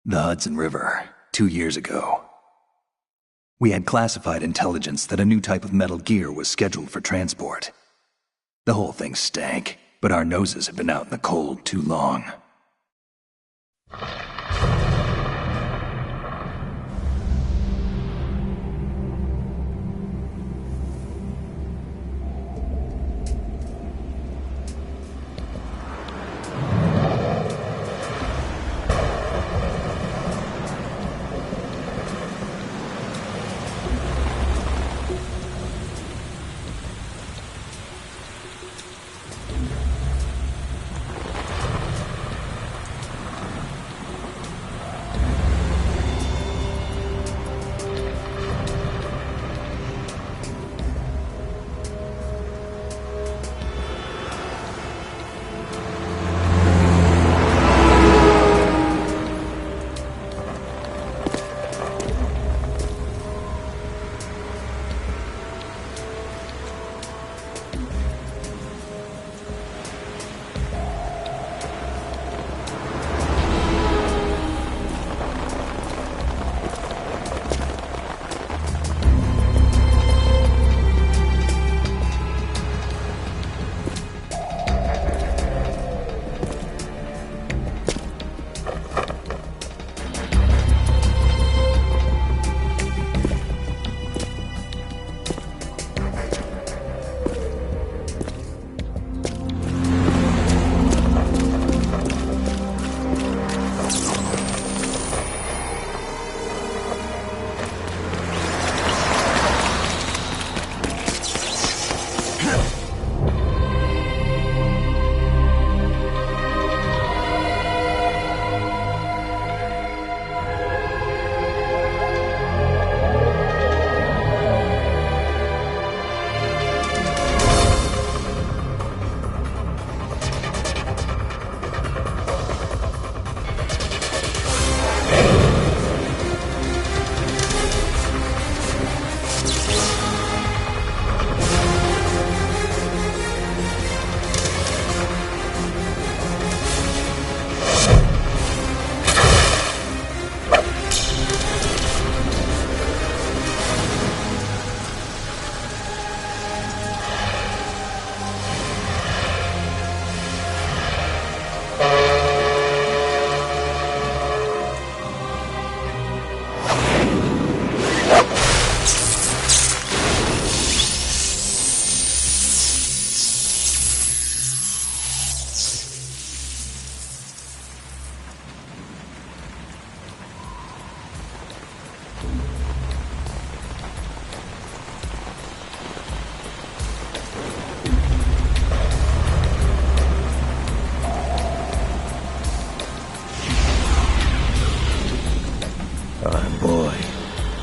The Hudson River, 2 years ago. We had classified intelligence that a new type of metal gear was scheduled for transport. The whole thing stank, but our noses had been out in the cold too long.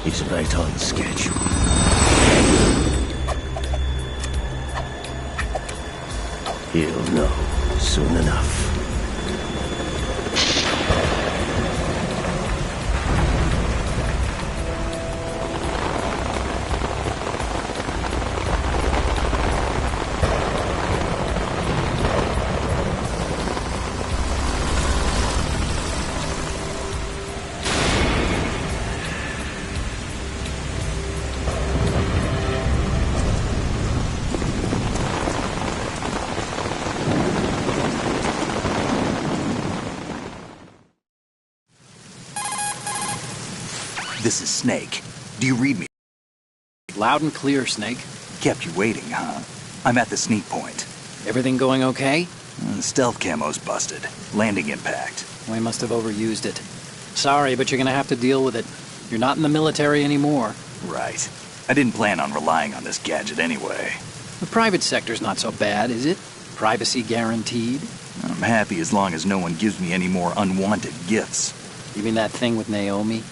He's right on schedule. He'll know soon enough. This is Snake. Do you read me? Loud and clear, Snake. Kept you waiting, huh? I'm at the sneak point. Everything going okay? The stealth camo's busted. Landing impact. We must have overused it. Sorry, but you're gonna have to deal with it. You're not in the military anymore. Right. I didn't plan on relying on this gadget anyway. The private sector's not so bad, is it? Privacy guaranteed? I'm happy as long as no one gives me any more unwanted gifts. You mean that thing with Naomi?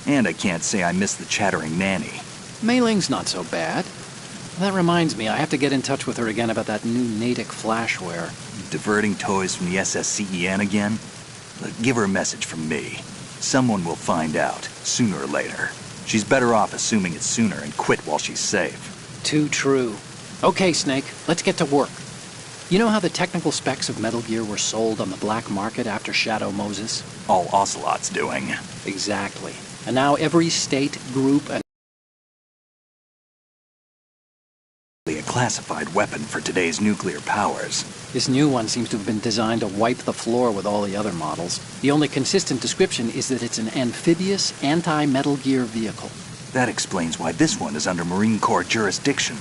And I can't say I miss the chattering nanny. Mei Ling's not so bad. That reminds me, I have to get in touch with her again about that new Natick flashware. Diverting toys from the SSCEN again? Look, give her a message from me. Someone will find out, sooner or later. She's better off assuming it's sooner and quit while she's safe. Too true. Okay, Snake, let's get to work. You know how the technical specs of Metal Gear were sold on the black market after Shadow Moses? All Ocelot's doing. Exactly. And now every state, group, and A classified weapon for today's nuclear powers. this new one seems to have been designed to wipe the floor with all the other models. The only consistent description is that it's an amphibious, anti-Metal Gear vehicle. That explains why this one is under Marine Corps jurisdiction.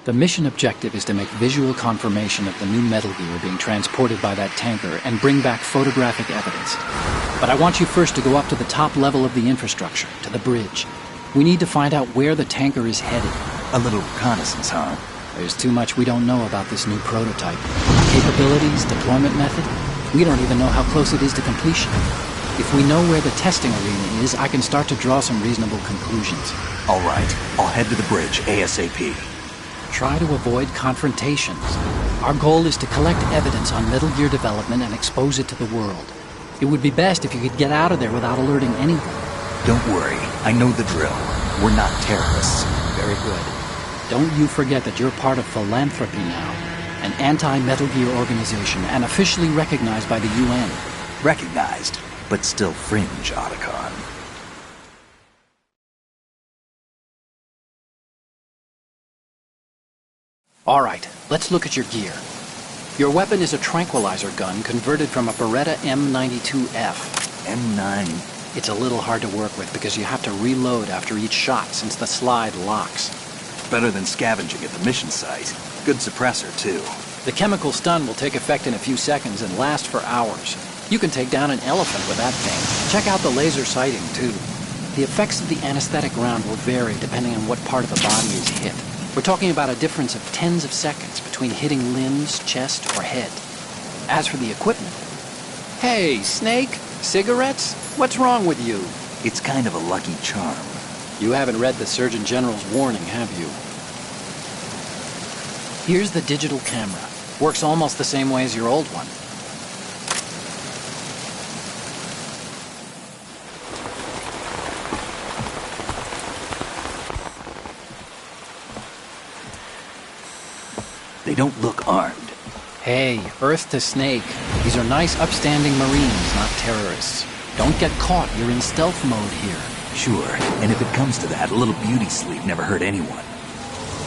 The mission objective is to make visual confirmation of the new Metal Gear being transported by that tanker and bring back photographic evidence. But I want you first to go up to the top level of the infrastructure, to the bridge. We need to find out where the tanker is headed. A little reconnaissance, huh? There's too much we don't know about this new prototype. Capabilities, deployment method. We don't even know how close it is to completion. If we know where the testing arena is, I can start to draw some reasonable conclusions. All right, I'll head to the bridge ASAP. Try to avoid confrontations. Our goal is to collect evidence on Metal Gear development and expose it to the world. It would be best if you could get out of there without alerting anyone. Don't worry, I know the drill. We're not terrorists. Very good. Don't you forget that you're part of Philanthropy now, an anti-Metal Gear organization and officially recognized by the UN. Recognized, but still fringe, Otacon. All right, let's look at your gear. Your weapon is a tranquilizer gun converted from a Beretta M92F. M9. It's a little hard to work with because you have to reload after each shot since the slide locks. Better than scavenging at the mission site. Good suppressor, too. The chemical stun will take effect in a few seconds and last for hours. You can take down an elephant with that thing. Check out the laser sighting, too. The effects of the anesthetic round will vary depending on what part of the body is hit. We're talking about a difference of tens of seconds between hitting limbs, chest, or head. As for the equipment... Hey, Snake? Cigarettes? What's wrong with you? It's kind of a lucky charm. You haven't read the Surgeon General's warning, have you? Here's the digital camera. Works almost the same way as your old one. They don't look armed. Hey, Earth to Snake. These are nice, upstanding Marines, not terrorists. Don't get caught. You're in stealth mode here. Sure, and if it comes to that, a little beauty sleep never hurt anyone.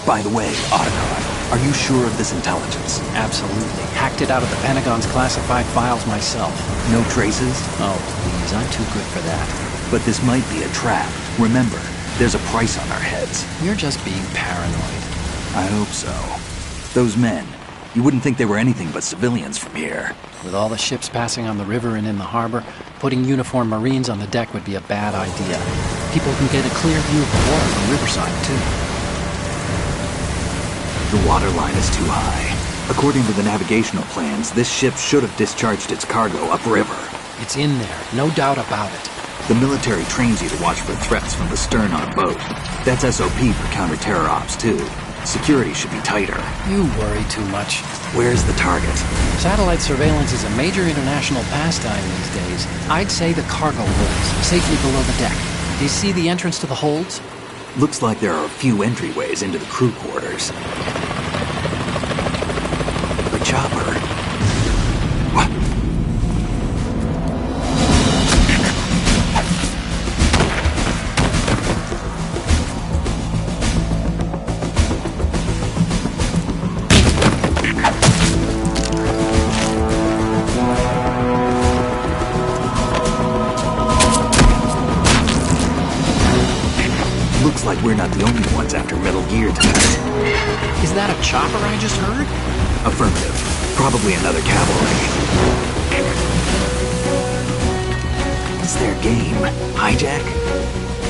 By the way, Otacon, are you sure of this intelligence? Absolutely. Hacked it out of the Pentagon's classified files myself. No traces? Oh, please, I'm too good for that. But this might be a trap. Remember, there's a price on our heads. You're just being paranoid. I hope so. Those men, you wouldn't think they were anything but civilians from here. With all the ships passing on the river and in the harbor, putting uniformed Marines on the deck would be a bad idea. People can get a clear view of the water from Riverside, too. The water line is too high. According to the navigational plans, this ship should have discharged its cargo upriver. It's in there, no doubt about it. The military trains you to watch for threats from the stern on boat. That's SOP for counter-terror ops, too. Security should be tighter. You worry too much. Where's the target? Satellite surveillance is a major international pastime these days. I'd say the cargo holds, safely below the deck. Do you see the entrance to the holds? Looks like there are a few entryways into the crew quarters. The chopper. What? Looks like we're not the only ones after Metal Gear tonight. Is that a chopper I just heard? Affirmative. Probably another cavalry. What's their game? Hijack?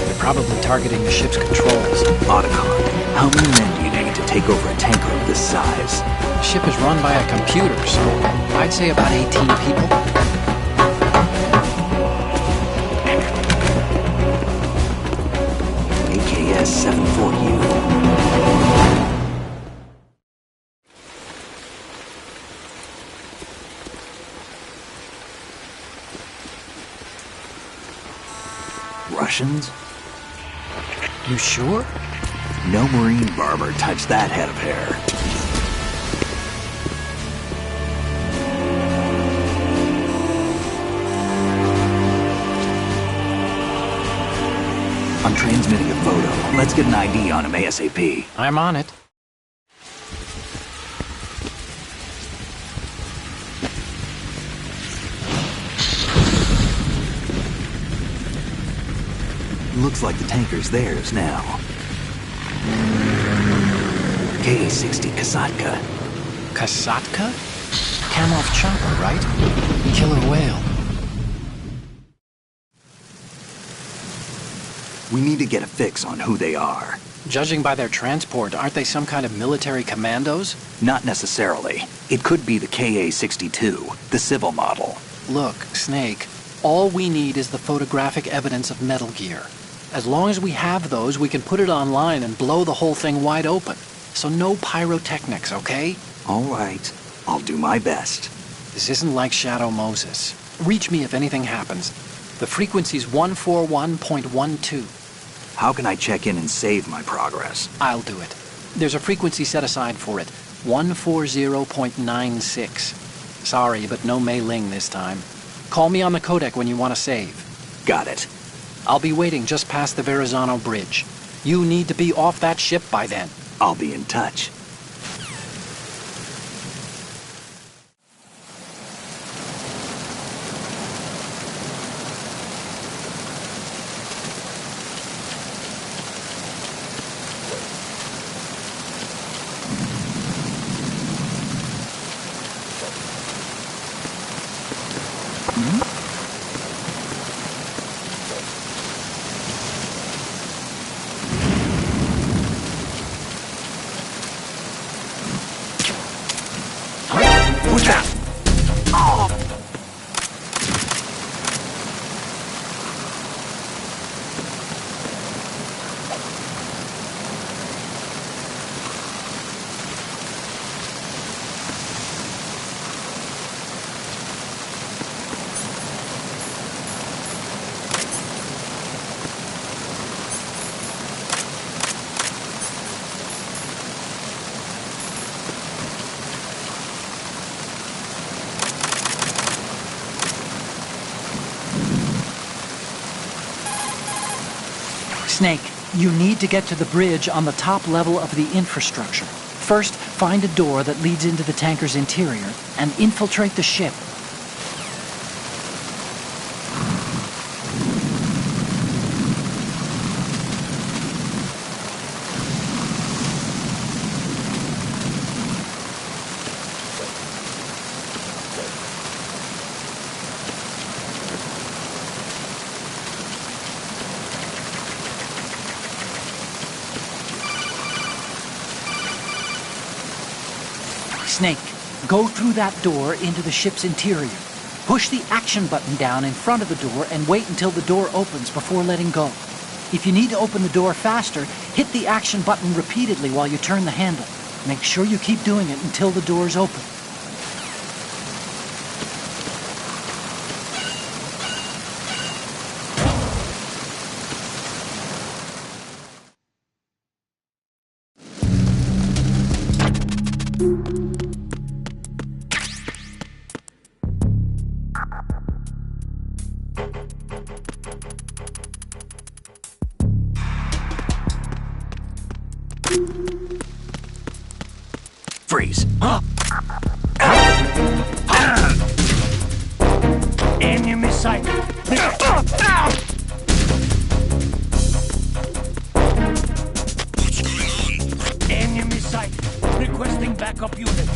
They're probably targeting the ship's controls. Otacon, how many men do you need to take over a tanker of this size? The ship is run by a computer, so I'd say about 18 people. AKS 74U. Russians? You sure? No marine barber touched that head of hair. I'm transmitting a photo. Let's get an ID on him ASAP. I'm on it. Looks like the tanker's theirs now. K-60 Kasatka. Kasatka? Kamov chopper, right? Killer whale. We need to get a fix on who they are. Judging by their transport, aren't they some kind of military commandos? Not necessarily. It could be the KA-62, the civil model. Look, Snake, all we need is the photographic evidence of Metal Gear. As long as we have those, we can put it online and blow the whole thing wide open. So no pyrotechnics, okay? All right. I'll do my best. This isn't like Shadow Moses. Reach me if anything happens. The frequency's 141.12. How can I check in and save my progress? I'll do it. There's a frequency set aside for it. 140.96. Sorry, but no Mei Ling this time. Call me on the codec when you want to save. Got it. I'll be waiting just past the Verrazano Bridge. You need to be off that ship by then. I'll be in touch. What's that? Oh! Snake, you need to get to the bridge on the top level of the infrastructure. First, find a door that leads into the tanker's interior and infiltrate the ship. Snake, go through that door into the ship's interior. Push the action button down in front of the door and wait until the door opens before letting go. If you need to open the door faster, hit the action button repeatedly while you turn the handle. Make sure you keep doing it until the door's open. Freeze. Enemy sight. Enemy sight. Requesting backup unit.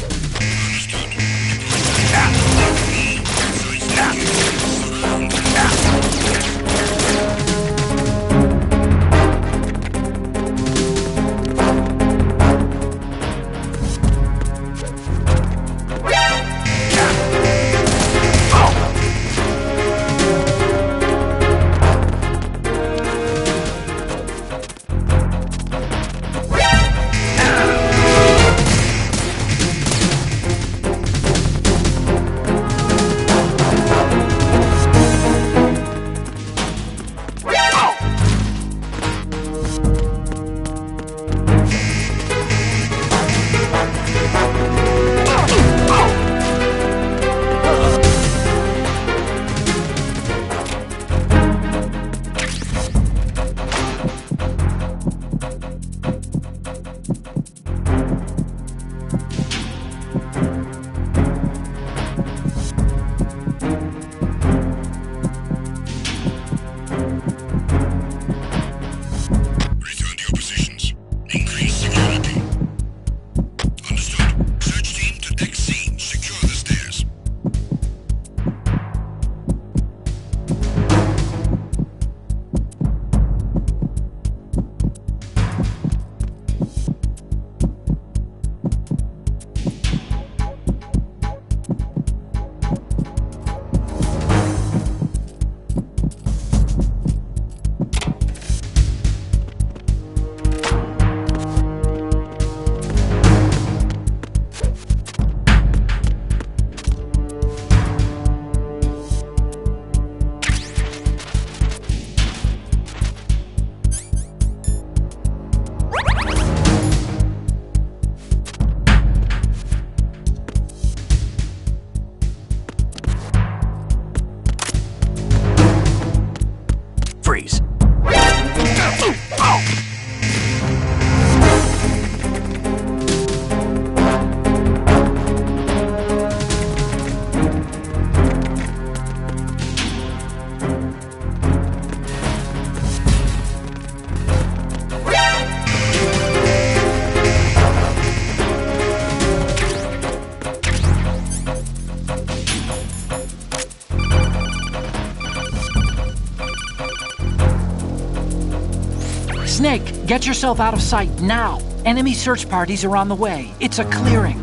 Snake, get yourself out of sight now. Enemy search parties are on the way. It's a clearing.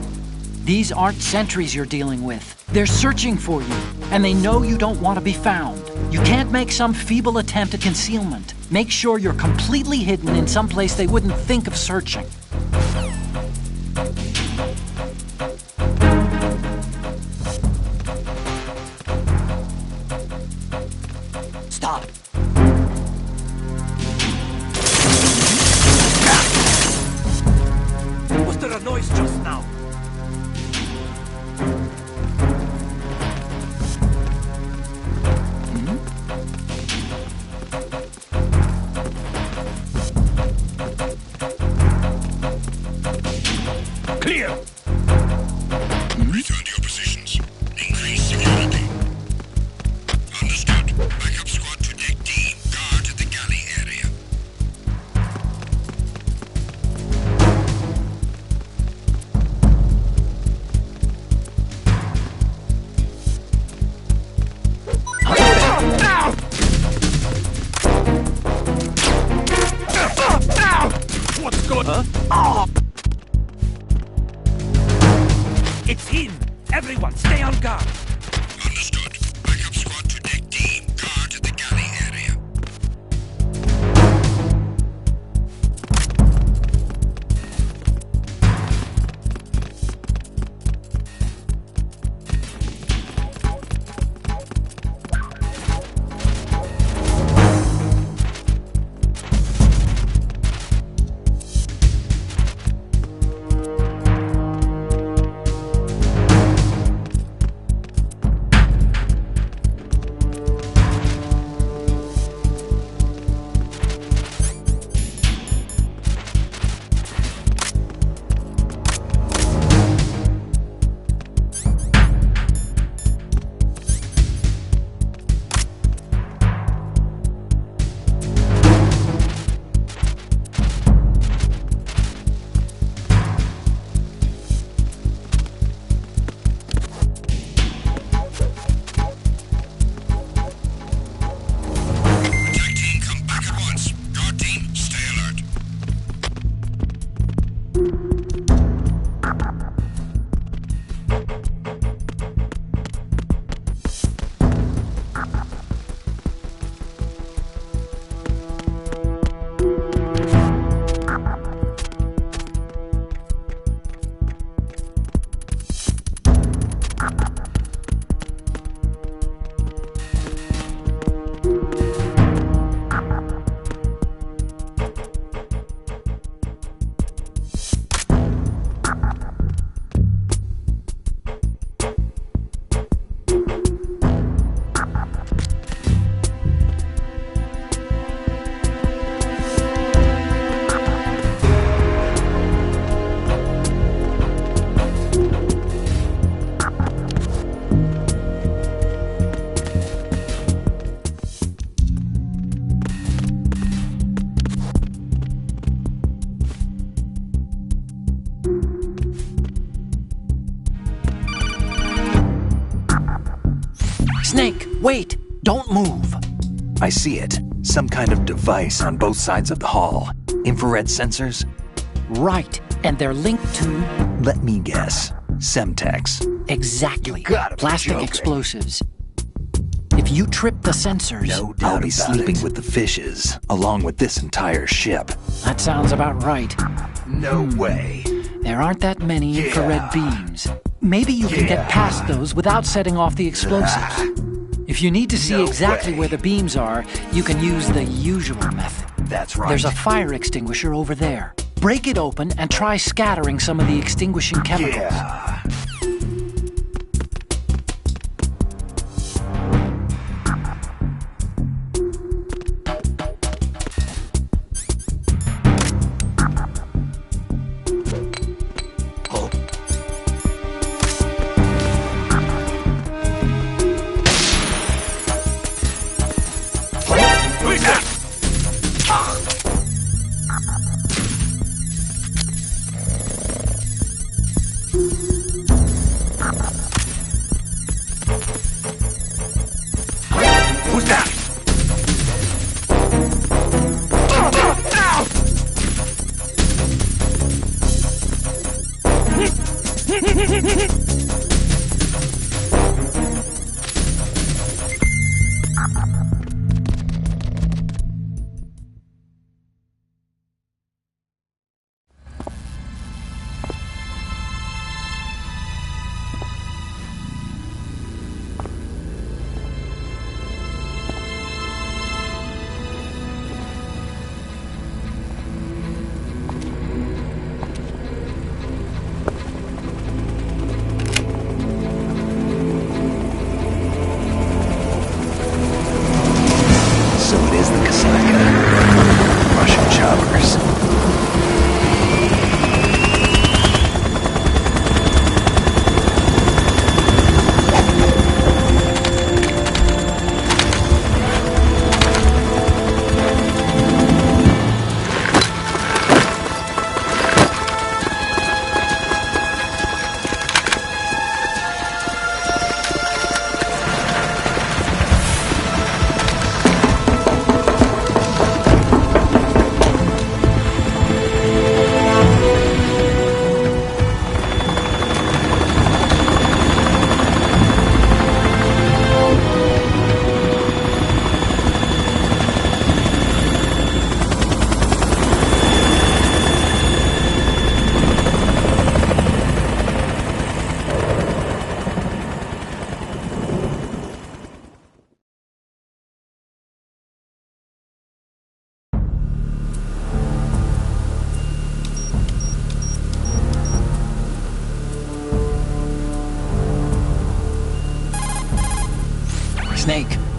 These aren't sentries you're dealing with. They're searching for you, and they know you don't want to be found. You can't make some feeble attempt at concealment. Make sure you're completely hidden in some place they wouldn't think of searching. Stop. Was there a noise just now? Clear! Return to your positions. Increase security. Understood. Backup squad to deck D. Guard the galley area. What's going on? Oh! It's him! Everyone, stay on guard! Understood. Backup squad to deck D. Guard the galley area. Attack team, come back at once. Guard team, stay alert. Snake, wait! Don't move! I see it. Some kind of device on both sides of the hall. Infrared sensors? Right, and they're linked to... Let me guess. Semtex. Exactly. You gotta be Plastic joking. explosives. If you trip the sensors... No doubt I'll be sleeping with the fishes, along with this entire ship. That sounds about right. No way. There aren't that many infrared beams. Maybe you can get past those without setting off the explosives. If you need to see No exactly way. where the beams are, you can use the usual method. That's right. There's a fire extinguisher over there. Break it open and try scattering some of the extinguishing chemicals. Yeah. Who is that?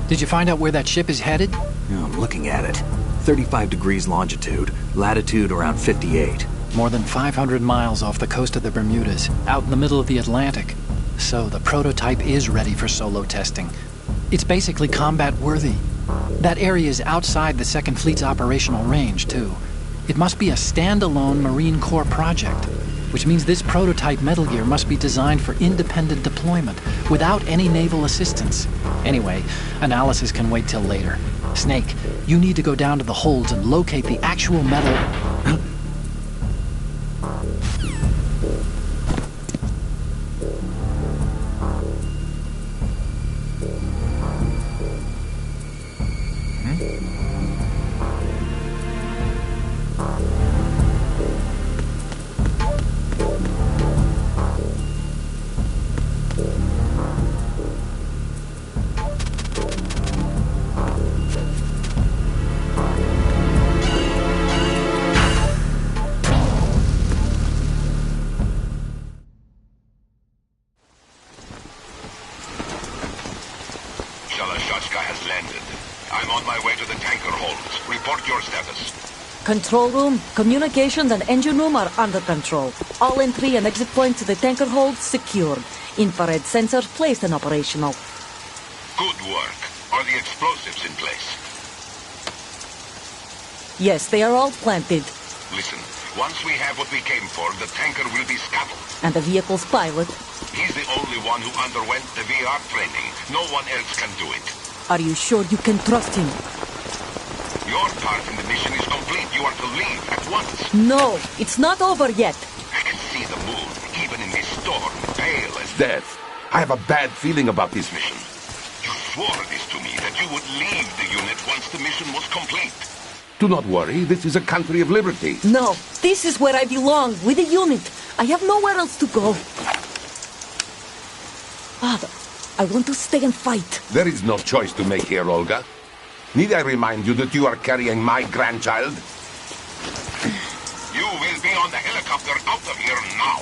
Did you find out where that ship is headed? Yeah, I'm looking at it. 35 degrees longitude, latitude around 58. More than 500 miles off the coast of the Bermudas, out in the middle of the Atlantic. So the prototype is ready for solo testing. It's basically combat-worthy. That area is outside the Second Fleet's operational range, too. It must be a standalone Marine Corps project, which means this prototype Metal Gear must be designed for independent deployment, without any naval assistance. Anyway, analysis can wait till later. Snake, you need to go down to the holds and locate the actual metal... Shalashaska has landed. I'm on my way to the tanker holds. Report your status. Control room, communications and engine room are under control. All entry and exit points to the tanker hold secured. Infrared sensors placed and operational. Good work. Are the explosives in place? Yes, they are all planted. Listen, once we have what we came for, the tanker will be scuttled. And the vehicle's pilot. He's the only one who underwent the VR training. No one else can do it. Are you sure you can trust him? Your part in the mission is complete. You are to leave at once. No, it's not over yet. I can see the moon, even in this storm, pale as Death. I have a bad feeling about this mission. You swore this to me, that you would leave the unit once the mission was complete. Do not worry, this is a country of liberty. No, this is where I belong, with the unit. I have nowhere else to go. Father, I want to stay and fight. There is no choice to make here, Olga. Need I remind you that you are carrying my grandchild? You will be on the helicopter out of here now.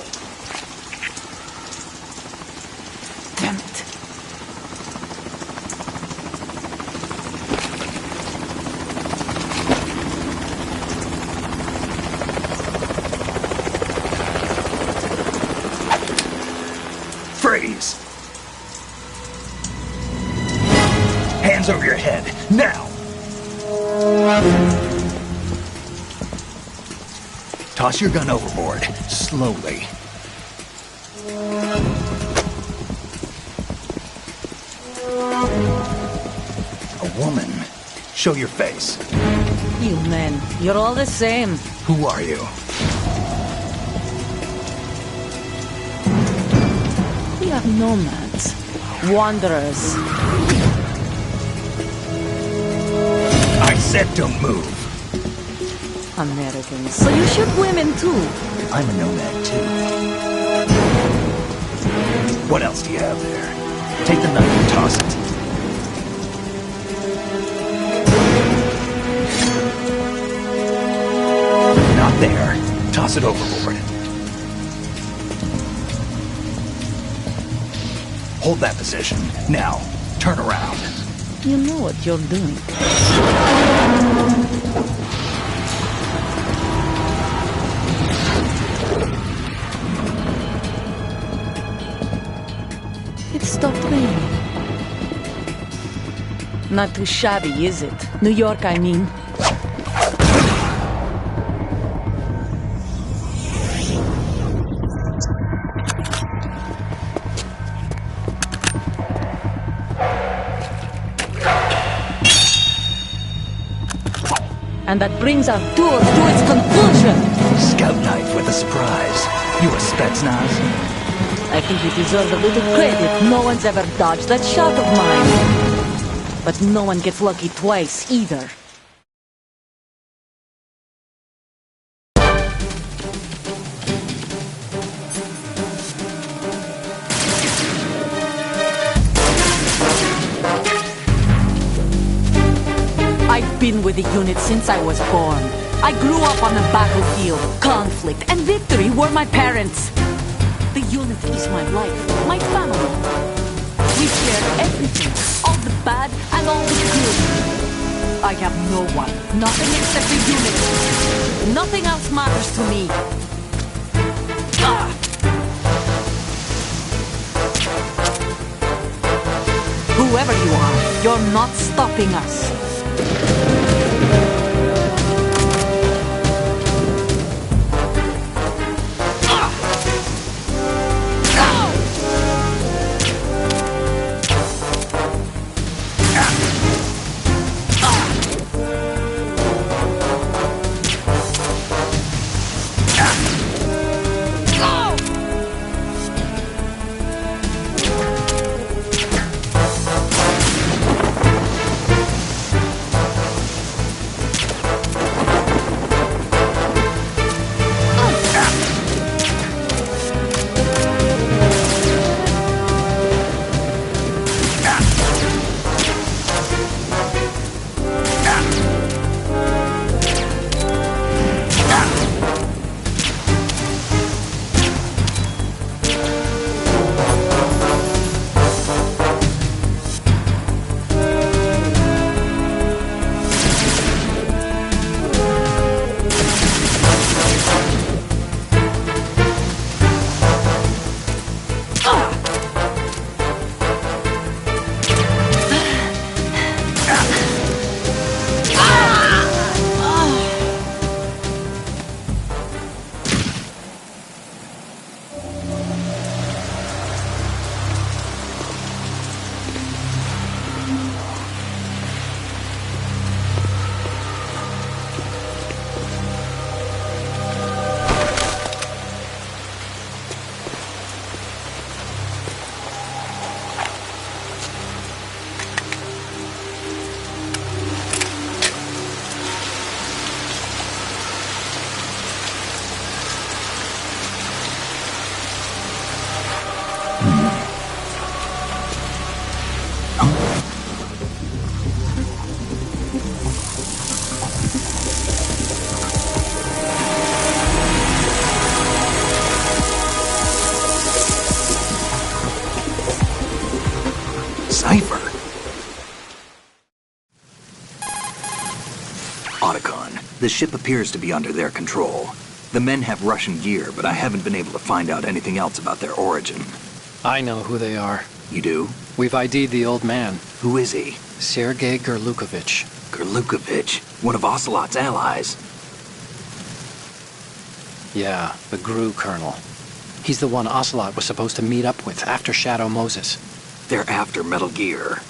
Damn it. Freeze! Hands over your head, now! Toss your gun overboard, slowly. A woman. Show your face. You men, you're all the same. Who are you? We are nomads. Wanderers. I said don't move. Americans. So you shoot women too. I'm a nomad too. What else do you have there? Take the knife and toss it. Not there. Toss it overboard. Hold that position. Now, turn around. You know what you're doing. It stopped raining. Not too shabby, is it? New York, I mean. And that brings our tour to its conclusion. Scout knife with a surprise. You a Spetsnaz? I think you deserve a little credit. No one's ever dodged that shot of mine. But no one gets lucky twice, either. I've been with the unit since I was born. I grew up on the battlefield. Conflict and victory were my parents. The unit is my life, my family. We share everything, all the bad and all good. I have no one, nothing except the unit. Nothing else matters to me. Whoever you are, you're not stopping us. Cipher? Otacon, the ship appears to be under their control. The men have Russian gear, but I haven't been able to find out anything else about their origin. I know who they are. You do? We've ID'd the old man, Who is he? Sergei Gerlukovich. Gerlukovich, one of Ocelot's allies. Yeah, the GRU colonel. He's the one Ocelot was supposed to meet up with after Shadow Moses. They're after Metal Gear.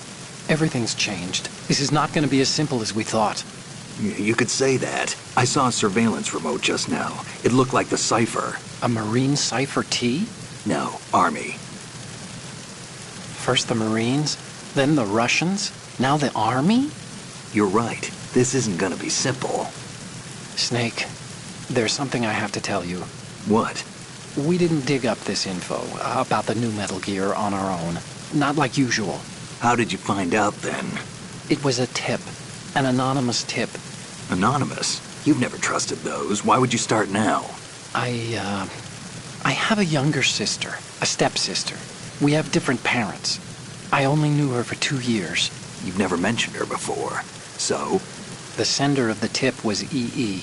Everything's changed. This is not going to be as simple as we thought. You could say that. I saw a surveillance remote just now. It looked like the Cipher. A Marine Cipher T? No, Army. First the Marines, then the Russians, now the Army? You're right. This isn't gonna be simple. Snake, there's something I have to tell you. What? We didn't dig up this info about the new Metal Gear on our own. Not like usual. How did you find out then? It was a tip. An anonymous tip. Anonymous? You've never trusted those. Why would you start now? I have a younger sister, a stepsister. We have different parents. I only knew her for 2 years. You've never mentioned her before. So? The sender of the tip was EE.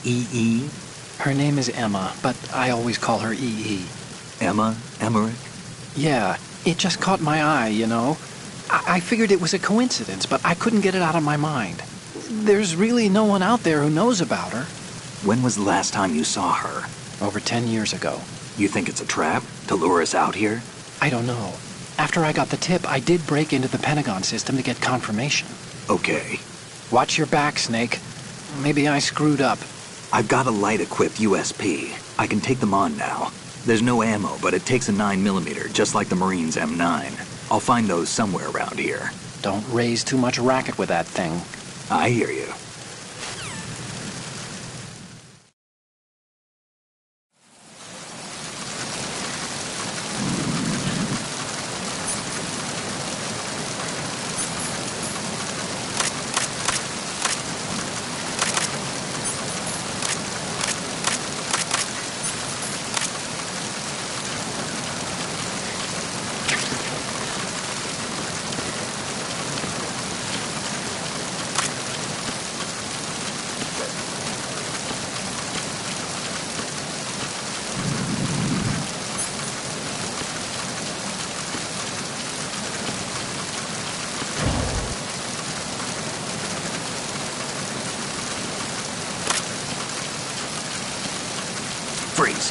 EE? Her name is Emma, but I always call her EE. Emma? Emmerich? Yeah, it just caught my eye, you know. I figured it was a coincidence, but I couldn't get it out of my mind. There's really no one out there who knows about her. When was the last time you saw her? Over 10 years ago. You think it's a trap? To lure us out here? I don't know. After I got the tip, I did break into the Pentagon system to get confirmation. Okay. Watch your back, Snake. Maybe I screwed up. I've got a light-equipped USP. I can take them on now. There's no ammo, but it takes a 9mm, just like the Marines' M9. I'll find those somewhere around here. Don't raise too much racket with that thing. I hear you. Freeze.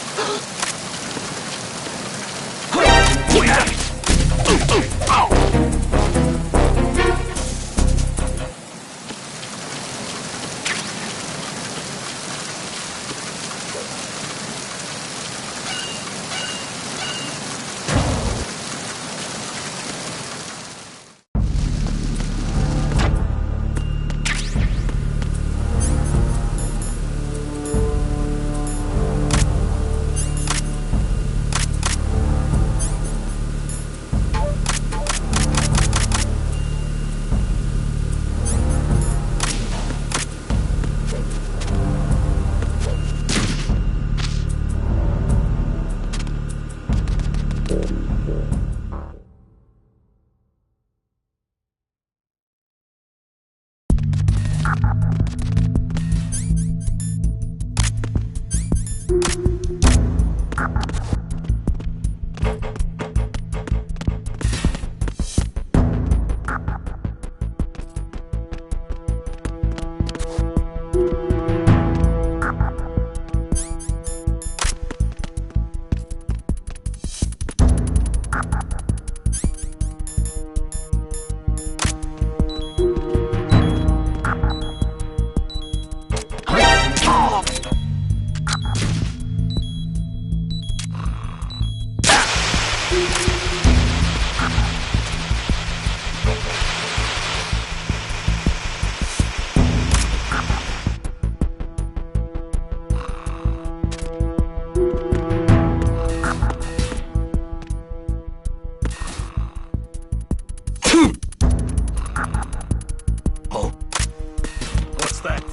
What's that?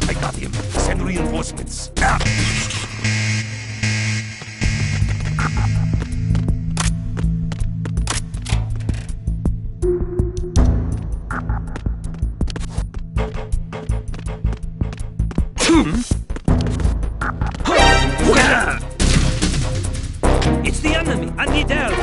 I got him. Send reinforcements. It's the enemy! I need help!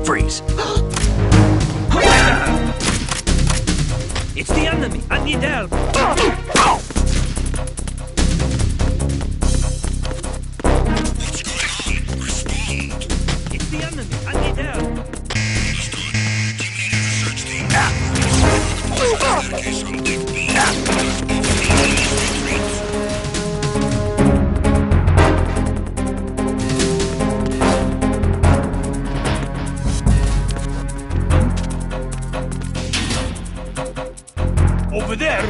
Freeze. It's the enemy! I need help! What's going on? Respond. It's the enemy! I need help! Understood. Team leader to search the staircase on deck B. Over the enemy's retreats. Over there!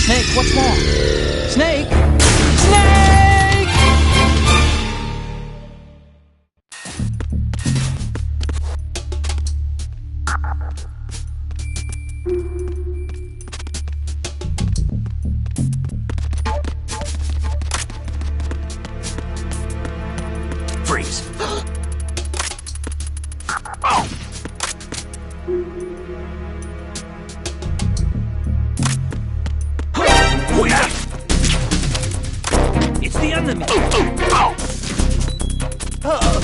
Snake, what's wrong? Snake! Snake! Freeze. It's the enemy! What's going on? Respond.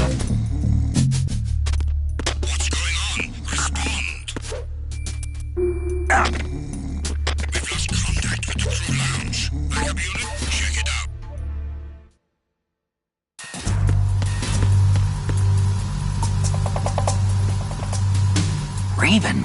We've lost contact with the crew lounge. Backup unit, check it out. Raven.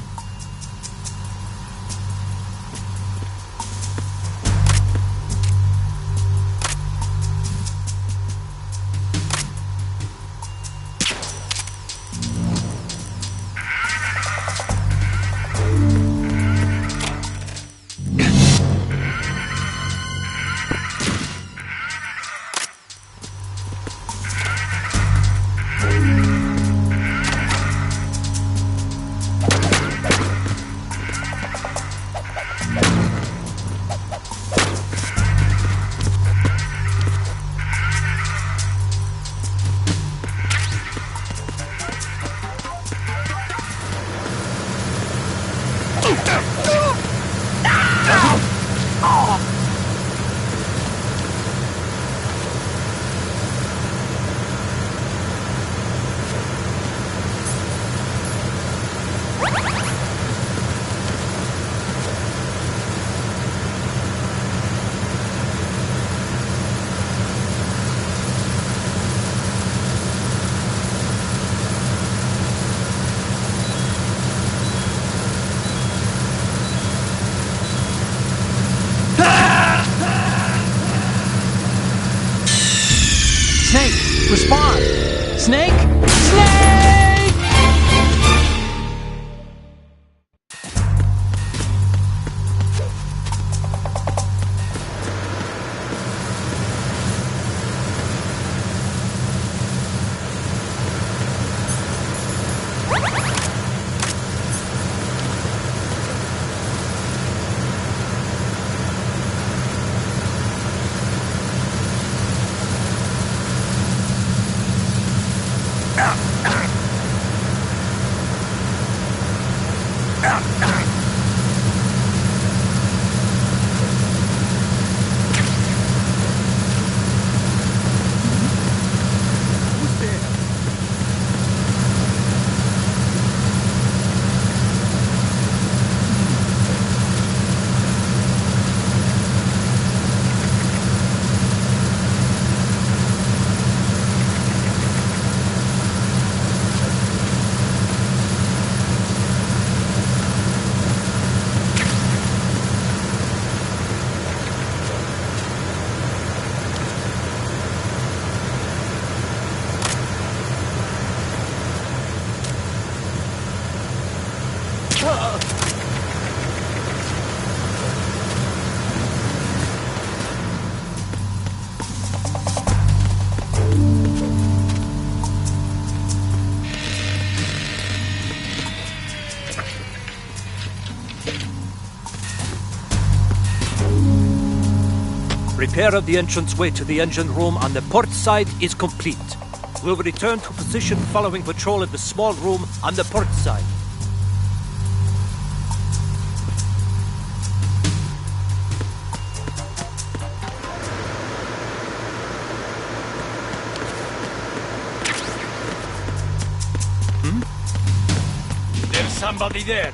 Snake, respond! Snake! Snake! Ah! Repair of the entranceway to the engine room on the port side is complete. We'll return to position following patrol of the small room on the port side. There's somebody there.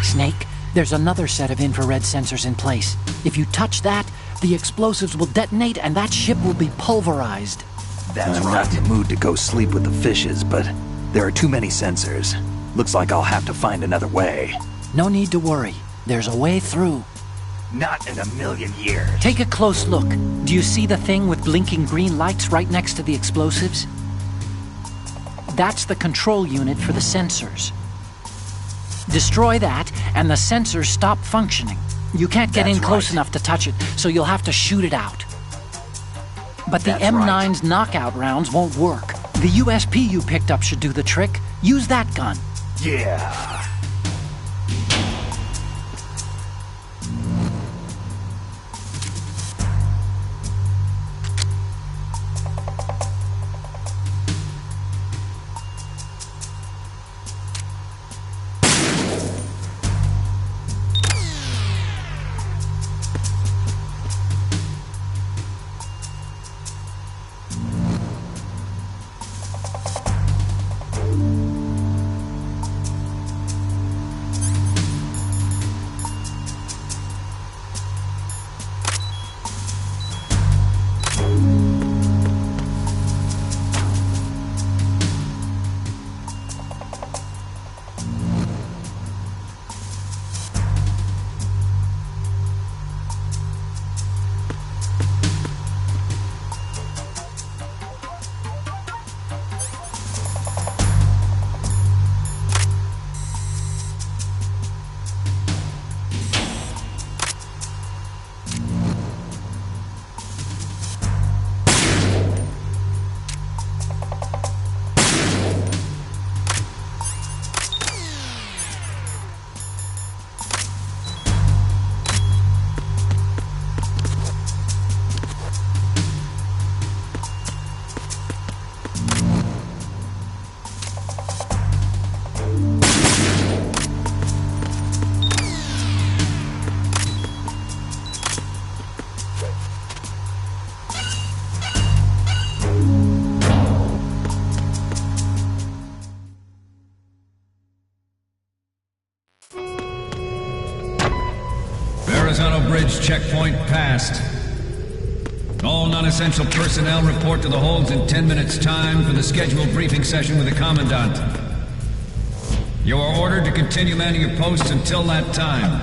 Snake, there's another set of infrared sensors in place. If you touch that, the explosives will detonate and that ship will be pulverized. That's right. I'm not in the mood to go sleep with the fishes, but there are too many sensors. Looks like I'll have to find another way. No need to worry. There's a way through. Not in a million years. Take a close look. Do you see the thing with blinking green lights right next to the explosives? That's the control unit for the sensors. Destroy that, and the sensors stop functioning. You can't get in close enough to touch it, so you'll have to shoot it out. But the M9's knockout rounds won't work. The USP you picked up should do the trick. Use that gun. Yeah. Bridge checkpoint passed. All non-essential personnel report to the holds in 10 minutes' time for the scheduled briefing session with the Commandant. You are ordered to continue manning your posts until that time.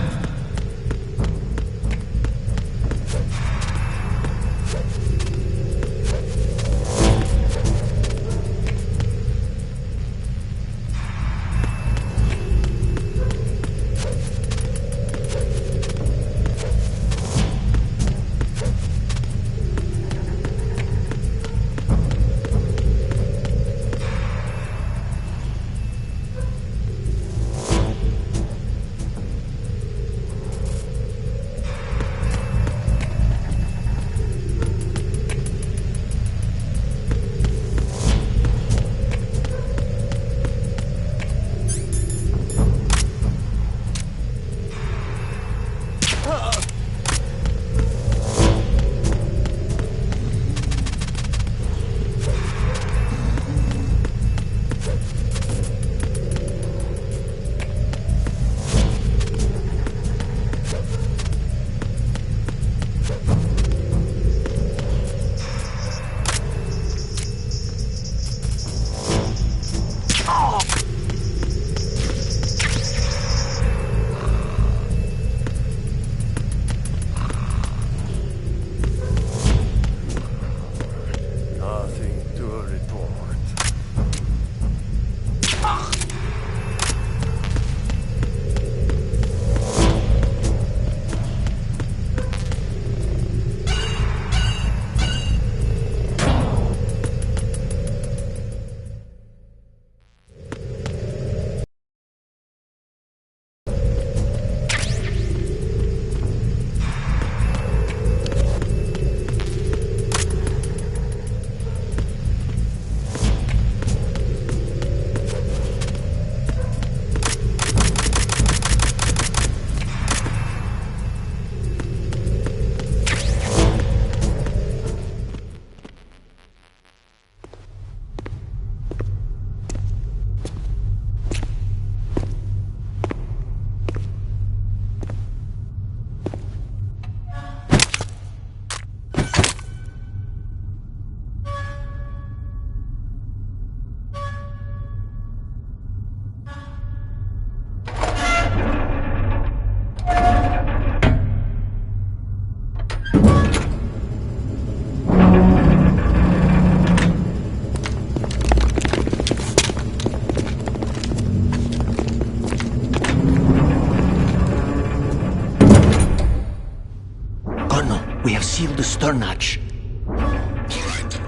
stern hatch. All right.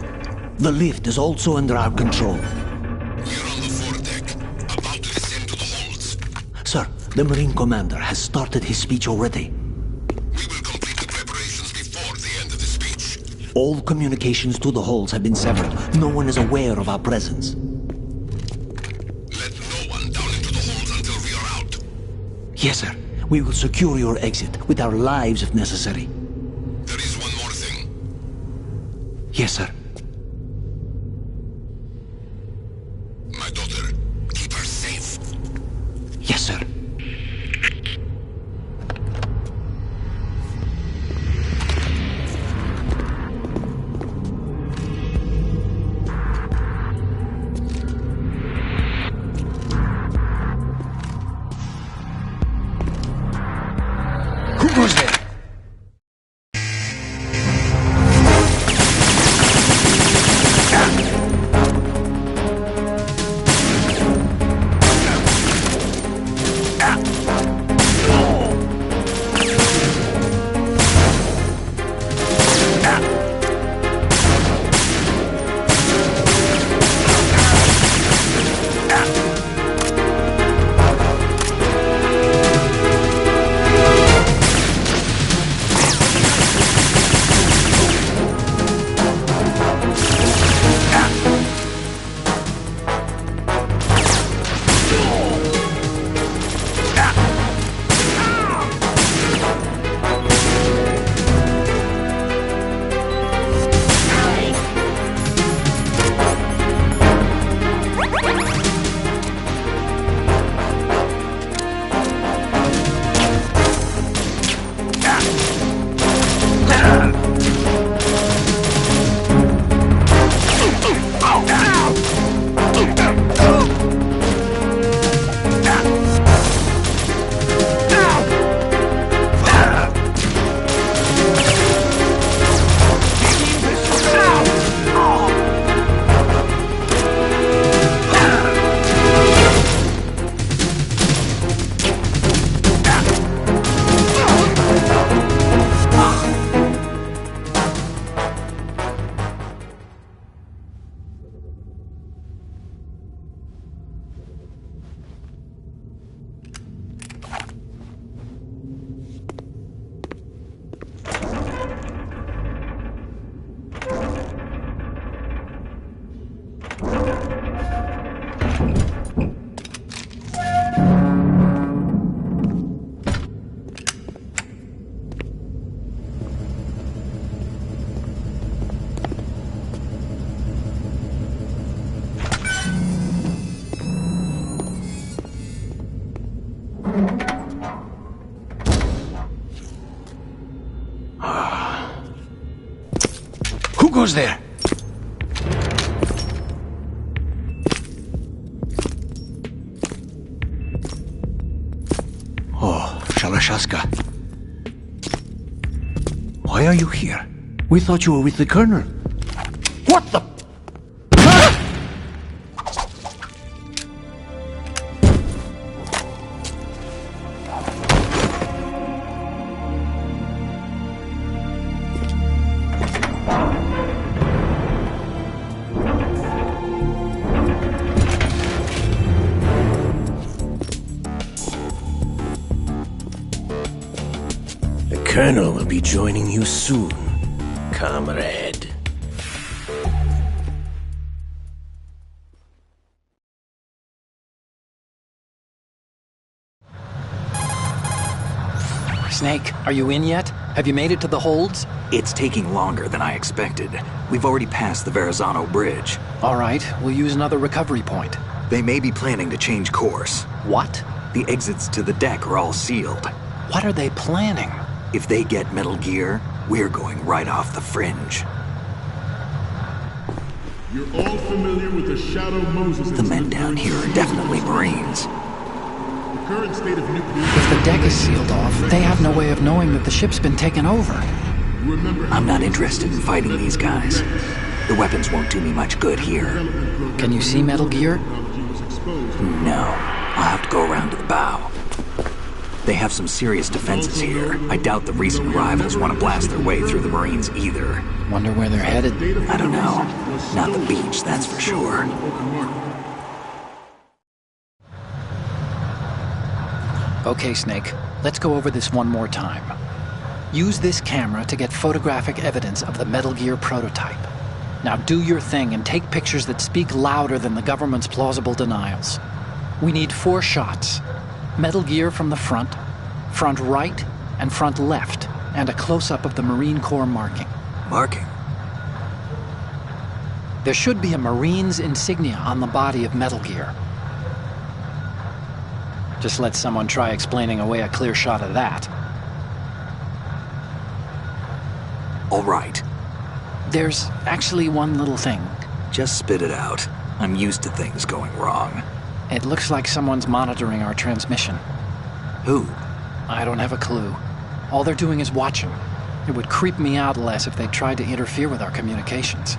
The lift is also under our control. We're on the foredeck, about to descend to the holds. Sir, the Marine Commander has started his speech already. We will complete the preparations before the end of the speech. All communications to the holds have been severed. No one is aware of our presence. Let no one down into the holds until we are out. Yes, sir. We will secure your exit with our lives if necessary. There is one more thing. Yes, sir. My daughter, keep her safe. Yes, sir. Who goes there? Who goes there? Oh, Shalashaska. Why are you here? We thought you were with the Colonel. What the... The Colonel will be joining you soon, comrade. Snake, are you in yet? Have you made it to the holds? It's taking longer than I expected. We've already passed the Verrazano Bridge. All right, we'll use another recovery point. They may be planning to change course. What? The exits to the deck are all sealed. What are they planning? If they get Metal Gear, we're going right off the fringe. You're all familiar with the Shadow Moses The men down here are definitely Marines. The current state of nuclear... If the deck is sealed off, they have no way of knowing that the ship's been taken over. I'm not interested in fighting these guys. The weapons won't do me much good here. Can you see Metal Gear? No. I'll have to go around to the bow. They have some serious defenses here. I doubt the recent rivals want to blast their way through the Marines either. Wonder where they're headed? I don't know. Not the beach, that's for sure. Okay, Snake. Let's go over this one more time. Use this camera to get photographic evidence of the Metal Gear prototype. Now do your thing and take pictures that speak louder than the government's plausible denials. We need 4 shots. Metal Gear from the front right, and front left, and a close-up of the Marine Corps marking. Marking? There should be a Marine's insignia on the body of Metal Gear. Just let someone try explaining away a clear shot of that. All right. There's actually one little thing. Just spit it out. I'm used to things going wrong. It looks like someone's monitoring our transmission. Who? I don't have a clue. All they're doing is watching. It would creep me out less if they tried to interfere with our communications.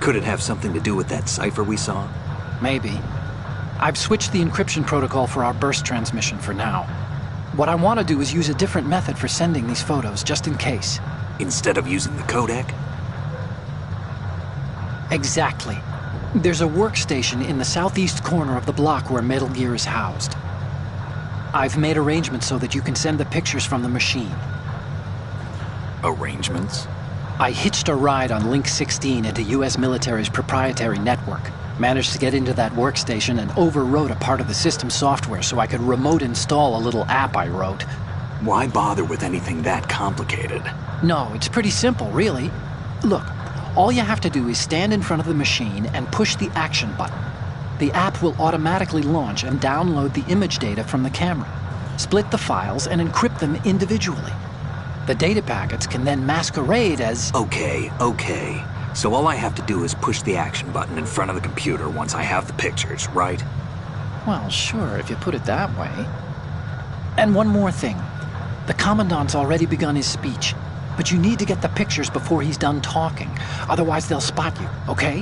Could it have something to do with that cipher we saw? Maybe. I've switched the encryption protocol for our burst transmission for now. What I want to do is use a different method for sending these photos, just in case. Instead of using the codec? Exactly. There's a workstation in the southeast corner of the block where Metal Gear is housed. I've made arrangements so that you can send the pictures from the machine. Arrangements? I hitched a ride on Link 16 into U.S. military's proprietary network. Managed to get into that workstation and overwrote a part of the system software so I could remote install a little app I wrote. Why bother with anything that complicated? No, it's pretty simple, really. Look, all you have to do is stand in front of the machine and push the action button. The app will automatically launch and download the image data from the camera, split the files, and encrypt them individually. The data packets can then masquerade as... Okay. So all I have to do is push the action button in front of the computer once I have the pictures, right? Well, sure, if you put it that way. And one more thing. The Commandant's already begun his speech, but you need to get the pictures before he's done talking. Otherwise, they'll spot you, okay?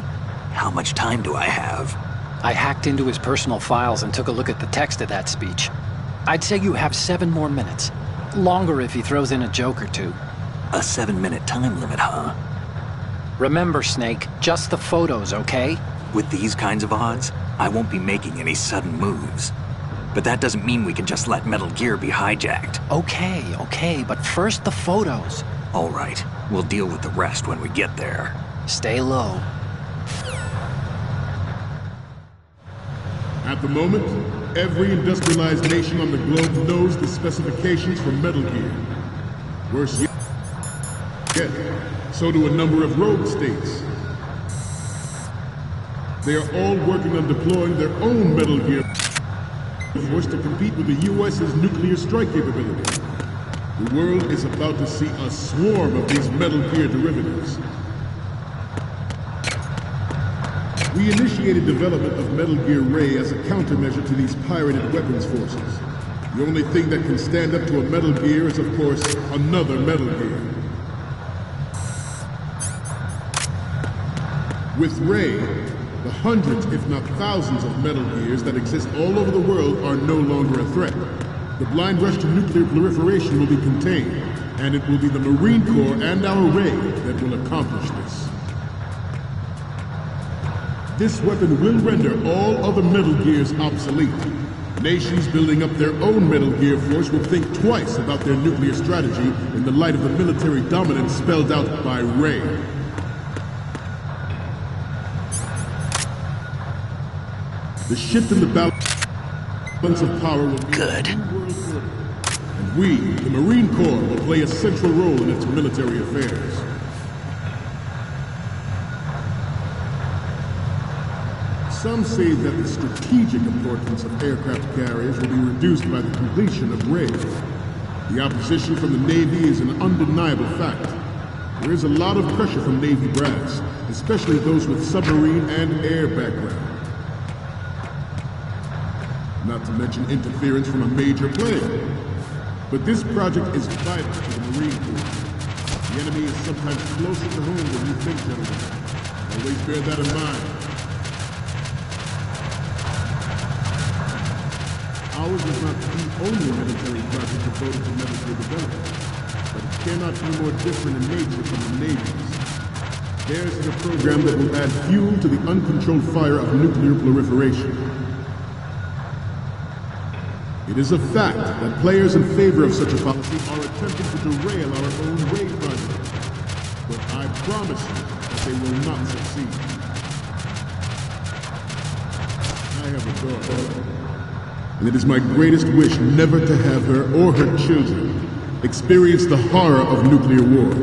How much time do I have? I hacked into his personal files and took a look at the text of that speech. I'd say you have 7 more minutes. Longer if he throws in a joke or two. A 7-minute time limit, huh? Remember, Snake, just the photos, okay? With these kinds of odds, I won't be making any sudden moves. But that doesn't mean we can just let Metal Gear be hijacked. Okay, but first the photos. All right, we'll deal with the rest when we get there. Stay low. At the moment, every industrialized nation on the globe knows the specifications for Metal Gear. Worse yet, so do a number of rogue states. They are all working on deploying their own Metal Gear force to compete with the U.S.'s nuclear strike capability. The world is about to see a swarm of these Metal Gear derivatives. We initiated development of Metal Gear Ray as a countermeasure to these pirated weapons forces. The only thing that can stand up to a Metal Gear is, of course, another Metal Gear. With Ray, the hundreds, if not thousands, of Metal Gears that exist all over the world are no longer a threat. The blind rush to nuclear proliferation will be contained, and it will be the Marine Corps and our Ray that will accomplish this. This weapon will render all other Metal Gears obsolete. Nations building up their own Metal Gear force will think twice about their nuclear strategy in the light of the military dominance spelled out by Ray. The shift in the balance of power will be good. And we, the Marine Corps, will play a central role in its military affairs. Some say that the strategic importance of aircraft carriers will be reduced by the completion of Ray. The opposition from the Navy is an undeniable fact. There is a lot of pressure from Navy brass, especially those with submarine and air background. Not to mention interference from a major player. But this project is vital to the Marine Corps. The enemy is sometimes closer to home than you think, gentlemen. Always bear that in mind. Ours is not the only military project devoted to Metal Gear development, but it cannot be more different in nature from the Navy's. Theirs is a program that will add fuel to the uncontrolled fire of nuclear proliferation. It is a fact that players in favor of such a policy are attempting to derail our own Ray project. But I promise you that they will not succeed. I have a daughter, and it is my greatest wish never to have her or her children experience the horror of nuclear war.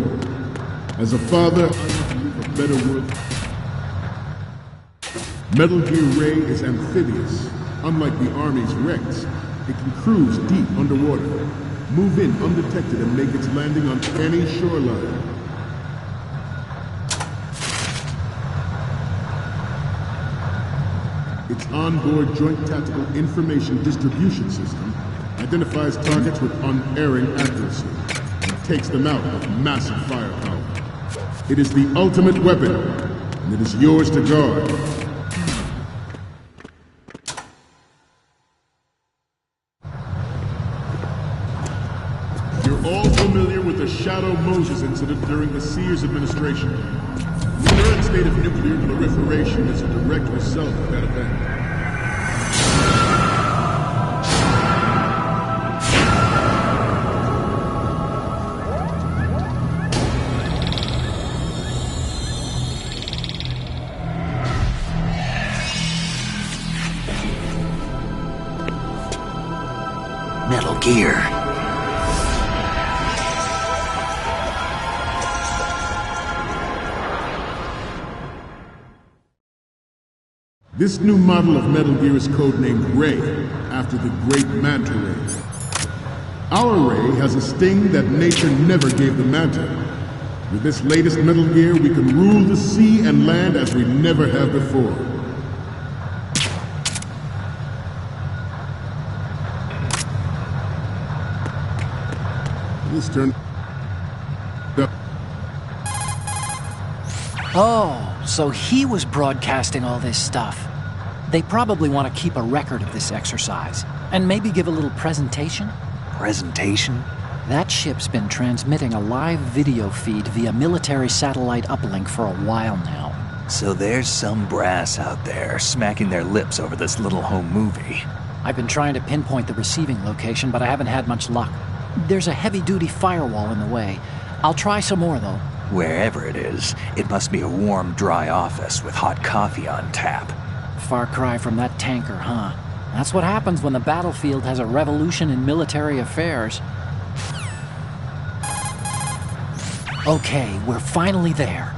As a father, I want to leave a better world. Metal Gear Ray is amphibious. Unlike the Army's Rex, it can cruise deep underwater, move in undetected, and make its landing on any shoreline. Its onboard Joint Tactical Information Distribution System identifies targets with unerring accuracy and takes them out with massive firepower. It is the ultimate weapon, and it is yours to guard. You're all familiar with the Shadow Moses incident during the Sears administration. The current state of nuclear proliferation is a direct result of that event. Metal Gear. This new model of Metal Gear is codenamed Ray, after the great Manta Ray. Our Ray has a sting that nature never gave the Manta. With this latest Metal Gear, we can rule the sea and land as we never have before. This turn... Oh, so he was broadcasting all this stuff. They probably want to keep a record of this exercise, and maybe give a little presentation? Presentation? That ship's been transmitting a live video feed via military satellite uplink for a while now. So there's some brass out there smacking their lips over this little home movie. I've been trying to pinpoint the receiving location, but I haven't had much luck. There's a heavy-duty firewall in the way. I'll try some more, though. Wherever it is, it must be a warm, dry office with hot coffee on tap. Far cry from that tanker, huh? That's what happens when the battlefield has a revolution in military affairs. Okay, we're finally there.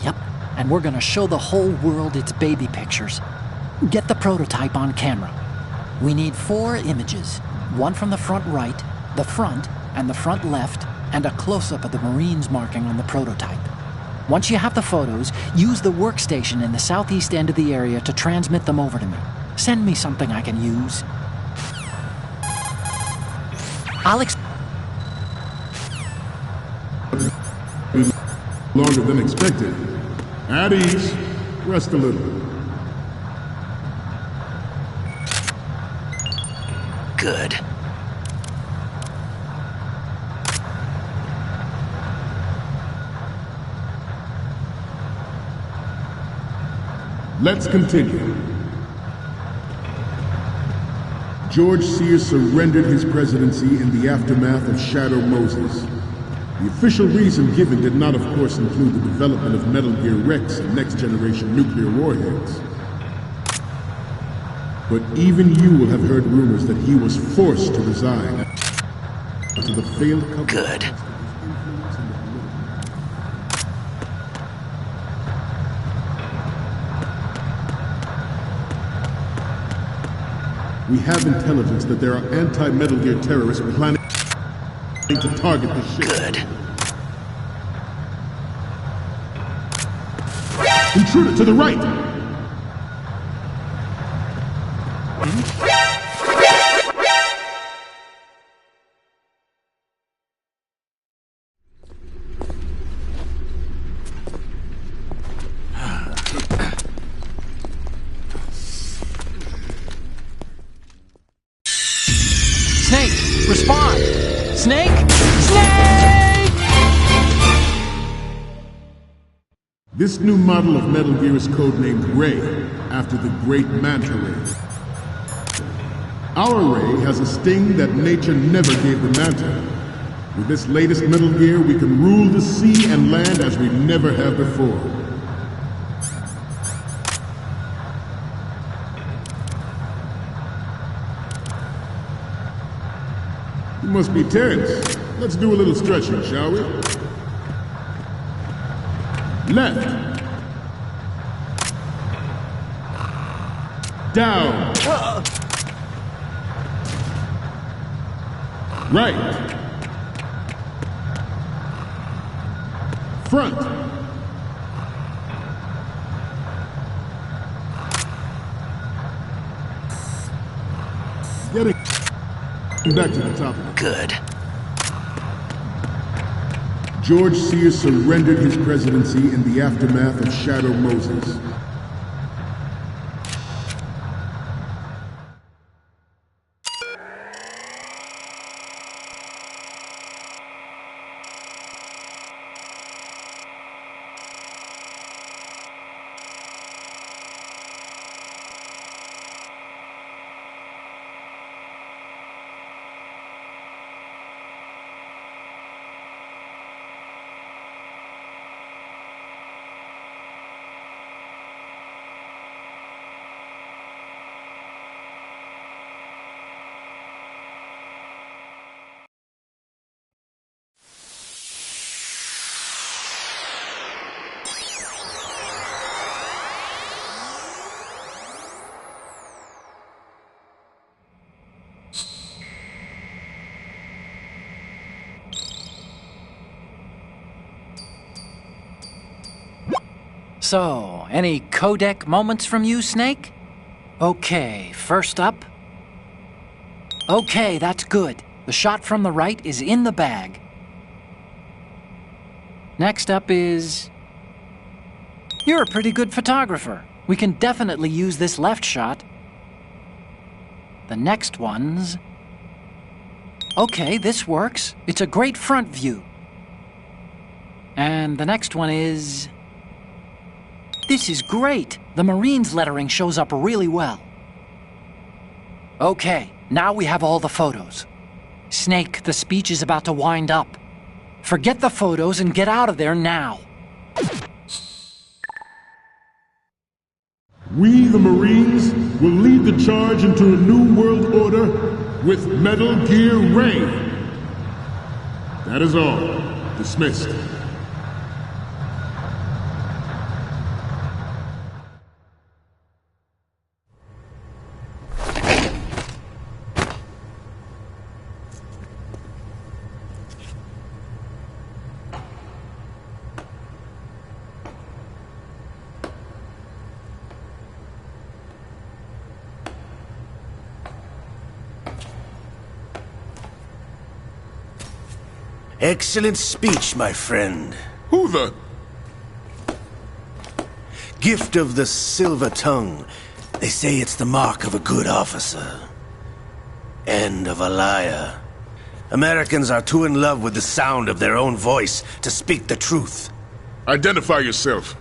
Yep, and we're gonna show the whole world its baby pictures. Get the prototype on camera. We need 4 images. One from the front right, the front, and the front left, and a close-up of the Marines marking on the prototype. Once you have the photos, use the workstation in the southeast end of the area to transmit them over to me. Send me something I can use. Alex... Longer than expected. At ease. Rest a little. Good. Let's continue. George Sears surrendered his presidency in the aftermath of Shadow Moses. The official reason given did not, of course, include the development of Metal Gear Rex and next-generation nuclear warheads. But even you will have heard rumors that he was forced to resign to the failed company. Good. We have intelligence that there are anti-Metal Gear terrorists planning to target the ship. Good. Intruder to the right! This new model of Metal Gear is codenamed Ray, after the great Manta Ray. Our Ray has a sting that nature never gave the Manta. With this latest Metal Gear, we can rule the sea and land as we never have before. You must be tense. Let's do a little stretching, shall we? Left. Down. Right. Front. Getting back to the top of it. Good. George Sears surrendered his presidency in the aftermath of Shadow Moses. So, any codec moments from you, Snake? Okay, first up. Okay, that's good. The shot from the right is in the bag. Next up is... You're a pretty good photographer. We can definitely use this left shot. The next one's... Okay, this works. It's a great front view. And the next one is... This is great. The Marines lettering shows up really well. Okay, now we have all the photos. Snake, the speech is about to wind up. Forget the photos and get out of there now. We, the Marines, will lead the charge into a new world order with Metal Gear Ray. That is all. Dismissed. Excellent speech, my friend. Who the... Gift of the silver tongue. They say it's the mark of a good officer. And of a liar. Americans are too in love with the sound of their own voice to speak the truth. Identify yourself.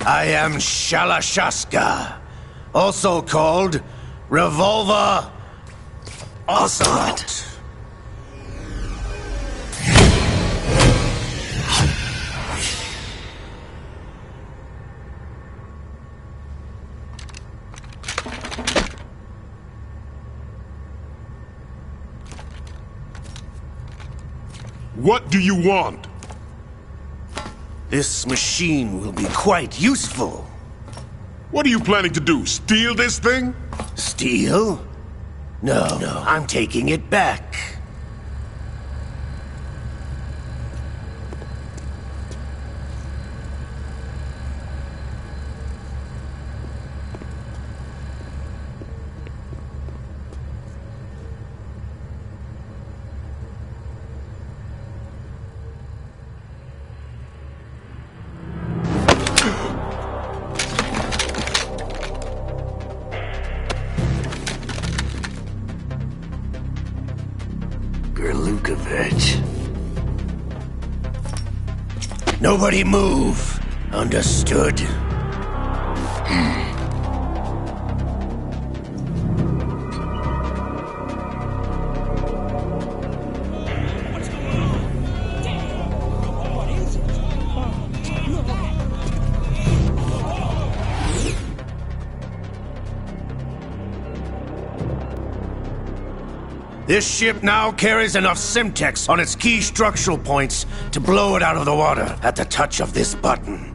I am Shalashaska, also called Revolver Ocelot. What do you want? This machine will be quite useful. What are you planning to do? Steal this thing? Steal? No, I'm taking it back. it. Nobody move. Understood? This ship now carries enough Simtex on its key structural points to blow it out of the water at the touch of this button.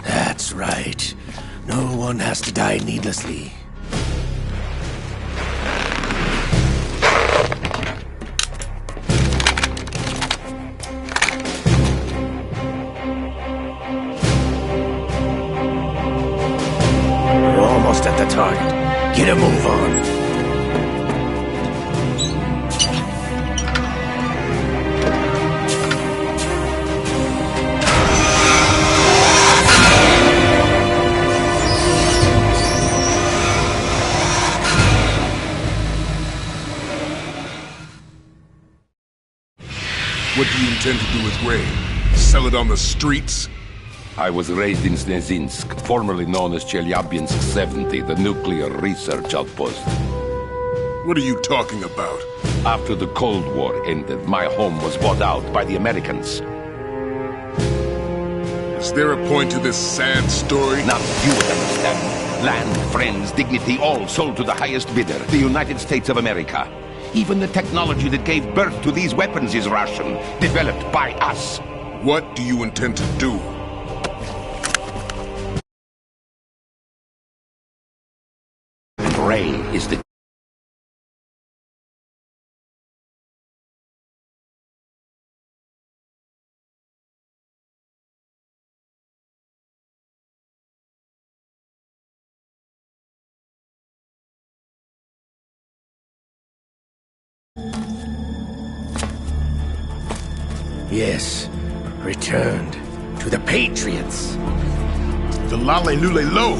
That's right. No one has to die needlessly. We're almost at the target. Get a move on. What do you intend to do with Ray? Sell it on the streets? I was raised in Snezinsk, formerly known as Chelyabinsk 70, the nuclear research outpost. What are you talking about? After the Cold War ended, my home was bought out by the Americans. Is there a point to this sad story? Now you would understand. Land, friends, dignity, all sold to the highest bidder, the United States of America. Even the technology that gave birth to these weapons is Russian, developed by us. What do you intend to do? Ray is the... Yes, returned to the Patriots. The Lale Lule Lo?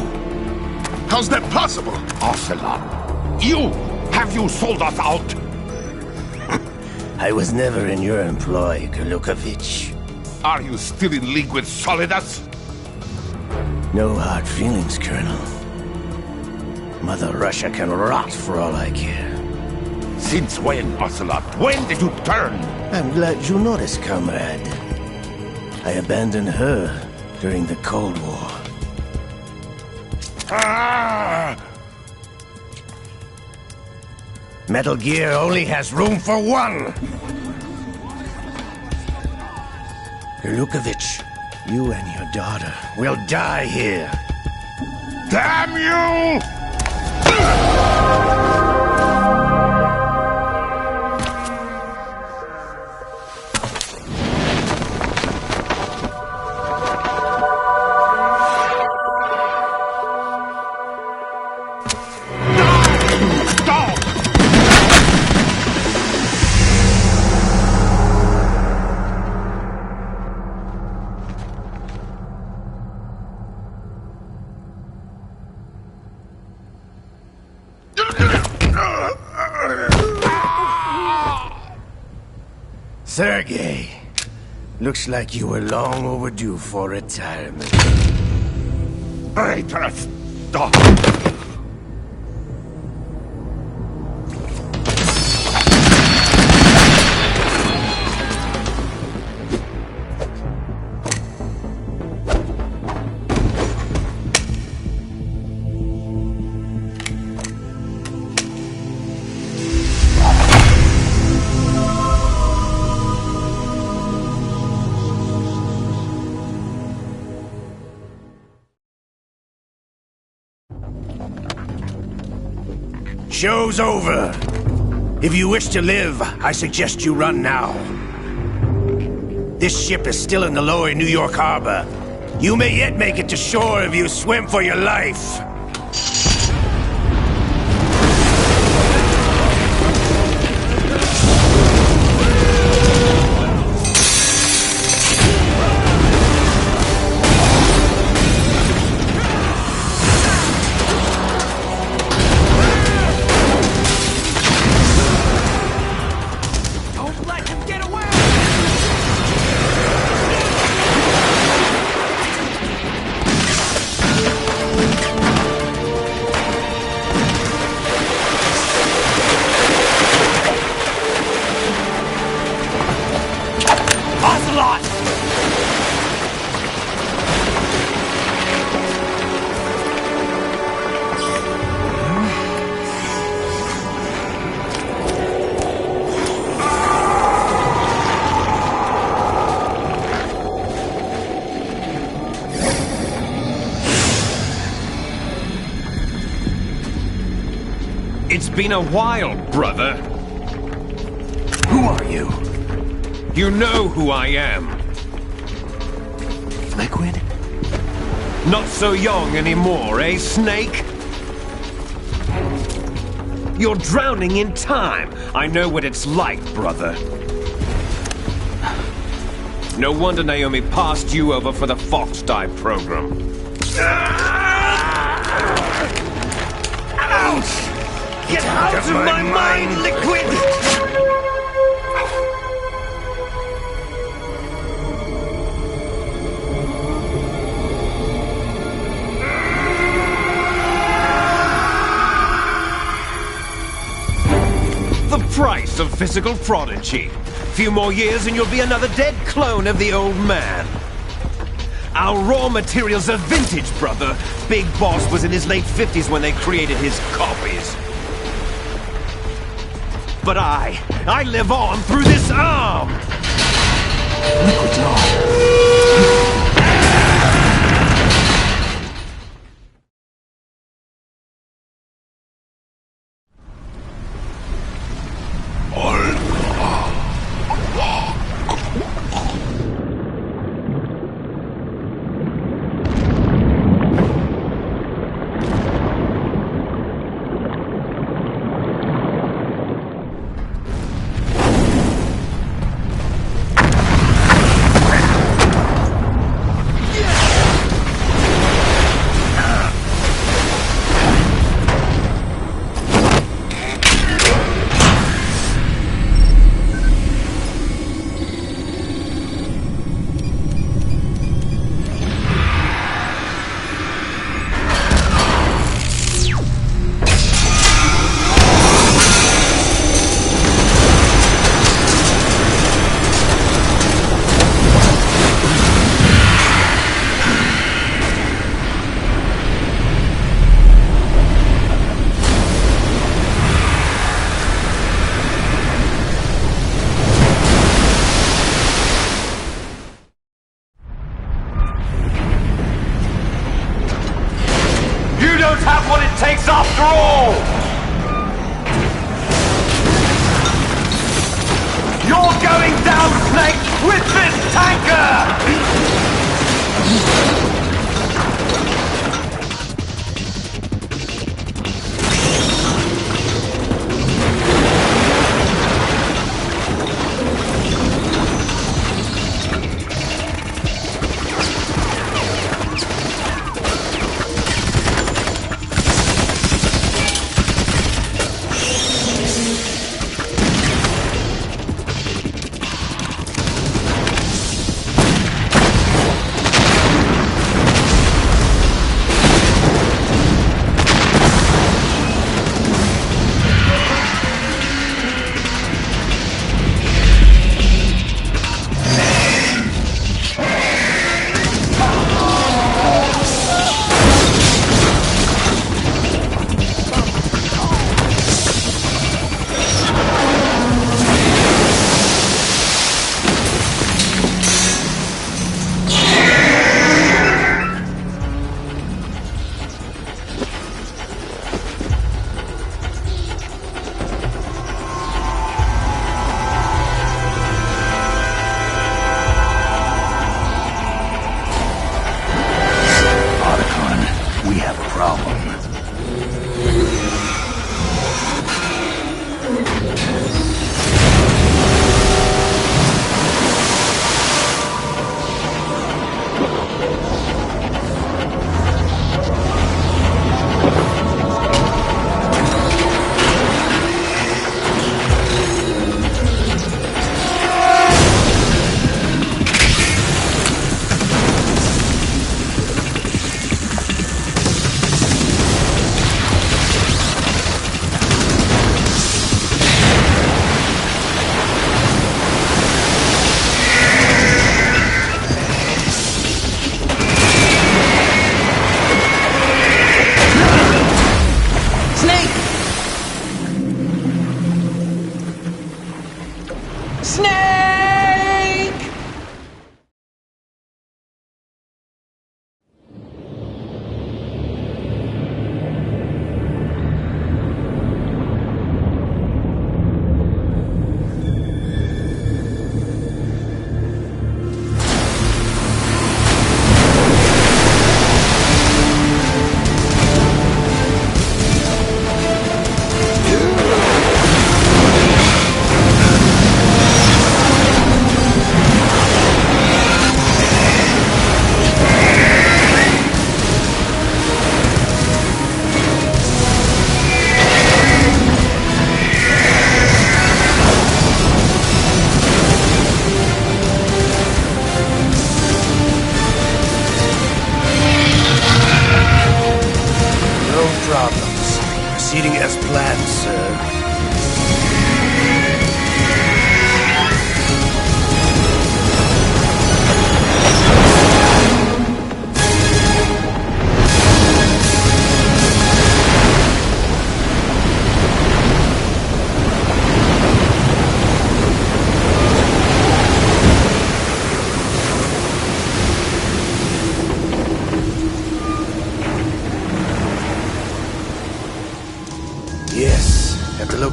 How's that possible? Ocelot, have you sold us out? I was never in your employ, Golukovich. Are you still in league with Solidus? No hard feelings, Colonel. Mother Russia can rot for all I care. Since when, Ocelot? When did you turn? I'm glad you noticed, comrade. I abandoned her during the Cold War. Ah! Metal Gear only has room for one! Golukovich, you and your daughter will die here. Damn you! Sergei, looks like you were long overdue for retirement. Traitorous dog! Show's over. If you wish to live, I suggest you run now. This ship is still in the lower New York harbor. You may yet make it to shore if you swim for your life. been a while, brother. Who are you? You know who I am. Liquid? Not so young anymore, eh, Snake? You're drowning in time. I know what it's like, brother. No wonder Naomi passed you over for the Fox Dive program. Ouch! Get out of my mind, Liquid! The price of physical prodigy. Few more years and you'll be another dead clone of the old man. Our raw materials are vintage, brother. Big Boss was in his late 50s when they created his copies. But I live on through this arm! Liquid's on. Takes after all! You're going down, Snake, with this tanker!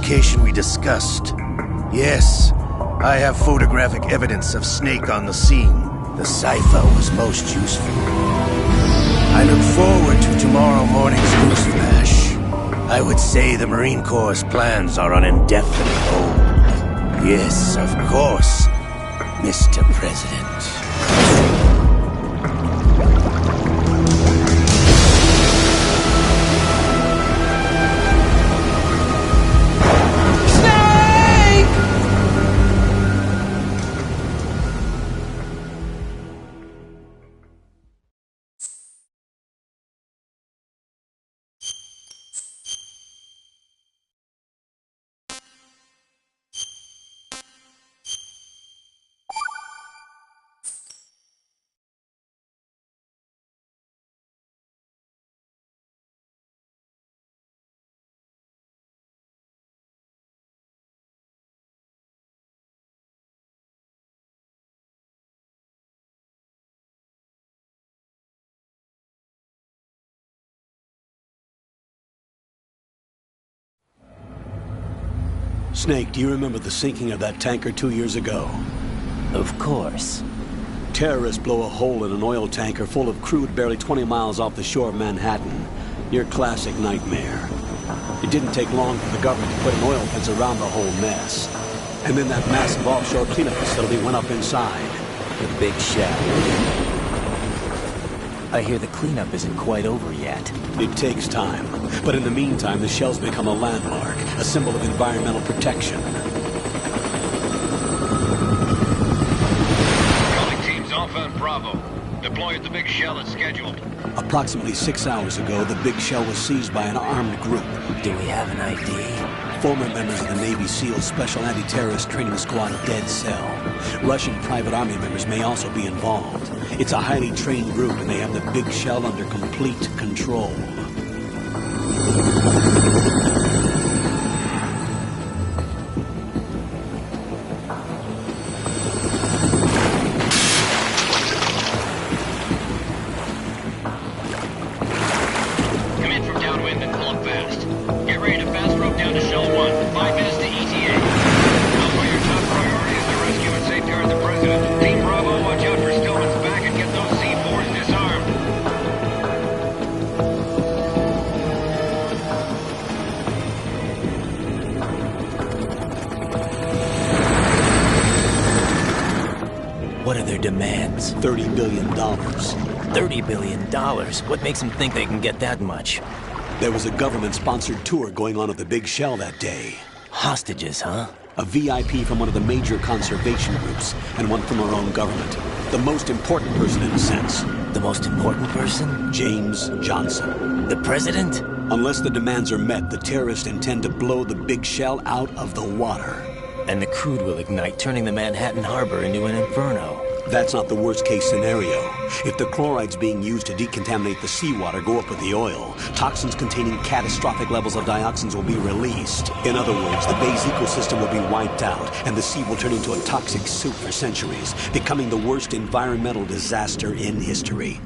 location we discussed. Yes, I have photographic evidence of Snake on the scene. The cipher was most useful. I look forward to tomorrow morning's news flash. I would say the Marine Corps' plans are on indefinite hold. Yes, of course, Mr. President. Snake, do you remember the sinking of that tanker 2 years ago? Of course. Terrorists blow a hole in an oil tanker full of crude barely 20 miles off the shore of Manhattan. Your classic nightmare. It didn't take long for the government to put an oil fence around the whole mess. And then that massive offshore cleanup facility went up inside. The big shell. I hear the cleanup isn't quite over yet. It takes time. But in the meantime, the shell's become a landmark, a symbol of environmental protection. Calling teams Alpha and Bravo. Deploy at the big shell as scheduled. Approximately 6 hours ago, the big shell was seized by an armed group. Do we have an ID? Former members of the Navy SEAL Special Anti-Terrorist Training Squad Dead Cell. Russian private army members may also be involved. It's a highly trained group, and they have the big shell under complete control. Come in from downwind and pull up fast. Get ready to fast rope down to Shell 1. 5 minutes to ETA. Alpha, your top priority is to rescue and safeguard the President. Team Bravo, watch out for Stillman's back and get those C4s disarmed. What are their demands? $30 billion. $30 billion? What makes them think they can get that much? There was a government-sponsored tour going on at the big shell that day. Hostages, huh? A VIP from one of the major conservation groups, and one from our own government. The most important person in a sense. The most important person? James Johnson. The President? Unless the demands are met, the terrorists intend to blow the big shell out of the water. And the crude will ignite, turning the Manhattan Harbor into an inferno. That's not the worst-case scenario. If the chlorides being used to decontaminate the seawater go up with the oil, toxins containing catastrophic levels of dioxins will be released. In other words, the bay's ecosystem will be wiped out, and the sea will turn into a toxic soup for centuries, becoming the worst environmental disaster in history.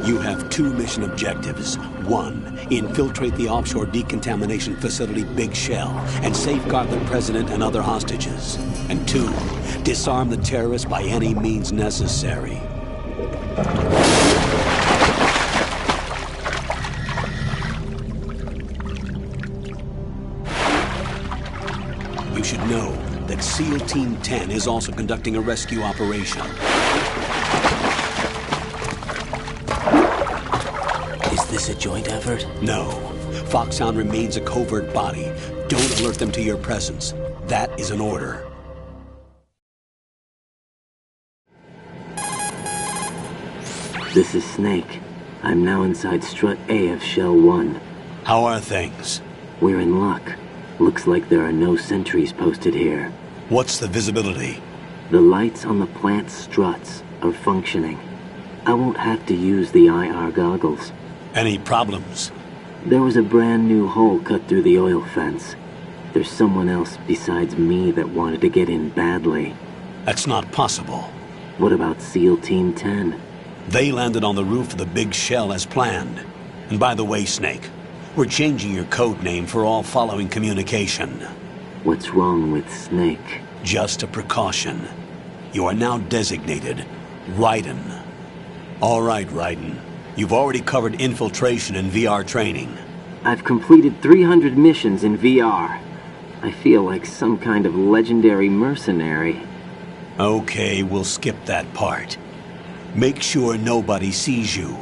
You have 2 mission objectives. 1, infiltrate the offshore decontamination facility Big Shell and safeguard the President and other hostages. And 2, disarm the terrorists by any means necessary. You should know that SEAL Team 10 is also conducting a rescue operation. Is this a joint effort? No. Foxhound remains a covert body. Don't alert them to your presence. That is an order. This is Snake. I'm now inside Strut A of Shell 1. How are things? We're in luck. Looks like there are no sentries posted here. What's the visibility? The lights on the plant struts are functioning. I won't have to use the IR goggles. Any problems? There was a brand new hole cut through the oil fence. There's someone else besides me that wanted to get in badly. That's not possible. What about SEAL Team 10? They landed on the roof of the big shell as planned. And by the way, Snake, we're changing your code name for all following communication. What's wrong with Snake? Just a precaution. You are now designated Raiden. All right, Raiden. You've already covered infiltration and VR training. I've completed 300 missions in VR. I feel like some kind of legendary mercenary. Okay, we'll skip that part. Make sure nobody sees you.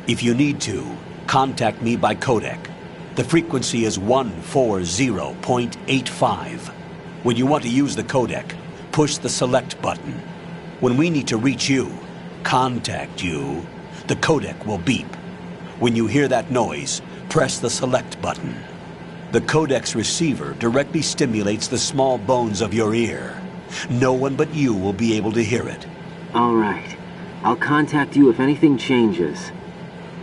If you need to, contact me by codec. The frequency is 140.85. When you want to use the codec, push the select button. When we need to reach you, contact you, the codec will beep. When you hear that noise, press the select button. The codec's receiver directly stimulates the small bones of your ear. No one but you will be able to hear it. All right. I'll contact you if anything changes.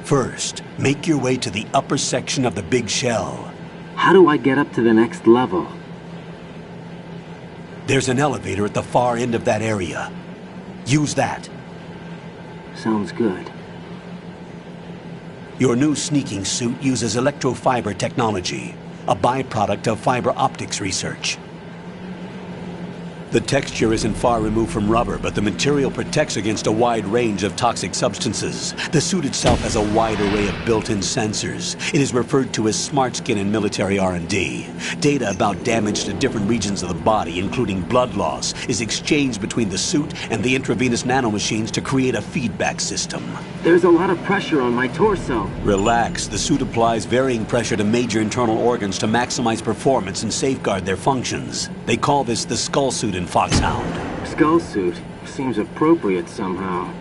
First, make your way to the upper section of the big shell. How do I get up to the next level? There's an elevator at the far end of that area. Use that. Sounds good. Your new sneaking suit uses electrofiber technology, a byproduct of fiber optics research. The texture isn't far removed from rubber, but the material protects against a wide range of toxic substances. The suit itself has a wide array of built-in sensors. It is referred to as smart skin in military R&D. Data about damage to different regions of the body, including blood loss, is exchanged between the suit and the intravenous nanomachines to create a feedback system. There's a lot of pressure on my torso. Relax. The suit applies varying pressure to major internal organs to maximize performance and safeguard their functions. They call this the skull suit in Foxhound. Skull suit seems appropriate somehow.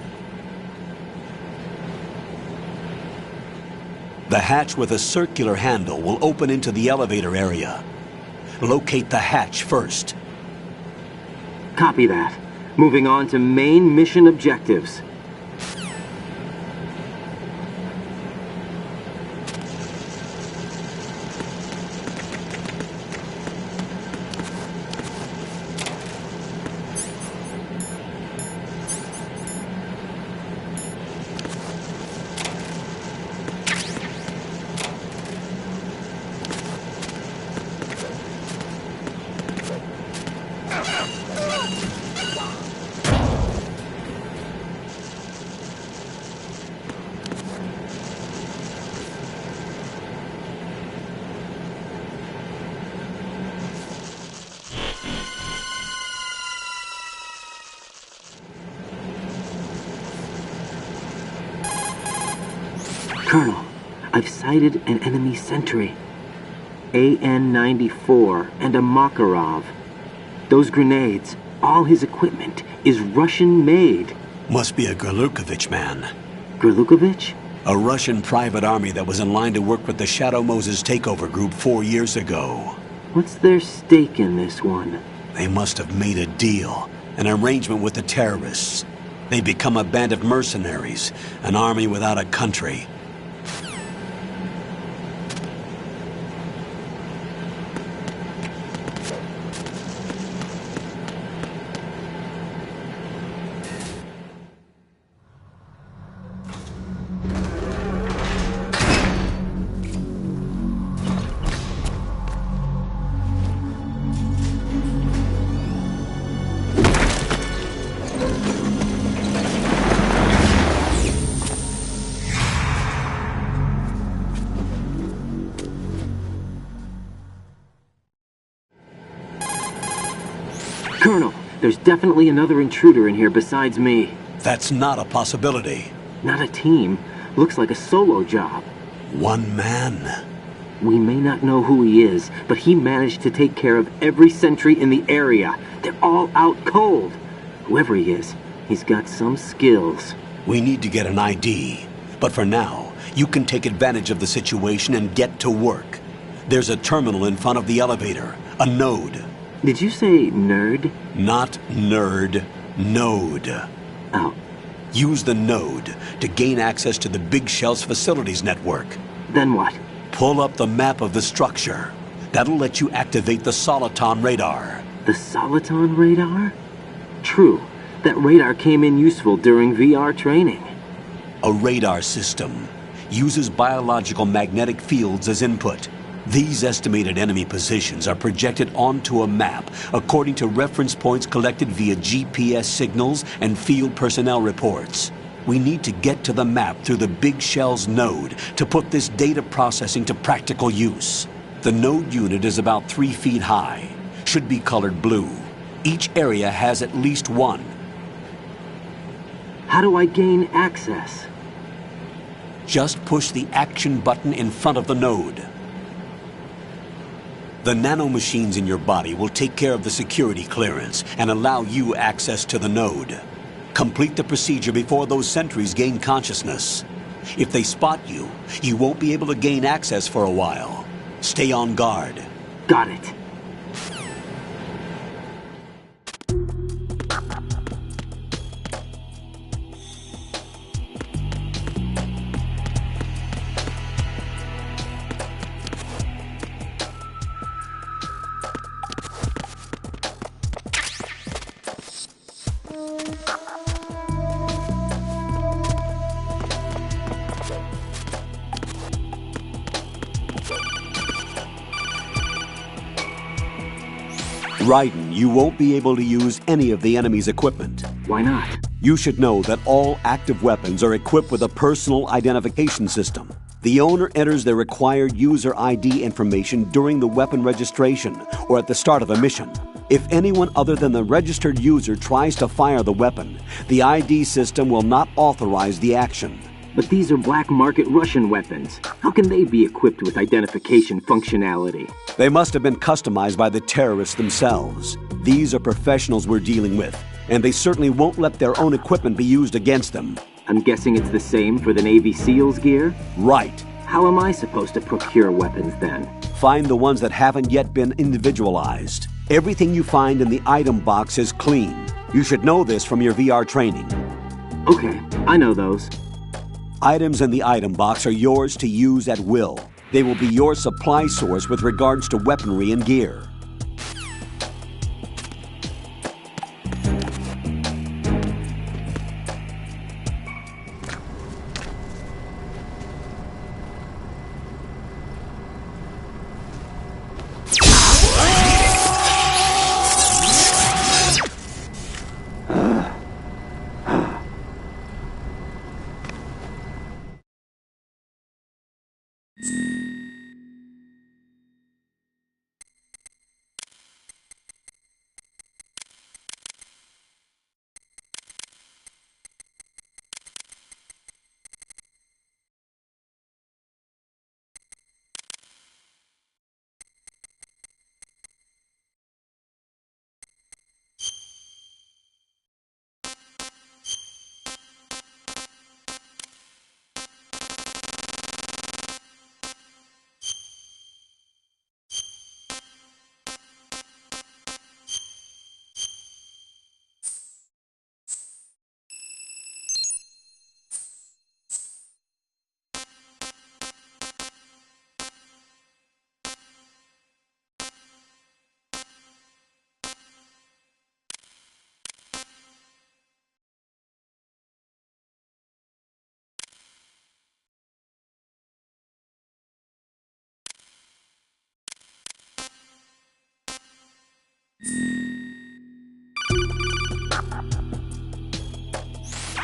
The hatch with a circular handle will open into the elevator area. Locate the hatch first. Copy that. Moving on to main mission objectives. Colonel, I've sighted an enemy sentry. AN-94 and a Makarov. Those grenades, all his equipment, is Russian-made. Must be a Gerlukovich man. Gerlukovich? A Russian private army that was in line to work with the Shadow Moses takeover group 4 years ago. What's their stake in this one? They must have made a deal, an arrangement with the terrorists. They've become a band of mercenaries, an army without a country. Colonel, there's definitely another intruder in here besides me. That's not a possibility. Not a team. Looks like a solo job. One man. We may not know who he is, but he managed to take care of every sentry in the area. They're all out cold. Whoever he is, he's got some skills. We need to get an ID. But for now, you can take advantage of the situation and get to work. There's a terminal in front of the elevator. A node. Did you say nerd? Not nerd. Node. Oh. Use the node to gain access to the Big Shell's facilities network. Then what? Pull up the map of the structure. That'll let you activate the Soliton radar. The Soliton radar? True. That radar came in useful during VR training. A radar system. Uses biological magnetic fields as input. These estimated enemy positions are projected onto a map according to reference points collected via GPS signals and field personnel reports. We need to get to the map through the Big Shell's node to put this data processing to practical use. The node unit is about 3 feet high. Should be colored blue. Each area has at least one. How do I gain access? Just push the action button in front of the node. The nanomachines in your body will take care of the security clearance and allow you access to the node. Complete the procedure before those sentries gain consciousness. If they spot you, you won't be able to gain access for a while. Stay on guard. Got it. Raiden, you won't be able to use any of the enemy's equipment. Why not? You should know that all active weapons are equipped with a personal identification system. The owner enters their required user ID information during the weapon registration or at the start of a mission. If anyone other than the registered user tries to fire the weapon, the ID system will not authorize the action. But these are black market Russian weapons. How can they be equipped with identification functionality? They must have been customized by the terrorists themselves. These are professionals we're dealing with, and they certainly won't let their own equipment be used against them. I'm guessing it's the same for the Navy SEALs gear? Right. How am I supposed to procure weapons then? Find the ones that haven't yet been individualized. Everything you find in the item box is clean. You should know this from your VR training. Okay, I know those. Items in the item box are yours to use at will. They will be your supply source with regards to weaponry and gear.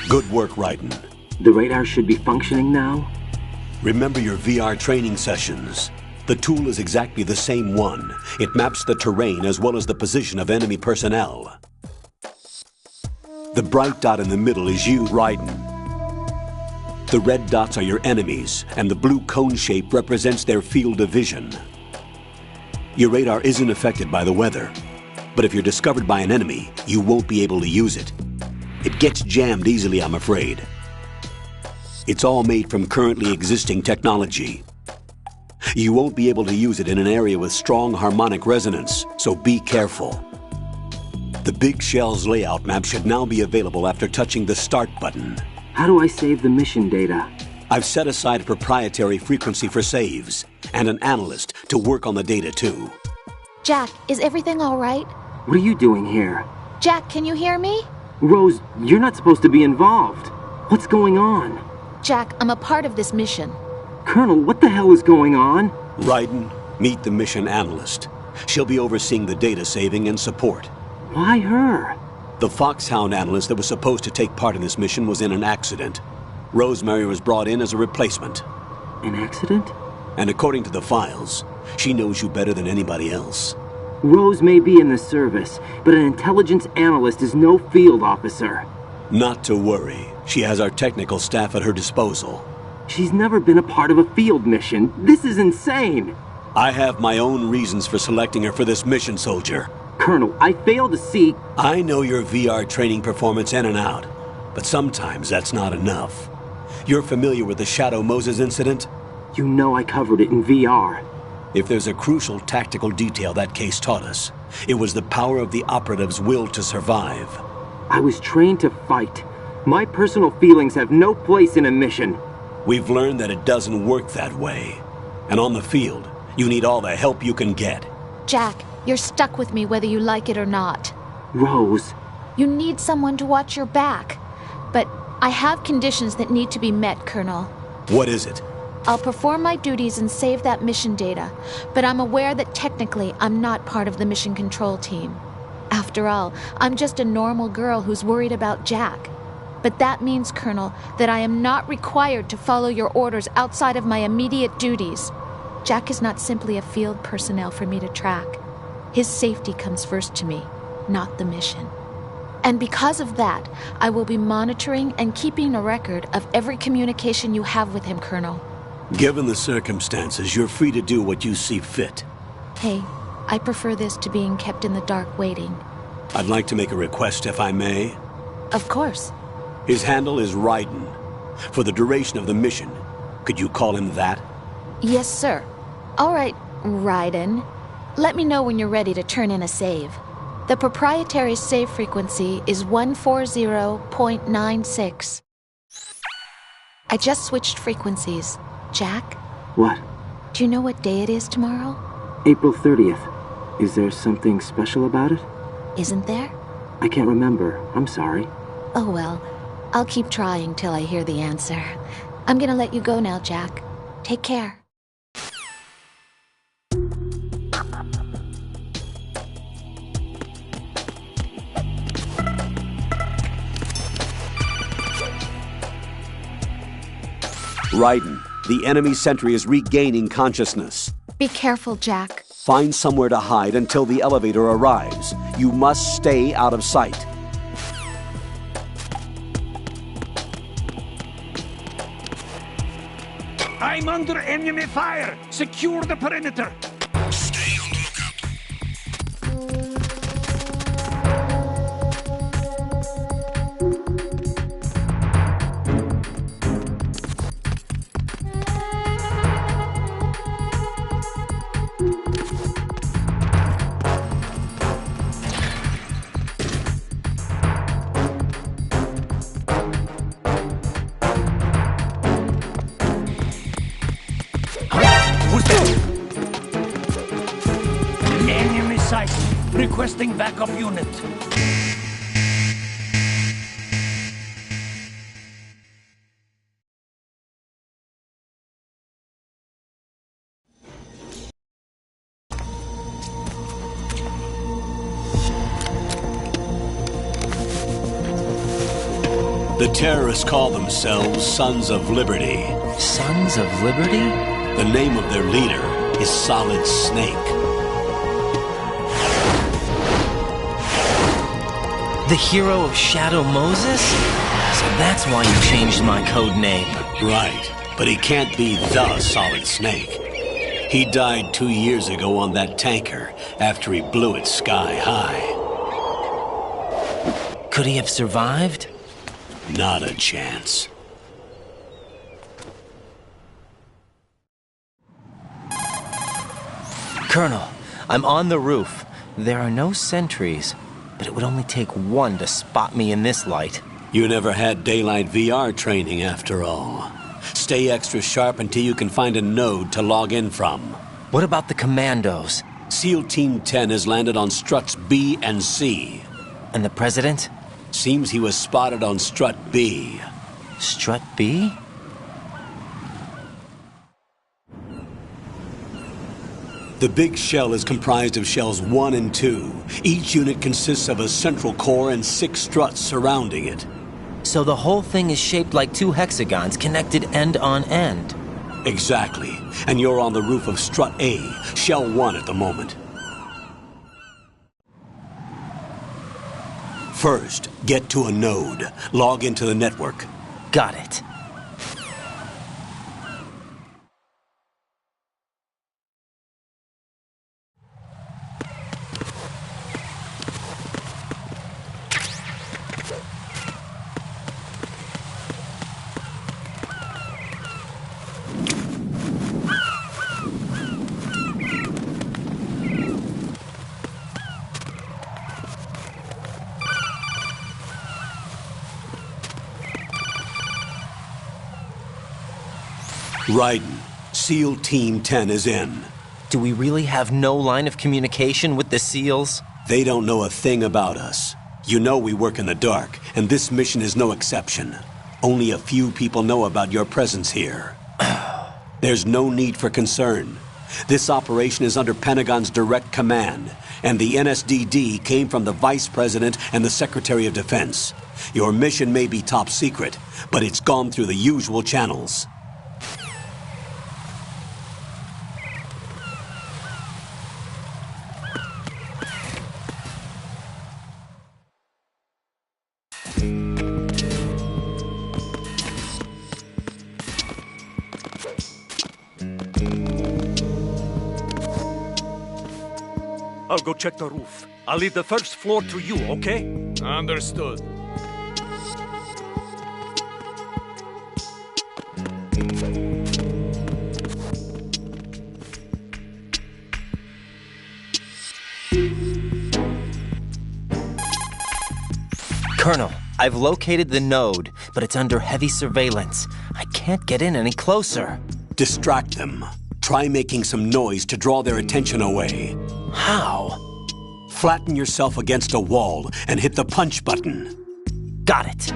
Good work, Raiden. The radar should be functioning now? Remember your VR training sessions. The tool is exactly the same one. It maps the terrain as well as the position of enemy personnel. The bright dot in the middle is you, Raiden. The red dots are your enemies, and the blue cone shape represents their field of vision. Your radar isn't affected by the weather, but if you're discovered by an enemy, you won't be able to use it. It gets jammed easily, I'm afraid. It's all made from currently existing technology. You won't be able to use it in an area with strong harmonic resonance, so be careful. The Big Shell's layout map should now be available after touching the Start button. How do I save the mission data? I've set aside a proprietary frequency for saves, and an analyst to work on the data too. Jack, is everything all right? What are you doing here? Jack, can you hear me? Rose, you're not supposed to be involved. What's going on? Jack, I'm a part of this mission. Colonel, what the hell is going on? Raiden, meet the mission analyst. She'll be overseeing the data saving and support. Why her? The Foxhound analyst that was supposed to take part in this mission was in an accident. Rosemary was brought in as a replacement. An accident? And according to the files, she knows you better than anybody else. Rose may be in the service, but an intelligence analyst is no field officer. Not to worry. She has our technical staff at her disposal. She's never been a part of a field mission. This is insane. I have my own reasons for selecting her for this mission, soldier. Colonel, I fail to see... I know your VR training performance in and out, but sometimes that's not enough. You're familiar with the Shadow Moses incident? You know I covered it in VR. If there's a crucial tactical detail that case taught us, it was the power of the operative's will to survive. I was trained to fight. My personal feelings have no place in a mission. We've learned that it doesn't work that way. And on the field, you need all the help you can get. Jack, you're stuck with me whether you like it or not. Rose. You need someone to watch your back. But I have conditions that need to be met, Colonel. What is it? I'll perform my duties and save that mission data, but I'm aware that technically I'm not part of the mission control team. After all, I'm just a normal girl who's worried about Jack. But that means, Colonel, that I am not required to follow your orders outside of my immediate duties. Jack is not simply a field personnel for me to track. His safety comes first to me, not the mission. And because of that, I will be monitoring and keeping a record of every communication you have with him, Colonel. Given the circumstances, you're free to do what you see fit. Hey, I prefer this to being kept in the dark waiting. I'd like to make a request, if I may. Of course. His handle is Raiden. For the duration of the mission, could you call him that? Yes, sir. All right, Raiden. Let me know when you're ready to turn in a save. The proprietary save frequency is 140.96. I just switched frequencies. Jack? What? Do you know what day it is tomorrow? April 30th. Is there something special about it? Isn't there? I can't remember. I'm sorry. Oh well. I'll keep trying till I hear the answer. I'm gonna let you go now, Jack. Take care. Raiden, the enemy sentry is regaining consciousness. Be careful, Jack. Find somewhere to hide until the elevator arrives. You must stay out of sight. I'm under enemy fire! Secure the perimeter! Stay on the lookout. Enemy sight! Requesting backup unit. The terrorists call themselves Sons of Liberty. Sons of Liberty? The name of their leader is Solid Snake. The hero of Shadow Moses? So that's why you changed my code name. Right, but he can't be the Solid Snake. He died 2 years ago on that tanker after he blew it sky high. Could he have survived? Not a chance. Colonel, I'm on the roof. There are no sentries, but it would only take one to spot me in this light. You never had daylight VR training after all. Stay extra sharp until you can find a node to log in from. What about the commandos? SEAL Team 10 has landed on struts B and C. And the president? Seems he was spotted on strut B. Strut B? The big shell is comprised of shells 1 and 2. Each unit consists of a central core and 6 struts surrounding it. So the whole thing is shaped like 2 hexagons connected end on end. Exactly. And you're on the roof of strut A, shell 1 at the moment. First, get to a node. Log into the network. Got it. Raiden, SEAL Team 10 is in. Do we really have no line of communication with the SEALs? They don't know a thing about us. You know we work in the dark, and this mission is no exception. Only a few people know about your presence here. There's no need for concern. This operation is under Pentagon's direct command, and the NSDD came from the Vice President and the Secretary of Defense. Your mission may be top secret, but it's gone through the usual channels. I'll go check the roof. I'll leave the first floor to you, okay? Understood. Colonel, I've located the node, but it's under heavy surveillance. I can't get in any closer. Distract them. Try making some noise to draw their attention away. How? Flatten yourself against a wall and hit the punch button. Got it.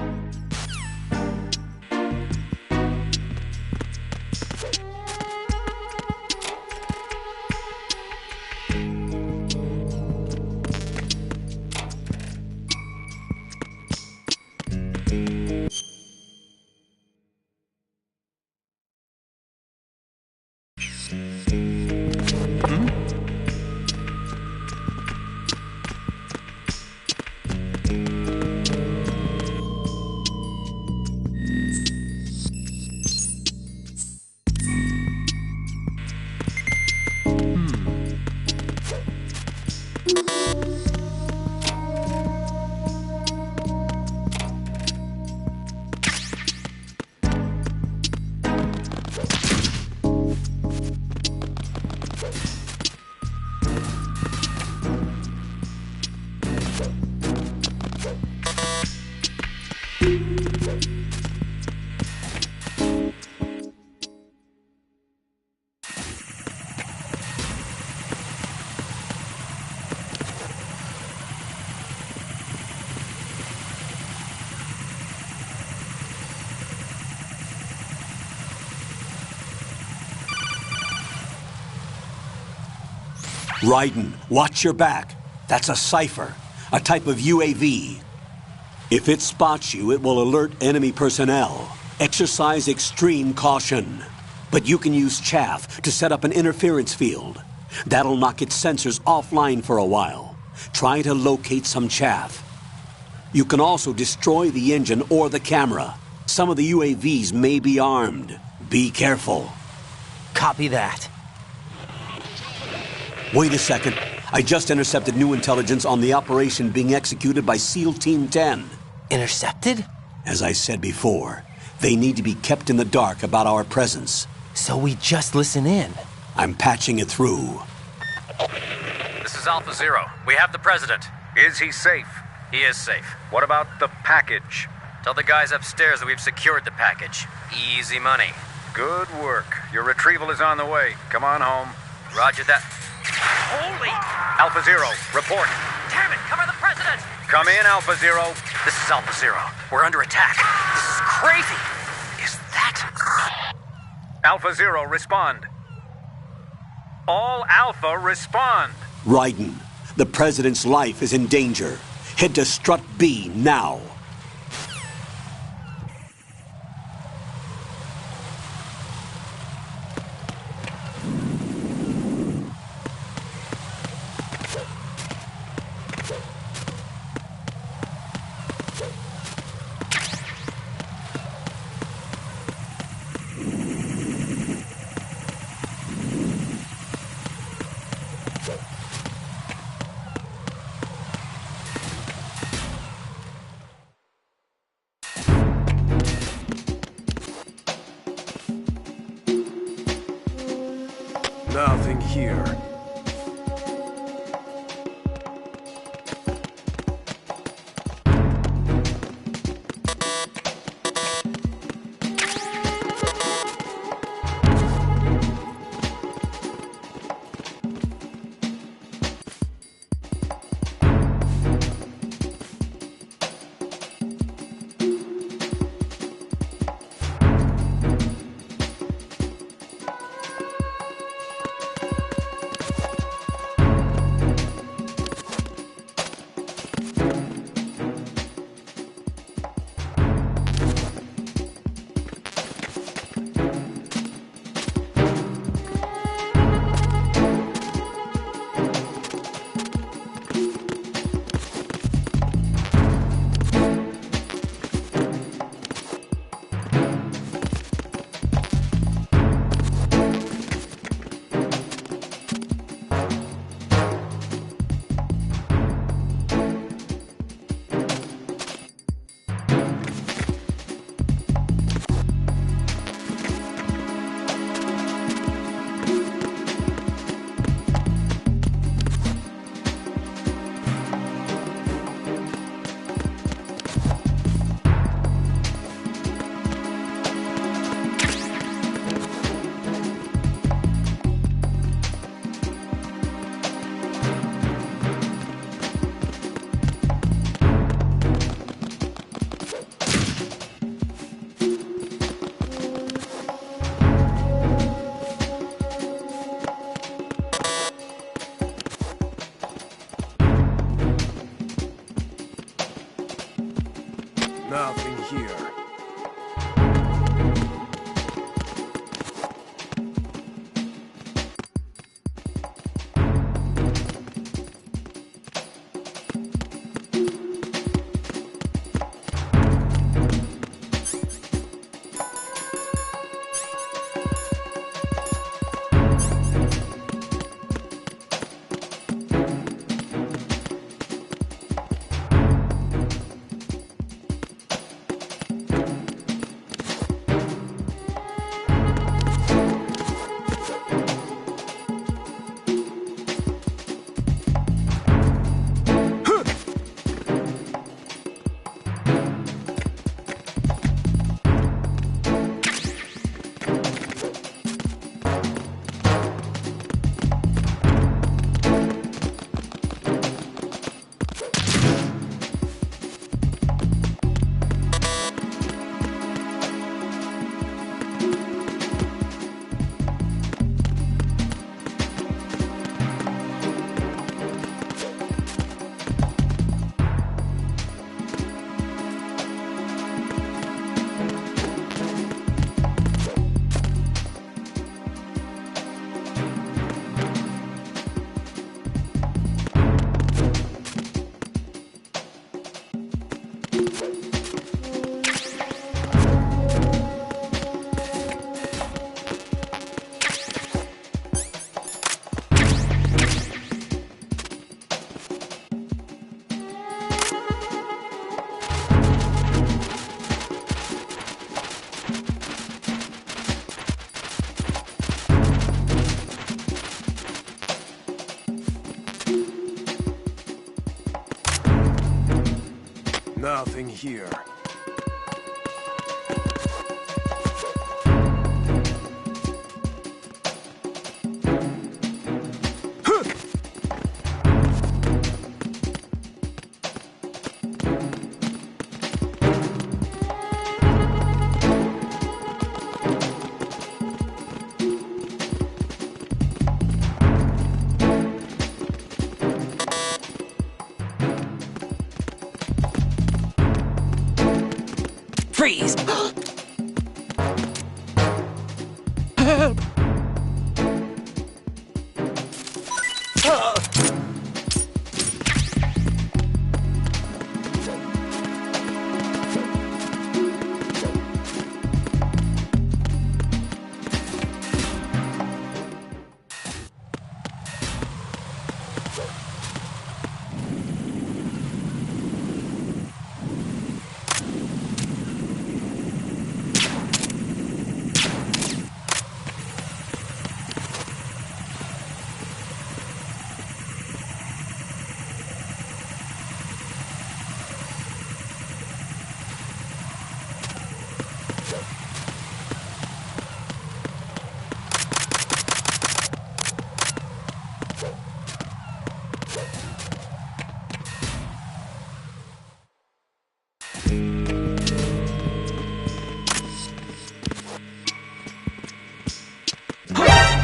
Raiden, watch your back. That's a cipher, a type of UAV. If it spots you, it will alert enemy personnel. Exercise extreme caution. But you can use chaff to set up an interference field. That'll knock its sensors offline for a while. Try to locate some chaff. You can also destroy the engine or the camera. Some of the UAVs may be armed. Be careful. Copy that. Wait a second. I just intercepted new intelligence on the operation being executed by SEAL Team 10. Intercepted? As I said before, they need to be kept in the dark about our presence. So we just listen in. I'm patching it through. This is Alpha Zero. We have the President. Is he safe? He is safe. What about the package? Tell the guys upstairs that we've secured the package. Easy money. Good work. Your retrieval is on the way. Come on home. Roger that. Holy! Alpha Zero, report. Damn it! Cover the President! Come in, Alpha Zero. This is Alpha Zero. We're under attack. This is crazy. Is that... Alpha Zero, respond. All Alpha respond. Raiden, the President's life is in danger. Head to Strut B now. Nothing here. Nothing here. Nothing here. Freeze! Help!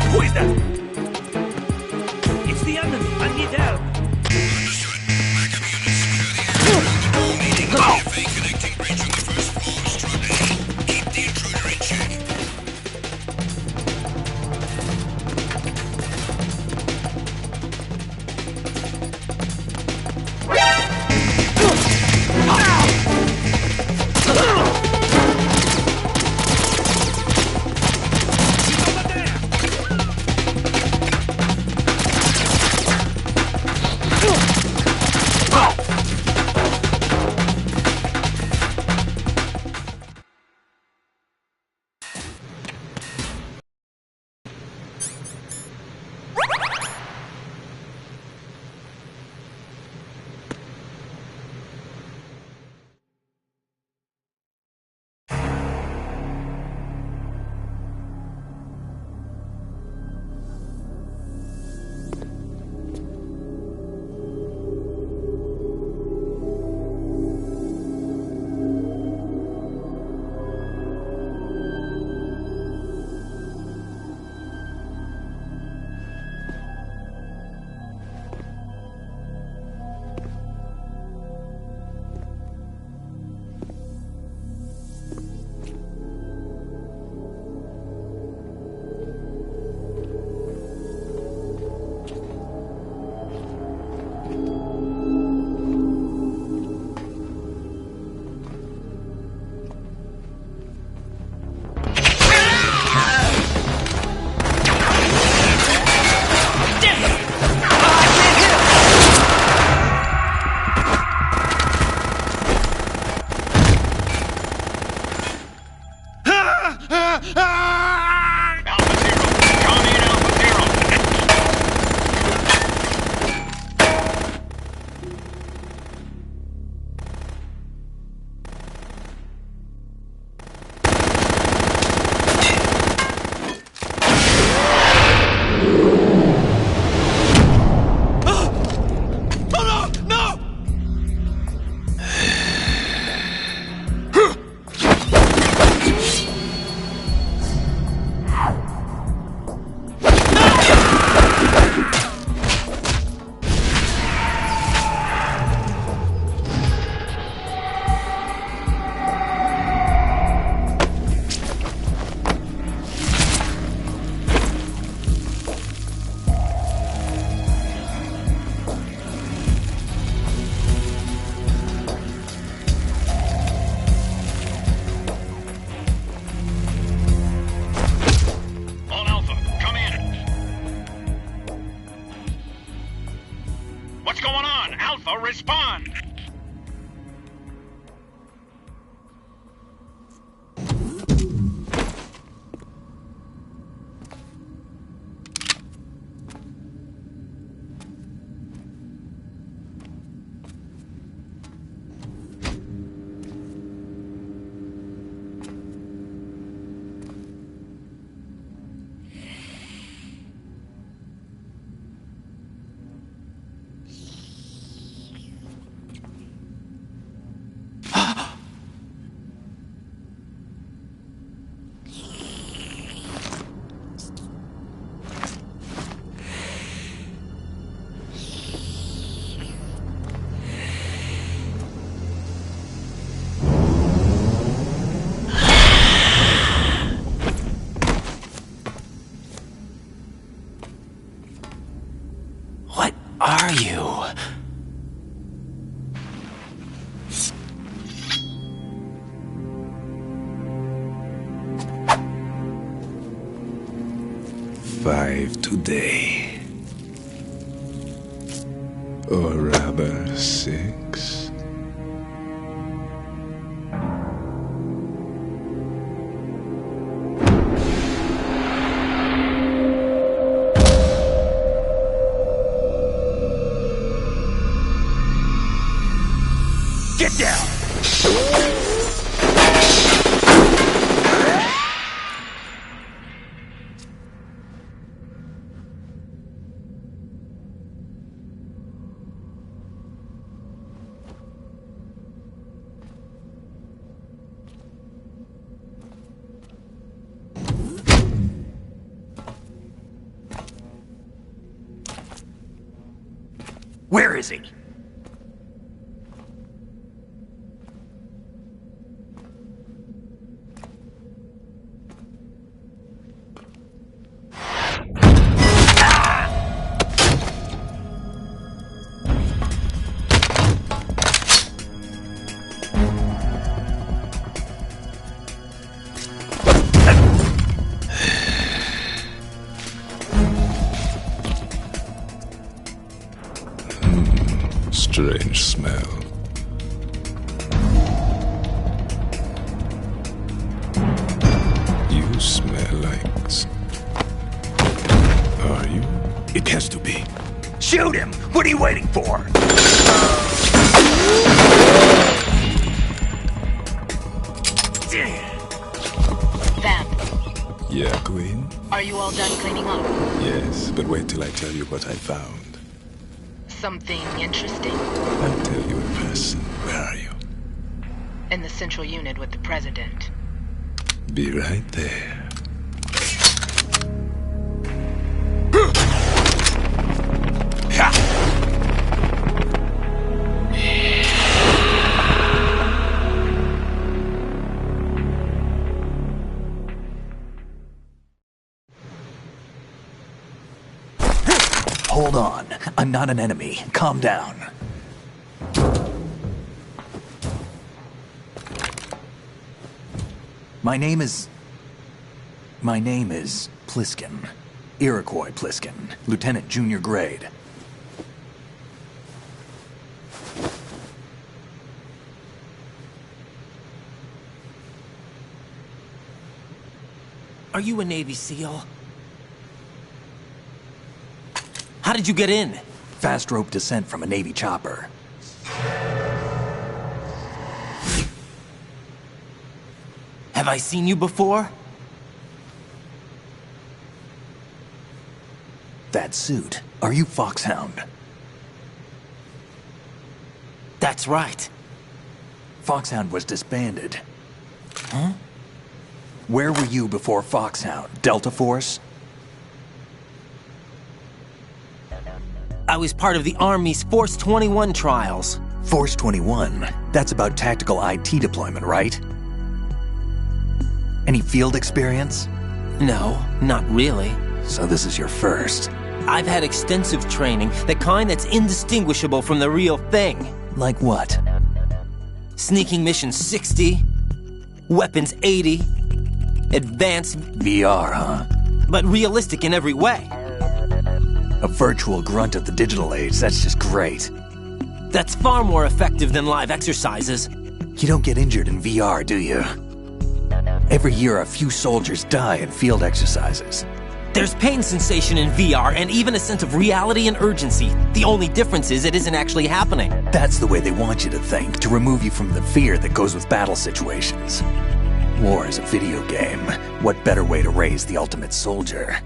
Who is that? It's the enemy. I need help. Respond! are you? Five today. Or rather, 6. Get down! Where is he? Strange smell. You smell like... Are you? It has to be. Shoot him! What are you waiting for? Vamp, Yeah, Queen? are you all done cleaning up? Yes, but wait till I tell you what I found. Something interesting? I'll tell you in person. Where are you? In the central unit with the president. Be right there. Hold on. I'm not an enemy. Calm down. My name is Pliskin. Iroquois Pliskin. Lieutenant Junior Grade. Are you a Navy SEAL? How did you get in? Fast rope descent from a Navy chopper. Have I seen you before? That suit. Are you Foxhound? That's right. Foxhound was disbanded. Huh? Where were you before Foxhound? Delta Force? I was part of the Army's Force 21 trials. Force 21? That's about tactical IT deployment, right? Any field experience? No, not really. So this is your first. I've had extensive training, the kind that's indistinguishable from the real thing. Like what? Sneaking mission 60, weapons 80, advanced... VR, huh? But realistic in every way. A virtual grunt of the digital age, that's just great. That's far more effective than live exercises. You don't get injured in VR, do you? Every year, a few soldiers die in field exercises. There's pain sensation in VR and even a sense of reality and urgency. The only difference is it isn't actually happening. That's the way they want you to think, to remove you from the fear that goes with battle situations. War is a video game. What better way to raise the ultimate soldier?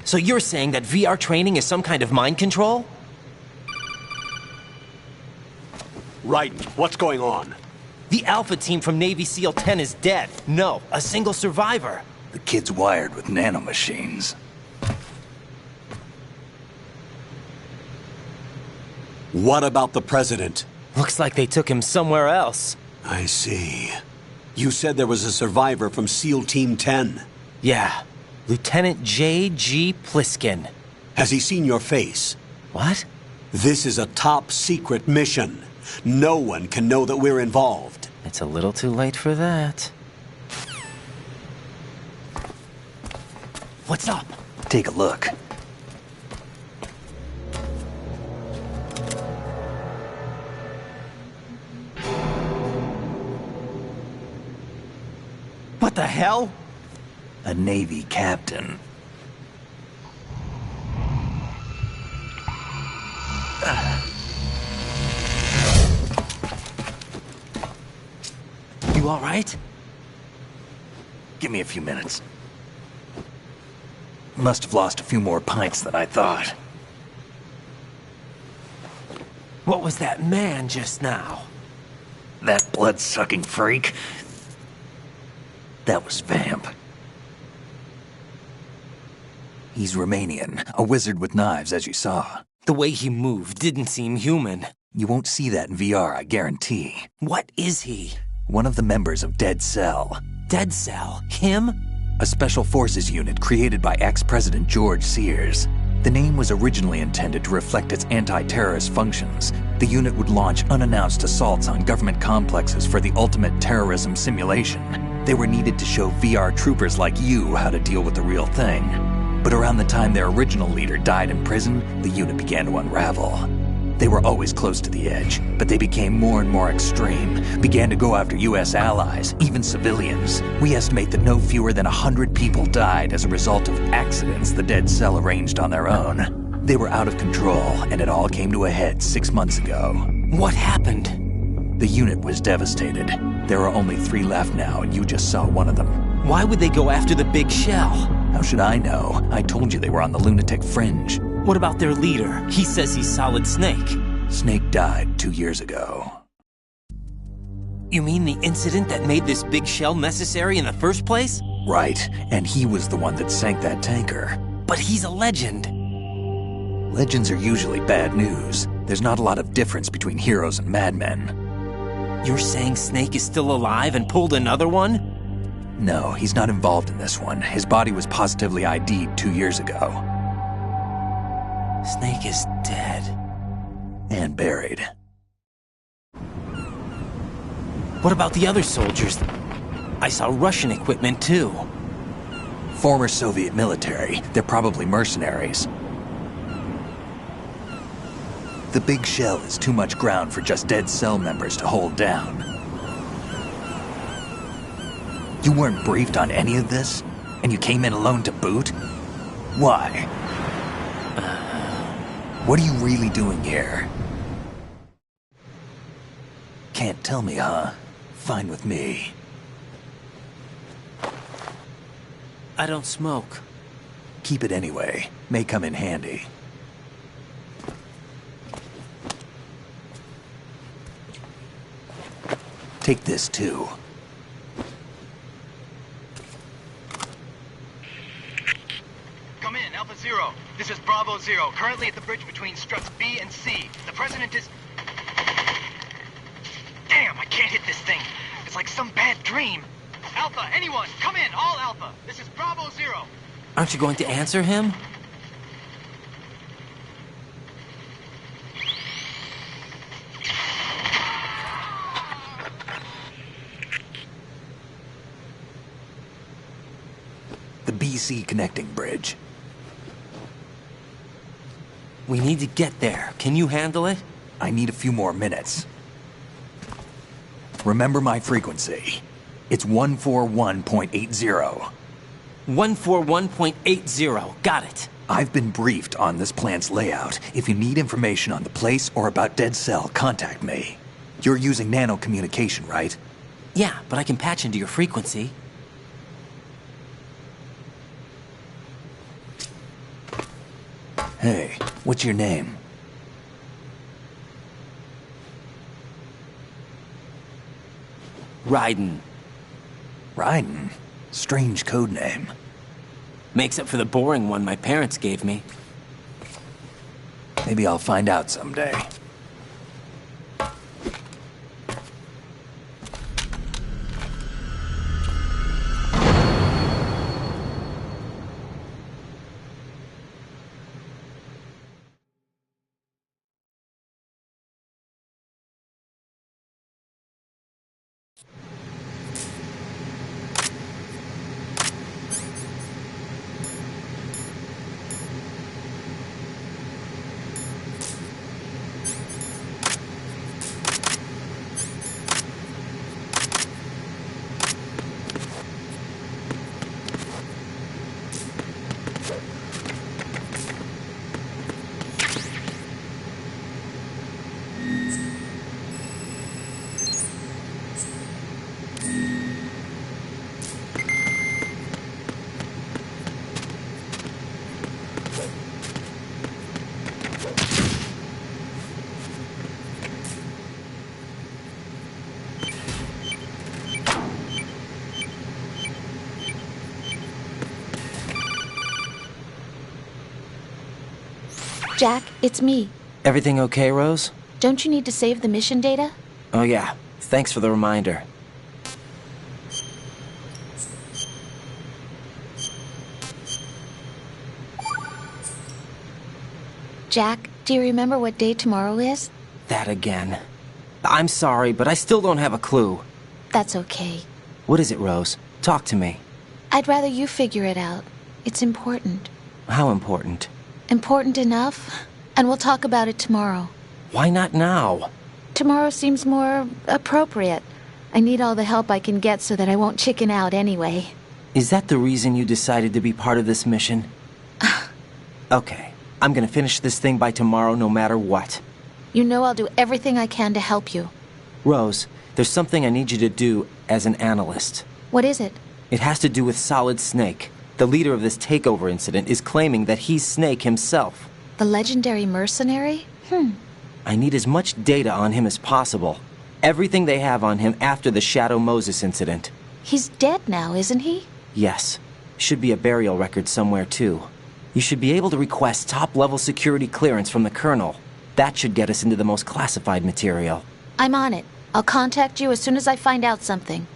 So you're saying that VR training is some kind of mind control? Right. What's going on? The Alpha team from Navy SEAL 10 is dead. No, a single survivor. The kid's wired with nanomachines. What about the president? Looks like they took him somewhere else. I see. You said there was a survivor from SEAL Team 10. Yeah. Lieutenant J.G. Pliskin. Has he seen your face? What? This is a top-secret mission. No one can know that we're involved. It's a little too late for that. What's up? Take a look. What the hell? A Navy captain. You all right? Give me a few minutes. Must have lost a few more pints than I thought. What was that man just now? That blood-sucking freak? That was Vamp. He's Romanian, a wizard with knives, as you saw. The way he moved didn't seem human. You won't see that in VR, I guarantee. What is he? One of the members of Dead Cell. Dead Cell? Him? A special forces unit created by ex-President George Sears. The name was originally intended to reflect its anti-terrorist functions. The unit would launch unannounced assaults on government complexes for the ultimate terrorism simulation. They were needed to show VR troopers like you how to deal with the real thing. But around the time their original leader died in prison, the unit began to unravel. They were always close to the edge, but they became more and more extreme, began to go after U.S. allies, even civilians. We estimate that no fewer than 100 people died as a result of accidents the Dead Cell arranged on their own. They were out of control, and it all came to a head 6 months ago. What happened? The unit was devastated. There are only 3 left now, and you just saw one of them. Why would they go after the big shell? How should I know? I told you they were on the lunatic fringe. What about their leader? He says he's Solid Snake. Snake died 2 years ago. You mean the incident that made this big shell necessary in the first place? Right, and he was the one that sank that tanker. But he's a legend. Legends are usually bad news. There's not a lot of difference between heroes and madmen. You're saying Snake is still alive and pulled another one? No, he's not involved in this one. His body was positively ID'd 2 years ago. Snake is dead. And buried. What about the other soldiers? I saw Russian equipment too. Former Soviet military. They're probably mercenaries. The big shell is too much ground for just Dead Cell members to hold down. You weren't briefed on any of this? And you came in alone to boot? Why? What are you really doing here? Can't tell me, huh? Fine with me. I don't smoke. Keep it anyway. May come in handy. Take this too. Come in, Alpha Zero. This is Bravo Zero, currently at the bridge between struts B and C. The President is... Damn, I can't hit this thing. It's like some bad dream. Alpha, anyone, come in, all Alpha. This is Bravo Zero. Aren't you going to answer him? The BC connecting bridge. We need to get there. Can you handle it? I need a few more minutes. Remember my frequency. It's 141.80. 141.80. Got it. I've been briefed on this plant's layout. If you need information on the place or about Dead Cell, contact me. You're using nano communication, right? Yeah, but I can patch into your frequency. Hey, what's your name? Raiden. Raiden? Strange code name. Makes up for the boring one my parents gave me. Maybe I'll find out someday. Jack, it's me. Everything okay, Rose? Don't you need to save the mission data? Oh yeah, thanks for the reminder. Jack, do you remember what day tomorrow is? That again. I'm sorry, but I still don't have a clue. That's okay. What is it, Rose? Talk to me. I'd rather you figure it out. It's important. How important? Important enough, and we'll talk about it tomorrow. Why not now? Tomorrow seems more appropriate. I need all the help I can get so that I won't chicken out anyway. Is that the reason you decided to be part of this mission? Okay. I'm gonna finish this thing by tomorrow no matter what. You know I'll do everything I can to help you. Rose, there's something I need you to do as an analyst. What is it? It has to do with Solid Snake. The leader of this takeover incident is claiming that he's Snake himself. The legendary mercenary? I need as much data on him as possible. Everything they have on him after the Shadow Moses incident. He's dead now, isn't he? Yes. Should be a burial record somewhere, too. You should be able to request top-level security clearance from the Colonel. That should get us into the most classified material. I'm on it. I'll contact you as soon as I find out something.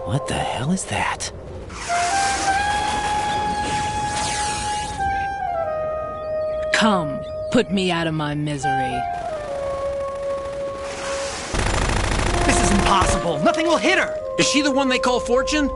What the hell is that? Come, put me out of my misery. This is impossible. Nothing will hit her. Is she the one they call Fortune?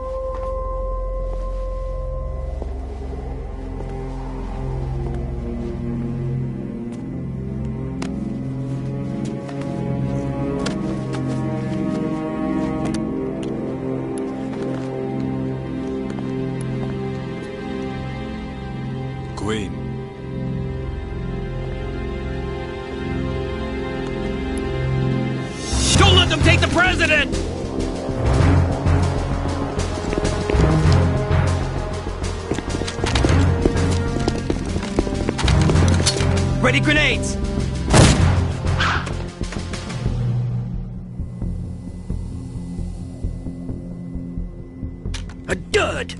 Queen. Don't let them take the president! Ready grenades! A dud!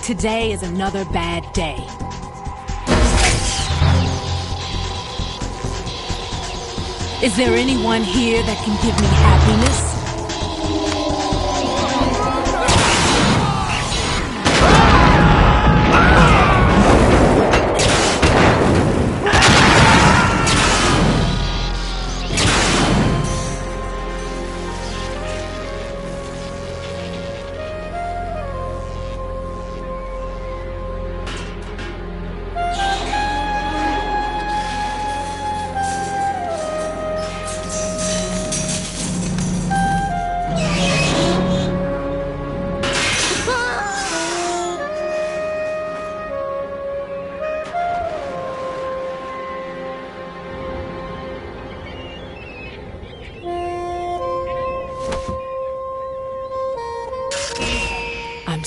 Today is another bad day. Is there anyone here that can give me happiness?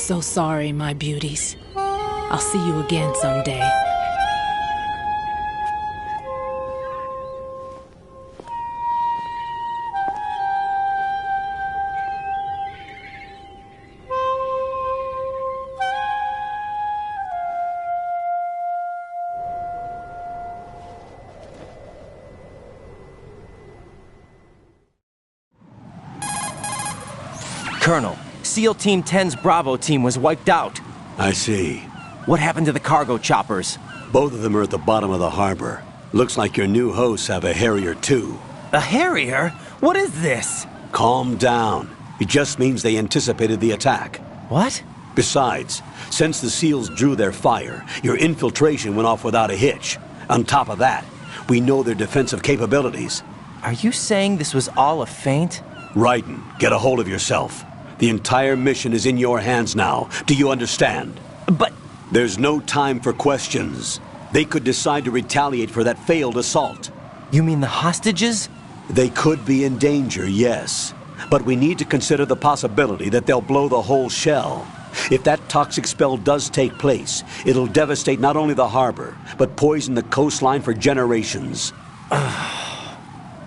so sorry, my beauties. I'll see you again someday. Colonel, SEAL Team 10's Bravo team was wiped out. I see. What happened to the cargo choppers? Both of them are at the bottom of the harbor. Looks like your new hosts have a Harrier too. A Harrier? What is this? Calm down. It just means they anticipated the attack. What? Besides, since the SEALs drew their fire, your infiltration went off without a hitch. On top of that, we know their defensive capabilities. Are you saying this was all a feint? Raiden, get a hold of yourself. The entire mission is in your hands now. Do you understand? But... There's no time for questions. They could decide to retaliate for that failed assault. You mean the hostages? They could be in danger, yes. But we need to consider the possibility that they'll blow the whole shell. If that toxic spell does take place, it'll devastate not only the harbor, but poison the coastline for generations.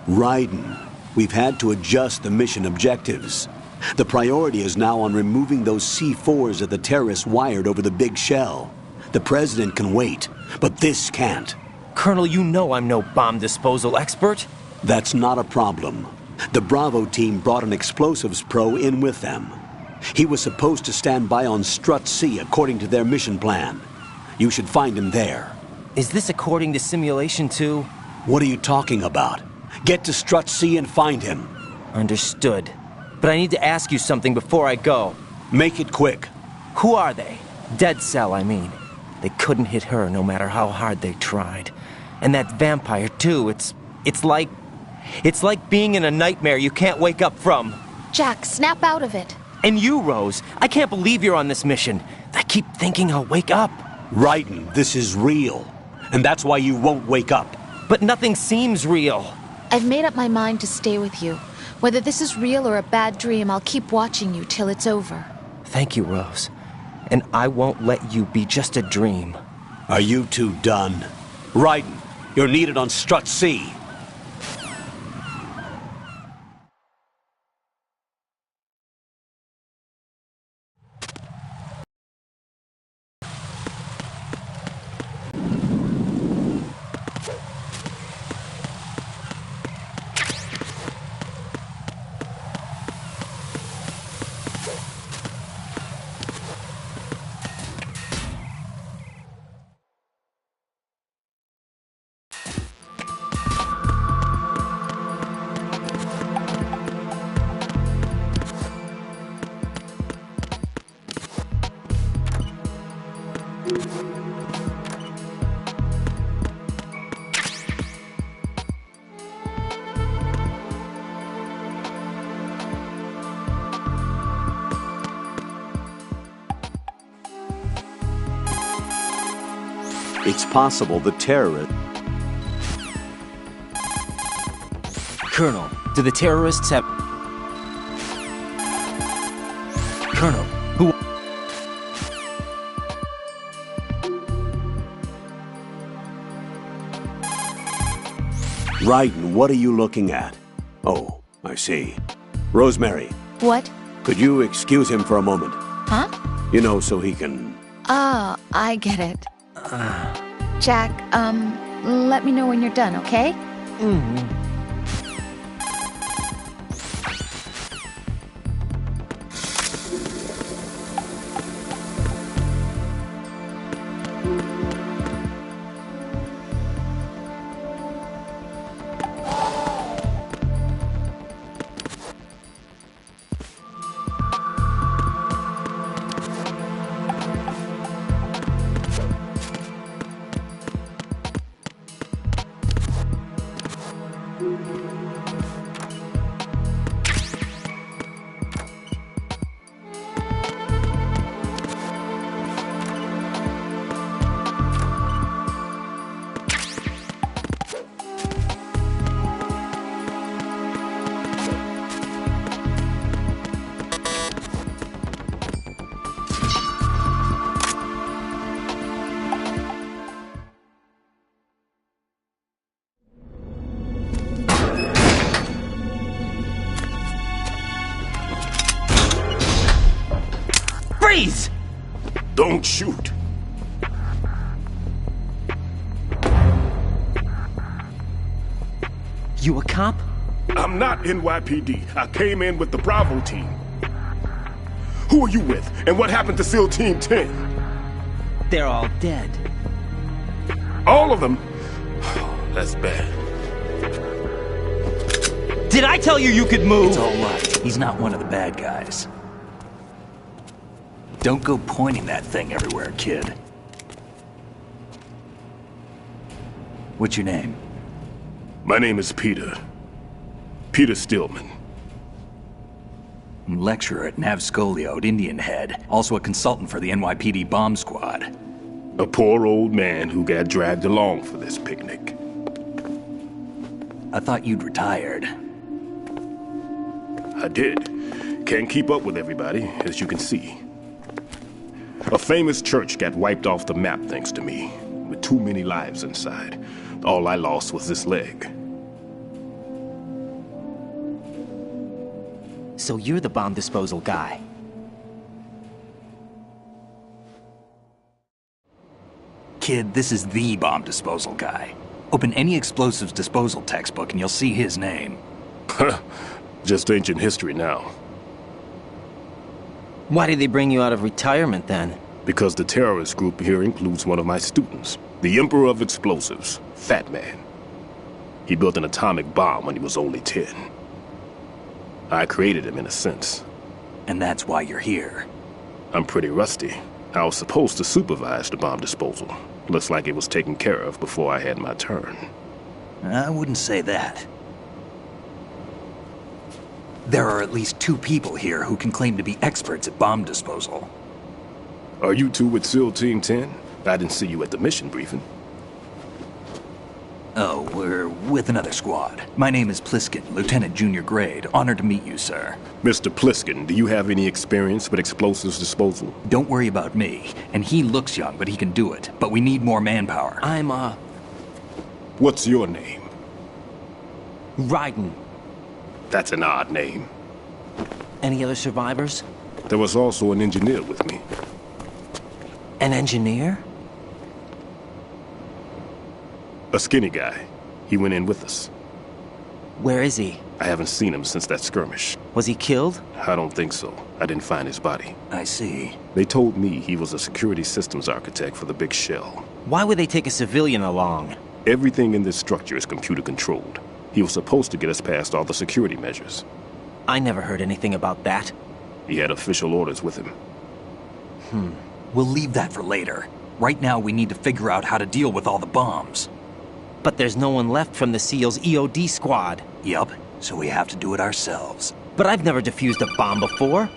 Raiden, we've had to adjust the mission objectives. The priority is now on removing those C4s that the terrorists wired over the big shell. The President can wait, but this can't. Colonel, you know I'm no bomb disposal expert. That's not a problem. The Bravo team brought an explosives pro in with them. He was supposed to stand by on Strut C according to their mission plan. You should find him there. Is this according to Simulation 2? What are you talking about? Get to Strut C and find him. Understood. But I need to ask you something before I go. Make it quick. Who are they? Dead Cell, I mean. They couldn't hit her no matter how hard they tried. And that vampire, too, it's like being in a nightmare you can't wake up from. Jack, snap out of it. And you, Rose, I can't believe you're on this mission. I keep thinking I'll wake up. Raiden, this is real. And that's why you won't wake up. But nothing seems real. I've made up my mind to stay with you. Whether this is real or a bad dream, I'll keep watching you till it's over. Thank you, Rose. And I won't let you be just a dream. Are you two done? Raiden, you're needed on Strut C. It's possible the terrorist... Colonel, do the terrorists have... Colonel, who... Raiden, what are you looking at? Oh, I see. Rosemary. What? Could you excuse him for a moment? Huh? You know, so he can... Ah, I get it. Jack, let me know when you're done, okay? Mm-hmm. Freeze! Don't shoot. You a cop? I'm not NYPD. I came in with the Bravo team. Who are you with? And what happened to SEAL Team 10? They're all dead. All of them? That's bad. Did I tell you you could move? It's all right. He's not one of the bad guys. Don't go pointing that thing everywhere, kid. What's your name? My name is Peter. Peter Stillman. Lecturer at Navscolio at Indian Head. Also a consultant for the NYPD bomb squad. A poor old man who got dragged along for this picnic. I thought you'd retired. I did. Can't keep up with everybody, as you can see. A famous church got wiped off the map thanks to me, with too many lives inside. All I lost was this leg. So you're the bomb disposal guy. Kid, this is the bomb disposal guy. Open any explosives disposal textbook and you'll see his name. Just ancient history now. Why did they bring you out of retirement then? Because the terrorist group here includes one of my students, the Emperor of Explosives, Fat Man. He built an atomic bomb when he was only 10. I created him in a sense. And that's why you're here. I'm pretty rusty. I was supposed to supervise the bomb disposal. Looks like it was taken care of before I had my turn. I wouldn't say that. There are at least 2 people here who can claim to be experts at bomb disposal. Are you two with SEAL Team 10? I didn't see you at the mission briefing. Oh, we're with another squad. My name is Pliskin, Lieutenant Junior Grade. Honored to meet you, sir. Mr. Pliskin, do you have any experience with explosives disposal? Don't worry about me. And he looks young, but he can do it. But we need more manpower. I'm, What's your name? Raiden. That's an odd name. Any other survivors? There was also an engineer with me. An engineer? A skinny guy. He went in with us. Where is he? I haven't seen him since that skirmish. Was he killed? I don't think so. I didn't find his body. I see. They told me he was a security systems architect for the big shell. Why would they take a civilian along? Everything in this structure is computer controlled. He was supposed to get us past all the security measures. I never heard anything about that. He had official orders with him. We'll leave that for later. Right now, we need to figure out how to deal with all the bombs. But there's no one left from the SEAL's EOD squad. Yup, so we have to do it ourselves. But I've never defused a bomb before.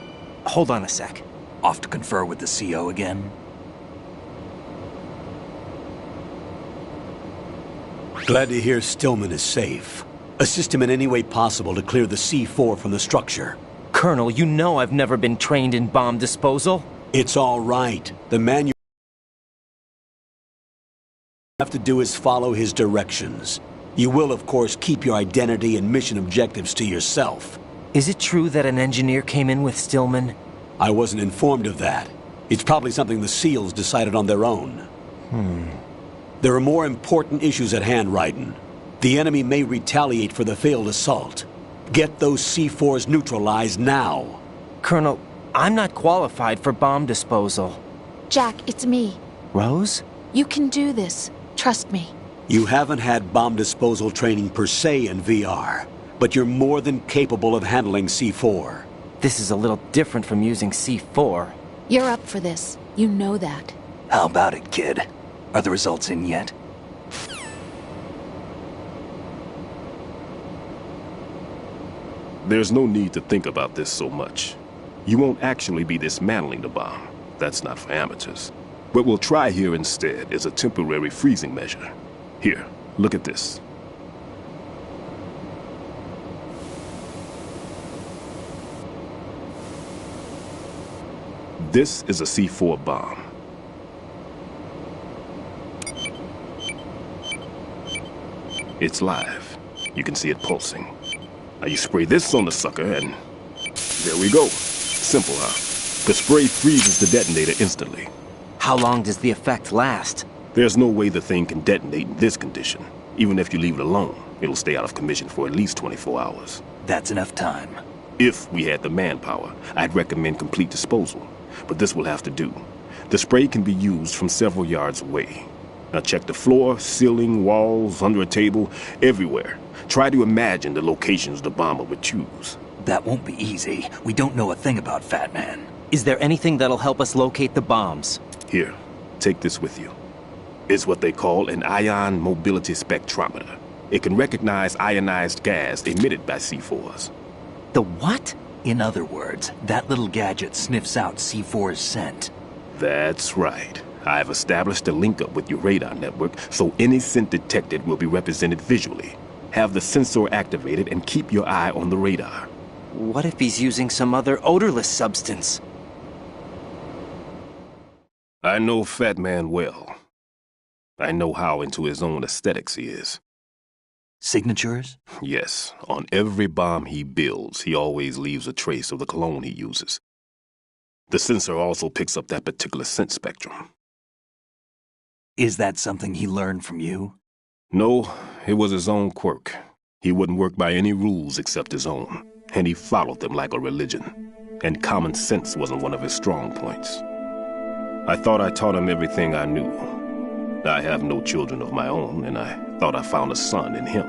Hold on a sec. Off to confer with the CO again? Glad to hear Stillman is safe. Assist him in any way possible to clear the C4 from the structure. Colonel, you know I've never been trained in bomb disposal. It's all right. The man you have to do is follow his directions. You will, of course, keep your identity and mission objectives to yourself. Is it true that an engineer came in with Stillman? I wasn't informed of that. It's probably something the SEALs decided on their own. There are more important issues at hand, Raiden. The enemy may retaliate for the failed assault. Get those C4s neutralized now. Colonel, I'm not qualified for bomb disposal. Jack, it's me. Rose? You can do this. Trust me. You haven't had bomb disposal training per se in VR, but you're more than capable of handling C4. This is a little different from using C4. You're up for this. You know that. How about it, kid? Are the results in yet? There's no need to think about this so much. You won't actually be dismantling the bomb. That's not for amateurs. What we'll try here instead is a temporary freezing measure. Here, look at this. This is a C4 bomb. It's live. You can see it pulsing. Now you spray this on the sucker and there we go. Simple, huh? The spray freezes the detonator instantly. How long does the effect last? There's no way the thing can detonate in this condition. Even if you leave it alone, it'll stay out of commission for at least 24 hours. That's enough time. If we had the manpower, I'd recommend complete disposal. But this will have to do. The spray can be used from several yards away. Now check the floor, ceiling, walls, under a table, everywhere. Try to imagine the locations the bomber would choose. That won't be easy. We don't know a thing about Fat Man. Is there anything that'll help us locate the bombs? Here, take this with you. It's what they call an ion mobility spectrometer. It can recognize ionized gas emitted by C4s. The what? In other words, that little gadget sniffs out C4's scent. That's right. I've established a link up with your radar network, so any scent detected will be represented visually. Have the sensor activated and keep your eye on the radar. What if he's using some other odorless substance? I know Fat Man well. I know how into his own aesthetics he is. Signatures? Yes. On every bomb he builds, he always leaves a trace of the cologne he uses. The sensor also picks up that particular scent spectrum. Is that something he learned from you? No, it was his own quirk. He wouldn't work by any rules except his own, and he followed them like a religion. And common sense wasn't one of his strong points. I thought I taught him everything I knew. I have no children of my own, and I thought I found a son in him.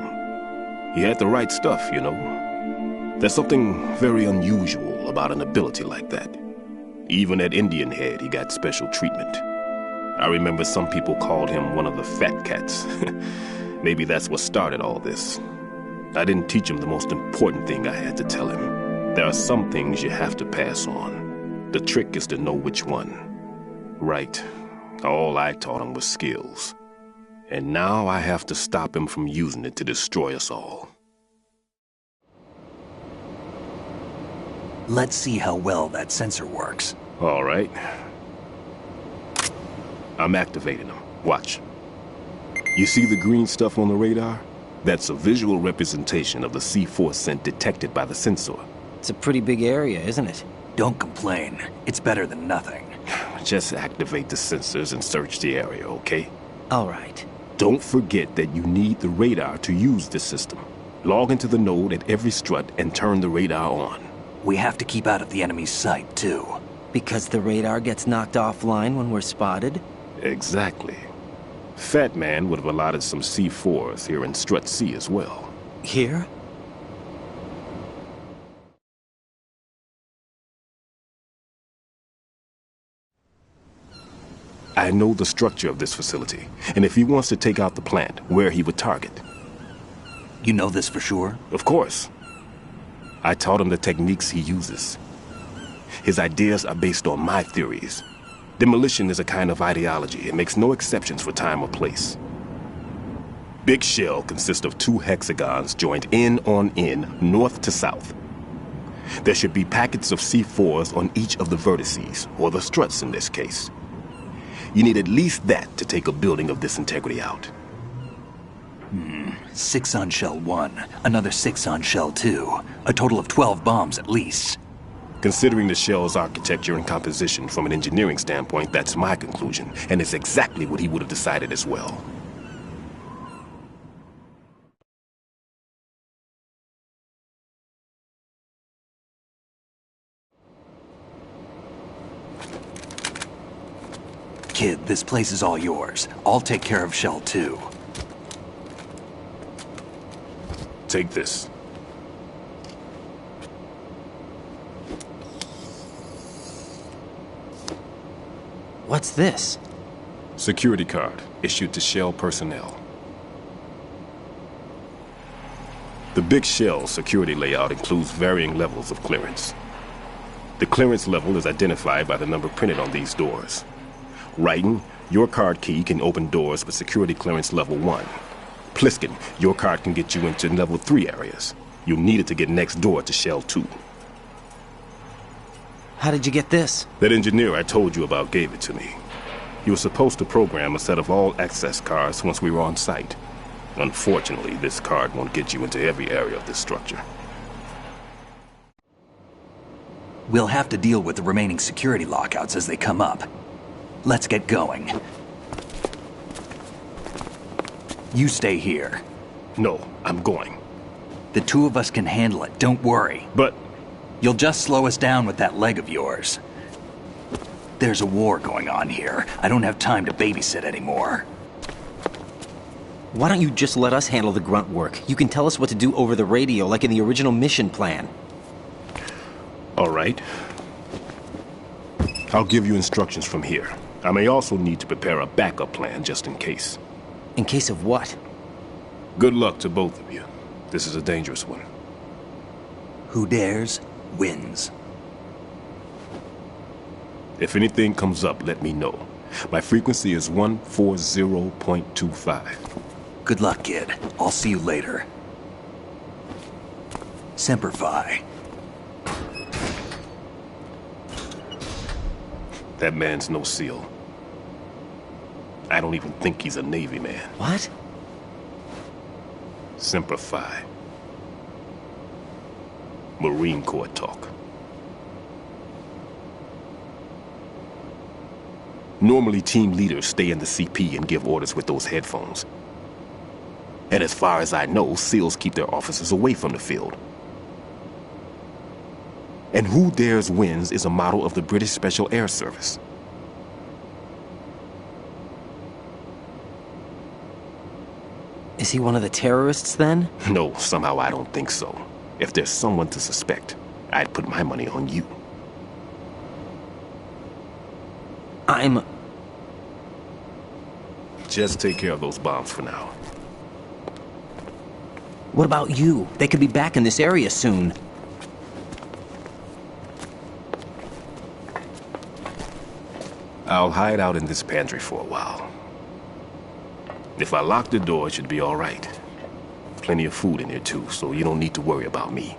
He had the right stuff, you know. There's something very unusual about an ability like that. Even at Indian Head, he got special treatment. I remember some people called him one of the fat cats. Maybe that's what started all this. I didn't teach him the most important thing I had to tell him. There are some things you have to pass on. The trick is to know which one. Right. All I taught him was skills. And now I have to stop him from using it to destroy us all. Let's see how well that sensor works. All right. I'm activating them. Watch. You see the green stuff on the radar? That's a visual representation of the C4 scent detected by the sensor. It's a pretty big area, isn't it? Don't complain. It's better than nothing. Just activate the sensors and search the area, okay? All right. Don't forget that you need the radar to use this system. Log into the node at every strut and turn the radar on. We have to keep out of the enemy's sight, too. Because the radar gets knocked offline when we're spotted? Exactly. Fat Man would have allotted some C4s here in Strut C as well. Here? I know the structure of this facility, and if he wants to take out the plant, where he would target. You know this for sure? Of course. I taught him the techniques he uses. His ideas are based on my theories. Demolition is a kind of ideology. It makes no exceptions for time or place. Big Shell consists of 2 hexagons joined end on end, north to south. There should be packets of C4s on each of the vertices, or the struts in this case. You need at least that to take a building of this integrity out. 6 on Shell 1, another 6 on Shell 2. A total of 12 bombs at least. Considering the shell's architecture and composition from an engineering standpoint, that's my conclusion, and it's exactly what he would have decided as well. Kid, this place is all yours. I'll take care of Shell 2. Take this. What's this? Security card, issued to Shell personnel. The Big Shell security layout includes varying levels of clearance. The clearance level is identified by the number printed on these doors. Raiden, your card key can open doors with security clearance level 1. Pliskin, your card can get you into level 3 areas. You'll need it to get next door to Shell 2. How did you get this? That engineer I told you about gave it to me. He was supposed to program a set of all-access cards once we were on site. Unfortunately, this card won't get you into every area of this structure. We'll have to deal with the remaining security lockouts as they come up. Let's get going. You stay here. No, I'm going. The two of us can handle it, don't worry. But... You'll just slow us down with that leg of yours. There's a war going on here. I don't have time to babysit anymore. Why don't you just let us handle the grunt work? You can tell us what to do over the radio, like in the original mission plan. All right. I'll give you instructions from here. I may also need to prepare a backup plan just in case. In case of what? Good luck to both of you. This is a dangerous one. Who dares, wins. If anything comes up, let me know. My frequency is 140.25. Good luck, kid. I'll see you later. Semper Fi. That man's no SEAL. I don't even think he's a Navy man. What? Semper Fi. Marine Corps talk. Normally, team leaders stay in the CP and give orders with those headphones. And as far as I know, SEALs keep their officers away from the field. And Who Dares Wins is a model of the British Special Air Service. Is he one of the terrorists, then? No, somehow I don't think so. If there's someone to suspect, I'd put my money on you. Just take care of those bombs for now. What about you? They could be back in this area soon. I'll hide out in this pantry for a while. If I lock the door, it should be all right. Plenty of food in here too, so you don't need to worry about me.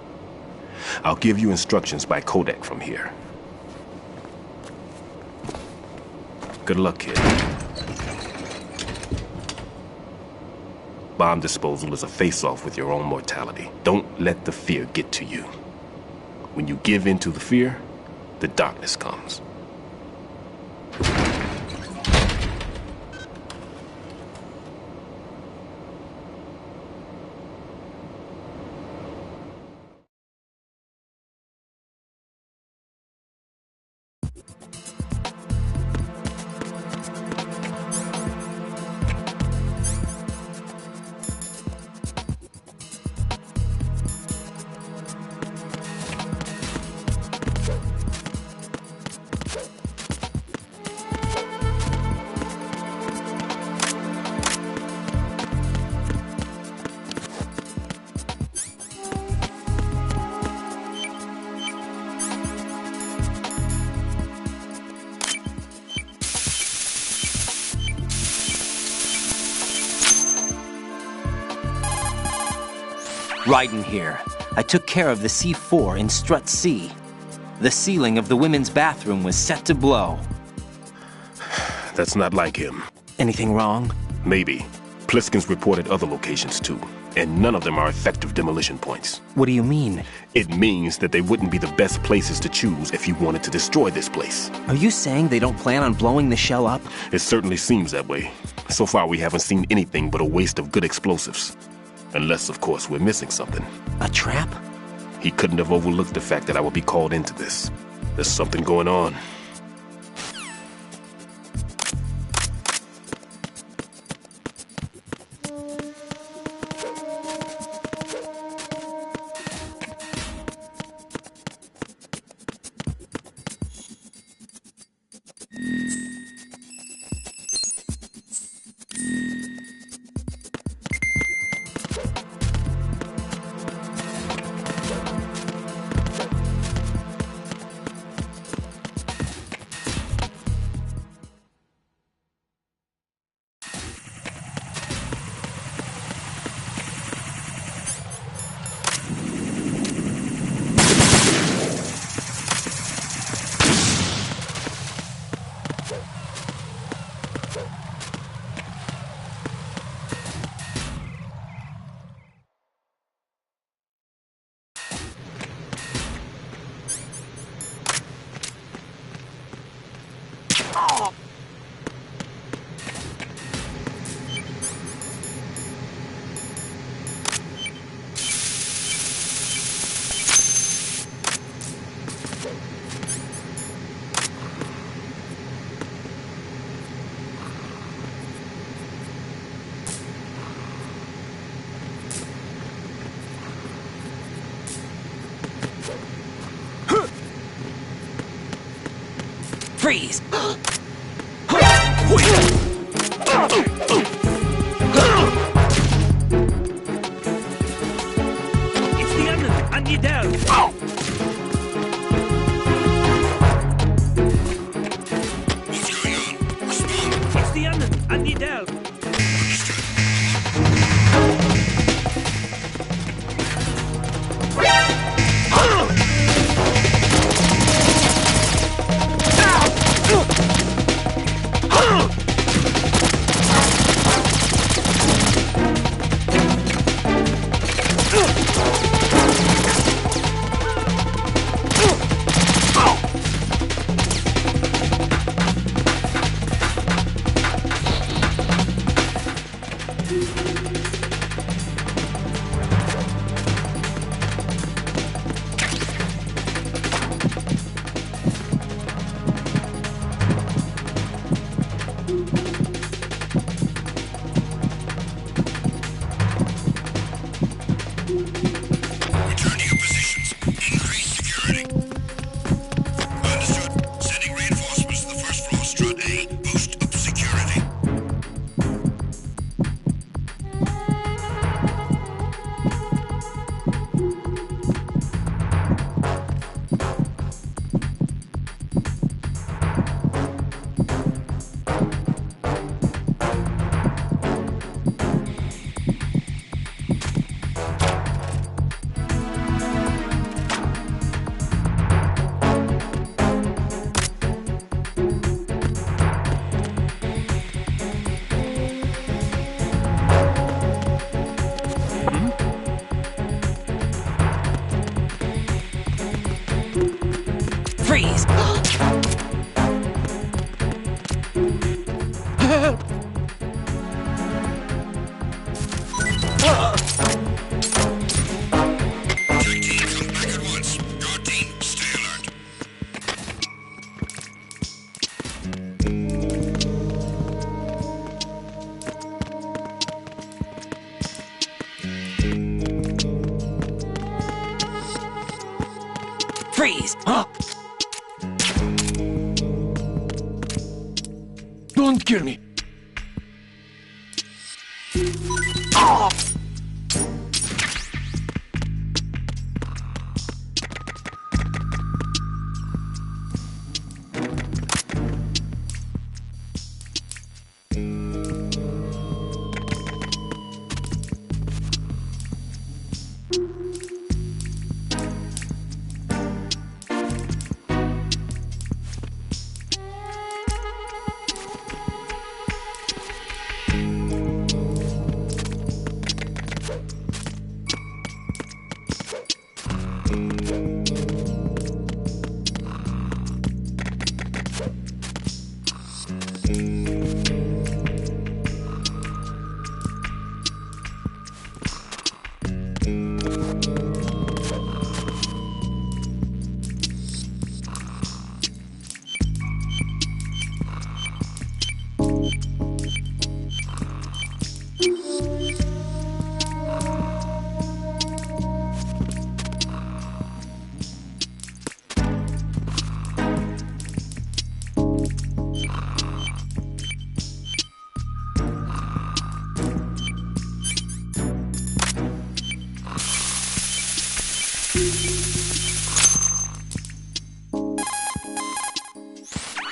I'll give you instructions by codec from here. Good luck, kid. Bomb disposal is a face-off with your own mortality. Don't let the fear get to you. When you give in to the fear, the darkness comes. Raiden here. I took care of the C4 in Strut C. The ceiling of the women's bathroom was set to blow. That's not like him. Anything wrong? Maybe. Pliskin's reported other locations too, and none of them are effective demolition points. What do you mean? It means that they wouldn't be the best places to choose if you wanted to destroy this place. Are you saying they don't plan on blowing the shell up? It certainly seems that way. So far we haven't seen anything but a waste of good explosives. Unless, of course, we're missing something. A trap? He couldn't have overlooked the fact that I would be called into this. There's something going on. Freeze! It's the enemy! I need help! What's going on? Respond. It's the enemy! I need help! Return to your positions. Increase security. Understood. Sending reinforcements to the first floor, strut A. Boost up security. Freeze! Tag team, come back at once. Guard team, stay alert. Freeze! Don't kill me.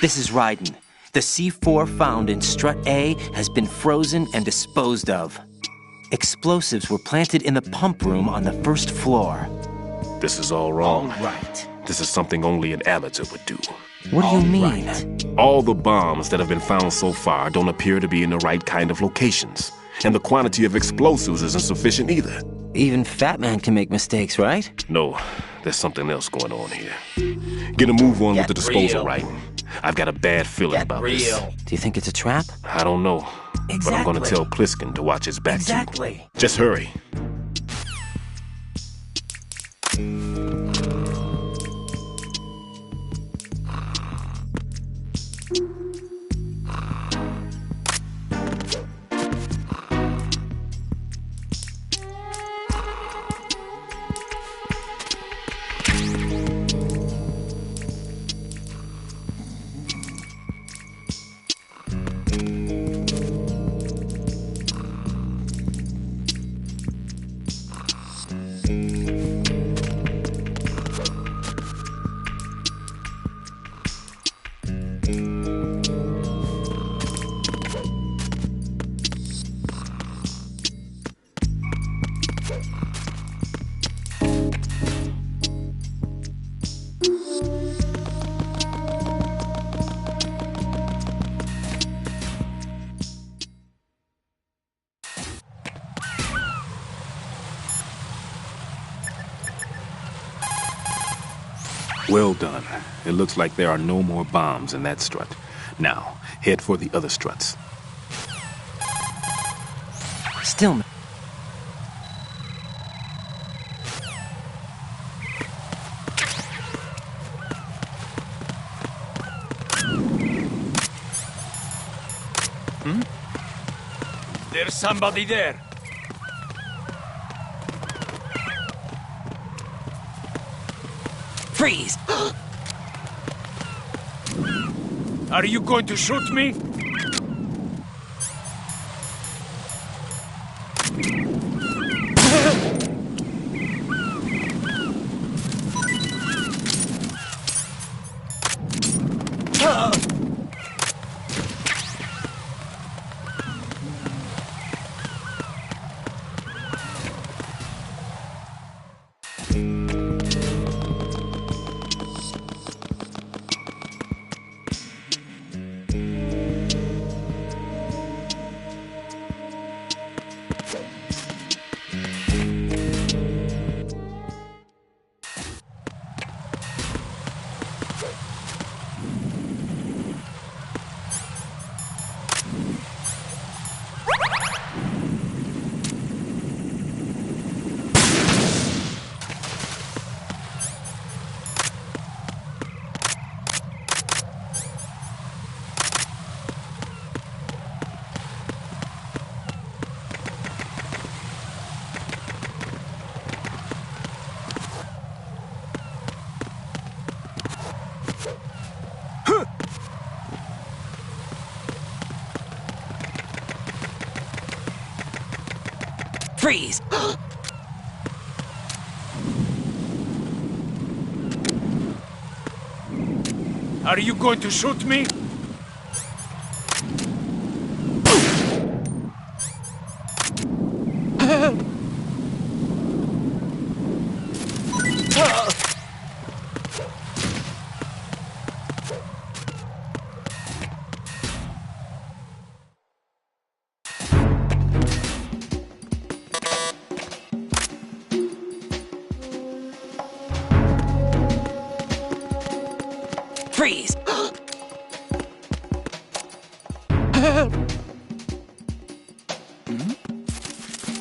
This is Raiden. The C4 found in Strut A has been frozen and disposed of. Explosives were planted in the pump room on the first floor. This is all wrong. All right. This is something only an amateur would do. What do you mean? All the bombs that have been found so far don't appear to be in the right kind of locations. And the quantity of explosives isn't sufficient either. Even Fat Man can make mistakes, right? No, there's something else going on here. Get a move on with the disposal, right? I've got a bad feeling about this. Do you think it's a trap? I don't know. But I'm gonna tell Pliskin to watch his back, too. Just hurry. Well done. It looks like there are no more bombs in that strut. Now, head for the other struts. Stillman. There's somebody there. Freeze! Are you going to shoot me? Freeze! Are you going to shoot me? Freeze!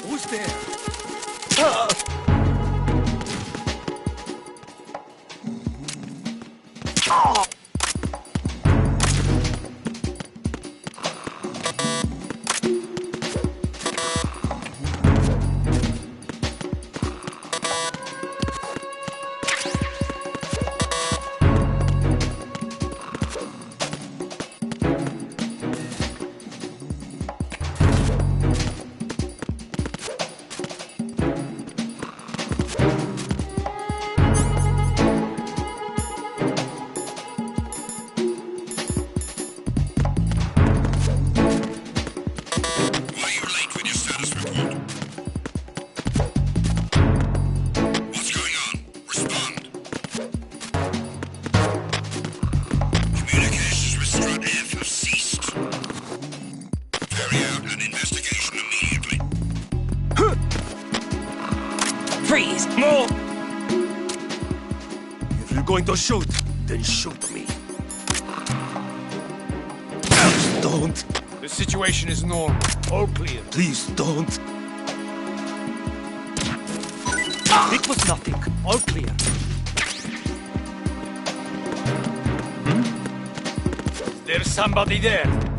Who's there? Freeze! No! If you're going to shoot, then shoot me. don't. The situation is normal. All clear. Please don't. It was nothing. All clear. There's somebody there.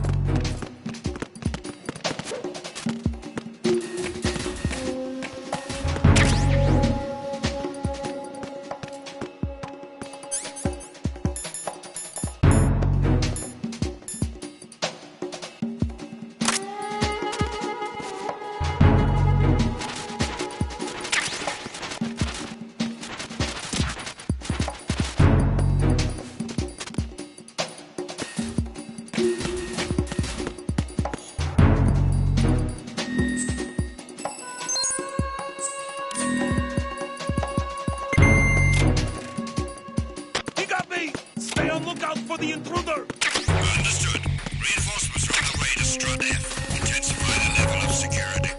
the intruder! Understood. Reinforcements are on the way to Strut F. Intensify the level of security.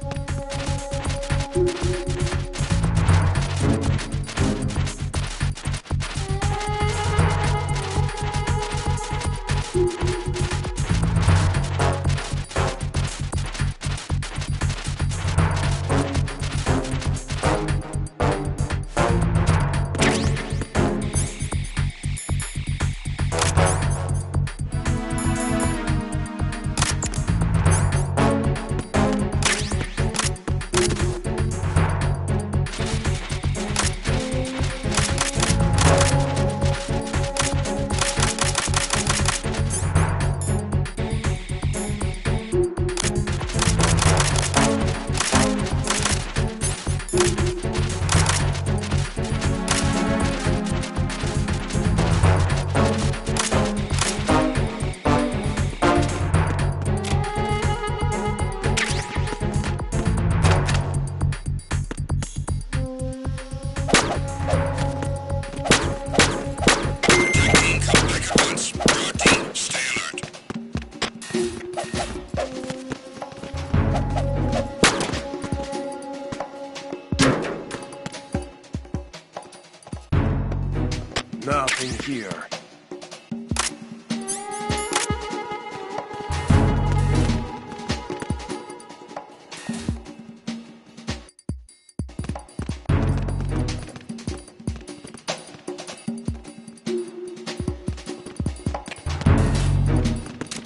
Nothing here.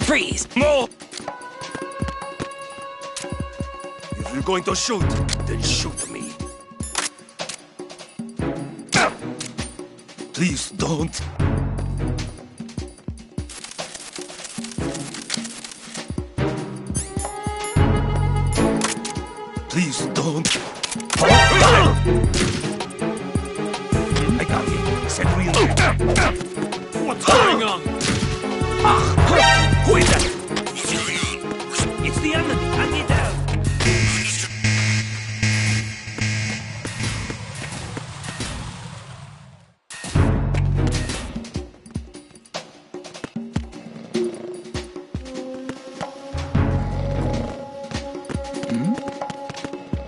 Freeze! No! If you're going to shoot, then shoot me. Please don't. Please don't. I got it. Set wheel. What's going on? Who is that? What's going on? It's the enemy. I need help.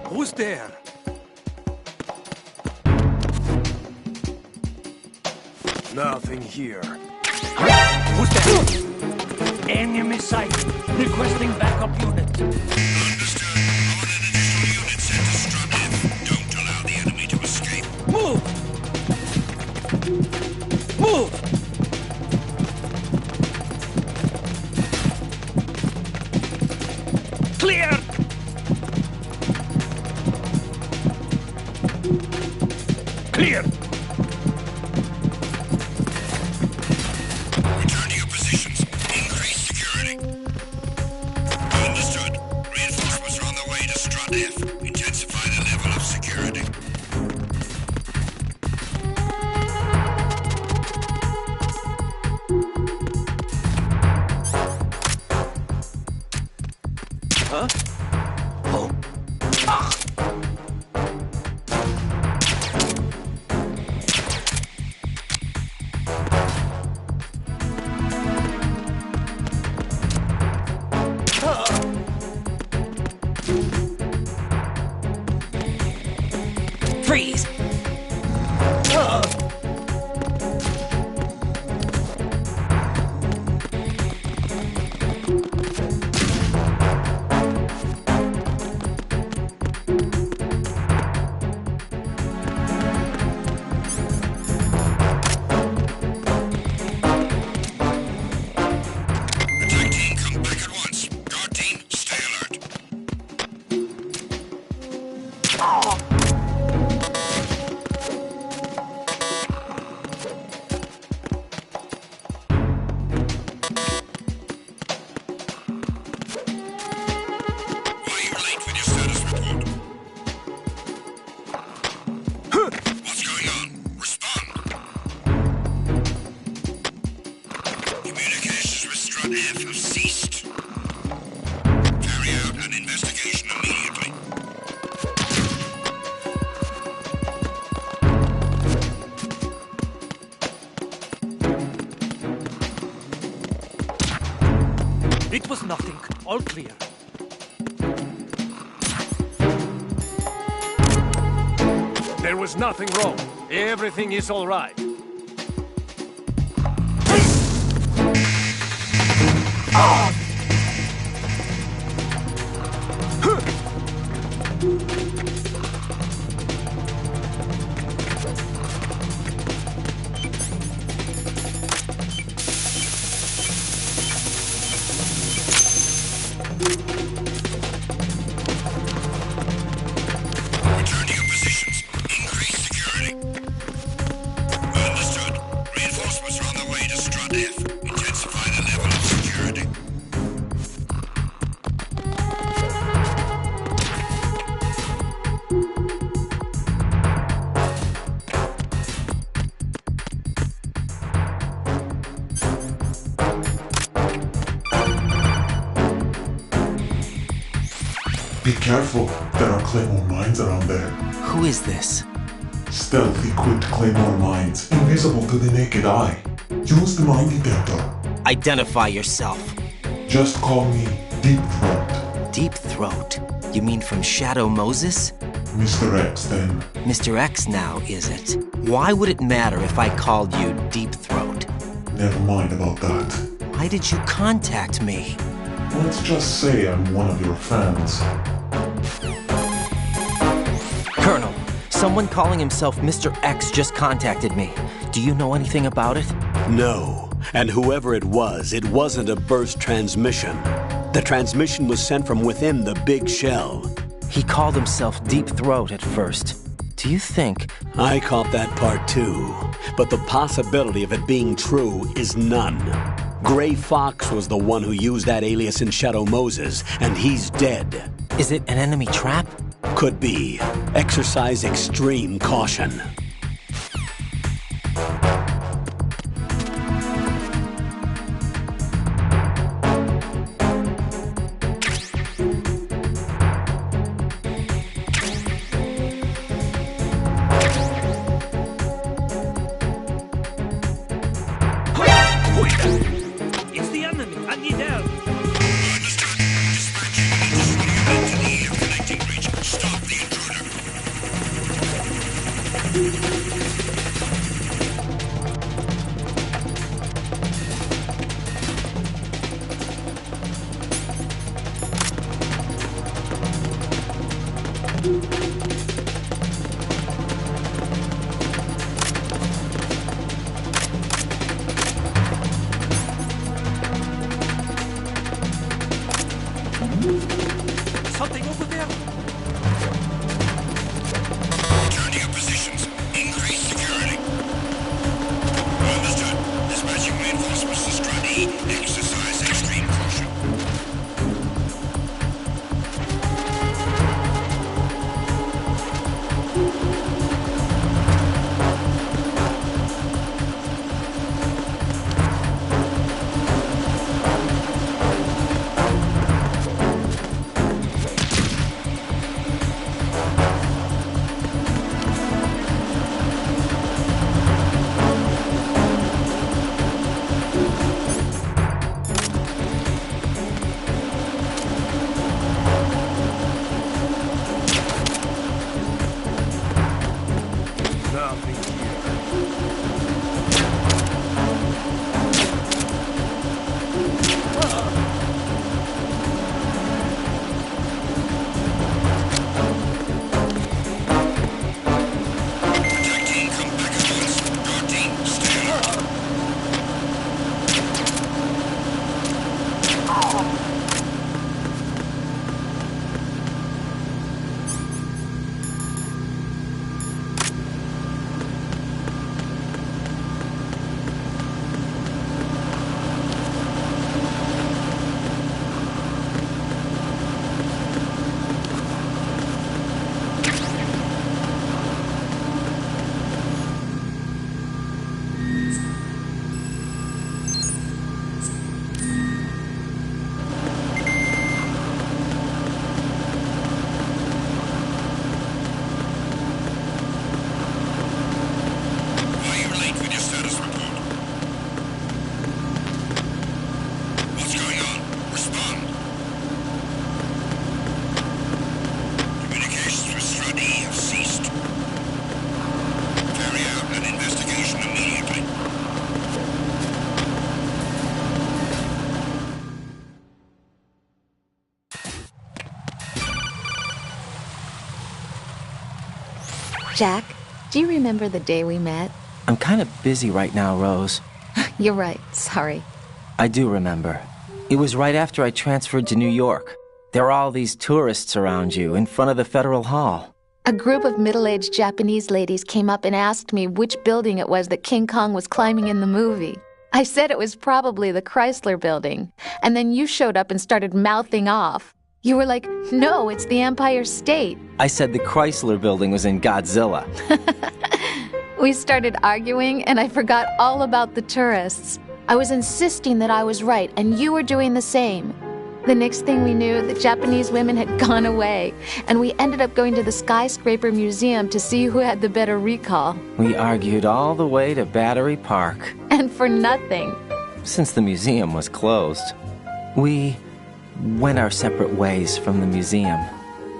Who's there? Nothing here. Who's there? Enemy sight. Requesting backup unit. Understood. I want an additional unit sent to Strut F. Don't allow the enemy to escape. Move! Move! Clear! Clear! Return to your positions. Increase security. Understood. Reinforcements are on the way to Strut F. Intensify the level of security. Huh? Oh. Ah. Freeze! It was nothing. All clear. There was nothing wrong. Everything is all right. Return to your positions. Increase security. Understood. Reinforcements are on the way to Strut F. Intensify the level of security. Be careful, there are Claymore mines around there. Who is this? Stealth equipped Claymore mines, invisible to the naked eye. Use the mine detector. Identify yourself. Just call me Deep Throat. Deep Throat? You mean from Shadow Moses? Mr. X, then. Mr. X now, is it? Why would it matter if I called you Deep Throat? Never mind about that. Why did you contact me? Let's just say I'm one of your fans. Colonel, someone calling himself Mr. X just contacted me. Do you know anything about it? No. And whoever it wasn't a burst transmission. The transmission was sent from within the big shell. He called himself Deep Throat at first. Do you think... I caught that part too. But the possibility of it being true is none. Gray Fox was the one who used that alias in Shadow Moses, and he's dead. Is it an enemy trap? Could be. Exercise extreme caution. It's the enemy. I need help. Understood. Dispatching an additional unit to the air connecting bridge. Stop the Something over there. Return to your positions. Increase security. Jack, do you remember the day we met? I'm kind of busy right now, Rose. You're right, sorry. I do remember. It was right after I transferred to New York. There are all these tourists around you in front of the Federal Hall. A group of middle-aged Japanese ladies came up and asked me which building it was that King Kong was climbing in the movie. I said it was probably the Chrysler Building, and then you showed up and started mouthing off. You were like, no, it's the Empire State. I said the Chrysler Building was in Godzilla. We started arguing, and I forgot all about the tourists. I was insisting that I was right, and you were doing the same. The next thing we knew, the Japanese women had gone away, and we ended up going to the Skyscraper Museum to see who had the better recall. We argued all the way to Battery Park. And for nothing. Since the museum was closed. We went our separate ways from the museum.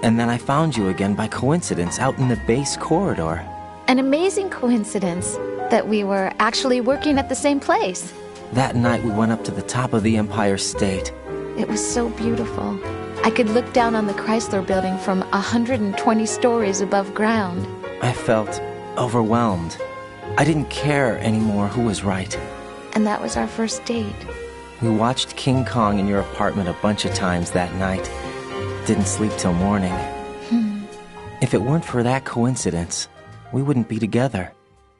And then I found you again by coincidence out in the base corridor. An amazing coincidence that we were actually working at the same place. That night we went up to the top of the Empire State. It was so beautiful. I could look down on the Chrysler Building from 120 stories above ground. I felt overwhelmed. I didn't care anymore who was right. And that was our first date. We watched King Kong in your apartment a bunch of times that night. Didn't sleep till morning. If it weren't for that coincidence, we wouldn't be together.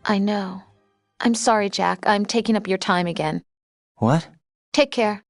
I know. I'm sorry, Jack. I'm taking up your time again. What? Take care.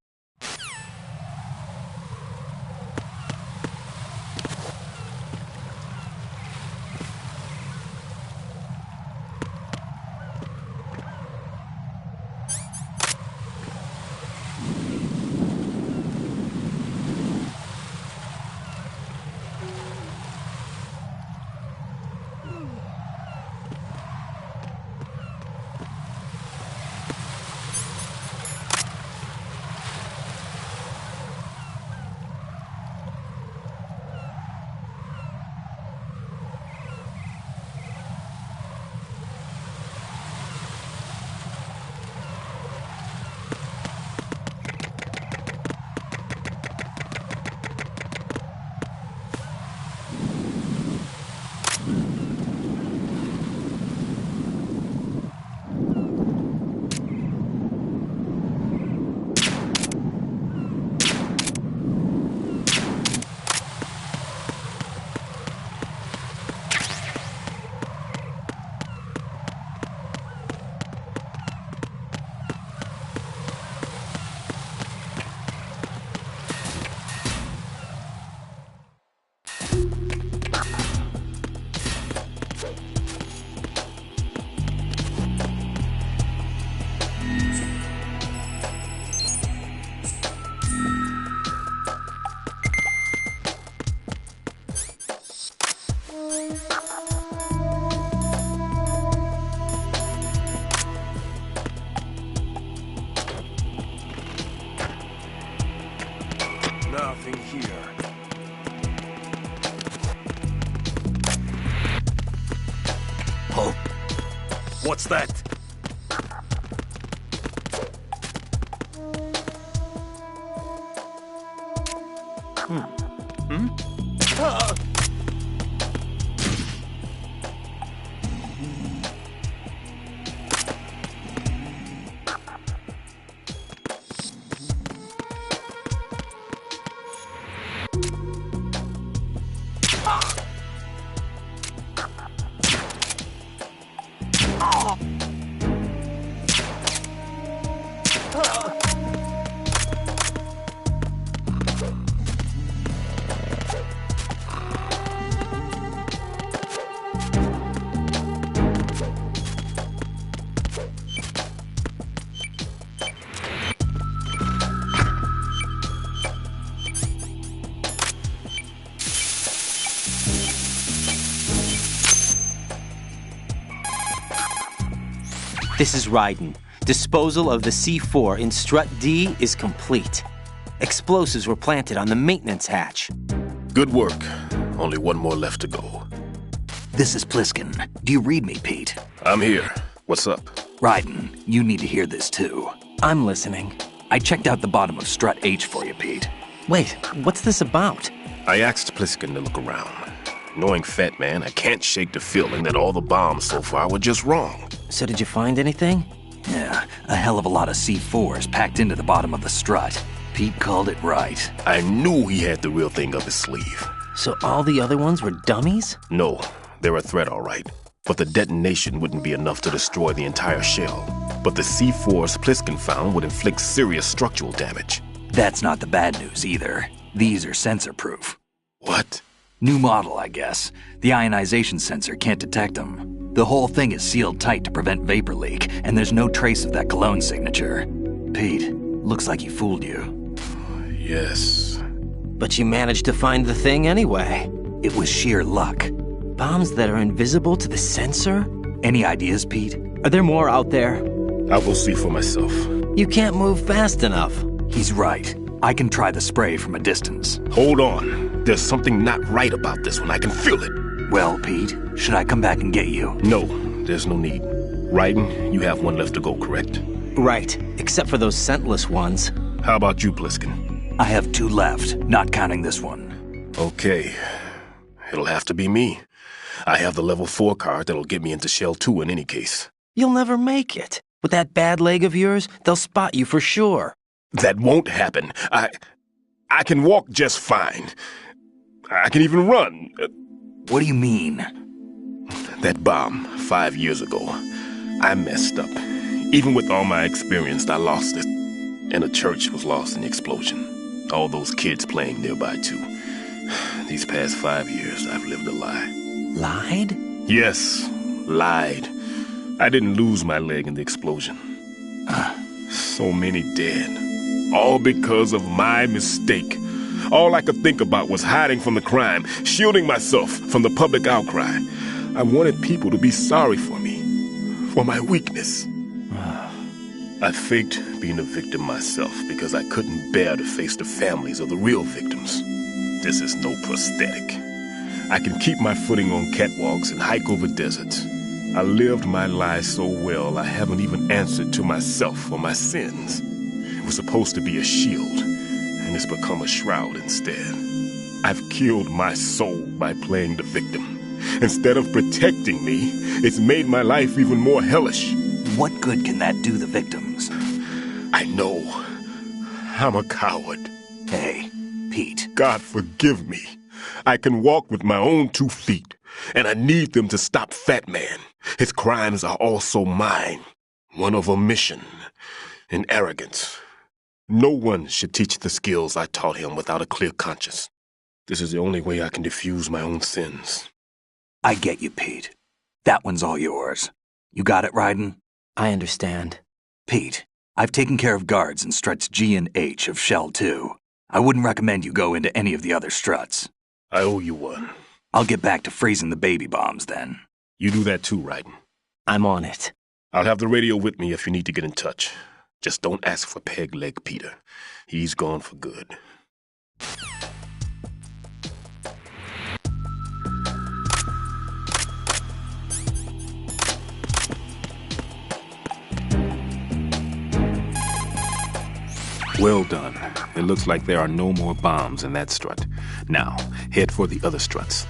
Nothing here. Oh. What's that? This is Raiden. Disposal of the C4 in Strut D is complete. Explosives were planted on the maintenance hatch. Good work. Only one more left to go. This is Pliskin. Do you read me, Pete? I'm here. What's up? Raiden, you need to hear this too. I'm listening. I checked out the bottom of Strut H for you, Pete. Wait, what's this about? I asked Pliskin to look around. Knowing Fat Man, I can't shake the feeling that all the bombs so far were just wrong. So did you find anything? Yeah, a hell of a lot of C4s packed into the bottom of the strut. Pete called it right. I knew he had the real thing up his sleeve. So all the other ones were dummies? No, they're a threat, all right. But the detonation wouldn't be enough to destroy the entire shell. But the C4s Pliskin found would inflict serious structural damage. That's not the bad news either. These are sensor-proof. What? New model, I guess. The ionization sensor can't detect them. The whole thing is sealed tight to prevent vapor leak, and there's no trace of that cologne signature. Pete, looks like he fooled you. Yes. But you managed to find the thing anyway. It was sheer luck. Bombs that are invisible to the sensor? Any ideas, Pete? Are there more out there? I'll go see for myself. You can't move fast enough. He's right. I can try the spray from a distance. Hold on. There's something not right about this one. I can feel it. Well, Pete, should I come back and get you? No, there's no need. Raiden, you have one left to go, correct? Right, except for those scentless ones. How about you, Pliskin? I have 2 left, not counting this one. Okay. It'll have to be me. I have the level 4 card that'll get me into Shell 2 in any case. You'll never make it. With that bad leg of yours, they'll spot you for sure. That won't happen. I can walk just fine. I can even run. What do you mean? That bomb 5 years ago. I messed up. Even with all my experience, I lost it. And a church was lost in the explosion. All those kids playing nearby, too. These past 5 years, I've lived a lie. Lied? Yes, lied. I didn't lose my leg in the explosion. So many dead. All because of my mistake. All I could think about was hiding from the crime, shielding myself from the public outcry. I wanted people to be sorry for me, for my weakness. I faked being a victim myself because I couldn't bear to face the families of the real victims. This is no prosthetic. I can keep my footing on catwalks and hike over deserts. I lived my lie so well I haven't even answered to myself for my sins. It was supposed to be a shield, and it's become a shroud instead. I've killed my soul by playing the victim. Instead of protecting me, it's made my life even more hellish. What good can that do the victims? I know. I'm a coward. Hey, Pete. God forgive me. I can walk with my own 2 feet, and I need them to stop Fat Man. His crimes are also mine. One of omission and arrogance. No one should teach the skills I taught him without a clear conscience. This is the only way I can diffuse my own sins. I get you, Pete. That one's all yours. You got it, Raiden? I understand. Pete, I've taken care of guards in struts G and H of Shell 2. I wouldn't recommend you go into any of the other struts. I owe you one. I'll get back to freezing the baby bombs then. You do that too, Raiden. I'm on it. I'll have the radio with me if you need to get in touch. Just don't ask for Peg Leg Peter. He's gone for good. Well done. It looks like there are no more bombs in that strut. Now, head for the other struts.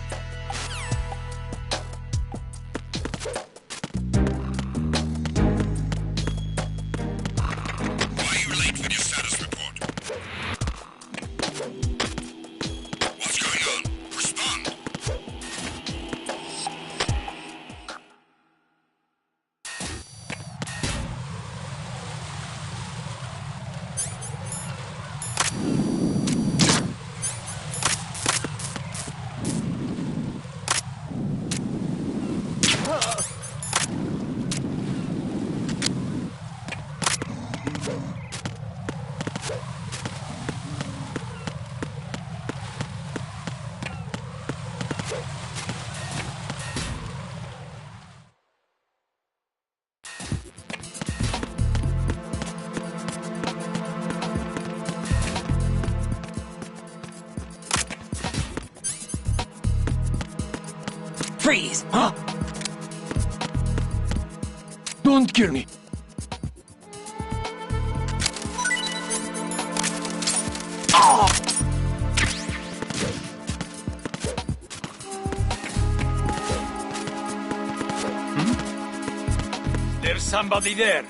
Freeze! Huh? Don't kill me. There's somebody there.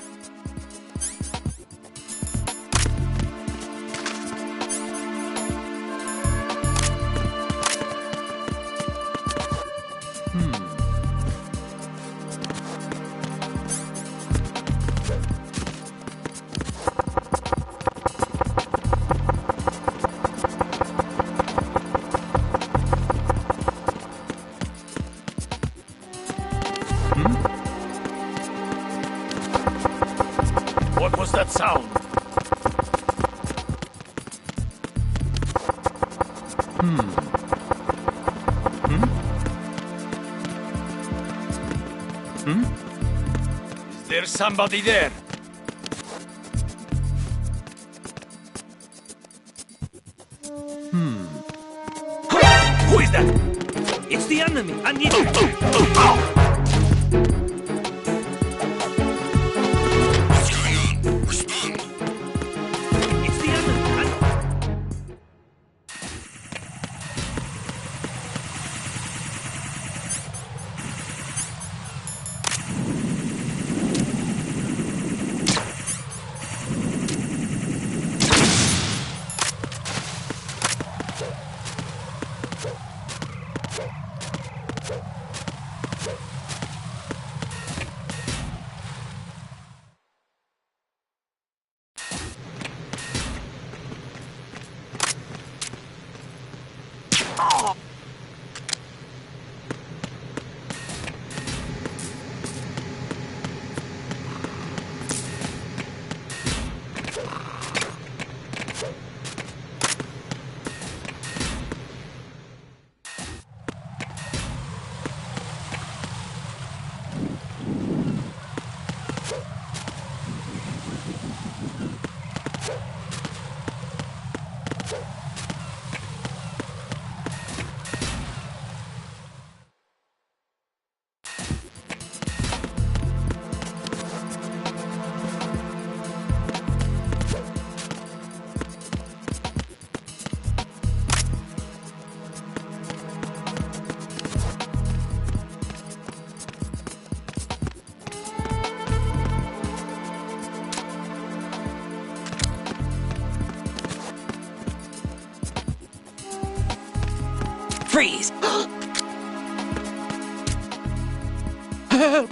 What was that sound? Is there somebody there? Who is that? It's the enemy. I need It's the enemy. Freeze! Help!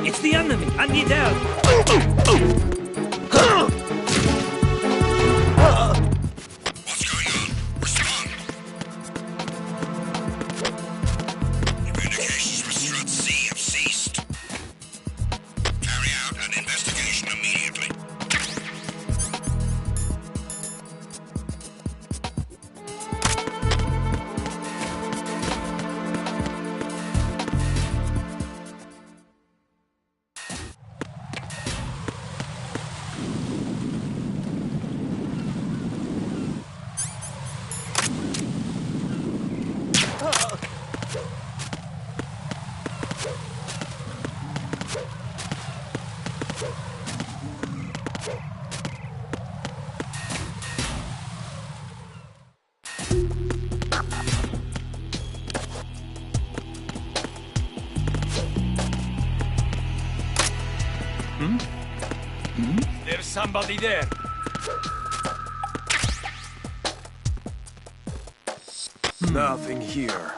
It's the enemy. I need help. What's going on? Respond. Communications with Strut C have ceased. Carry out an investigation immediately. There's somebody there. Nothing here.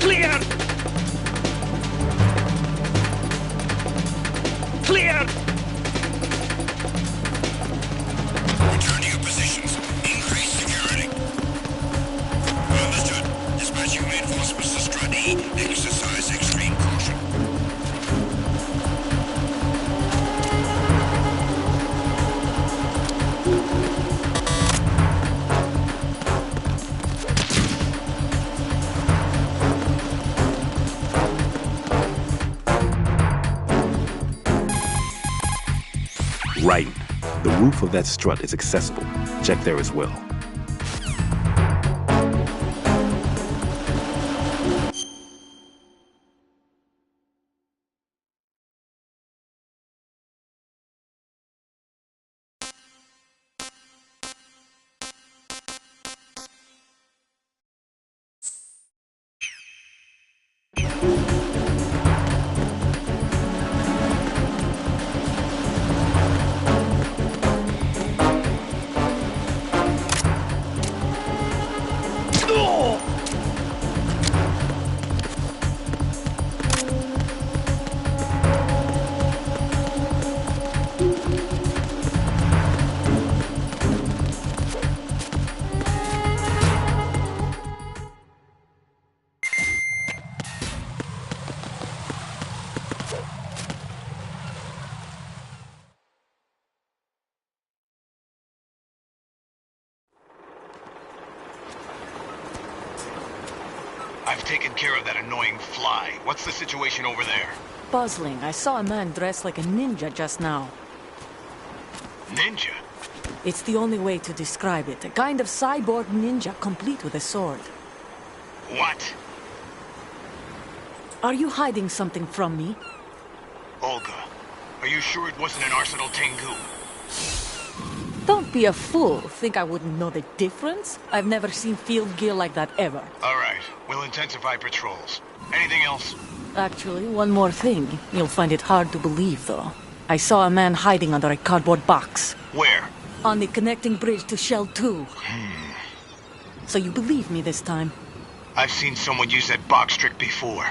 Clear! Clear! Return to your positions. Increase security. Understood. Dispatching reinforcements to Strut E. Exercise extreme caution. Right. The roof of that strut is accessible. Check there as well. I've taken care of that annoying fly. What's the situation over there? Puzzling. I saw a man dressed like a ninja just now. Ninja? It's the only way to describe it. A kind of cyborg ninja, complete with a sword. What? Are you hiding something from me? Olga, are you sure it wasn't an Arsenal Tengu? Don't be a fool. Think I wouldn't know the difference? I've never seen field gear like that ever. All right, we'll intensify patrols. Anything else? Actually, one more thing. You'll find it hard to believe, though. I saw a man hiding under a cardboard box. Where? On the connecting bridge to Shell 2. So you believe me this time? I've seen someone use that box trick before.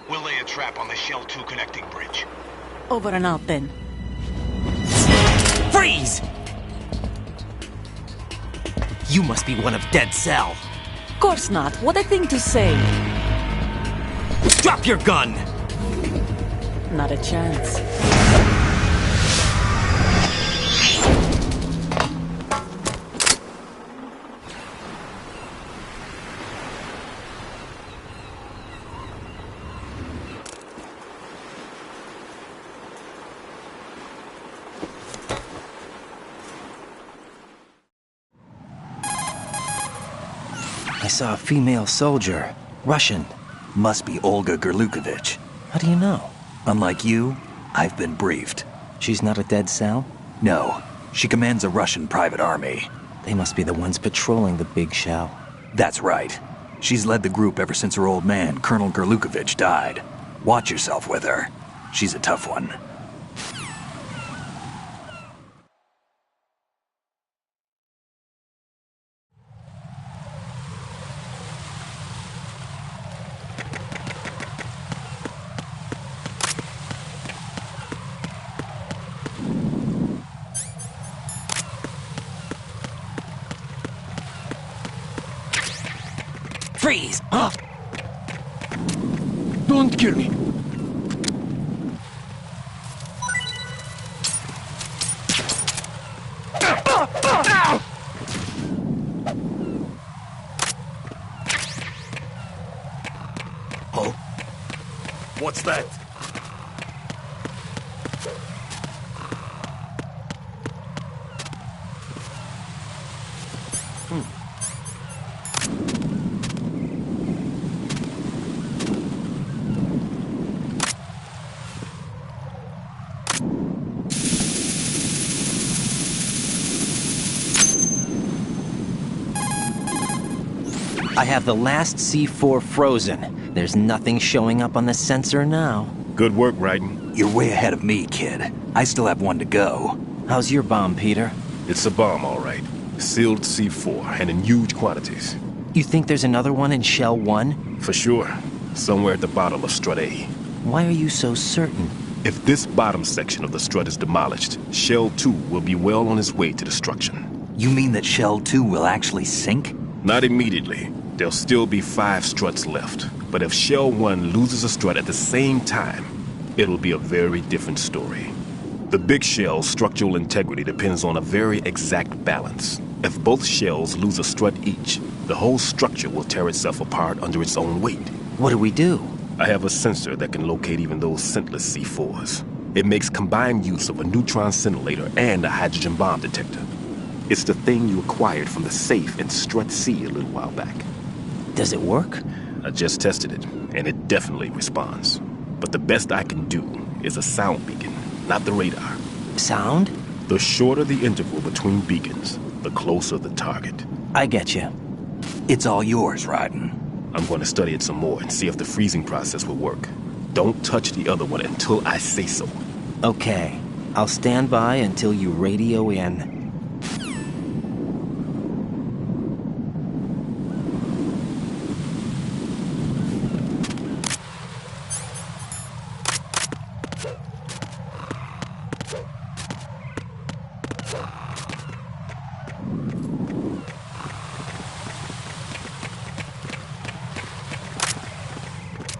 We'll lay a trap on the Shell 2 connecting bridge. Over and out, then. Freeze! You must be one of Dead Cell. Of course not. What a thing to say. Drop your gun! Not a chance. I saw a female soldier. Russian. Must be Olga Gerlukovich. How do you know? Unlike you, I've been briefed. She's not a Dead Cell? No. She commands a Russian private army. They must be the ones patrolling the big shell. That's right. She's led the group ever since her old man, Colonel Gerlukovich, died. Watch yourself with her. She's a tough one. Freeze! Don't kill me. Oh? What's that? I have the last C4 frozen. There's nothing showing up on the sensor now. Good work, Raiden. You're way ahead of me, kid. I still have one to go. How's your bomb, Peter? It's a bomb, all right. Sealed C4, and in huge quantities. You think there's another one in Shell 1? For sure. Somewhere at the bottom of Strut A. Why are you so certain? If this bottom section of the strut is demolished, Shell 2 will be well on its way to destruction. You mean that Shell 2 will actually sink? Not immediately. There'll still be 5 struts left. But if Shell 1 loses a strut at the same time, it'll be a very different story. The big shell's structural integrity depends on a very exact balance. If both shells lose a strut each, the whole structure will tear itself apart under its own weight. What do we do? I have a sensor that can locate even those scentless C4s. It makes combined use of a neutron scintillator and a hydrogen bomb detector. It's the thing you acquired from the safe in Strut C a little while back. Does it work? I just tested it, and it definitely responds. But the best I can do is a sound beacon, not the radar. Sound? The shorter the interval between beacons, the closer the target. I get you. It's all yours, Raiden. I'm going to study it some more and see if the freezing process will work. Don't touch the other one until I say so. Okay. I'll stand by until you radio in.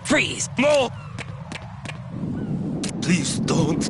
Freeze! No! Please don't.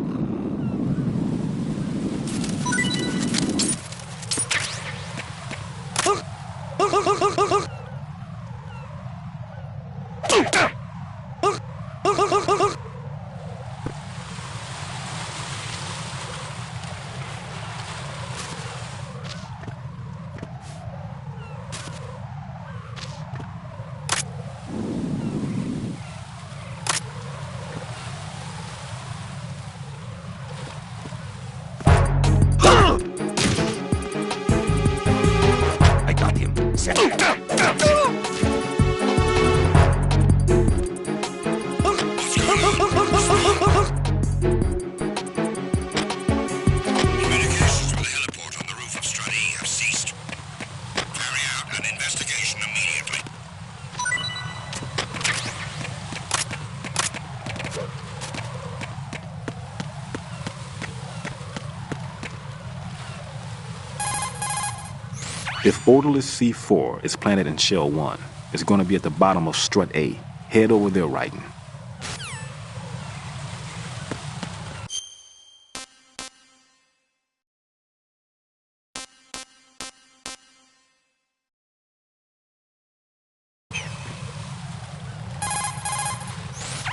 If odorless C4 is planted in Shell 1, it's going to be at the bottom of Strut A. Head over there, Raiden.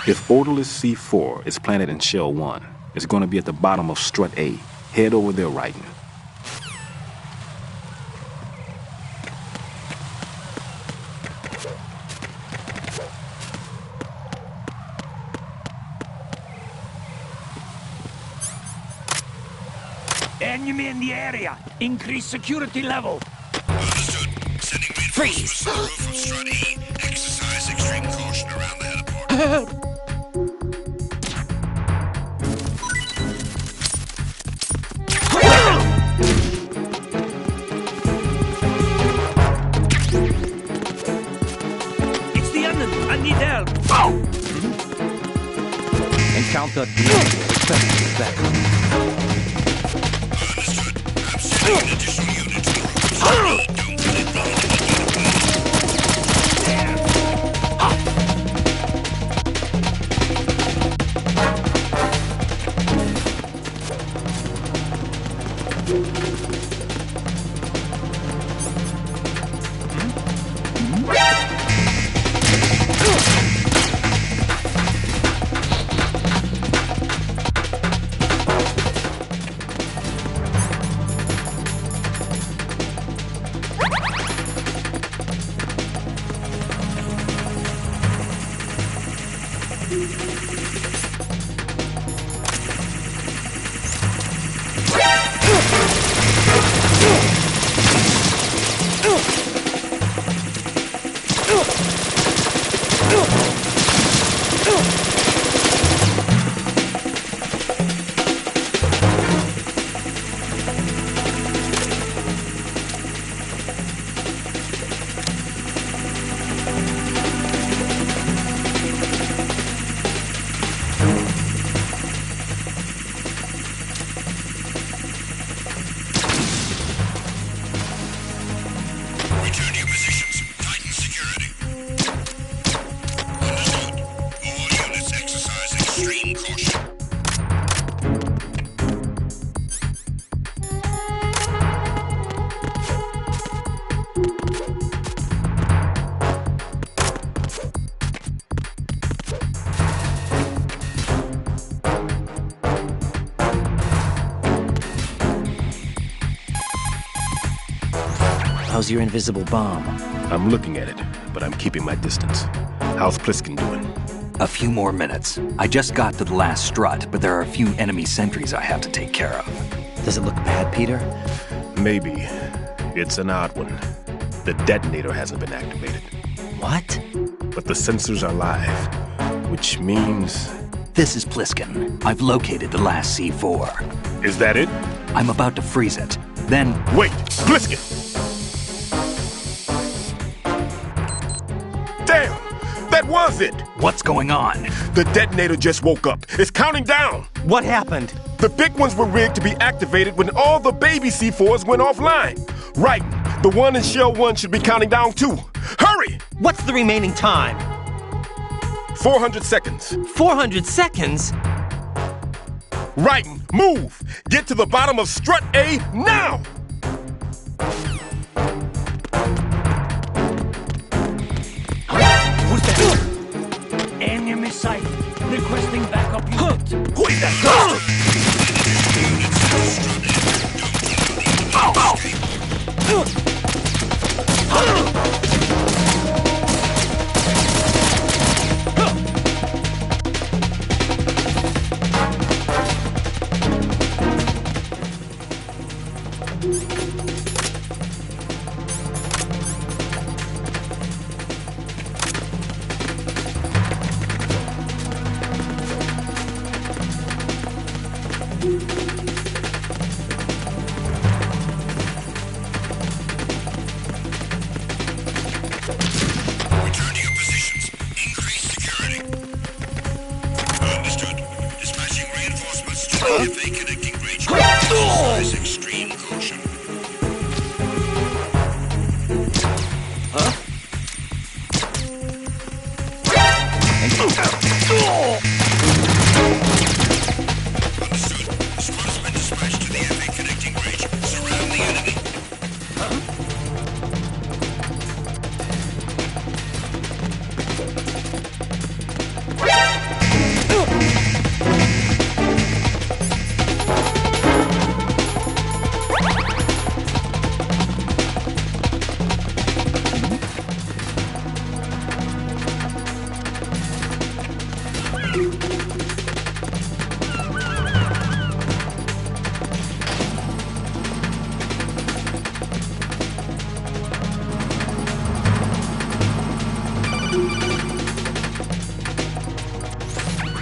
If odorless C4 is planted in Shell 1, it's going to be at the bottom of Strut A. Head over there, Raiden. Enemy in the area. Increase security level. Understood. Sending reinforcements to the roof of Strut E. Exercise extreme caution around the heliport. It's the enemy. I need help. Encounter the Sending an additional unit to the roof of Strut E. Don't let the enemy get away. How's your invisible bomb? I'm looking at it, but I'm keeping my distance. How's Pliskin doing? A few more minutes. I just got to the last strut, but there are a few enemy sentries I have to take care of. Does it look bad, Peter? Maybe. It's an odd one. The detonator hasn't been activated. What? But the sensors are live, which means... This is Pliskin. I've located the last C4. Is that it? I'm about to freeze it. Then... Wait! Pliskin! Damn! That was it! What's going on? The detonator just woke up. It's counting down! What happened? The big ones were rigged to be activated when all the baby C4s went offline. Right. The one in Shell 1 should be counting down too. Hurry! What's the remaining time? 400 seconds. 400 seconds? Right. Move! Get to the bottom of strut A now! Who's that? Enemy sighted. Requesting backup unit. Who is that? Ow, ow!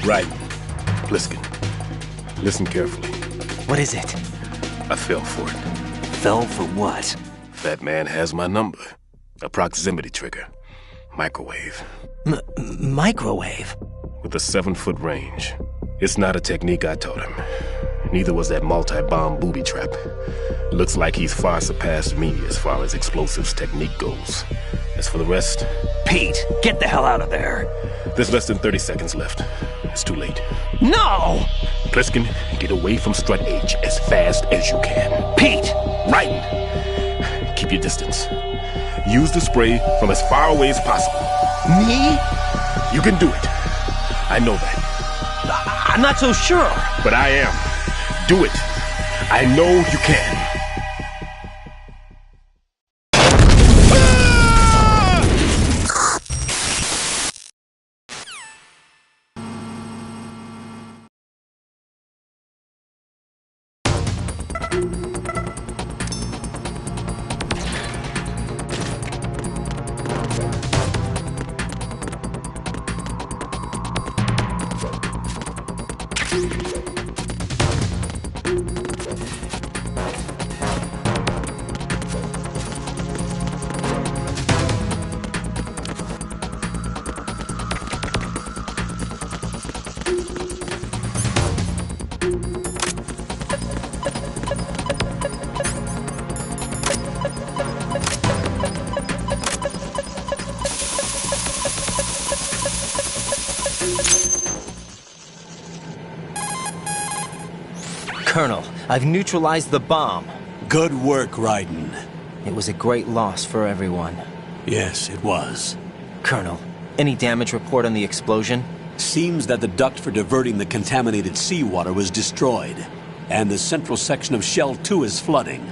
Right. Pliskin. Listen carefully. What is it? I fell for it. Fell for what? That man has my number. A proximity trigger. Microwave. Microwave? With a 7-foot range. It's not a technique I taught him. Neither was that multi-bomb booby trap. Looks like he's far surpassed me as far as explosives technique goes. As for the rest... Pete, get the hell out of there. There's less than 30 seconds left. It's too late. No! Pliskin, get away from Strut H as fast as you can. Pete! Right! Keep your distance. Use the spray from as far away as possible. Me? You can do it. I know that. I'm not so sure. But I am. Do it. I know you can. Colonel, I've neutralized the bomb. Good work, Raiden. It was a great loss for everyone. Yes, it was. Colonel, any damage report on the explosion? Seems that the duct for diverting the contaminated seawater was destroyed, and the central section of Shell 2 is flooding.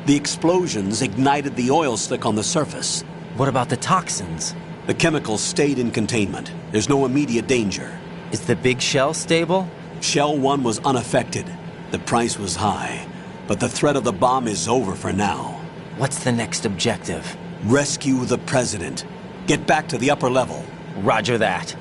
The explosions ignited the oil slick on the surface. What about the toxins? The chemicals stayed in containment. There's no immediate danger. Is the big shell stable? Shell 1 was unaffected. The price was high, but the threat of the bomb is over for now. What's the next objective? Rescue the President. Get back to the upper level. Roger that.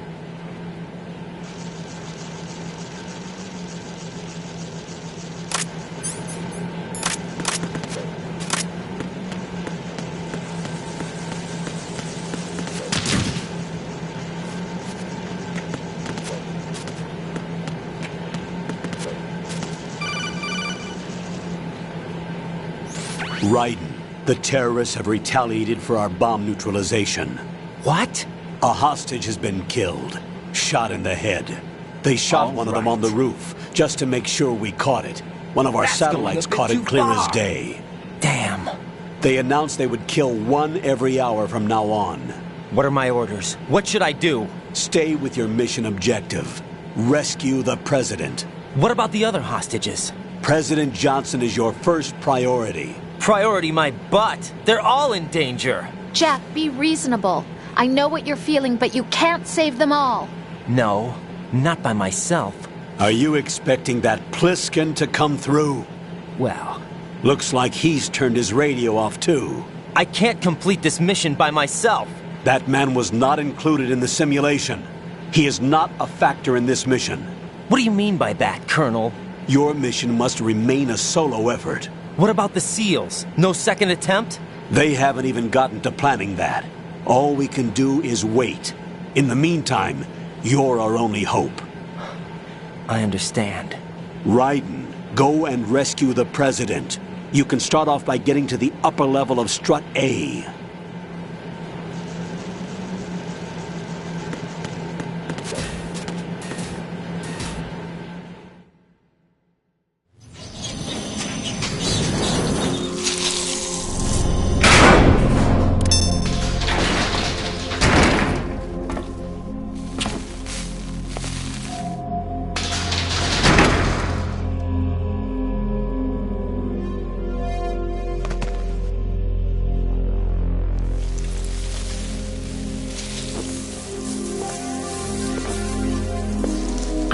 Raiden, the terrorists have retaliated for our bomb neutralization. What? A hostage has been killed. Shot in the head. They shot one of them on the roof, just to make sure we caught it. One of our satellites caught it clear as day. Damn. They announced they would kill one every hour from now on. What are my orders? What should I do? Stay with your mission objective. Rescue the President. What about the other hostages? President Johnson is your first priority. Priority my butt. They're all in danger. Jack, be reasonable. I know what you're feeling, but you can't save them all. No, not by myself. Are you expecting that Pliskin to come through? Well... Looks like he's turned his radio off too. I can't complete this mission by myself. That man was not included in the simulation. He is not a factor in this mission. What do you mean by that, Colonel? Your mission must remain a solo effort. What about the SEALs? No second attempt? They haven't even gotten to planning that. All we can do is wait. In the meantime, you're our only hope. I understand. Raiden, go and rescue the President. You can start off by getting to the upper level of Strut A.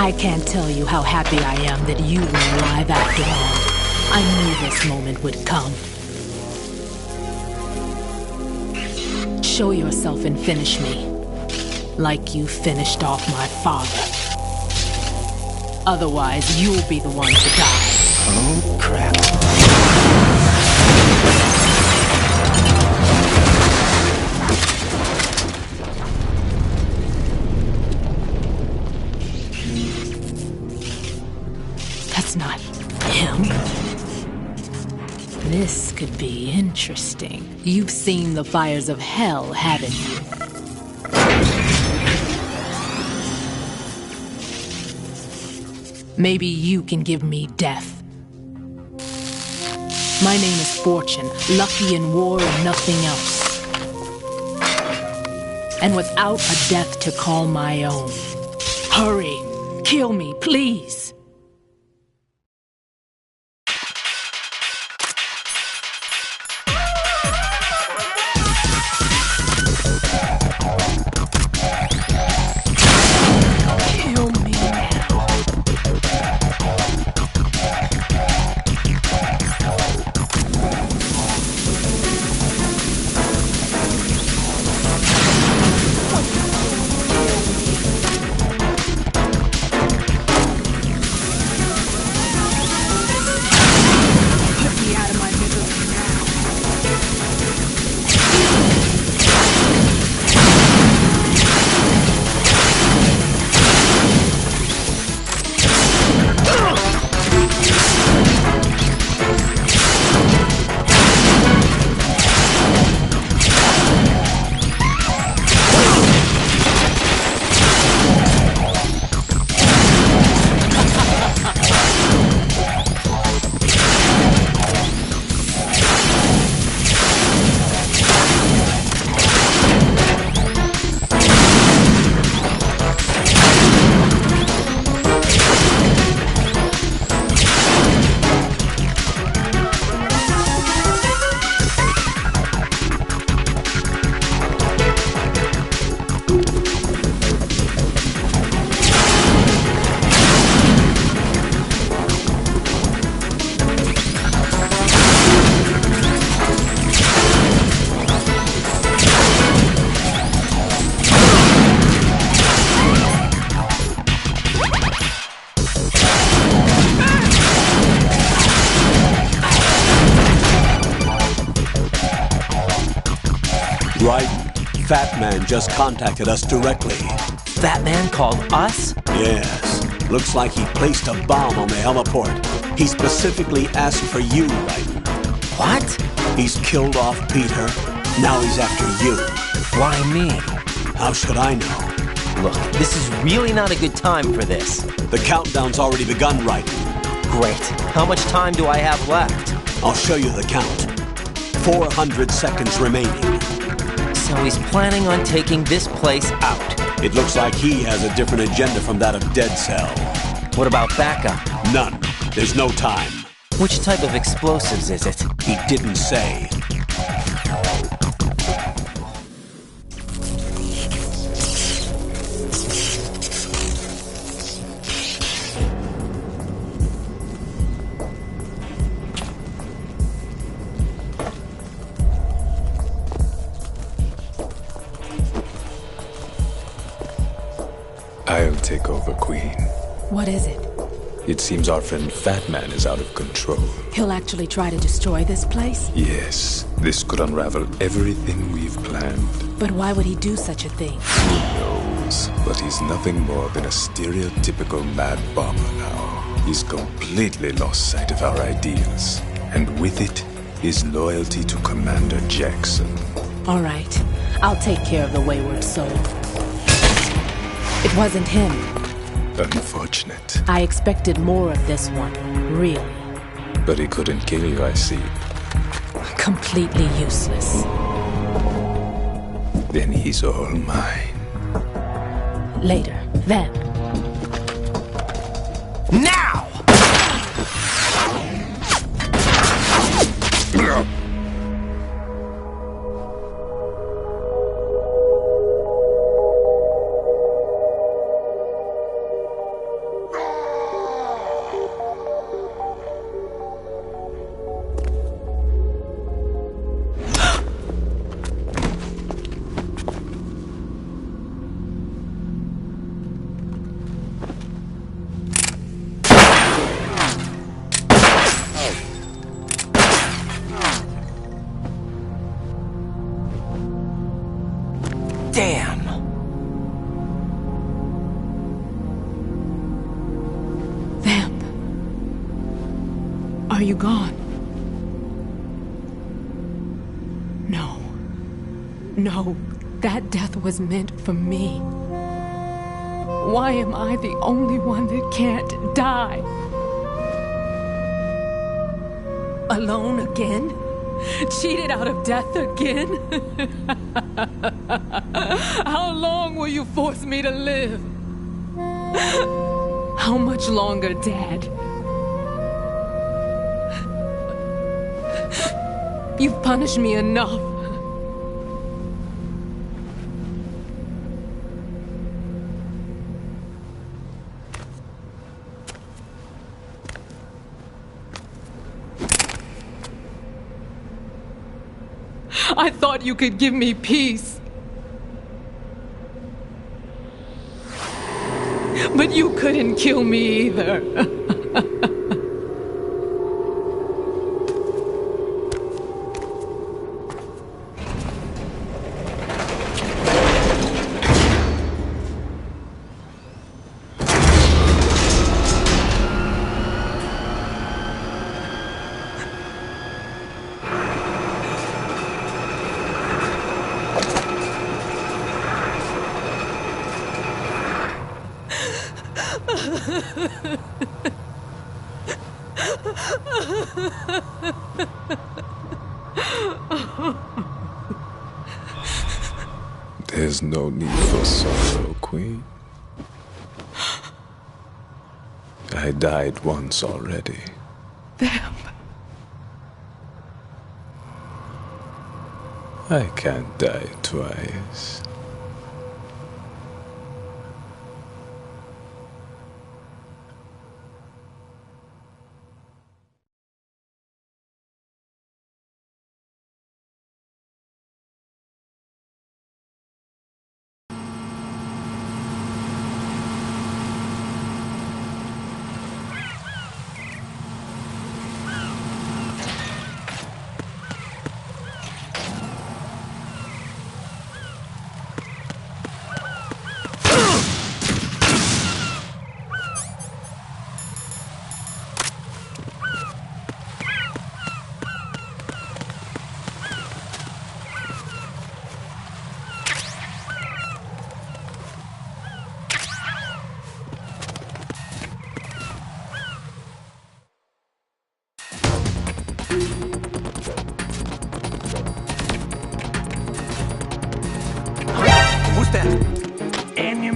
I can't tell you how happy I am that you were alive after all. I knew this moment would come. Show yourself and finish me. Like you finished off my father. Otherwise, you'll be the one to die. Oh, crap. That's not him. This could be interesting. You've seen the fires of hell, haven't you? Maybe you can give me death. My name is Fortune, lucky in war and nothing else. And without a death to call my own. Hurry, kill me, please. Fat Man just contacted us directly. Fat Man called us? Yes. Looks like he placed a bomb on the heliport. He specifically asked for you, Raiden. What? He's killed off Peter. Now he's after you. Why me? How should I know? Look, this is really not a good time for this. The countdown's already begun, Raiden. Great. How much time do I have left? I'll show you the count. 400 seconds remaining. So he's planning on taking this place out. It looks like he has a different agenda from that of Dead Cell. What about backup? None. There's no time. Which type of explosives is it? He didn't say. I'll take over, Queen. What is it? It seems our friend Fat Man is out of control. He'll actually try to destroy this place? Yes, this could unravel everything we've planned. But why would he do such a thing? Who knows? But he's nothing more than a stereotypical mad bomber now. He's completely lost sight of our ideals. And with it, his loyalty to Commander Jackson. All right. I'll take care of the wayward soul. It wasn't him. Unfortunate. I expected more of this one, really. But he couldn't kill you, I see. Completely useless. Then he's all mine. Later, then. Now! Damn! Vamp. Are you gone? No. No, that death was meant for me. Why am I the only one that can't die? Alone again? Cheated out of death again? How long will you force me to live? How much longer, Dad? You've punished me enough. I thought you could give me peace. But you couldn't kill me either. There's no need for sorrow, Queen. I died once already. Vamp. I can't die twice.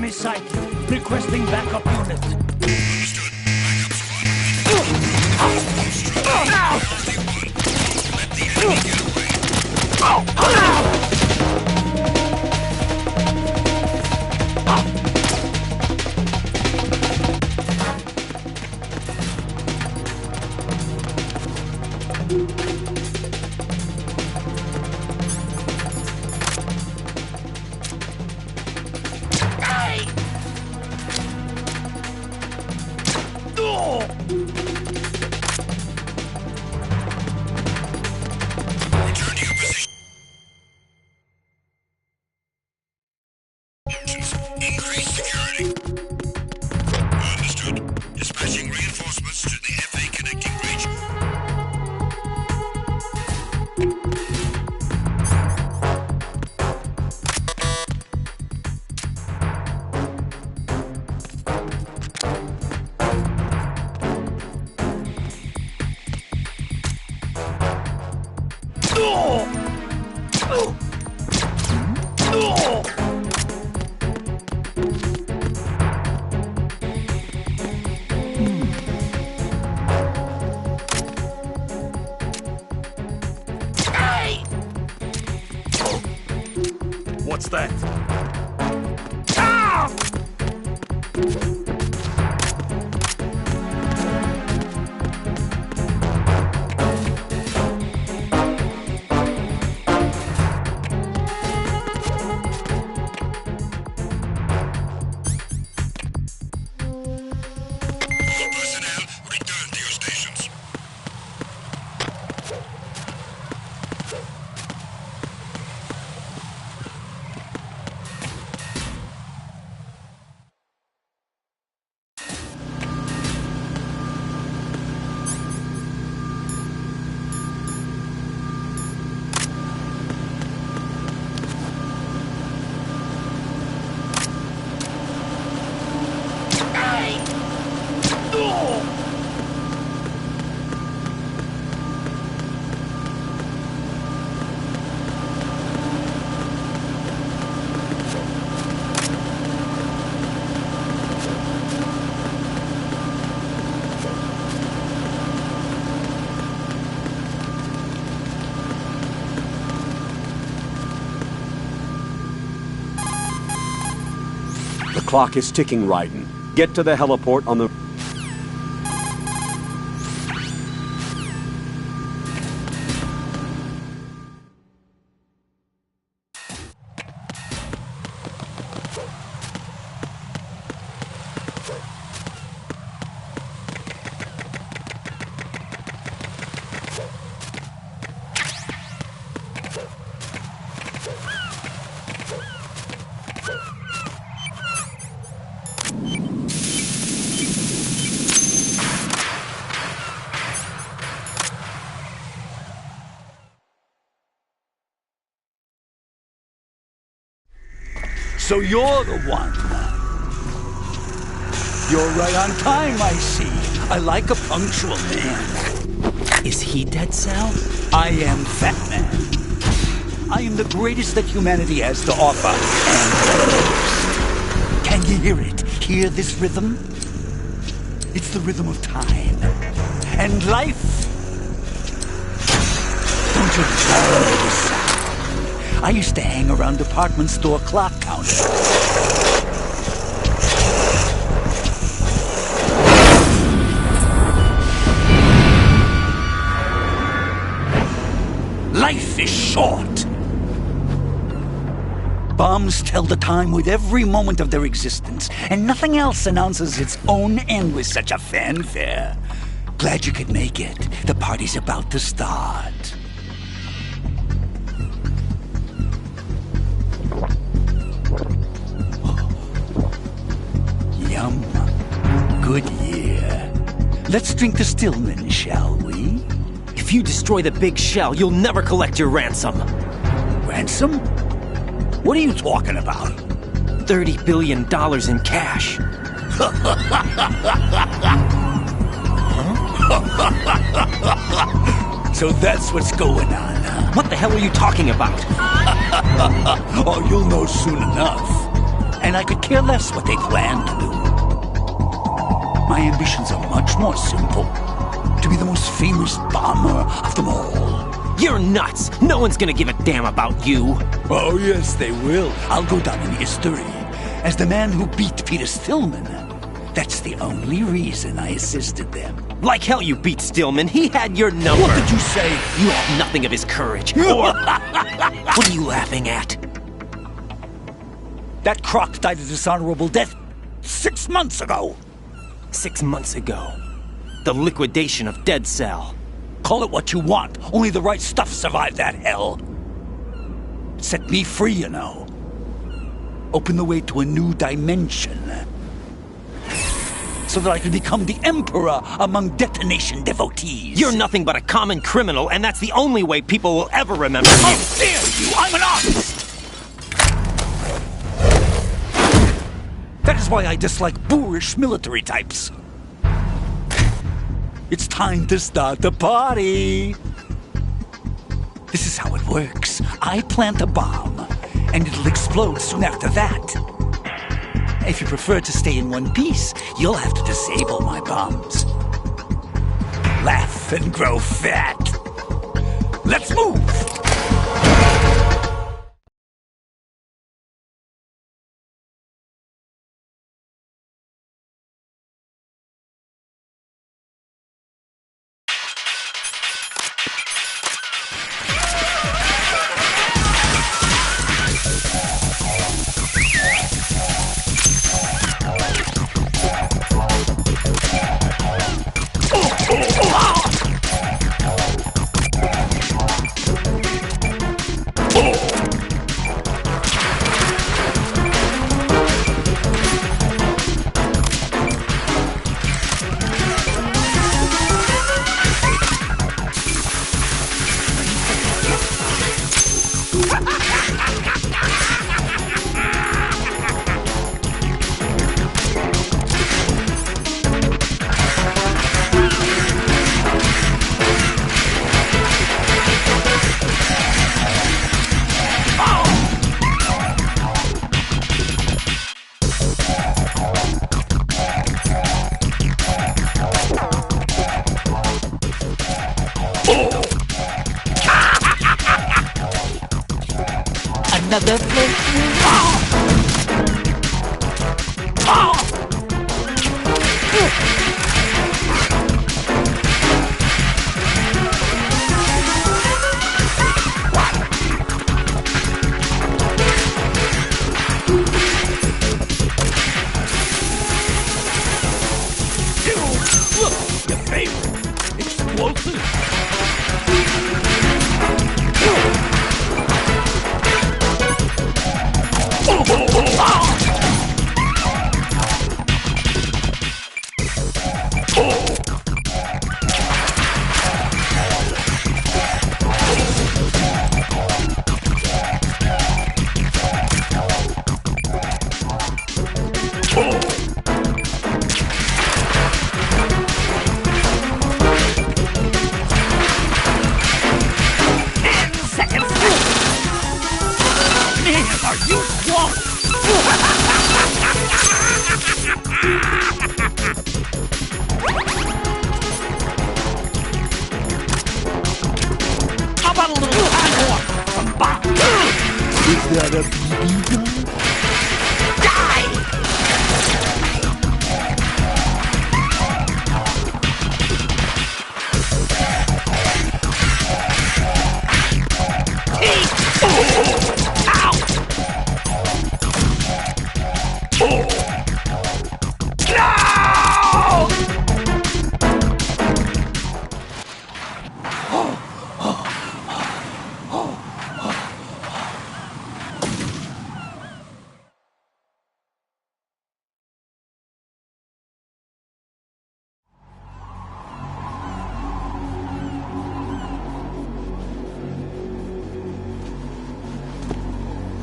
Enemy sighted. Requesting backup unit. Understood. Backup squad ready. Let the enemy get away. Return to your position. Increase security. Understood. Dispatching reinforcements to the FA connecting bridge. What's that? All personnel, return to your stations. The clock is ticking, Raiden. Get to the heliport on the... So you're the one. You're right on time, I see. I like a punctual man. Is he Dead Cell? I am Fat Man. I am the greatest that humanity has to offer, and can you hear it? Hear this rhythm? It's the rhythm of time and life. Don't you love this sound? I used to hang around department store clock counters. Life is short. Bombs tell the time with every moment of their existence, and nothing else announces its own end with such a fanfare. Glad you could make it. The party's about to start. Yum. Good year. Let's drink to Stillman, shall we? If you destroy the big shell, you'll never collect your ransom. Ransom? What are you talking about? $30 billion in cash. So that's what's going on, huh? What the hell are you talking about? Oh, you'll know soon enough. and I could care less what they plan to do. My ambitions are much more simple. To be the most famous bomber of them all. You're nuts! No one's gonna give a damn about you! Oh, yes, they will. I'll go down in history as the man who beat Peter Stillman. That's the only reason I assisted them. Like hell you beat Stillman. He had your number. What did you say? You have nothing of his courage. Or... What are you laughing at? That croc died a dishonorable death 6 months ago. 6 months ago. The liquidation of Dead Cell. Call it what you want. Only the right stuff survived that hell. Set me free, you know. Open the way to a new dimension. So that I can become the Emperor among detonation devotees. You're nothing but a common criminal, and that's the only way people will ever remember you. How dare you! I'm an artist! That is why I dislike boorish military types. It's time to start the party. This is how it works. I plant a bomb, and it'll explode soon after that. If you prefer to stay in one piece, you'll have to disable my bombs. Laugh and grow fat. Let's move! Another playthrough? Look, your favorite. Explosive. How about a little more from Bob? Is that a BB gun?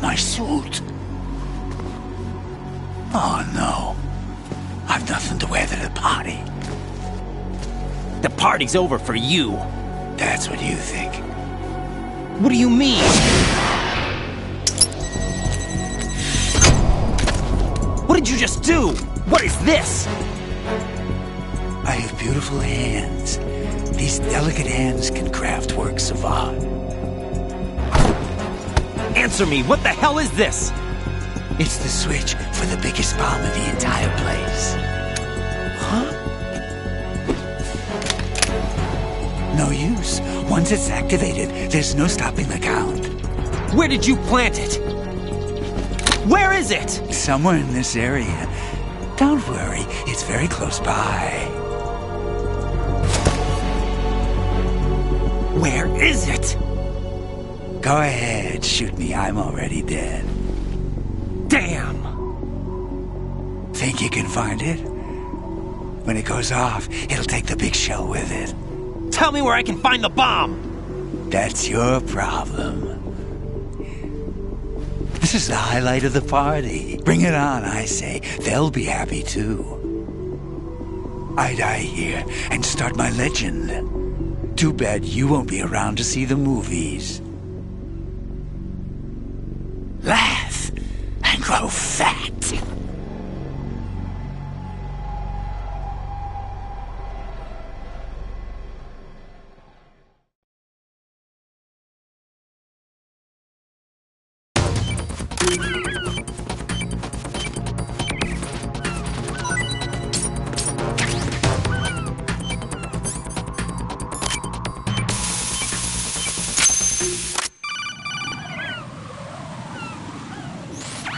My suit. Oh no. I've nothing to wear to the party. The party's over for you. That's what you think. What do you mean? did you just do? What is this? I have beautiful hands. These delicate hands can craft works of art. Answer me, what the hell is this? It's the switch for the biggest bomb in the entire place. Huh? No use. Once it's activated, there's no stopping the count. Where did you plant it? Where is it? Somewhere in this area. Don't worry, it's very close by. Where is it? Go ahead, shoot me. I'm already dead. Damn! Think you can find it? When it goes off, it'll take the big shell with it. Tell me where I can find the bomb! That's your problem. This is the highlight of the party. Bring it on, I say. They'll be happy too. I die here and start my legend. Too bad you won't be around to see the movies. Laugh and grow fat.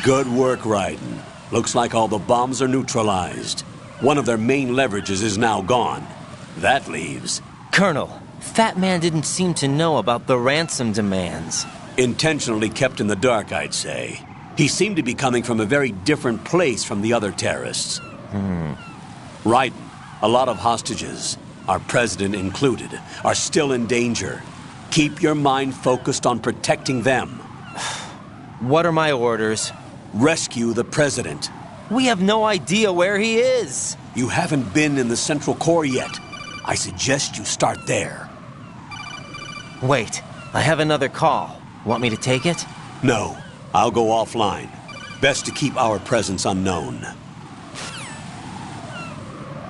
Good work, Raiden. Looks like all the bombs are neutralized. One of their main leverages is now gone. That leaves... Colonel, Fat Man didn't seem to know about the ransom demands. Intentionally kept in the dark, I'd say. He seemed to be coming from a very different place from the other terrorists. Raiden, a lot of hostages, our president included, are still in danger. Keep your mind focused on protecting them. What are my orders? Rescue the president. We have no idea where he is. You haven't been in the Central Core yet. I suggest you start there. Wait, I have another call. Want me to take it? No, I'll go offline. Best to keep our presence unknown.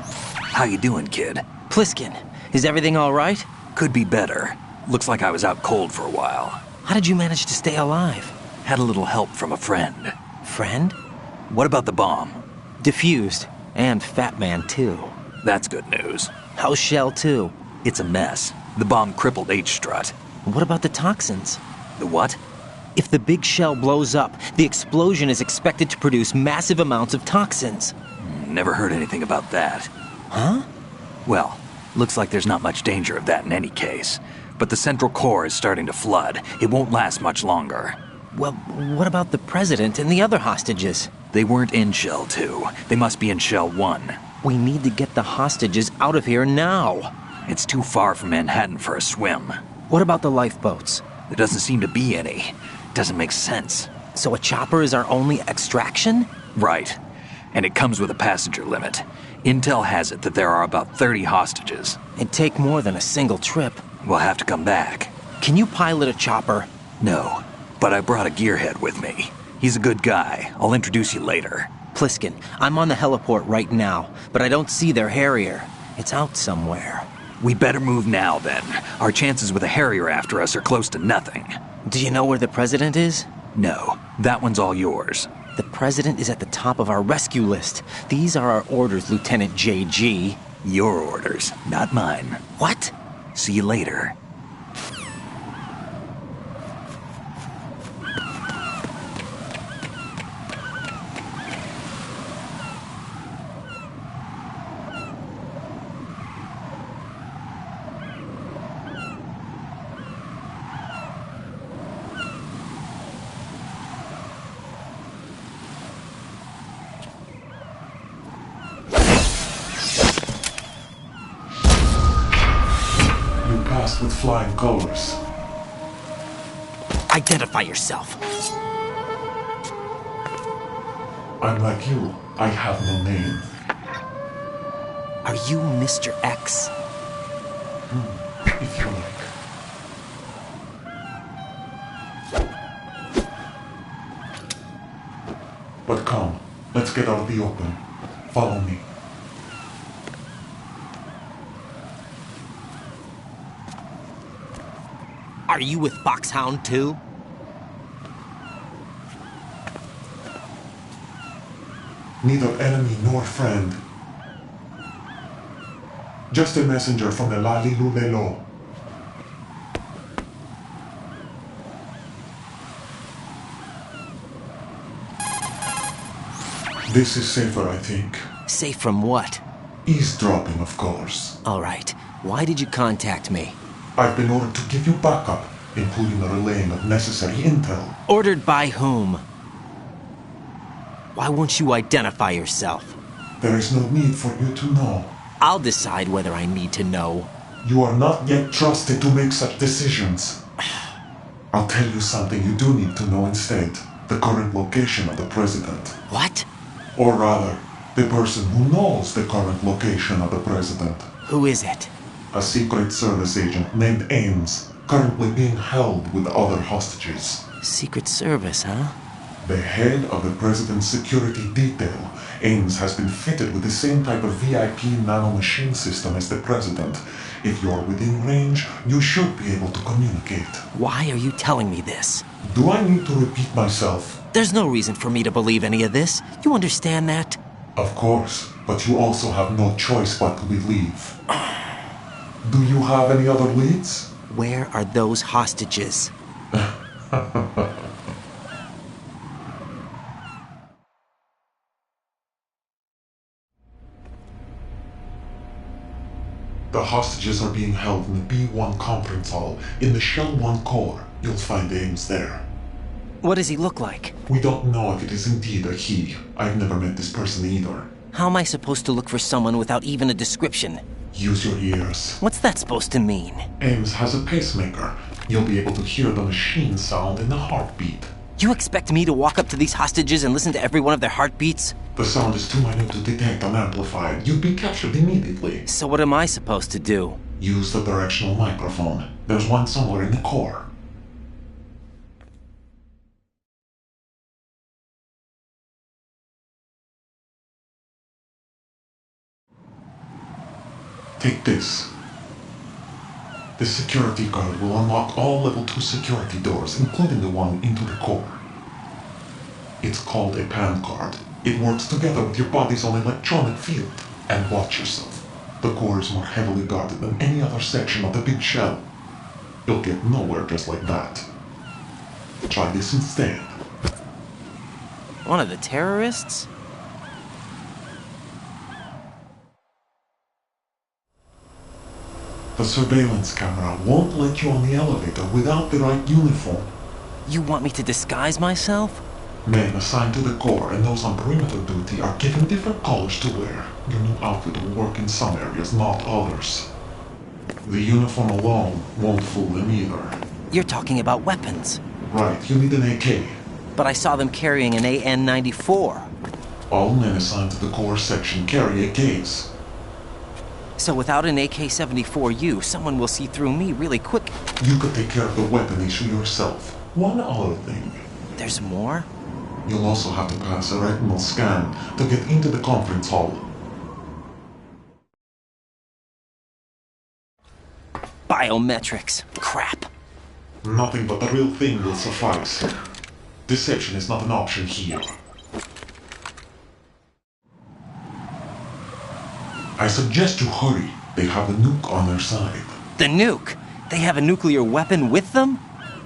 How you doing, kid? Pliskin, is everything all right? Could be better. Looks like I was out cold for a while. How did you manage to stay alive? Had a little help from a friend. Friend? What about the bomb? Defused. And Fat Man, too. That's good news. How's Shell 2? It's a mess. The bomb crippled H-Strut. What about the toxins? The what? If the big shell blows up, the explosion is expected to produce massive amounts of toxins. Never heard anything about that. Huh? Well, looks like there's not much danger of that in any case. But the Central Core is starting to flood. It won't last much longer. Well, what about the president and the other hostages? They weren't in Shell 2. They must be in Shell 1. We need to get the hostages out of here now. It's too far from Manhattan for a swim. What about the lifeboats? There doesn't seem to be any. Doesn't make sense. So a chopper is our only extraction? Right. And it comes with a passenger limit. Intel has it that there are about 30 hostages. It'd take more than a single trip. We'll have to come back. Can you pilot a chopper? No, but I brought a gearhead with me. He's a good guy. I'll introduce you later. Pliskin, I'm on the heliport right now, but I don't see their Harrier. It's out somewhere. We better move now, then. Our chances with a Harrier after us are close to nothing. Do you know where the president is? No, that one's all yours. The president is at the top of our rescue list. These are our orders, Lieutenant JG. Your orders, not mine. What? See you later. With flying colors. Identify yourself. I'm like you. I have no name. Are you Mr. X? If you like. But come, let's Let's get out of the open. Follow me. Are you with Foxhound too? Neither enemy nor friend. Just a messenger from the Lalilulelo. This is safer, I think. Safe from what? Eavesdropping, of course. All right. Why did you contact me? I've been ordered to give you backup, including the relaying of necessary intel. Ordered by whom? Why won't you identify yourself? There is no need for you to know. I'll decide whether I need to know. You are not yet trusted to make such decisions. I'll tell you something you do need to know instead. The current location of the president. What? Or rather, the person who knows the current location of the president. Who is it? A Secret Service agent named Ames, currently being held with other hostages. Secret Service, huh? The head of the president's security detail, Ames, has been fitted with the same type of VIP nanomachine system as the president. If you're within range, you should be able to communicate. Why are you telling me this? Do I need to repeat myself? There's no reason for me to believe any of this. You understand that? Of course, but you also have no choice but to believe. Do you have any other leads? Where are those hostages? The hostages are being held in the B1 conference hall in the Shell 1 core. You'll find Ames there. What does he look like? We don't know if it is indeed a he. I've never met this person either. How am I supposed to look for someone without even a description? Use your ears. What's that supposed to mean? Ames has a pacemaker. You'll be able to hear the machine sound in the heartbeat. You expect me to walk up to these hostages and listen to every one of their heartbeats? The sound is too minute to detect unamplified. You'd be captured immediately. So what am I supposed to do? Use the directional microphone. There's one somewhere in the core. Take this. The security card will unlock all level 2 security doors, including the one into the core. It's called a PAN card. It works together with your body's own electronic field. And watch yourself. The core is more heavily guarded than any other section of the big shell. You'll get nowhere just like that. Try this instead. One of the terrorists? The surveillance camera won't let you on the elevator without the right uniform. You want me to disguise myself? Men assigned to the core and those on perimeter duty are given different colors to wear. Your new outfit will work in some areas, not others. The uniform alone won't fool them either. You're talking about weapons. Right, you need an AK. But I saw them carrying an AN-94. All men assigned to the core section carry AKs. So without an AK-74U, someone will see through me really quick. You could take care of the weapon issue yourself. One other thing. There's more? You'll also have to pass a retinal scan to get into the conference hall. Biometrics. Crap. Nothing but the real thing will suffice. Deception is not an option here. I suggest you hurry. They have the nuke on their side. The nuke? They have a nuclear weapon with them?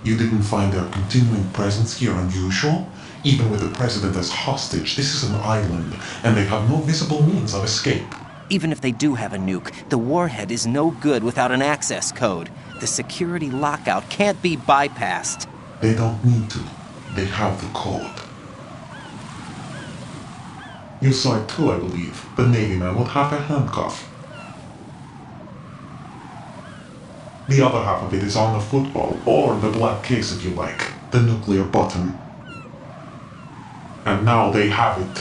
You didn't find their continuing presence here unusual? Even with the president as hostage, this is an island, and they have no visible means of escape. Even if they do have a nuke, the warhead is no good without an access code. The security lockout can't be bypassed. They don't need to. They have the code. You saw it too, I believe. The Navy man with half a handcuff. The other half of it is on the football, or the black case if you like. The nuclear button. And now they have it.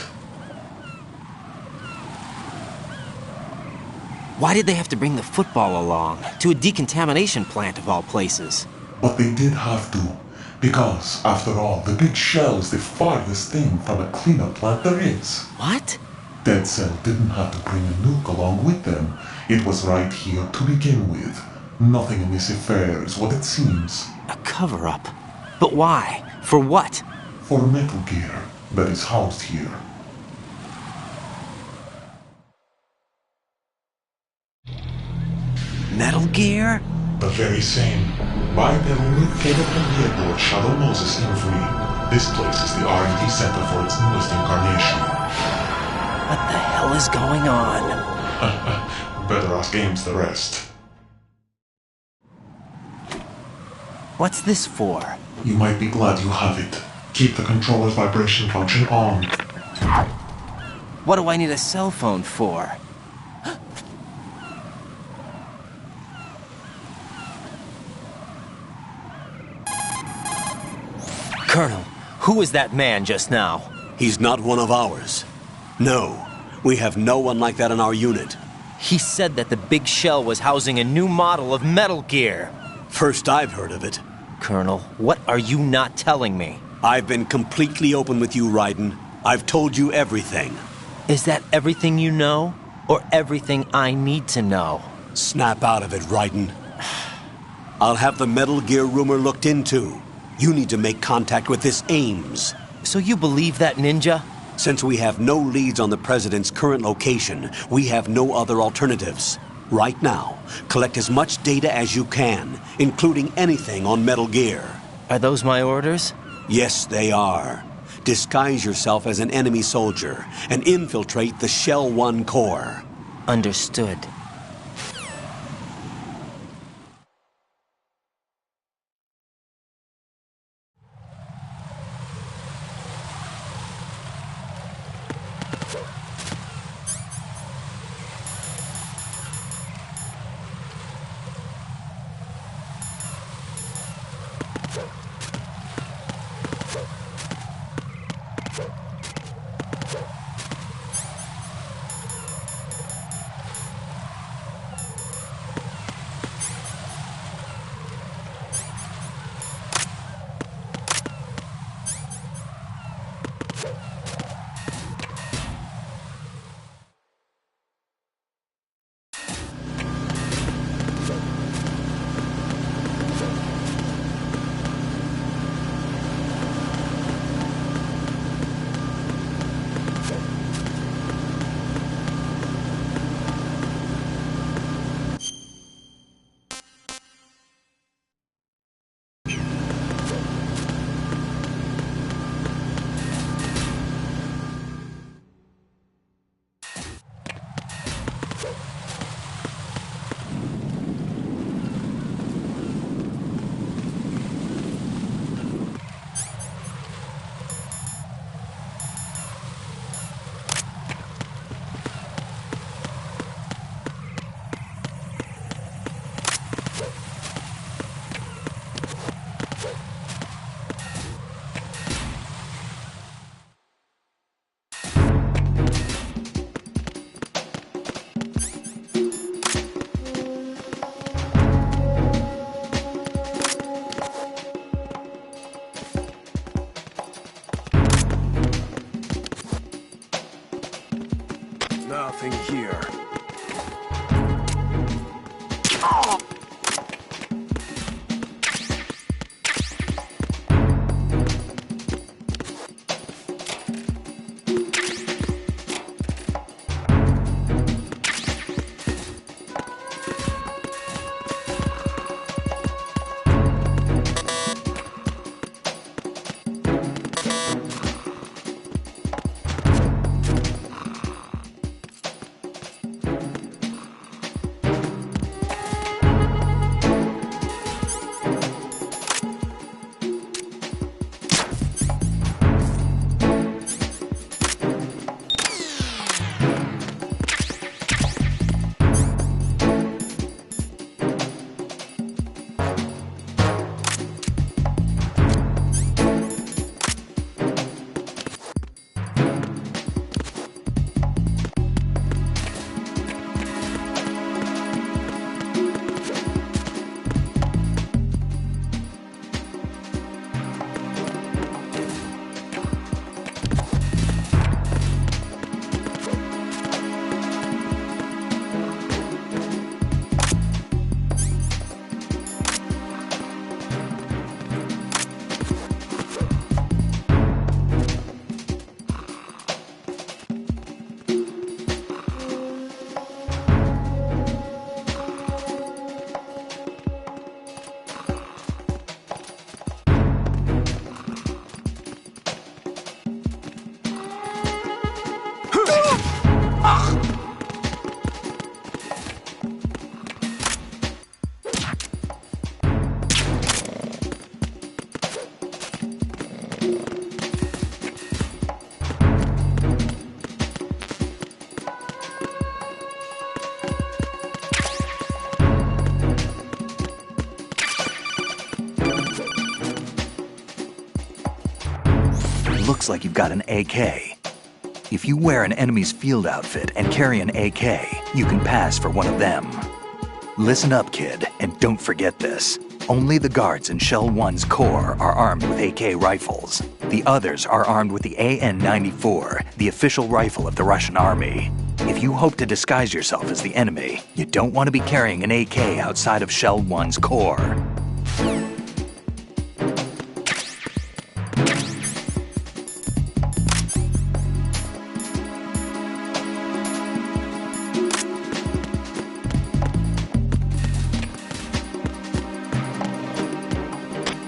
Why did they have to bring the football along? To a decontamination plant of all places. But they did have to. Because, after all, the big shell is the farthest thing from a cleanup plant there is. What? Dead Cell didn't have to bring a nuke along with them. It was right here to begin with. Nothing in this affair is what it seems. A cover-up? But why? For what? For Metal Gear that is housed here. Metal Gear? The very same. Bipedal capable airport Shadow Moses Infamy. This place is the R&D center for its newest incarnation. What the hell is going on? Better ask Ames the rest. What's this for? You might be glad you have it. Keep the controller's vibration function on. What do I need a cell phone for? Colonel, who was that man just now? He's not one of ours. No, we have no one like that in our unit. He said that the big shell was housing a new model of Metal Gear. First I've heard of it. Colonel, what are you not telling me? I've been completely open with you, Raiden. I've told you everything. Is that everything you know? Or everything I need to know? Snap out of it, Raiden. I'll have the Metal Gear rumor looked into. You need to make contact with this Ames. So you believe that ninja? Since we have no leads on the President's current location, we have no other alternatives. Right now, collect as much data as you can, including anything on Metal Gear. Are those my orders? Yes, they are. Disguise yourself as an enemy soldier and infiltrate the Shell 1 core. Understood. Nothing here. looks like you've got an AK. If you wear an enemy's field outfit and carry an AK, you can pass for one of them. Listen up, kid, and don't forget this. Only the guards in Shell 1's core are armed with AK rifles. The others are armed with the AN-94, the official rifle of the Russian army. If you hope to disguise yourself as the enemy, you don't want to be carrying an AK outside of Shell 1's core.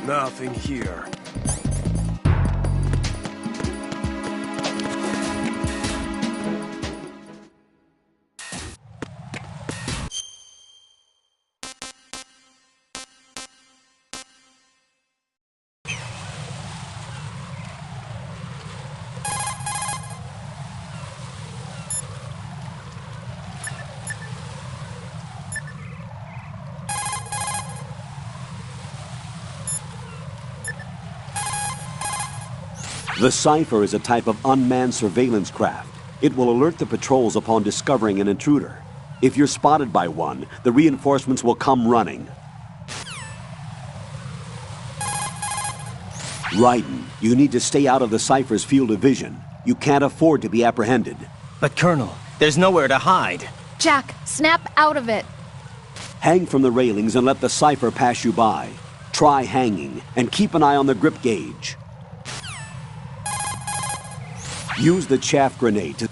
Nothing here. The Cypher is a type of unmanned surveillance craft. It will alert the patrols upon discovering an intruder. If you're spotted by one, the reinforcements will come running. Raiden, you need to stay out of the Cypher's field of vision. You can't afford to be apprehended. But Colonel, there's nowhere to hide. Jack, snap out of it. Hang from the railings and let the Cypher pass you by. Try hanging, and keep an eye on the grip gauge. Use the chaff grenade to...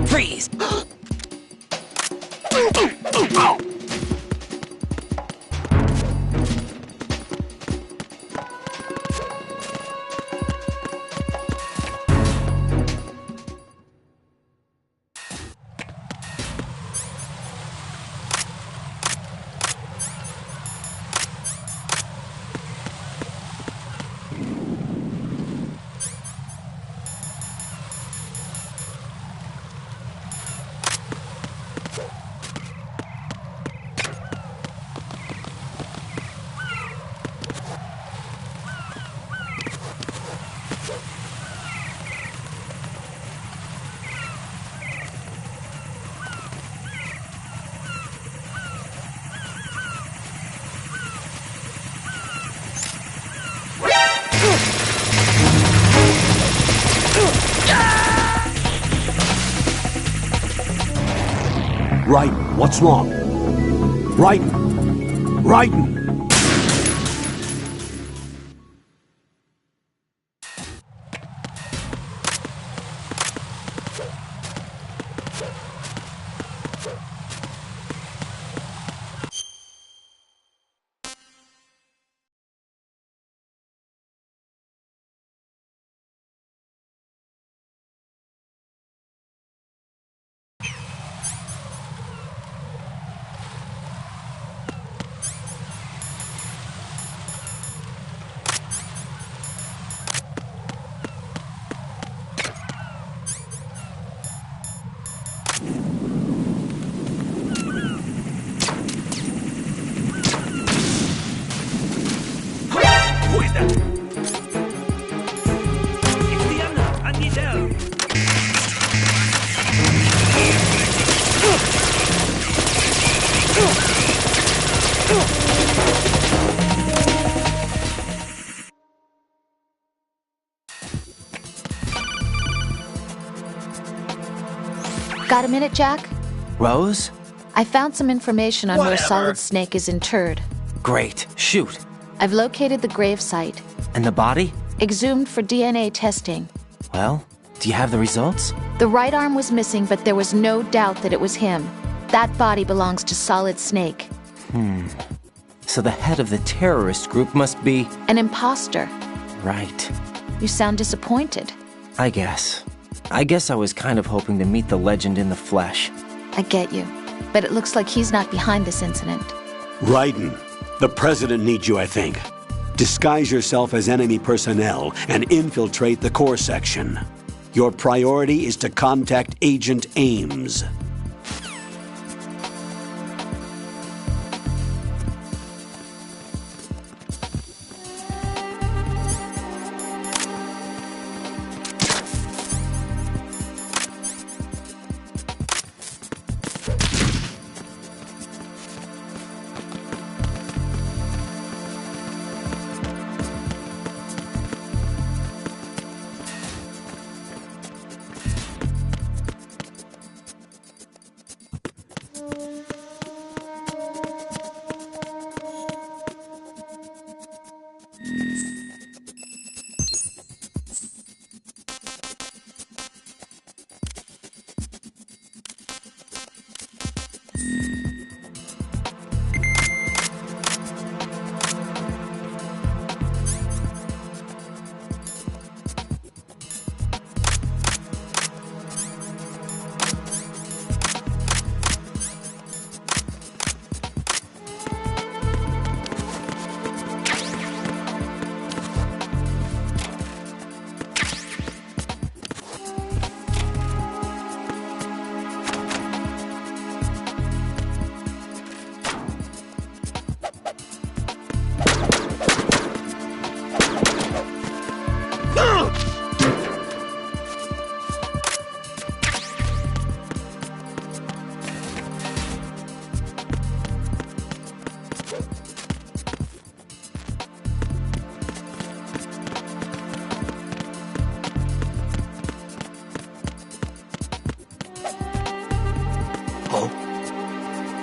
Freeze! Raiden, what's wrong? Raiden! Raiden! Who is that? It's the Emperor, and he's there. Got a minute, Jack? Rose? I found some information on where Whatever. Solid Snake is interred. Great. Shoot. I've located the grave site. And the body? Exhumed for DNA testing. Well, do you have the results? The right arm was missing, but there was no doubt that it was him. That body belongs to Solid Snake. So the head of the terrorist group must be... An imposter. Right. You sound disappointed. I guess I was kind of hoping to meet the legend in the flesh. I get you. But it looks like he's not behind this incident. Raiden, the President needs you, I think. Disguise yourself as enemy personnel and infiltrate the core section. Your priority is to contact Agent Ames.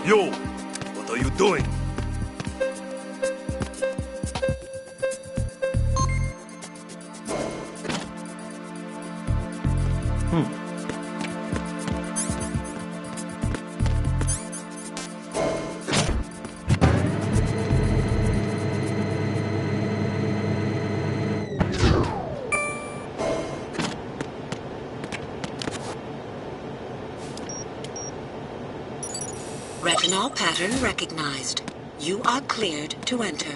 Yo, what are you doing? Retinol pattern recognized. You are cleared to enter.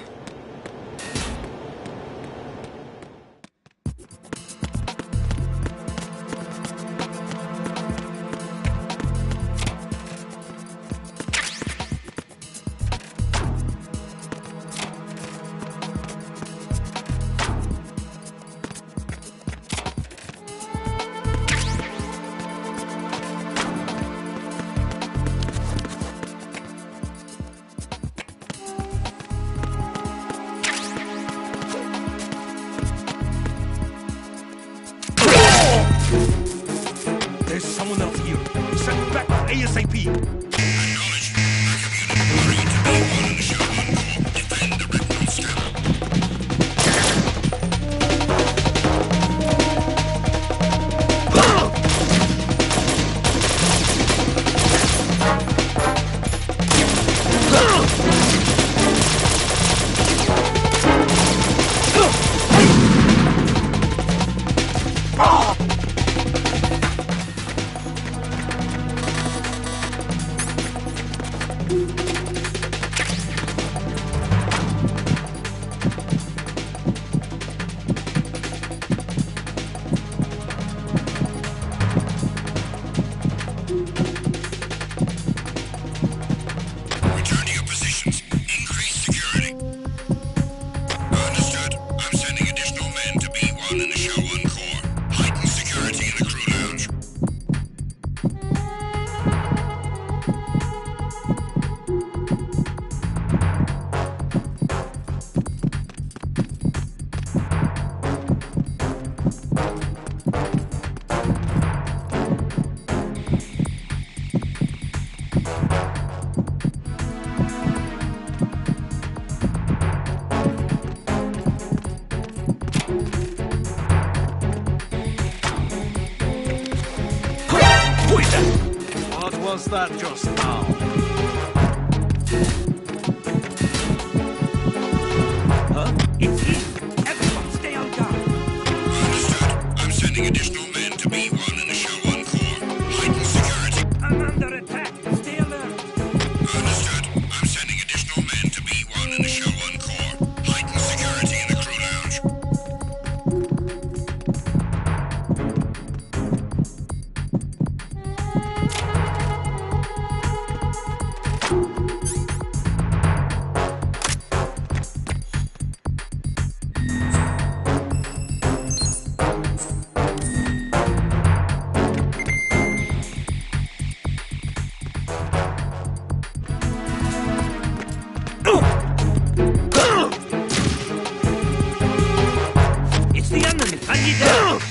was that just now? Huh? It's him! Everyone stay on guard! Understood. I'm sending additional men to B1 and the Show 1 Core. Heighten security. I'm under attack! Stay alert! Understood. I'm sending additional men to B1 and the Show 1 Core. Heighten security in the crew lounge. It's the enemy! I need help!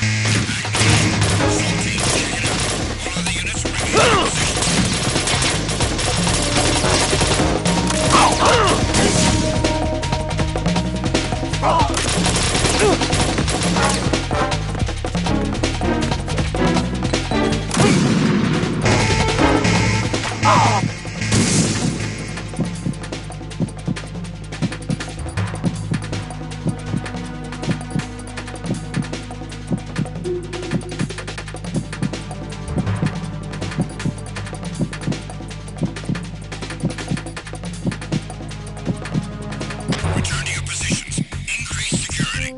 Return to your positions. Increase security.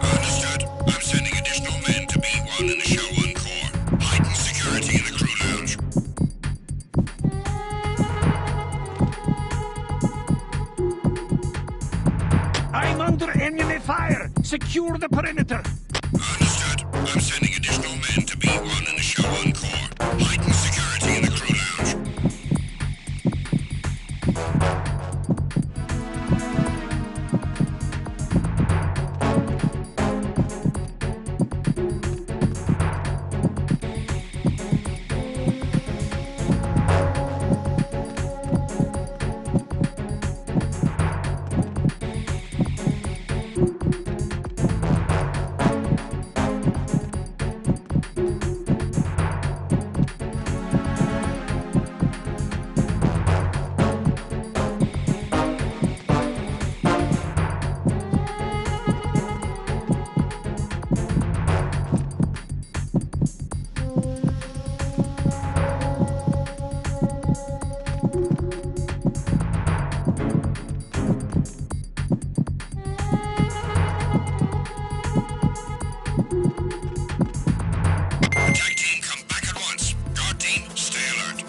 Understood. I'm sending additional men to B1 and the Show 1 Core. Heighten security in the crew lounge. I'm under enemy fire! Secure the perimeter! Understood. I'm sending additional men to B1 and the Show 1 Core. Heighten security in the crew lounge. Attack team, come back at once. Guard team, stay alert.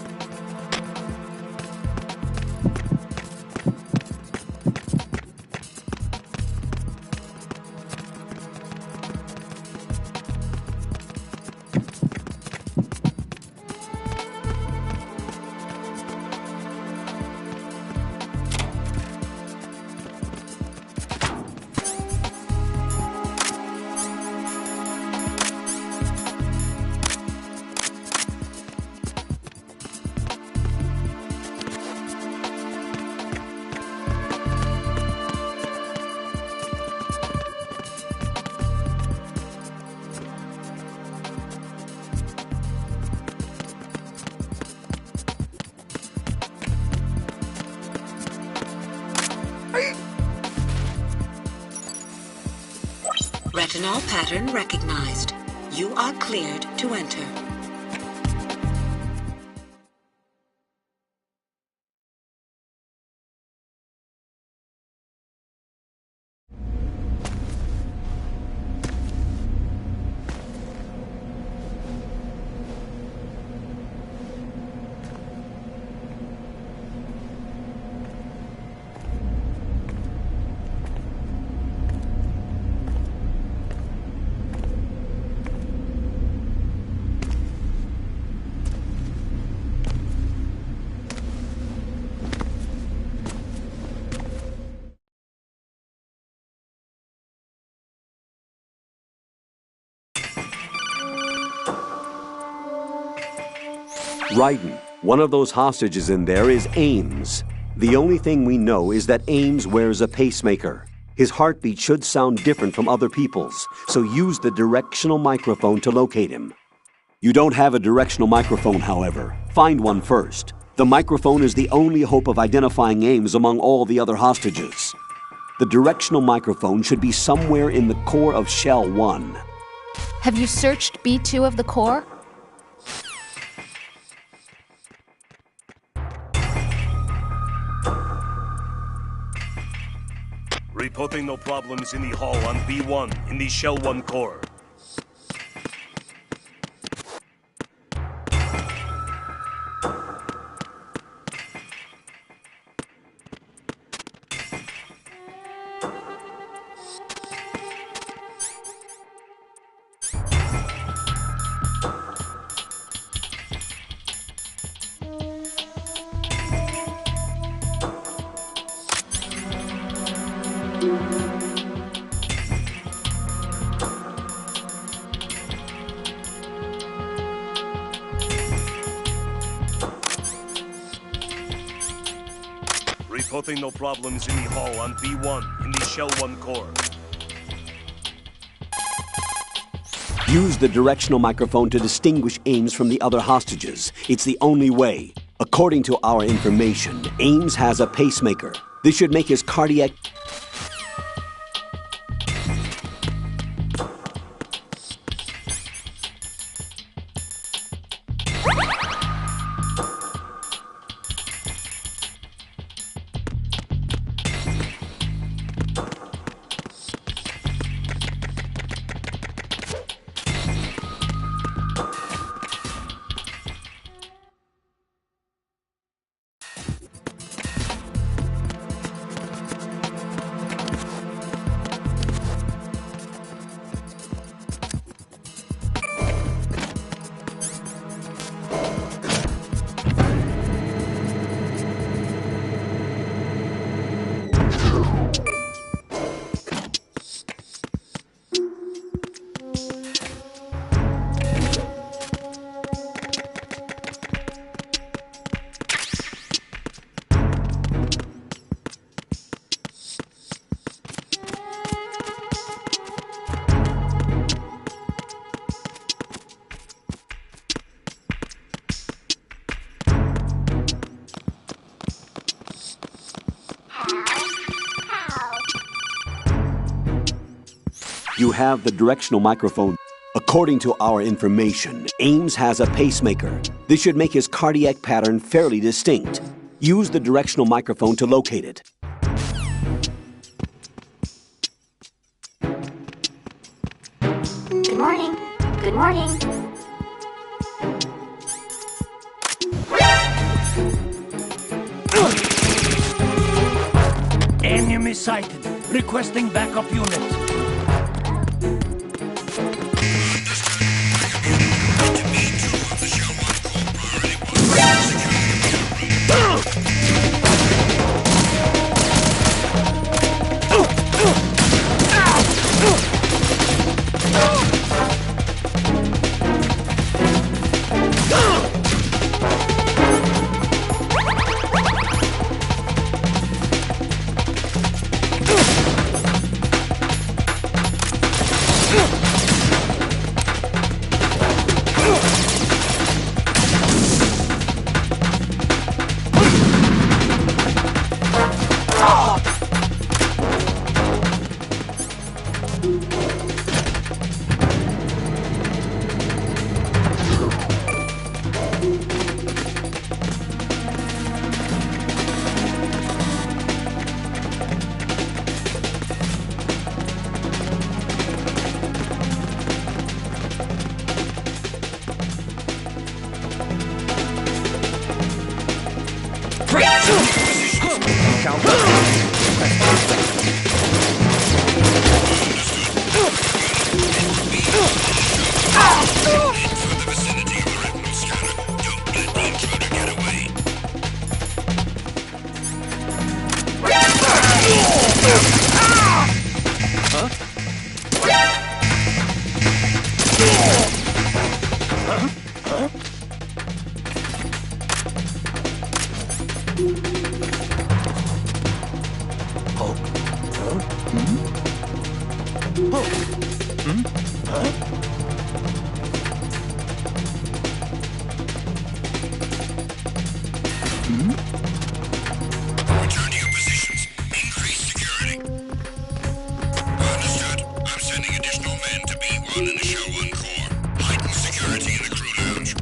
Retinol pattern recognized. You are cleared to enter. Raiden, one of those hostages in there is Ames. The only thing we know is that Ames wears a pacemaker. His heartbeat should sound different from other people's, so use the directional microphone to locate him. You don't have a directional microphone, however. Find one first. The microphone is the only hope of identifying Ames among all the other hostages. The directional microphone should be somewhere in the core of Shell 1. Have you searched B2 of the core? Reporting no problems in the hall on B1 in the Shell 1 core. Reporting no problems in the hall on B1 in the Shell 1 core. Use the directional microphone to distinguish Ames from the other hostages. It's the only way. According to our information, Ames has a pacemaker. This should make his cardiac... You have the directional microphone. According to our information, Ames has a pacemaker. This should make his cardiac pattern fairly distinct. Use the directional microphone to locate it. Good morning. Good morning. Enemy sighted. Requesting backup unit. main core. Heightened security in the crew lounge.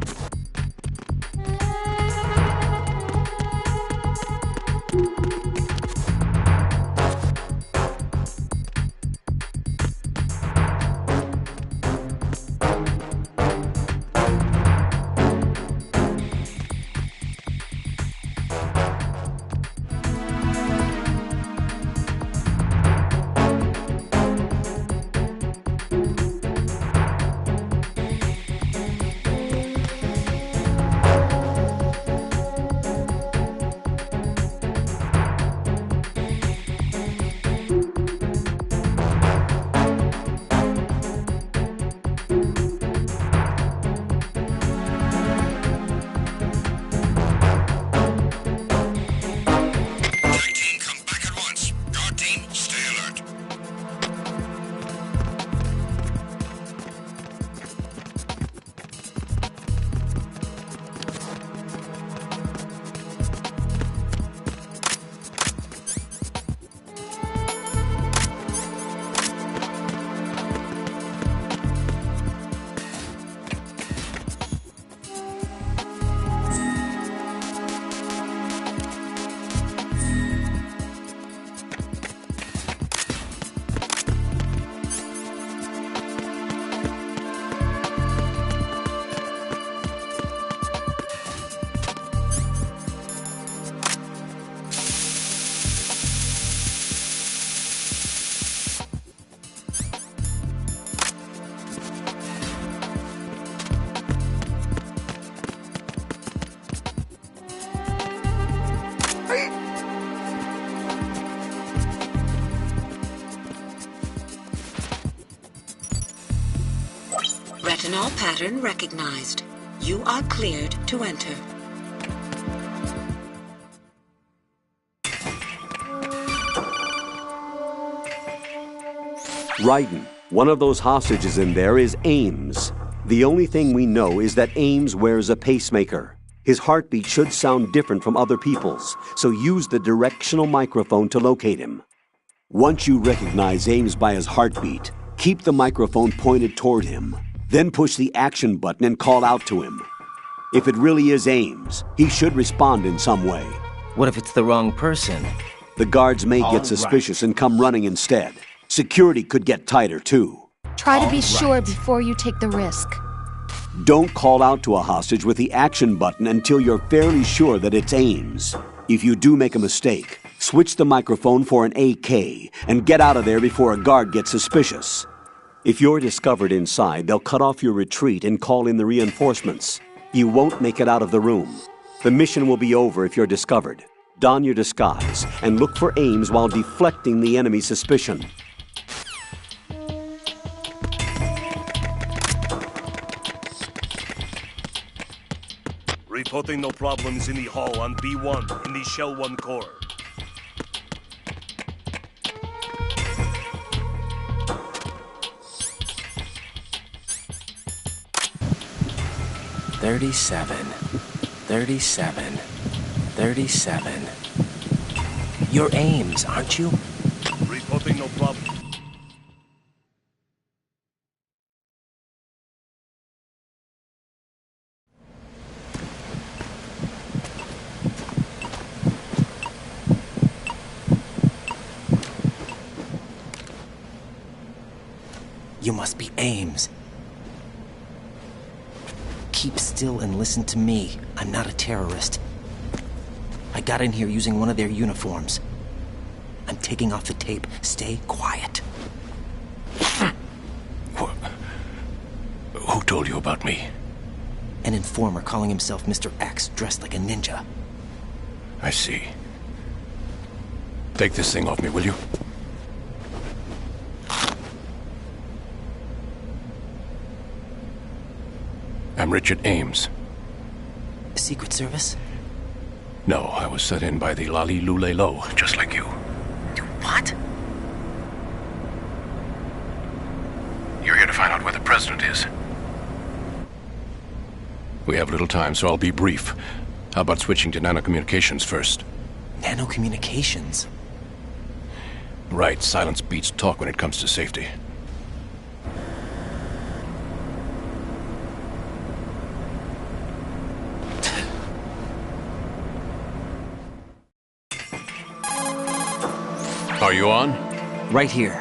Retinol pattern recognized. You are cleared to enter. Raiden, one of those hostages in there is Ames. The only thing we know is that Ames wears a pacemaker. His heartbeat should sound different from other people's, so use the directional microphone to locate him. Once you recognize Ames by his heartbeat, keep the microphone pointed toward him. Then push the action button and call out to him. If it really is Ames, he should respond in some way. What if it's the wrong person? The guards may get suspicious and come running instead. Security could get tighter, too. Try to be sure before you take the risk. Don't call out to a hostage with the action button until you're fairly sure that it's Ames. If you do make a mistake, switch the microphone for an AK and get out of there before a guard gets suspicious. If you're discovered inside, they'll cut off your retreat and call in the reinforcements. You won't make it out of the room. The mission will be over if you're discovered. Don your disguise and look for Ames while deflecting the enemy's suspicion. Reporting no problems in the hall on B1 in the Shell 1 core. You're Ames, aren't you? Reporting no problem. You must be Ames. Keep still and listen to me. I'm not a terrorist. I got in here using one of their uniforms. I'm taking off the tape. Stay quiet. Who told you about me? An informer calling himself Mr. X, dressed like a ninja. I see. Take this thing off me, will you? I'm Richard Ames. Secret Service? No, I was sent in by the Lali Lule Lo, just like you. What? You're here to find out where the president is. We have little time, so I'll be brief. How about switching to nanocommunications first? Nanocommunications? Right, silence beats talk when it comes to safety. Are you on? Right here.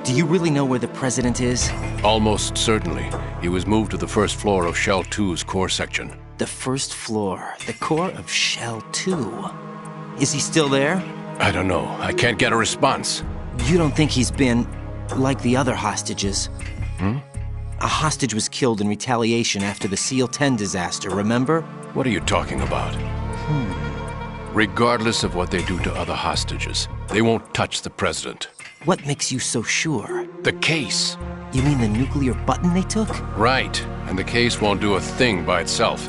Do you really know where the president is? Almost certainly. He was moved to the first floor of Shell 2's core section. The first floor, the core of Shell 2. Is he still there? I don't know. I can't get a response. You don't think he's been like the other hostages? Hmm? A hostage was killed in retaliation after the SEAL 10 disaster, remember? What are you talking about? Regardless of what they do to other hostages, they won't touch the president. What makes you so sure? The case. You mean the nuclear button they took? Right. And the case won't do a thing by itself.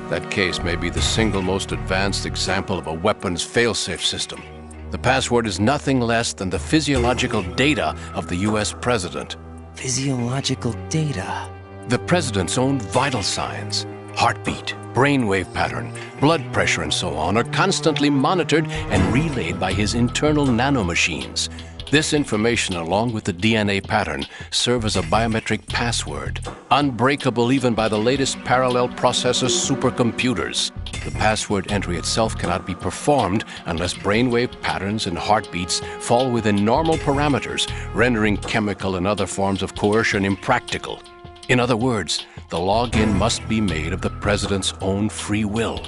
That case may be the single most advanced example of a weapons failsafe system. The password is nothing less than the physiological data of the U.S. president. Physiological data? The president's own vital signs, heartbeat, brainwave pattern, blood pressure, and so on, are constantly monitored and relayed by his internal nanomachines. This information, along with the DNA pattern, serve as a biometric password, unbreakable even by the latest parallel processor supercomputers. The password entry itself cannot be performed unless brainwave patterns and heartbeats fall within normal parameters, rendering chemical and other forms of coercion impractical. In other words, the login must be made of the president's own free will.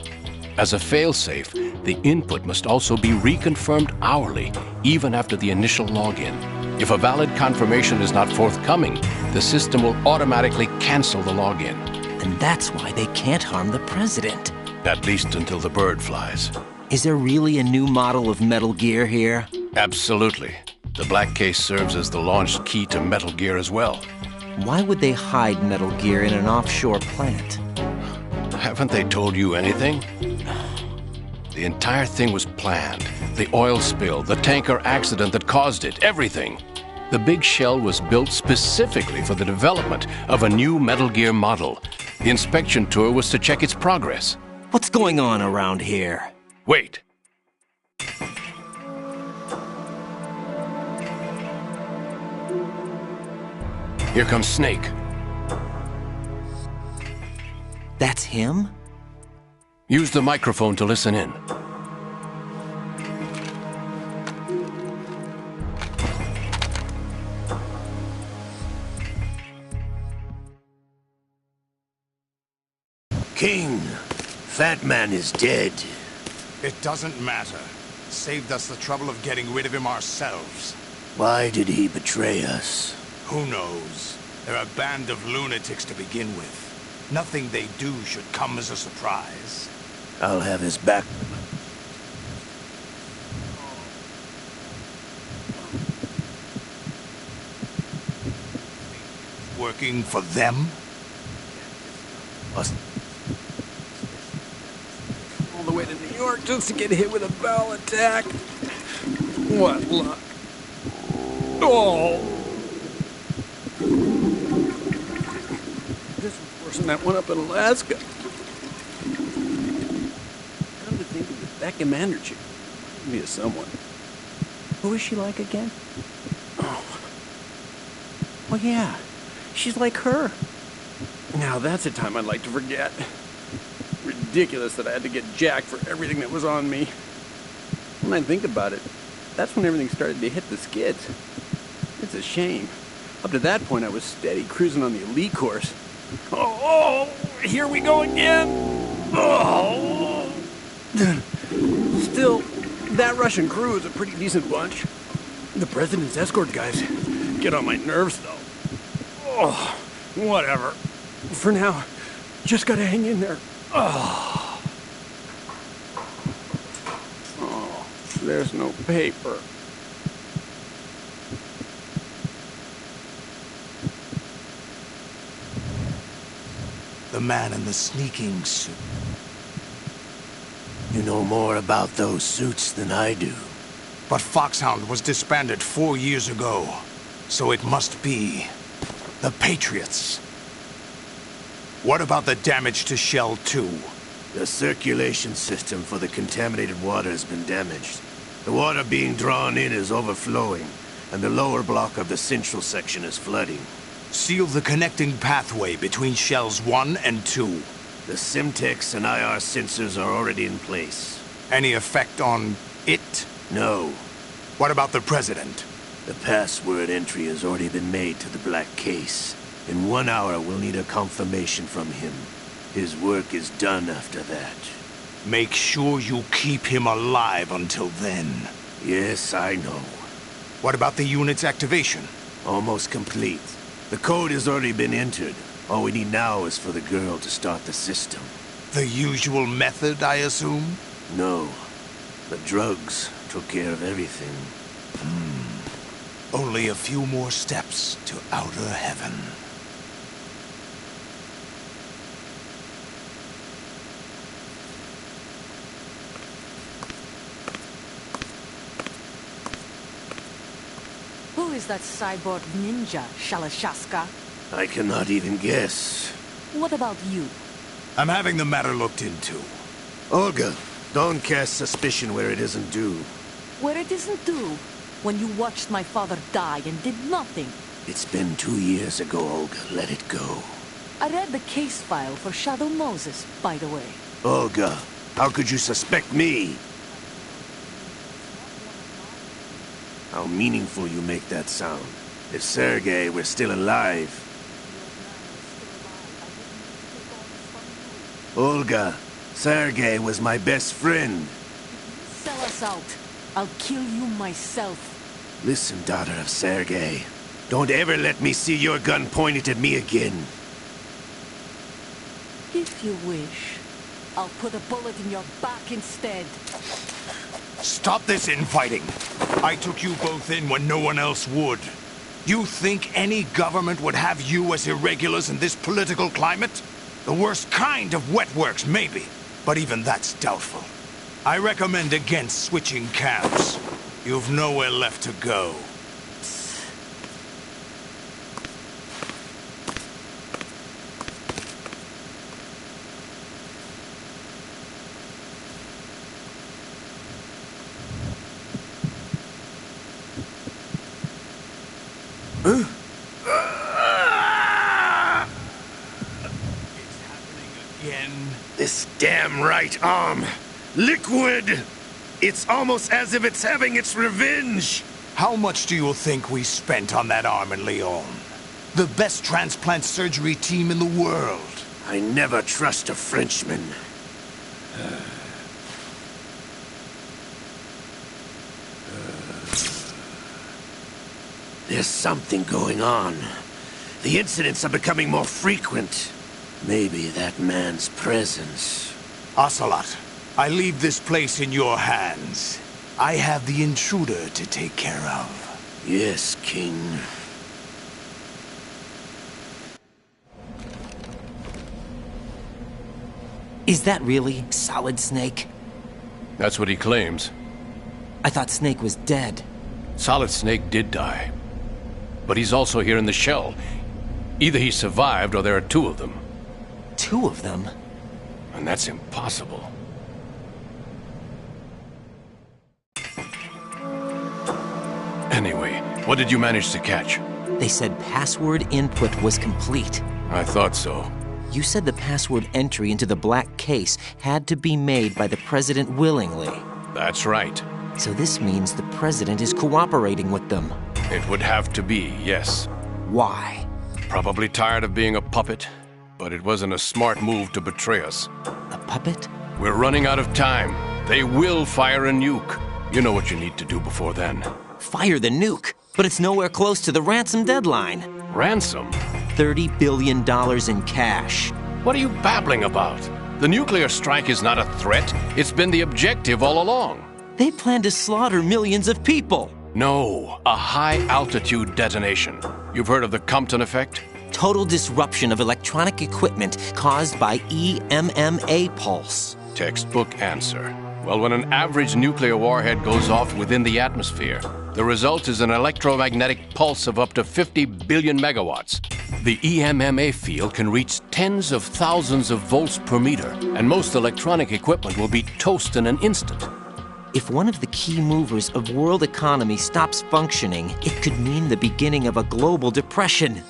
As a failsafe, the input must also be reconfirmed hourly, even after the initial login. If a valid confirmation is not forthcoming, the system will automatically cancel the login. And that's why they can't harm the president. At least until the bird flies. Is there really a new model of Metal Gear here? Absolutely. The black case serves as the launch key to Metal Gear as well. Why would they hide Metal Gear in an offshore plant? Haven't they told you anything? The entire thing was planned. The oil spill, the tanker accident that caused it, everything. The big shell was built specifically for the development of a new Metal Gear model. The inspection tour was to check its progress. What's going on around here? Wait. Here comes Snake. That's him? Use the microphone to listen in. King, Fat Man is dead. It doesn't matter. Saved us the trouble of getting rid of him ourselves. Why did he betray us? Who knows? They're a band of lunatics to begin with. Nothing they do should come as a surprise. I'll have his back. Working for them? All the way to New York just to get hit with a bowel attack. What luck. Oh! This was worse than that one up in Alaska. Come to think of it, that commander chick reminded me of someone. Who is she like again? Oh yeah, she's like her. Now that's a time I'd like to forget. Ridiculous that I had to get jacked for everything that was on me. When I think about it, that's when everything started to hit the skids. It's a shame. Up to that point, I was steady cruising on the elite course. Oh, here we go again. Oh. Still, that Russian crew is a pretty decent bunch. The president's escort guys get on my nerves, though. Oh, whatever. For now, just gotta hang in there. Oh, there's no paper. The man in the sneaking suit. You know more about those suits than I do. But Foxhound was disbanded 4 years ago. So it must be the Patriots. What about the damage to Shell 2? The circulation system for the contaminated water has been damaged. The water being drawn in is overflowing, and the lower block of the central section is flooding. Seal the connecting pathway between Shells 1 and 2. The Simtex and IR sensors are already in place. Any effect on it? No. What about the President? The password entry has already been made to the black case. In 1 hour, we'll need a confirmation from him. His work is done after that. Make sure you keep him alive until then. Yes, I know. What about the unit's activation? Almost complete. The code has already been entered. All we need now is for the girl to start the system. The usual method, I assume? No. The drugs took care of everything. Only a few more steps to outer heaven. Who is that cyborg ninja, Shalashaska? I cannot even guess. What about you? I'm having the matter looked into. Olga, don't cast suspicion where it isn't due. Where it isn't due? When you watched my father die and did nothing. It's been 2 years ago, Olga. Let it go. I read the case file for Shadow Moses, by the way. Olga, how could you suspect me? How meaningful you make that sound. If Sergei were still alive... Olga, Sergei was my best friend. Sell us out. I'll kill you myself. Listen, daughter of Sergei. Don't ever let me see your gun pointed at me again. If you wish, I'll put a bullet in your back instead. Stop this infighting. I took you both in when no one else would. You think any government would have you as irregulars in this political climate? The worst kind of wet works, maybe. But even that's doubtful. I recommend against switching camps. You've nowhere left to go. This damn right arm. Liquid! It's almost as if it's having its revenge. How much do you think we spent on that arm in Lyon? The best transplant surgery team in the world. I never trust a Frenchman. There's something going on. The incidents are becoming more frequent. Maybe that man's presence. Ocelot, I leave this place in your hands. I have the intruder to take care of. Yes, King. Is that really Solid Snake? That's what he claims. I thought Snake was dead. Solid Snake did die. But he's also here in the shell. Either he survived or there are two of them. Two of them? And that's impossible. Anyway, what did you manage to catch? They said password input was complete. I thought so. You said the password entry into the black case had to be made by the President willingly. That's right. So this means the President is cooperating with them. It would have to be, yes. Why? Probably tired of being a puppet, but it wasn't a smart move to betray us. A puppet? We're running out of time. They will fire a nuke. You know what you need to do before then. Fire the nuke? But it's nowhere close to the ransom deadline. Ransom? $30 billion in cash. What are you babbling about? The nuclear strike is not a threat. It's been the objective all along. They plan to slaughter millions of people. No, a high-altitude detonation. You've heard of the Compton effect? Total disruption of electronic equipment caused by EMMA pulse. Textbook answer. Well, when an average nuclear warhead goes off within the atmosphere, the result is an electromagnetic pulse of up to 50 billion megawatts. The EMMA field can reach tens of thousands of volts per meter, and most electronic equipment will be toast in an instant. If one of the key movers of world economy stops functioning, it could mean the beginning of a global depression.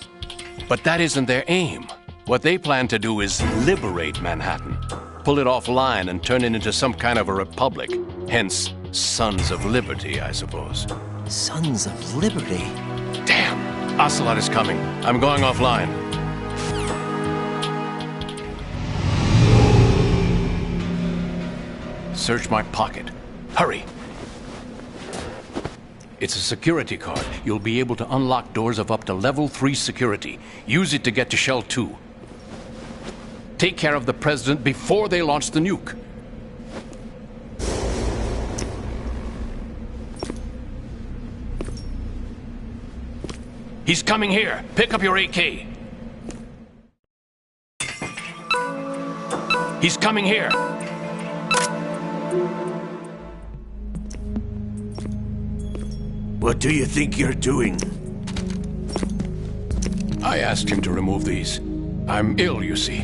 But that isn't their aim. What they plan to do is liberate Manhattan, pull it offline and turn it into some kind of a republic. Hence, Sons of Liberty, I suppose. Sons of Liberty? Damn! Ocelot is coming. I'm going offline. Search my pocket. Hurry! It's a security card. You'll be able to unlock doors of up to level 3 security. Use it to get to Shell 2. Take care of the President before they launch the nuke. He's coming here. Pick up your AK. He's coming here. What do you think you're doing? I asked him to remove these. I'm ill, you see.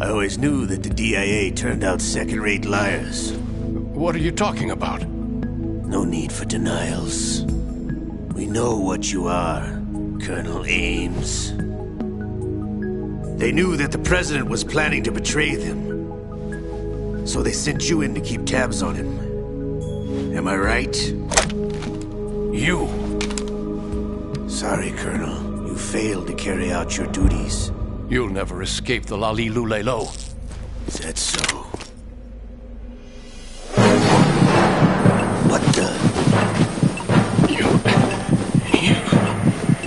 I always knew that the DIA turned out second-rate liars. What are you talking about? No need for denials. We know what you are, Colonel Ames. They knew that the President was planning to betray them. So they sent you in to keep tabs on him. Am I right? You! Sorry, Colonel. You failed to carry out your duties. You'll never escape the Lali-Lu-Lay-Lo. Is that so? What the?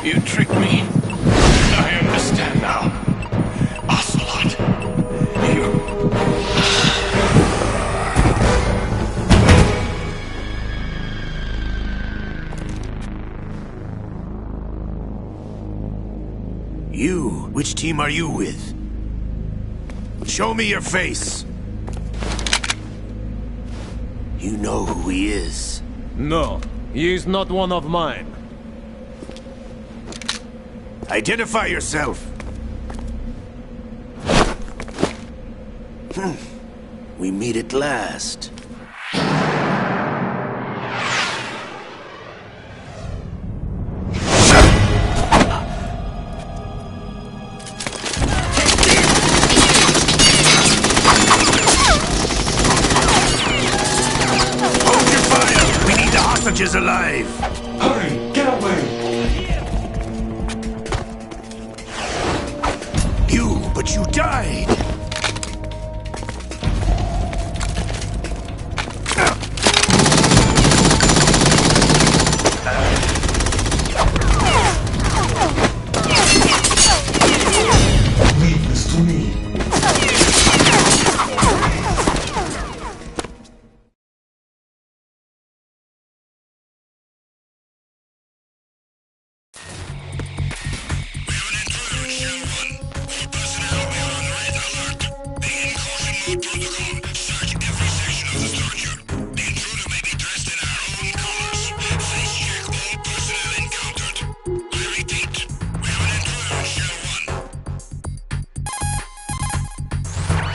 You tricked me. I understand now. Ocelot. You? Which team are you with? Show me your face. You know who he is. No, he is not one of mine. Identify yourself. We meet at last. Hold your fire! We need the hostages alive! Hurry! Get away! But you died! Leave this to me.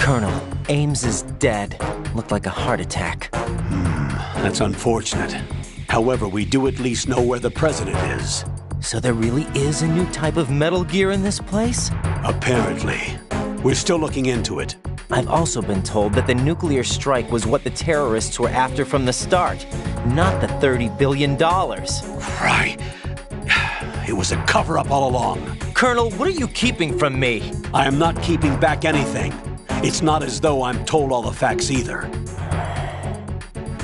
Colonel, Ames is dead. Looked like a heart attack. That's unfortunate. However, we do at least know where the President is. So there really is a new type of Metal Gear in this place? Apparently. We're still looking into it. I've also been told that the nuclear strike was what the terrorists were after from the start, not the $30 billion. Right. It was a cover-up all along. Colonel, what are you keeping from me? I am not keeping back anything. It's not as though I'm told all the facts either.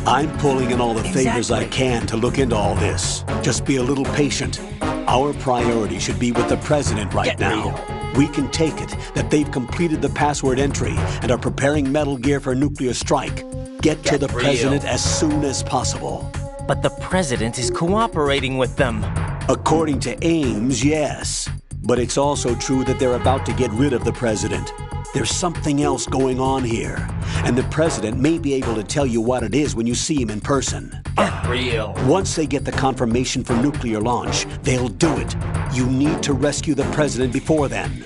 I'm pulling in all the favors I can to look into all this. Just be a little patient. Our priority should be with the President right now. We can take it that they've completed the password entry and are preparing Metal Gear for a nuclear strike. Get to the President as soon as possible. But the President is cooperating with them. According to Ames, yes. But it's also true that they're about to get rid of the President. There's something else going on here, and the President may be able to tell you what it is when you see him in person. Get real. Once they get the confirmation for nuclear launch, they'll do it. You need to rescue the President before then.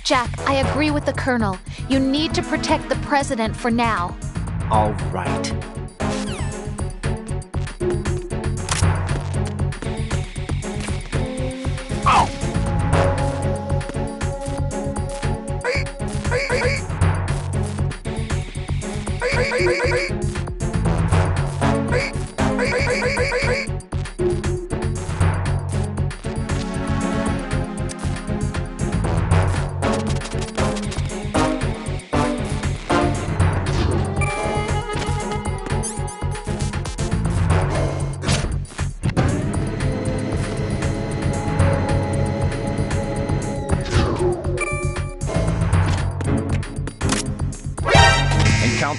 Jack, I agree with the Colonel. You need to protect the President for now. All right. Hey!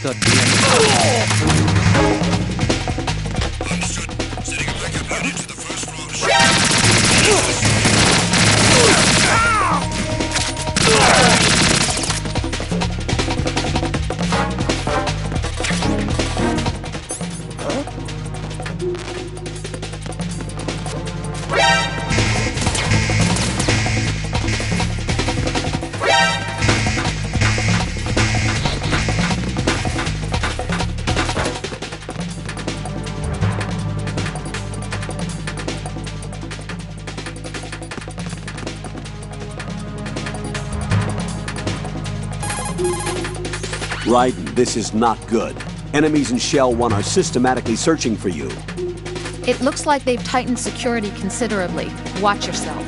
counter the Raiden, this is not good. Enemies in Shell 1 are systematically searching for you. It looks like they've tightened security considerably. Watch yourself.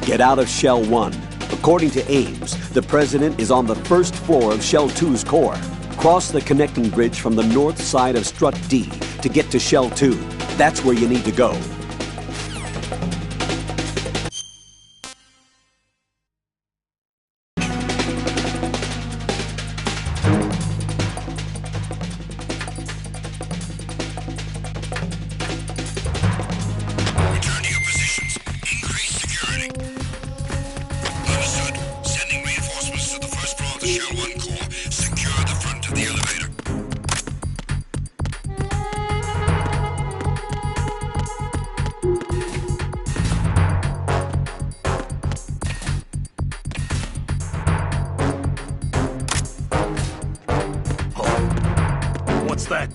Get out of Shell 1. According to Ames, the President is on the first floor of Shell 2's core. Cross the connecting bridge from the north side of Strut D to get to Shell 2. That's where you need to go. What's that?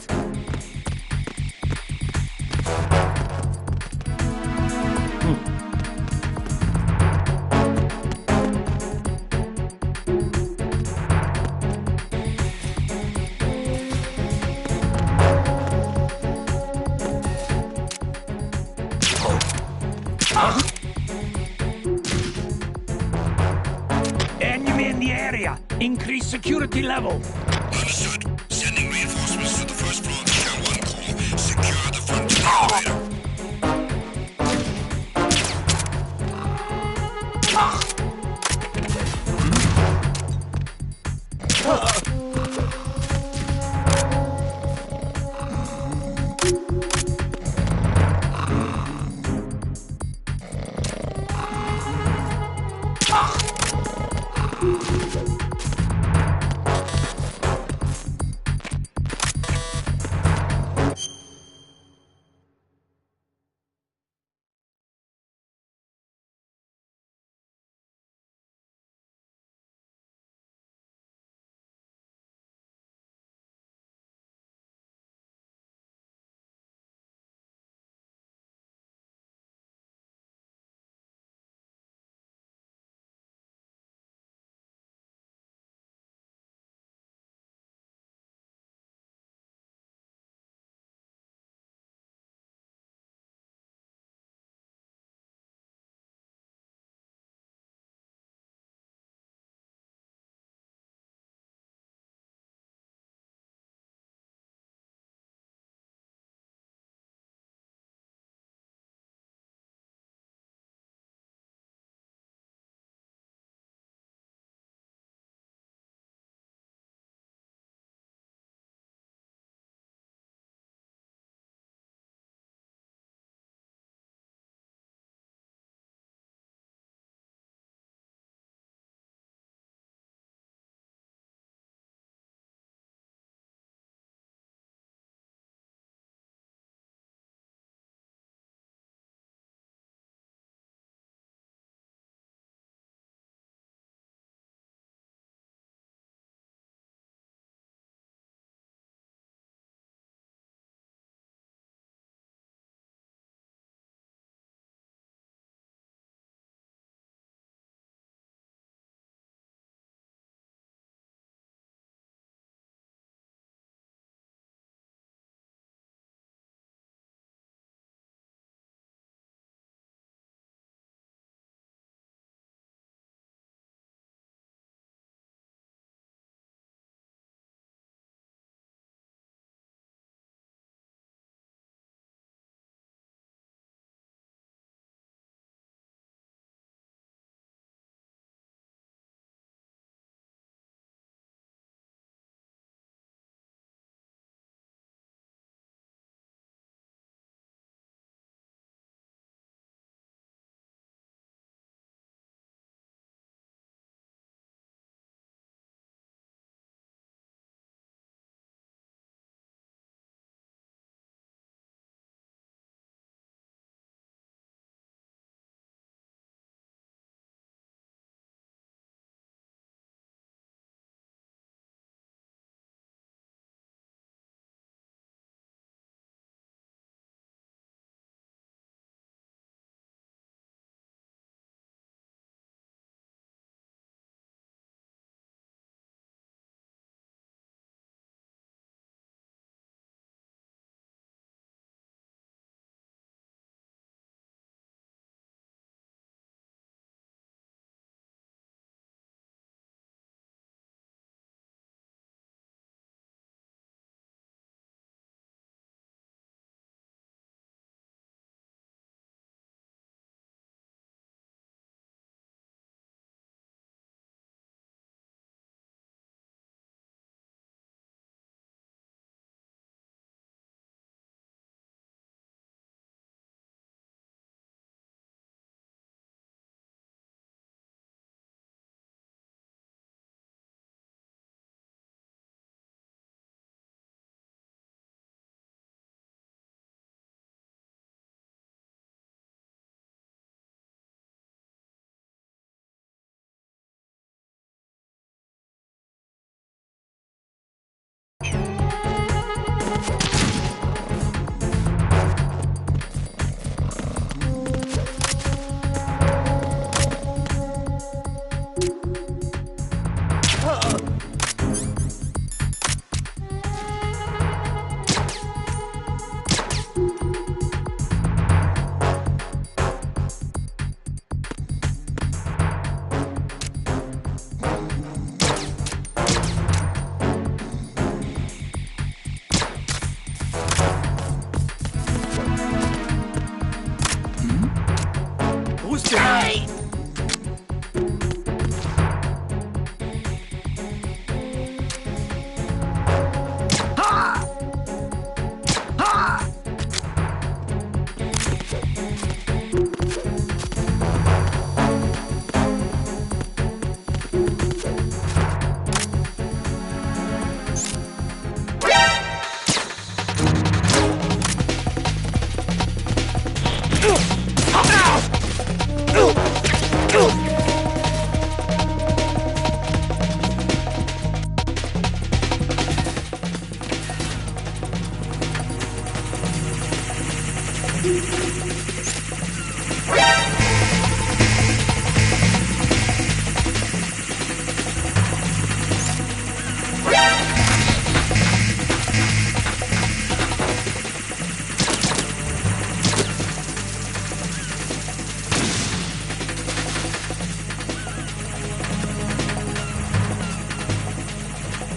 Enemy in the area! Increase security level! Understood. Sending reinforcements to the first floor of the Shell 1 core. Secure the front of the elevator.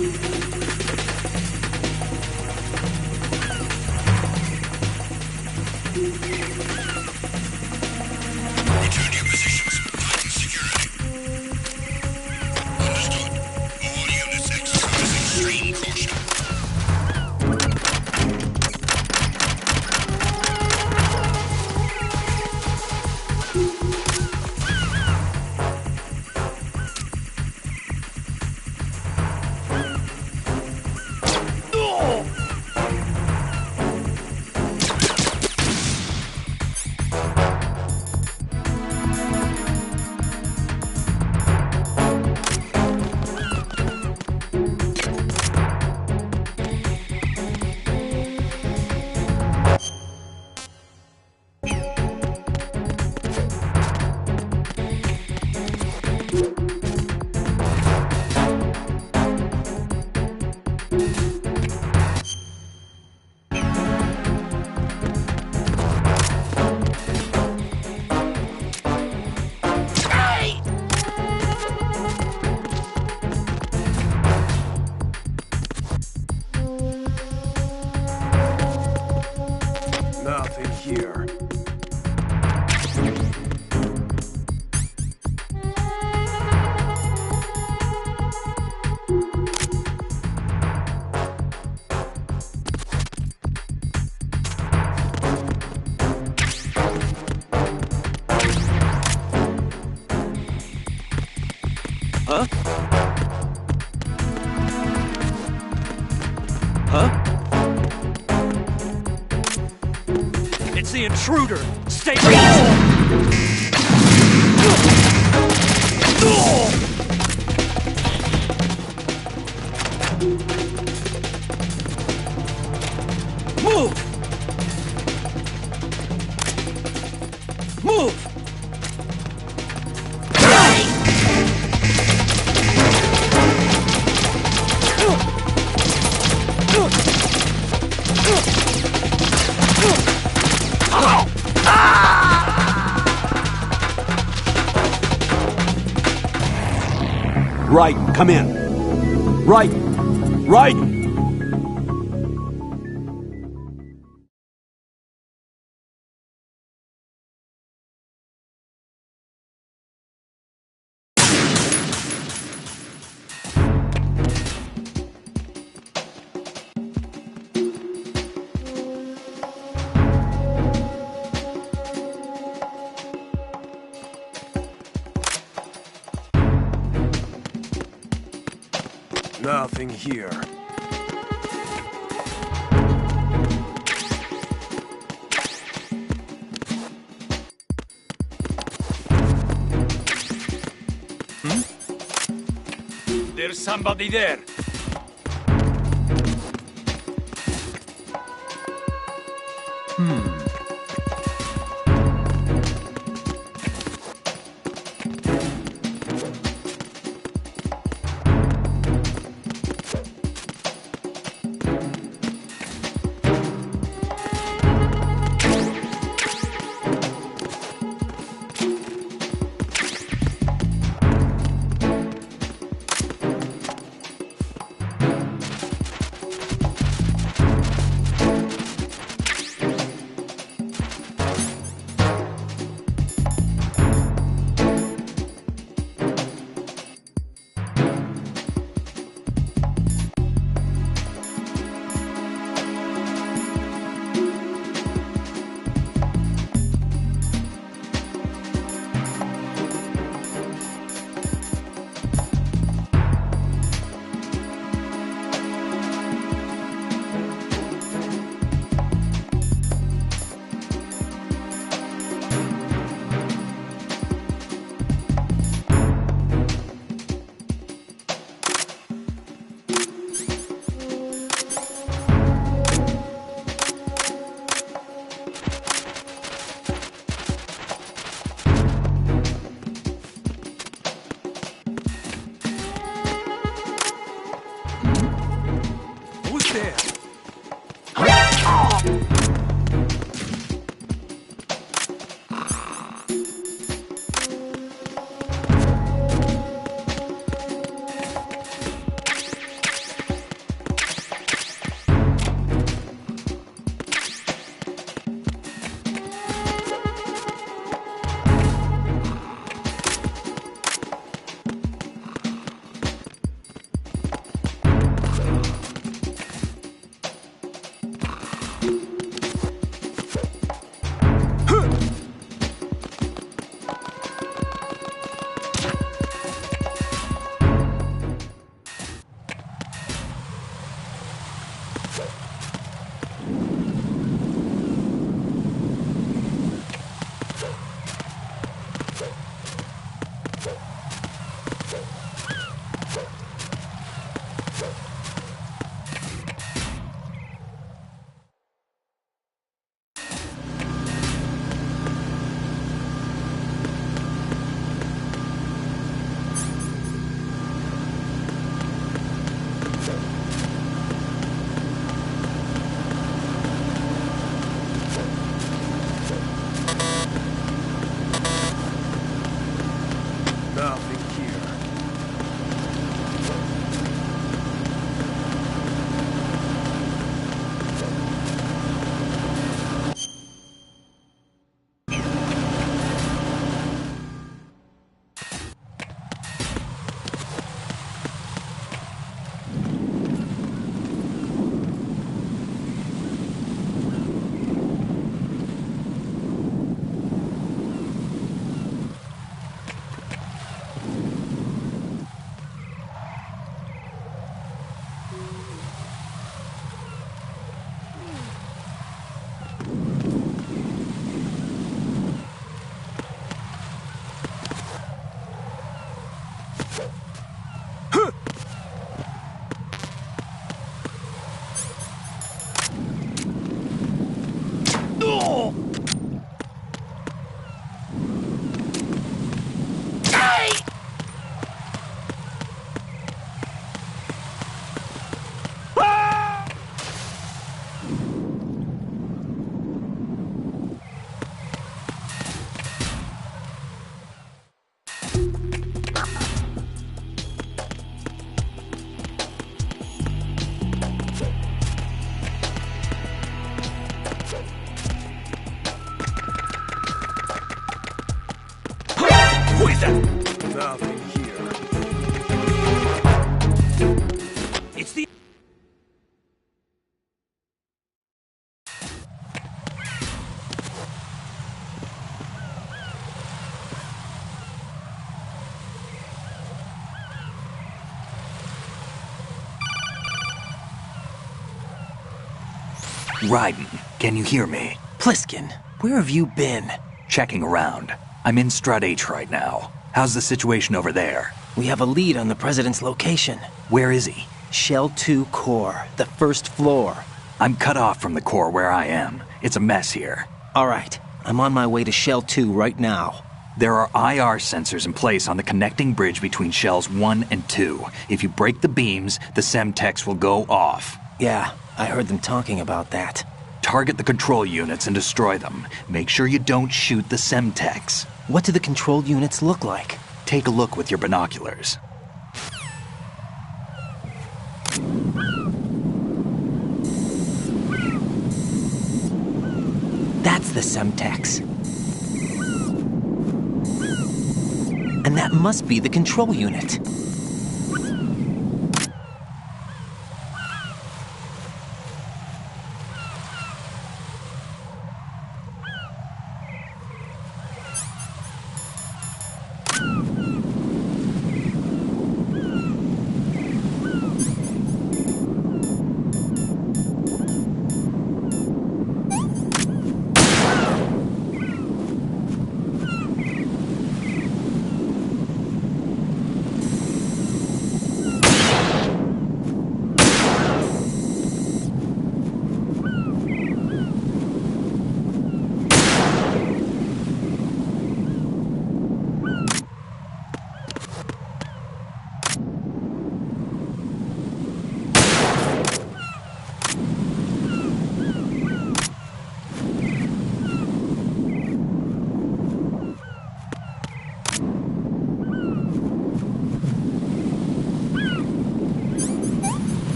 Return to your positions. Heighten security. Understood. All units exercise extreme caution. Nothing here. Huh? Huh? It's the intruder! Stay Move! Move! Right, come in. Right! Right! Nothing here. There's somebody there. Raiden, can you hear me? Pliskin, where have you been? Checking around. I'm in Strut H right now. How's the situation over there? We have a lead on the President's location. Where is he? Shell 2 core, the first floor. I'm cut off from the core where I am. It's a mess here. All right, I'm on my way to Shell 2 right now. There are IR sensors in place on the connecting bridge between Shells 1 and 2. If you break the beams, the Semtex will go off. Yeah, I heard them talking about that. Target the control units and destroy them. Make sure you don't shoot the Semtex. What do the control units look like? Take a look with your binoculars. That's the Semtex. And that must be the control unit.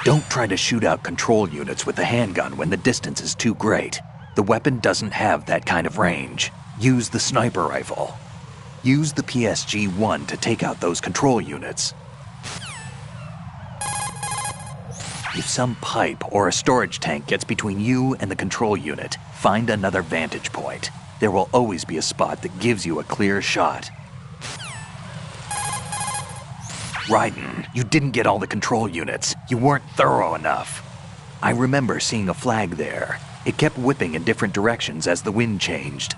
Don't try to shoot out control units with the handgun when the distance is too great. The weapon doesn't have that kind of range. Use the sniper rifle. Use the PSG-1 to take out those control units. If some pipe or a storage tank gets between you and the control unit, find another vantage point. There will always be a spot that gives you a clear shot. Raiden, you didn't get all the control units. You weren't thorough enough. I remember seeing a flag there. It kept whipping in different directions as the wind changed.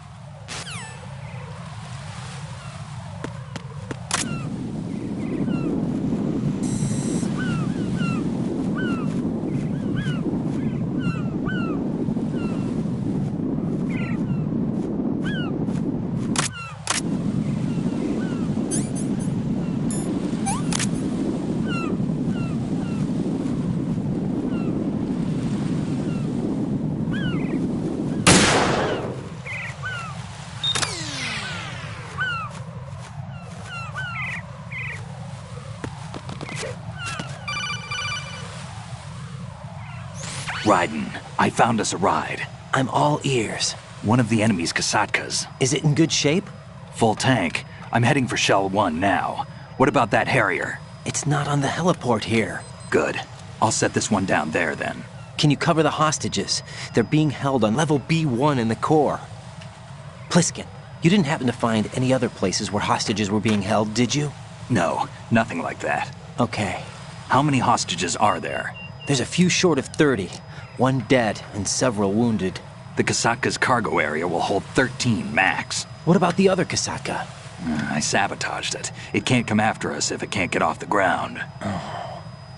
Raiden, I found us a ride. I'm all ears. One of the enemy's Kasatkas. Is it in good shape? Full tank. I'm heading for Shell 1 now. What about that Harrier? It's not on the heliport here. Good. I'll set this one down there then. Can you cover the hostages? They're being held on level B1 in the core. Pliskin, you didn't happen to find any other places where hostages were being held, did you? No, nothing like that. Okay. How many hostages are there? There's a few short of 30. One dead and several wounded. The Kasatka's cargo area will hold 13 max. What about the other Kasatka? I sabotaged it. It can't come after us if it can't get off the ground.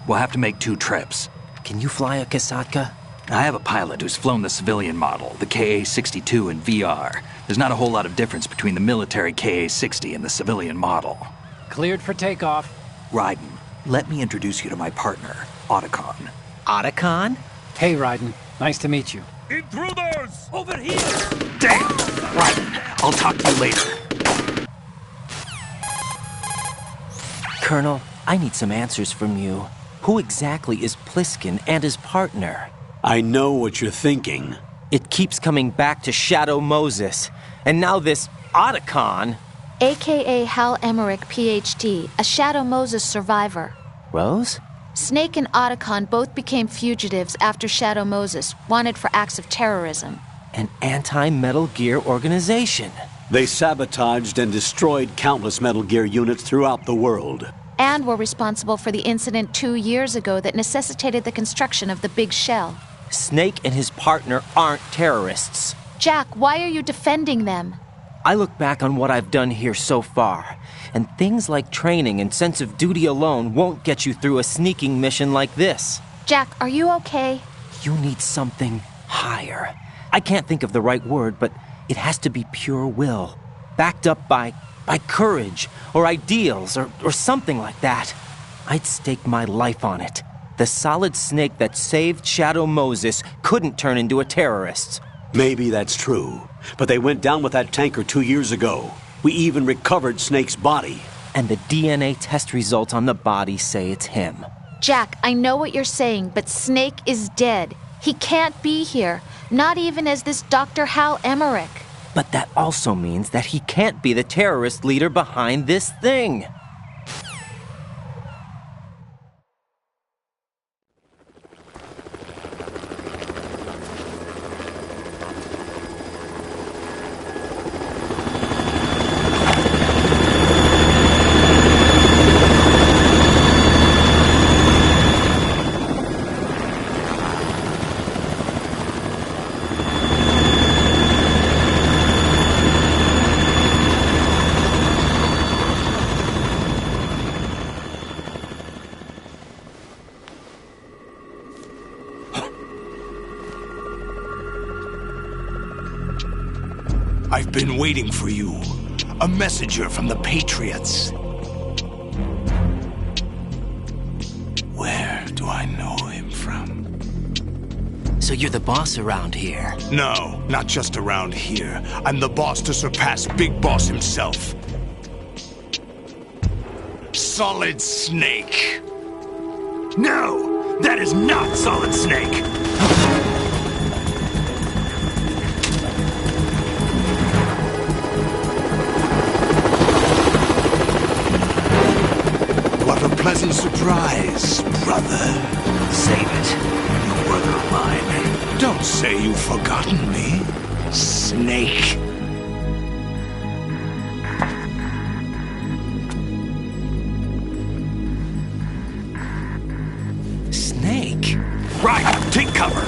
We'll have to make 2 trips. Can you fly a Kasatka? I have a pilot who's flown the civilian model, the KA-62 in VR. There's not a whole lot of difference between the military KA-60 and the civilian model. Cleared for takeoff. Raiden, let me introduce you to my partner, Otacon. Otacon? Hey, Raiden. Nice to meet you. Intruders! Over here! Damn! Raiden, I'll talk to you later. Colonel, I need some answers from you. Who exactly is Pliskin and his partner? I know what you're thinking. It keeps coming back to Shadow Moses. And now this Otacon. AKA Hal Emmerich, PhD, a Shadow Moses survivor. Rose? Snake and Otacon both became fugitives after Shadow Moses, wanted for acts of terrorism. An anti-Metal Gear organization. They sabotaged and destroyed countless Metal Gear units throughout the world. And were responsible for the incident 2 years ago that necessitated the construction of the Big Shell. Snake and his partner aren't terrorists. Jack, why are you defending them? I look back on what I've done here so far, and things like training and sense of duty alone won't get you through a sneaking mission like this. Jack, are you okay? You need something higher. I can't think of the right word, but it has to be pure will, backed up by courage or ideals or something like that. I'd stake my life on it. The solid Snake that saved Shadow Moses couldn't turn into a terrorist. Maybe that's true, but they went down with that tanker 2 years ago. We even recovered Snake's body. And the DNA test results on the body say it's him. Jack, I know what you're saying, but Snake is dead. He can't be here, not even as this Dr. Hal Emmerich. But that also means that he can't be the terrorist leader behind this thing. I've been waiting for you. A messenger from the Patriots. Where do I know him from? So you're the boss around here? No, not just around here. I'm the boss to surpass Big Boss himself. Solid Snake. No! That is not Solid Snake! What a pleasant surprise, brother. Save it. You brother of mine. Don't say you've forgotten me, Snake. Snake? Right, take cover.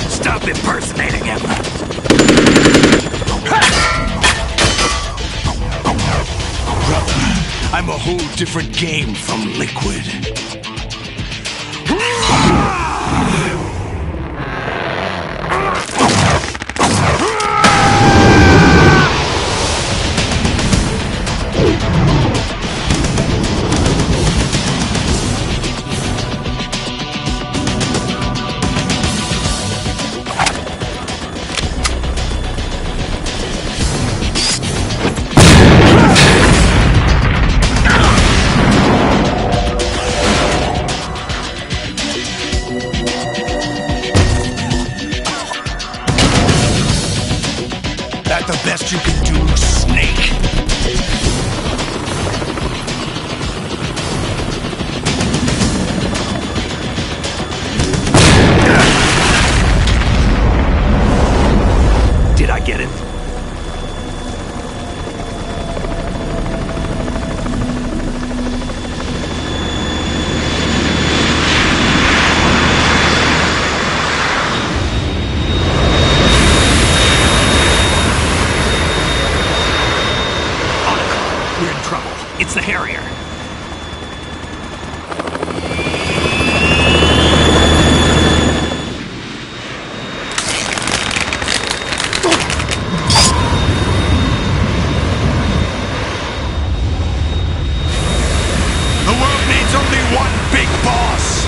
Stop impersonating him. Brother, I'm a whole different game from Liquid. doomed snake! Did I get it? We're in trouble. It's the Harrier. The world needs only one big boss!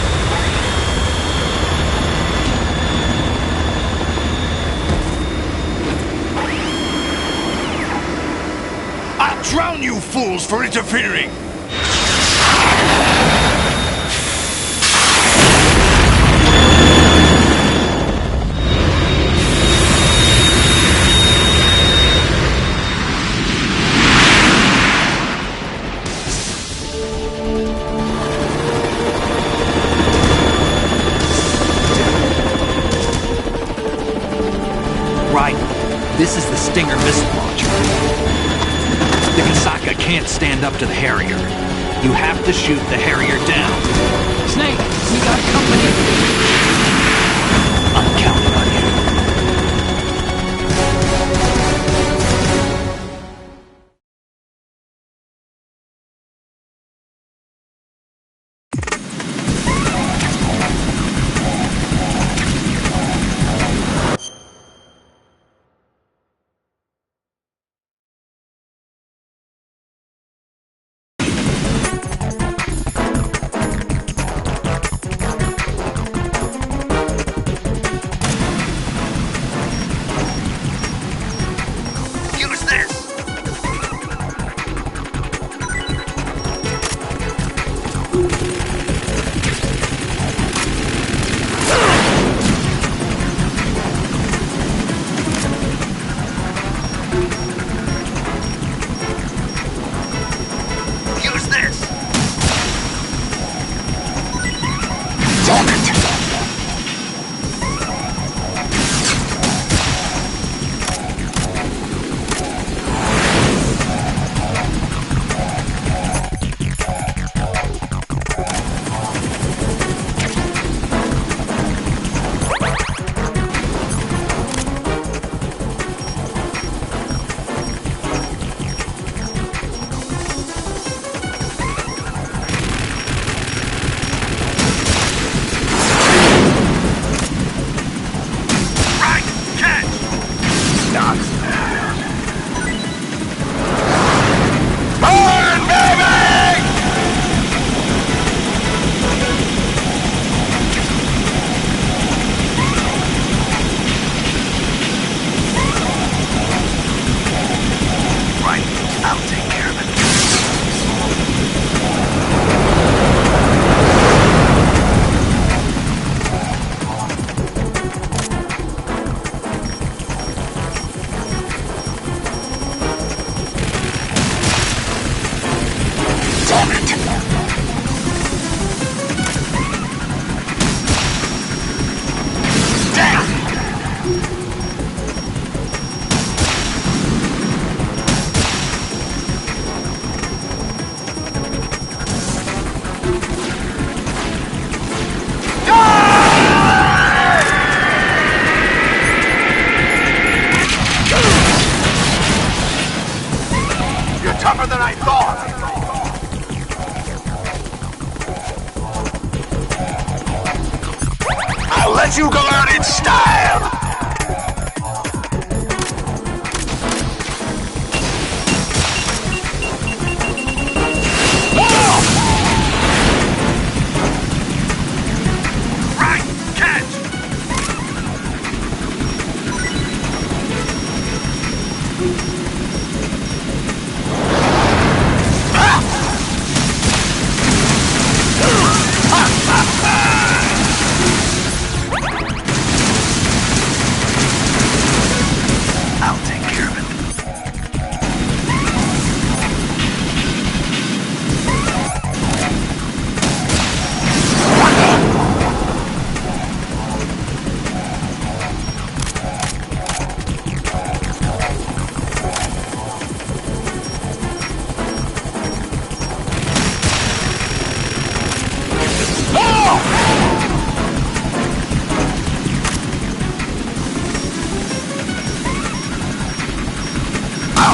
I'll drown you fools for interfering! Right. This is the Stinger missile launcher. The Kasaka can't stand up to the Harrier. You have to shoot the Harrier down. Snake, we got company. I'm counting on you. Use this! Use this! Damn it! tougher than I thought! I'll let you go out in style!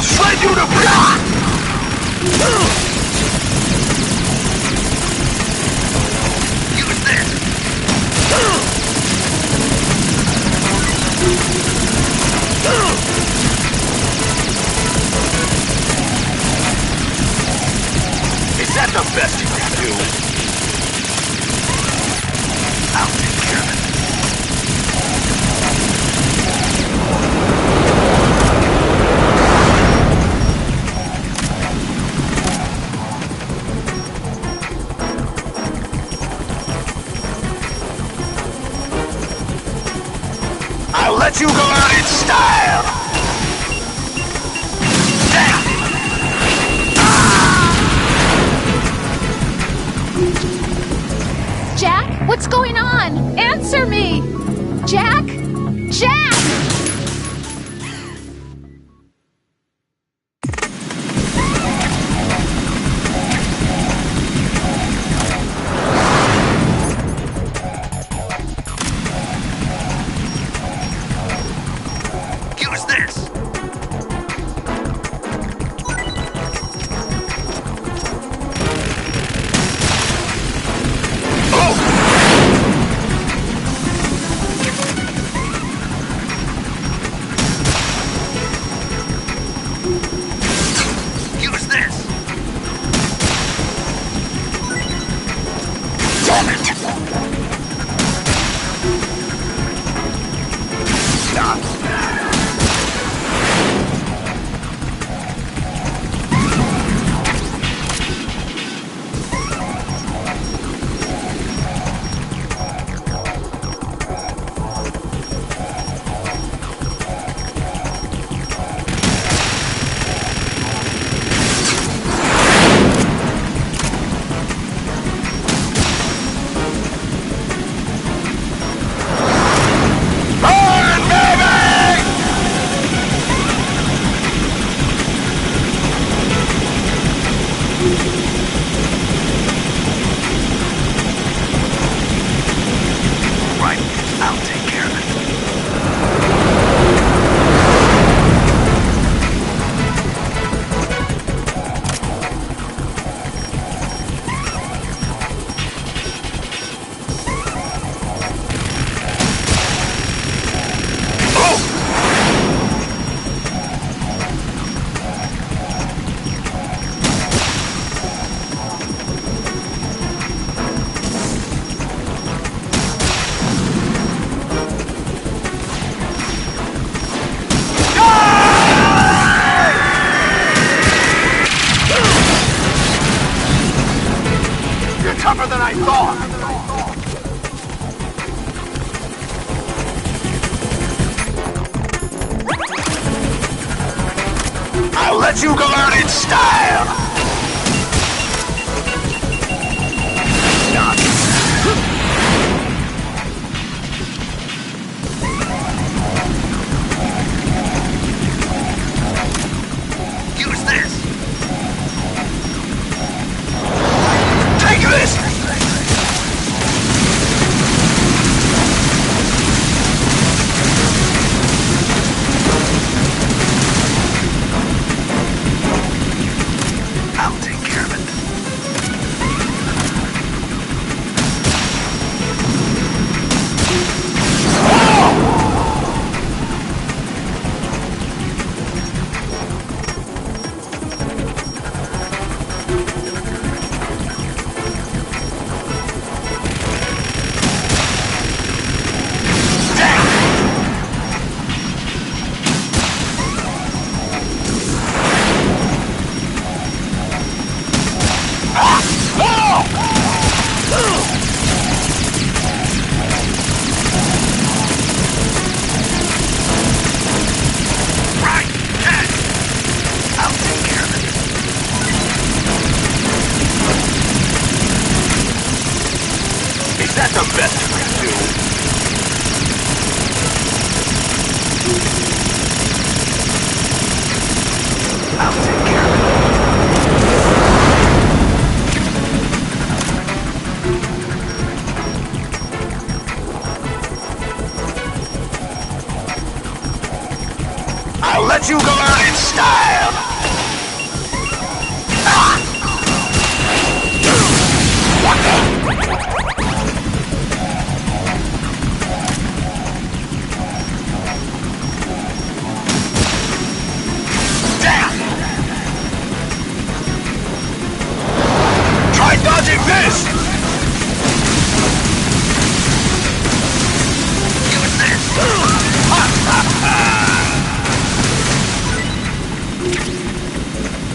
shred you to blood! Use this! Is that the best you can do? I'll take care of it. I'll let you go out in style! Jack, what's going on? Answer me! Jack? Jack! Use this! Use this! Damn it! Stop! Right, I'll take care of it. You're tougher than I thought! I'll let you go out in style! Use this! Take this! I'll take care of it.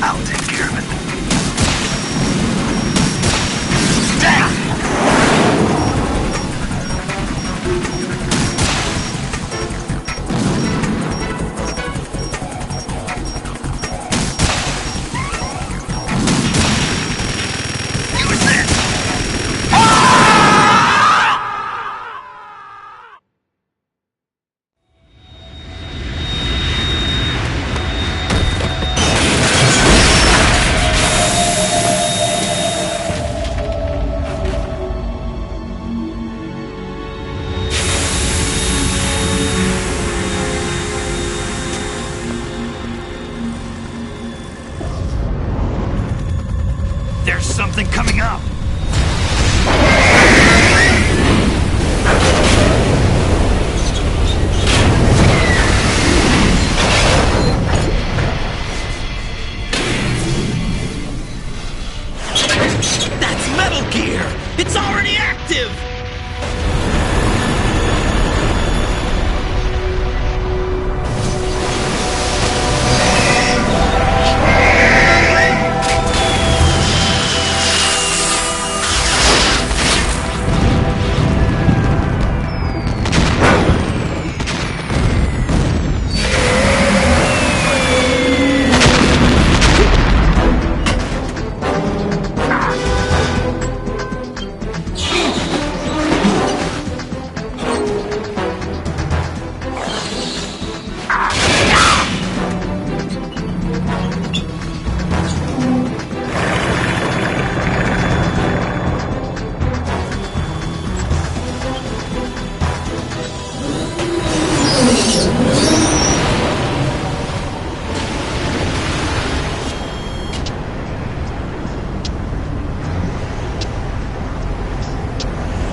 I'll take care of it. There's something coming up! That's Metal Gear! It's already active!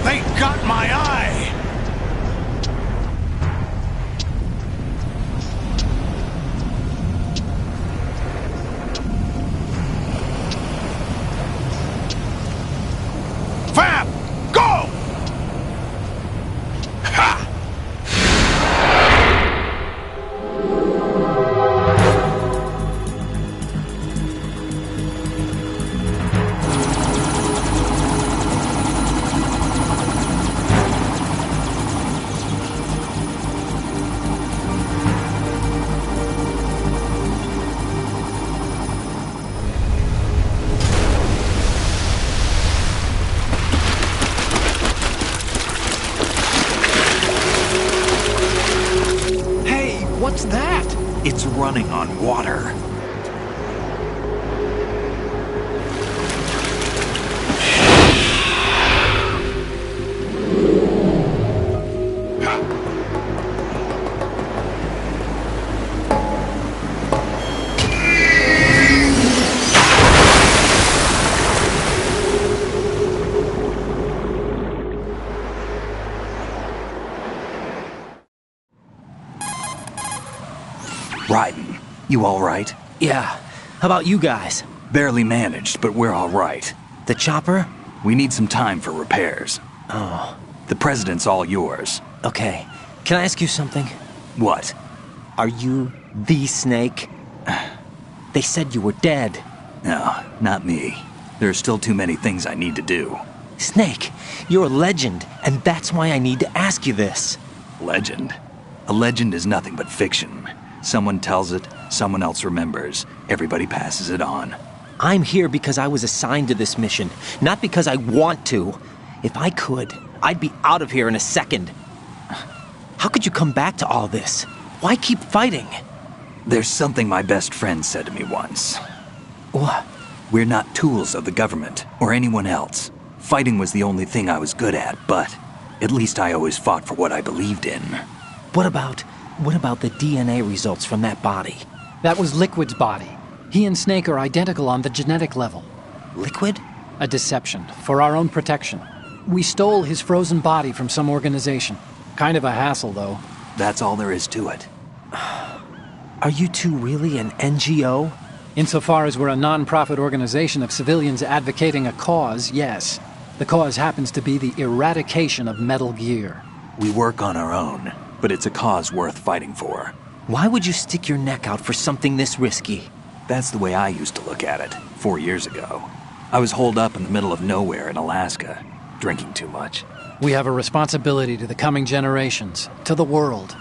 They got my eye! Fab! Go! Ha! What's that? It's running on water. Raiden, you all right? Yeah. How about you guys? Barely managed, but we're all right. The chopper? We need some time for repairs. Oh. The president's all yours. Okay. Can I ask you something? What? Are you the Snake? They said you were dead. No, not me. There are still too many things I need to do. Snake, you're a legend, and that's why I need to ask you this. Legend? A legend is nothing but fiction. Someone tells it, someone else remembers. Everybody passes it on. I'm here because I was assigned to this mission, not because I want to. If I could, I'd be out of here in a second. How could you come back to all this? Why keep fighting? There's something my best friend said to me once. What? We're not tools of the government or anyone else. Fighting was the only thing I was good at, but at least I always fought for what I believed in. What about the DNA results from that body? That was Liquid's body. He and Snake are identical on the genetic level. Liquid? A deception, for our own protection. We stole his frozen body from some organization. Kind of a hassle, though. That's all there is to it. Are you two really an NGO? Insofar as we're a non-profit organization of civilians advocating a cause, yes. The cause happens to be the eradication of Metal Gear. We work on our own, but it's a cause worth fighting for. Why would you stick your neck out for something this risky? That's the way I used to look at it 4 years ago. I was holed up in the middle of nowhere in Alaska, drinking too much. We have a responsibility to the coming generations, to the world.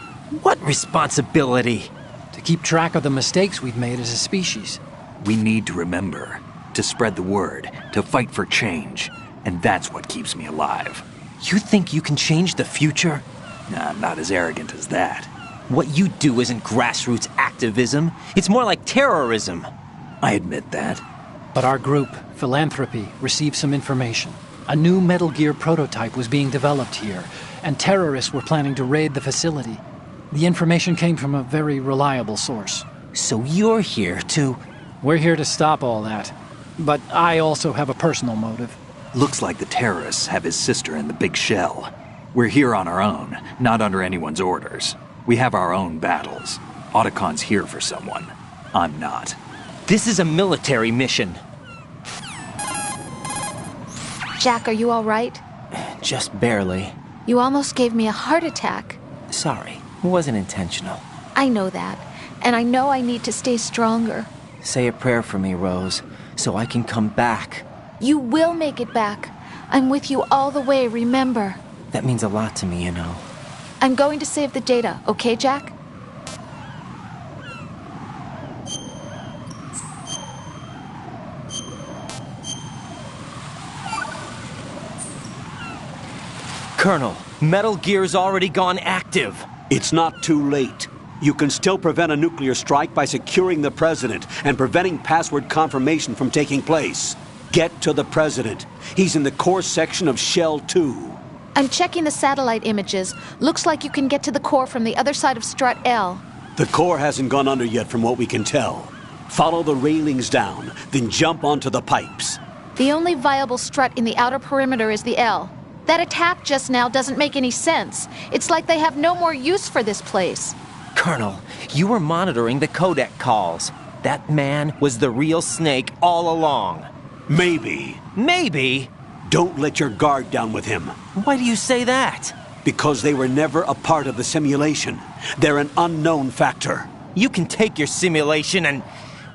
What responsibility? To keep track of the mistakes we've made as a species. We need to remember, to spread the word, to fight for change. And that's what keeps me alive. You think you can change the future? Nah, I'm not as arrogant as that. What you do isn't grassroots activism. It's more like terrorism. I admit that. But our group, Philanthropy, received some information. A new Metal Gear prototype was being developed here, and terrorists were planning to raid the facility. The information came from a very reliable source. So you're here to... We're here to stop all that. But I also have a personal motive. Looks like the terrorists have his sister in the big shell. We're here on our own, not under anyone's orders. We have our own battles. Otacon's here for someone. I'm not. This is a military mission. Jack, are you all right? Just barely. You almost gave me a heart attack. Sorry, it wasn't intentional. I know that, and I know I need to stay stronger. Say a prayer for me, Rose, so I can come back. You will make it back. I'm with you all the way, remember? That means a lot to me, you know. I'm going to save the data, okay, Jack? Colonel, Metal Gear's already gone active. It's not too late. You can still prevent a nuclear strike by securing the President and preventing password confirmation from taking place. Get to the President. He's in the core section of Shell 2. I'm checking the satellite images. Looks like you can get to the core from the other side of Strut L. The core hasn't gone under yet from what we can tell. Follow the railings down, then jump onto the pipes. The only viable strut in the outer perimeter is the L. That attack just now doesn't make any sense. It's like they have no more use for this place. Colonel, you were monitoring the codec calls. That man was the real Snake all along. Maybe. Maybe? Don't let your guard down with him. Why do you say that? Because they were never a part of the simulation. They're an unknown factor. You can take your simulation and...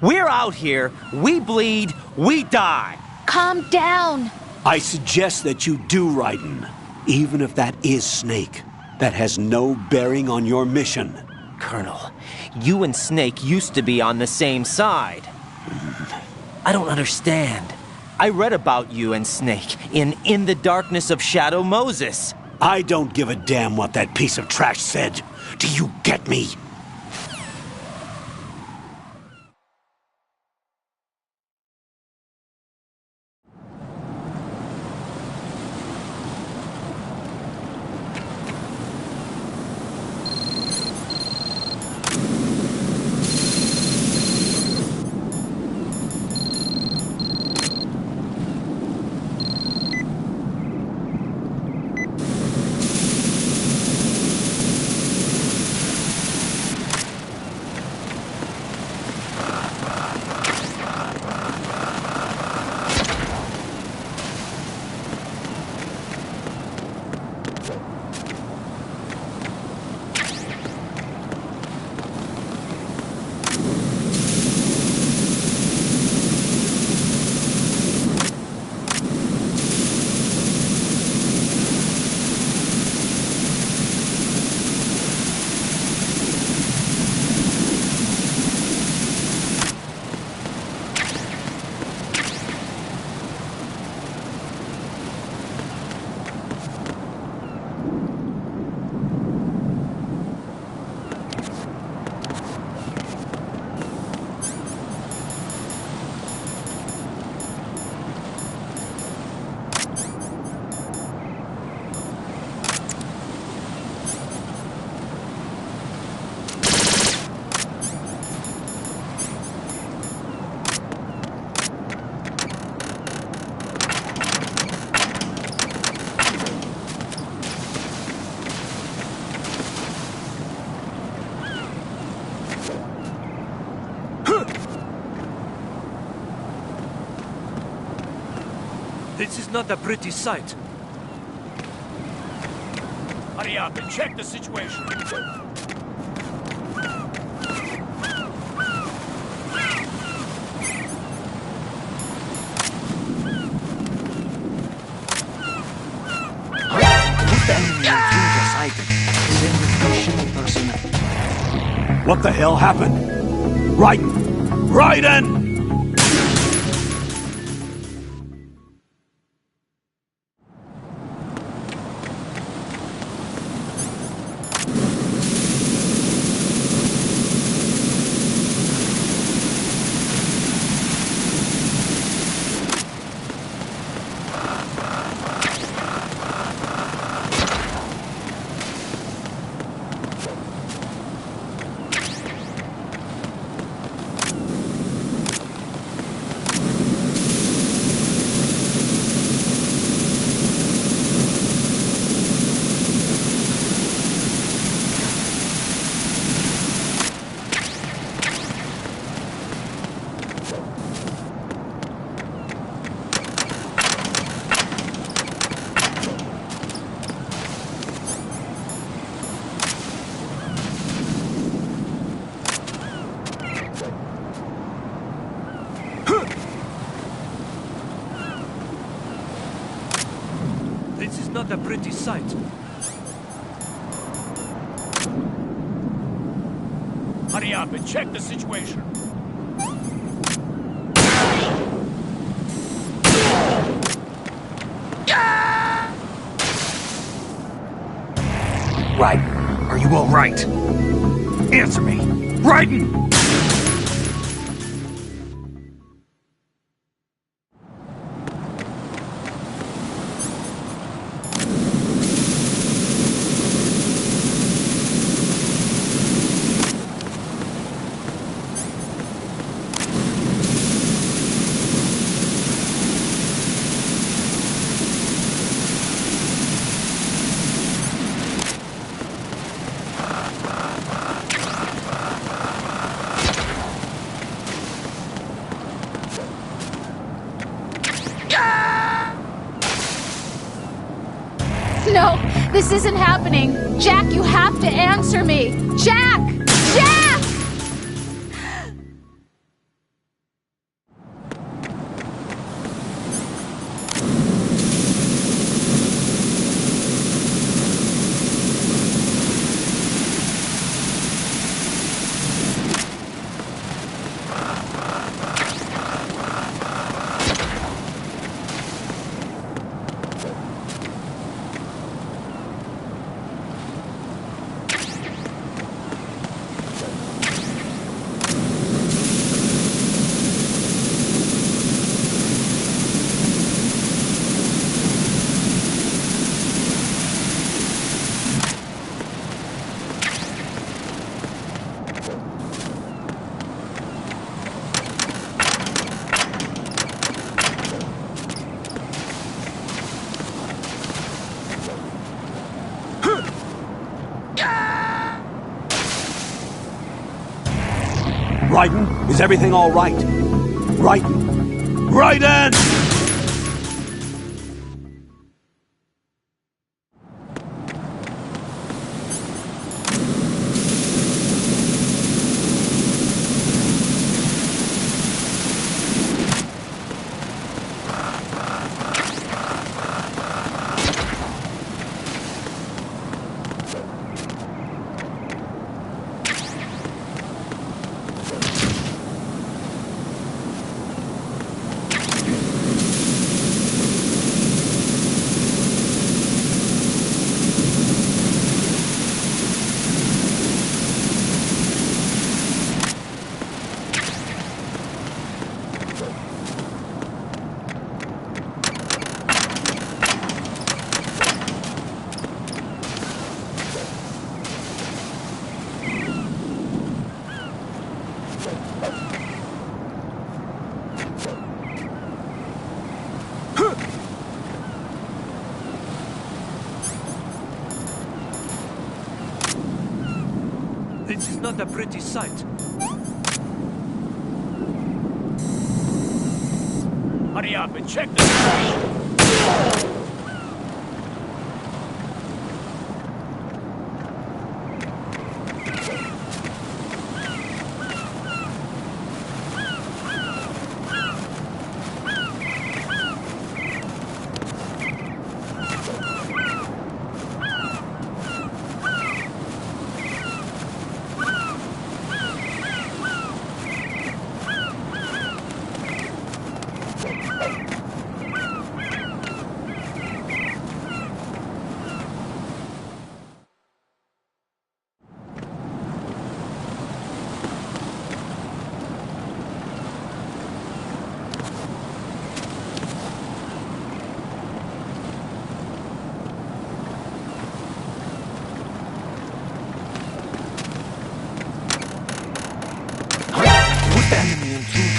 We're out here, we bleed, we die. Calm down. I suggest that you do, Raiden. Even if that is Snake. That has no bearing on your mission. Colonel, you and Snake used to be on the same side. I don't understand. I read about you and Snake in the Darkness of Shadow Moses. I don't give a damn what that piece of trash said. Do you get me? This is not a pretty sight. Hurry up and check the situation. What the hell happened? Raiden! Raiden! This is not a pretty sight. Hurry up and check the situation. Raiden, are you all right? Answer me. Raiden! No, this isn't happening. Jack, you have to answer me. Jack! Jack! Raiden, is everything all right? Raiden! Raiden! This is not a pretty sight. Hurry up and check the situation.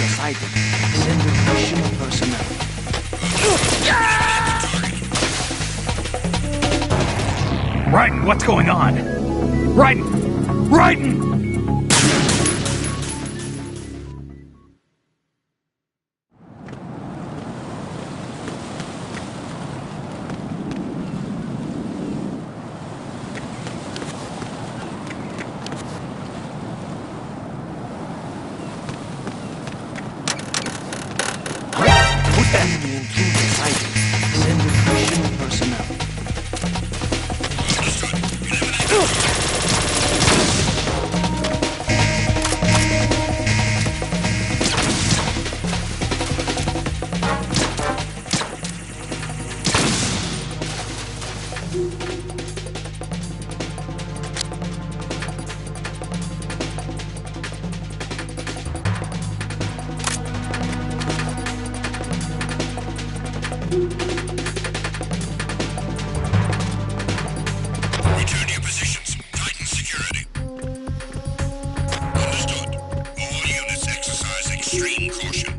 decided. Send additional personnel. Raiden, what's going on? Raiden! Raiden! Enemy intruders hiding. Send additional personnel. Return to your positions. Tighten security. Understood. All units exercise extreme caution.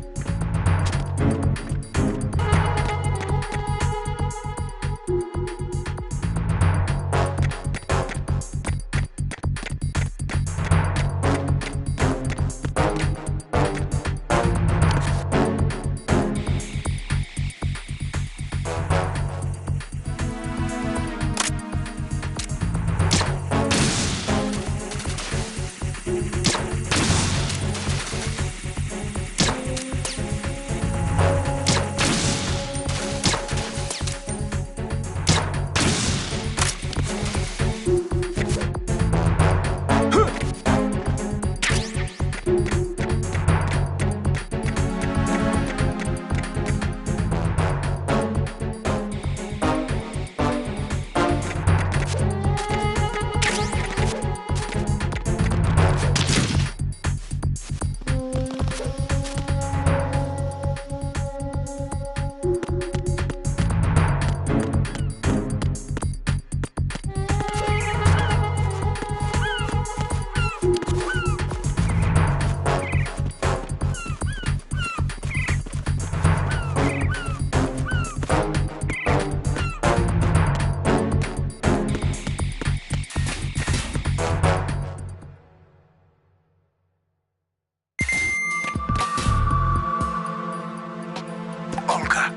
Olga,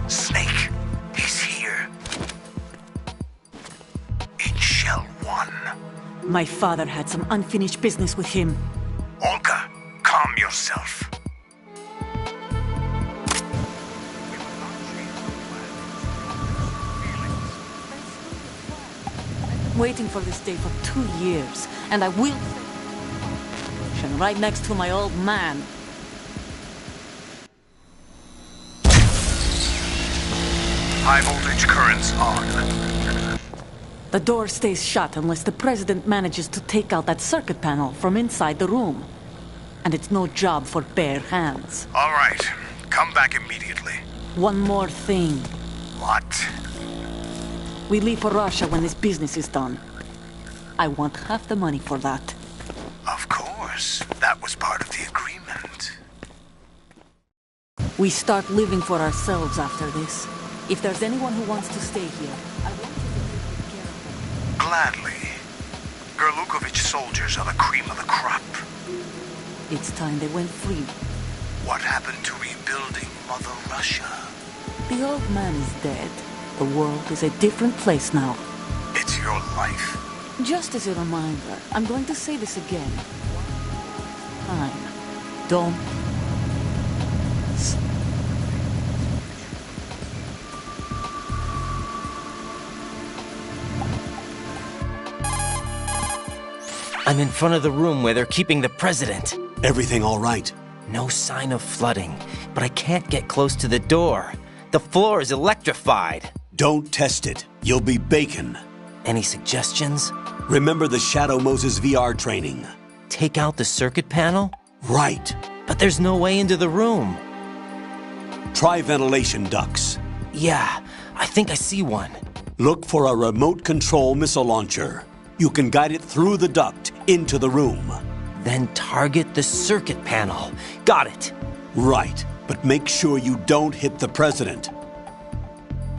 Snake, he's here. In Shell 1. My father had some unfinished business with him. Olga, calm yourself. Waiting for this day for 2 years, and I will... right next to my old man. High voltage currents on. The door stays shut unless the president manages to take out that circuit panel from inside the room. And it's no job for bare hands. All right. Come back immediately. One more thing. What? We leave for Russia when this business is done. I want half the money for that. Of course. That was part of the agreement. We start living for ourselves after this. If there's anyone who wants to stay here, I want you to take care of them. Gladly. Gerlukovich soldiers are the cream of the crop. It's time they went free. What happened to rebuilding Mother Russia? The old man is dead. The world is a different place now. It's your life. Just as a reminder, I'm going to say this again. Time. Don't... I'm in front of the room where they're keeping the president. Everything all right? No sign of flooding, but I can't get close to the door. The floor is electrified. Don't test it. You'll be bacon. Any suggestions? Remember the Shadow Moses VR training. Take out the circuit panel? Right. But there's no way into the room. Try ventilation ducts. Yeah, I think I see one. Look for a remote control missile launcher. You can guide it through the duct into the room. Then target the circuit panel. Got it. Right, but make sure you don't hit the president.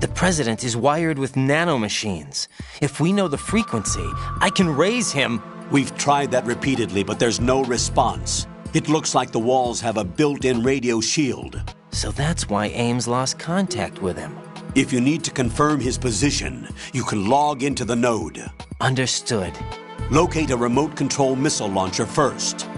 The president is wired with nanomachines. If we know the frequency, I can raise him. We've tried that repeatedly, but there's no response. It looks like the walls have a built-in radio shield. So that's why Ames lost contact with him. If you need to confirm his position, you can log into the node. Understood. Locate a remote control missile launcher first.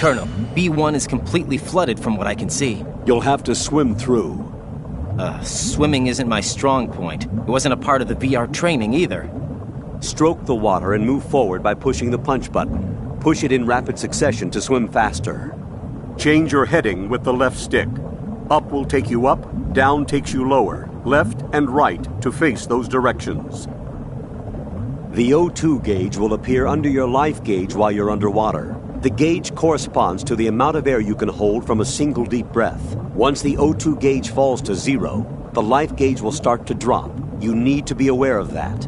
Colonel, B1 is completely flooded from what I can see. You'll have to swim through. Swimming isn't my strong point. It wasn't a part of the VR training either. Stroke the water and move forward by pushing the punch button. Push it in rapid succession to swim faster. Change your heading with the left stick. Up will take you up, down takes you lower, left and right to face those directions. The O2 gauge will appear under your life gauge while you're underwater. The gauge corresponds to the amount of air you can hold from a single deep breath. Once the O2 gauge falls to 0, the life gauge will start to drop. You need to be aware of that.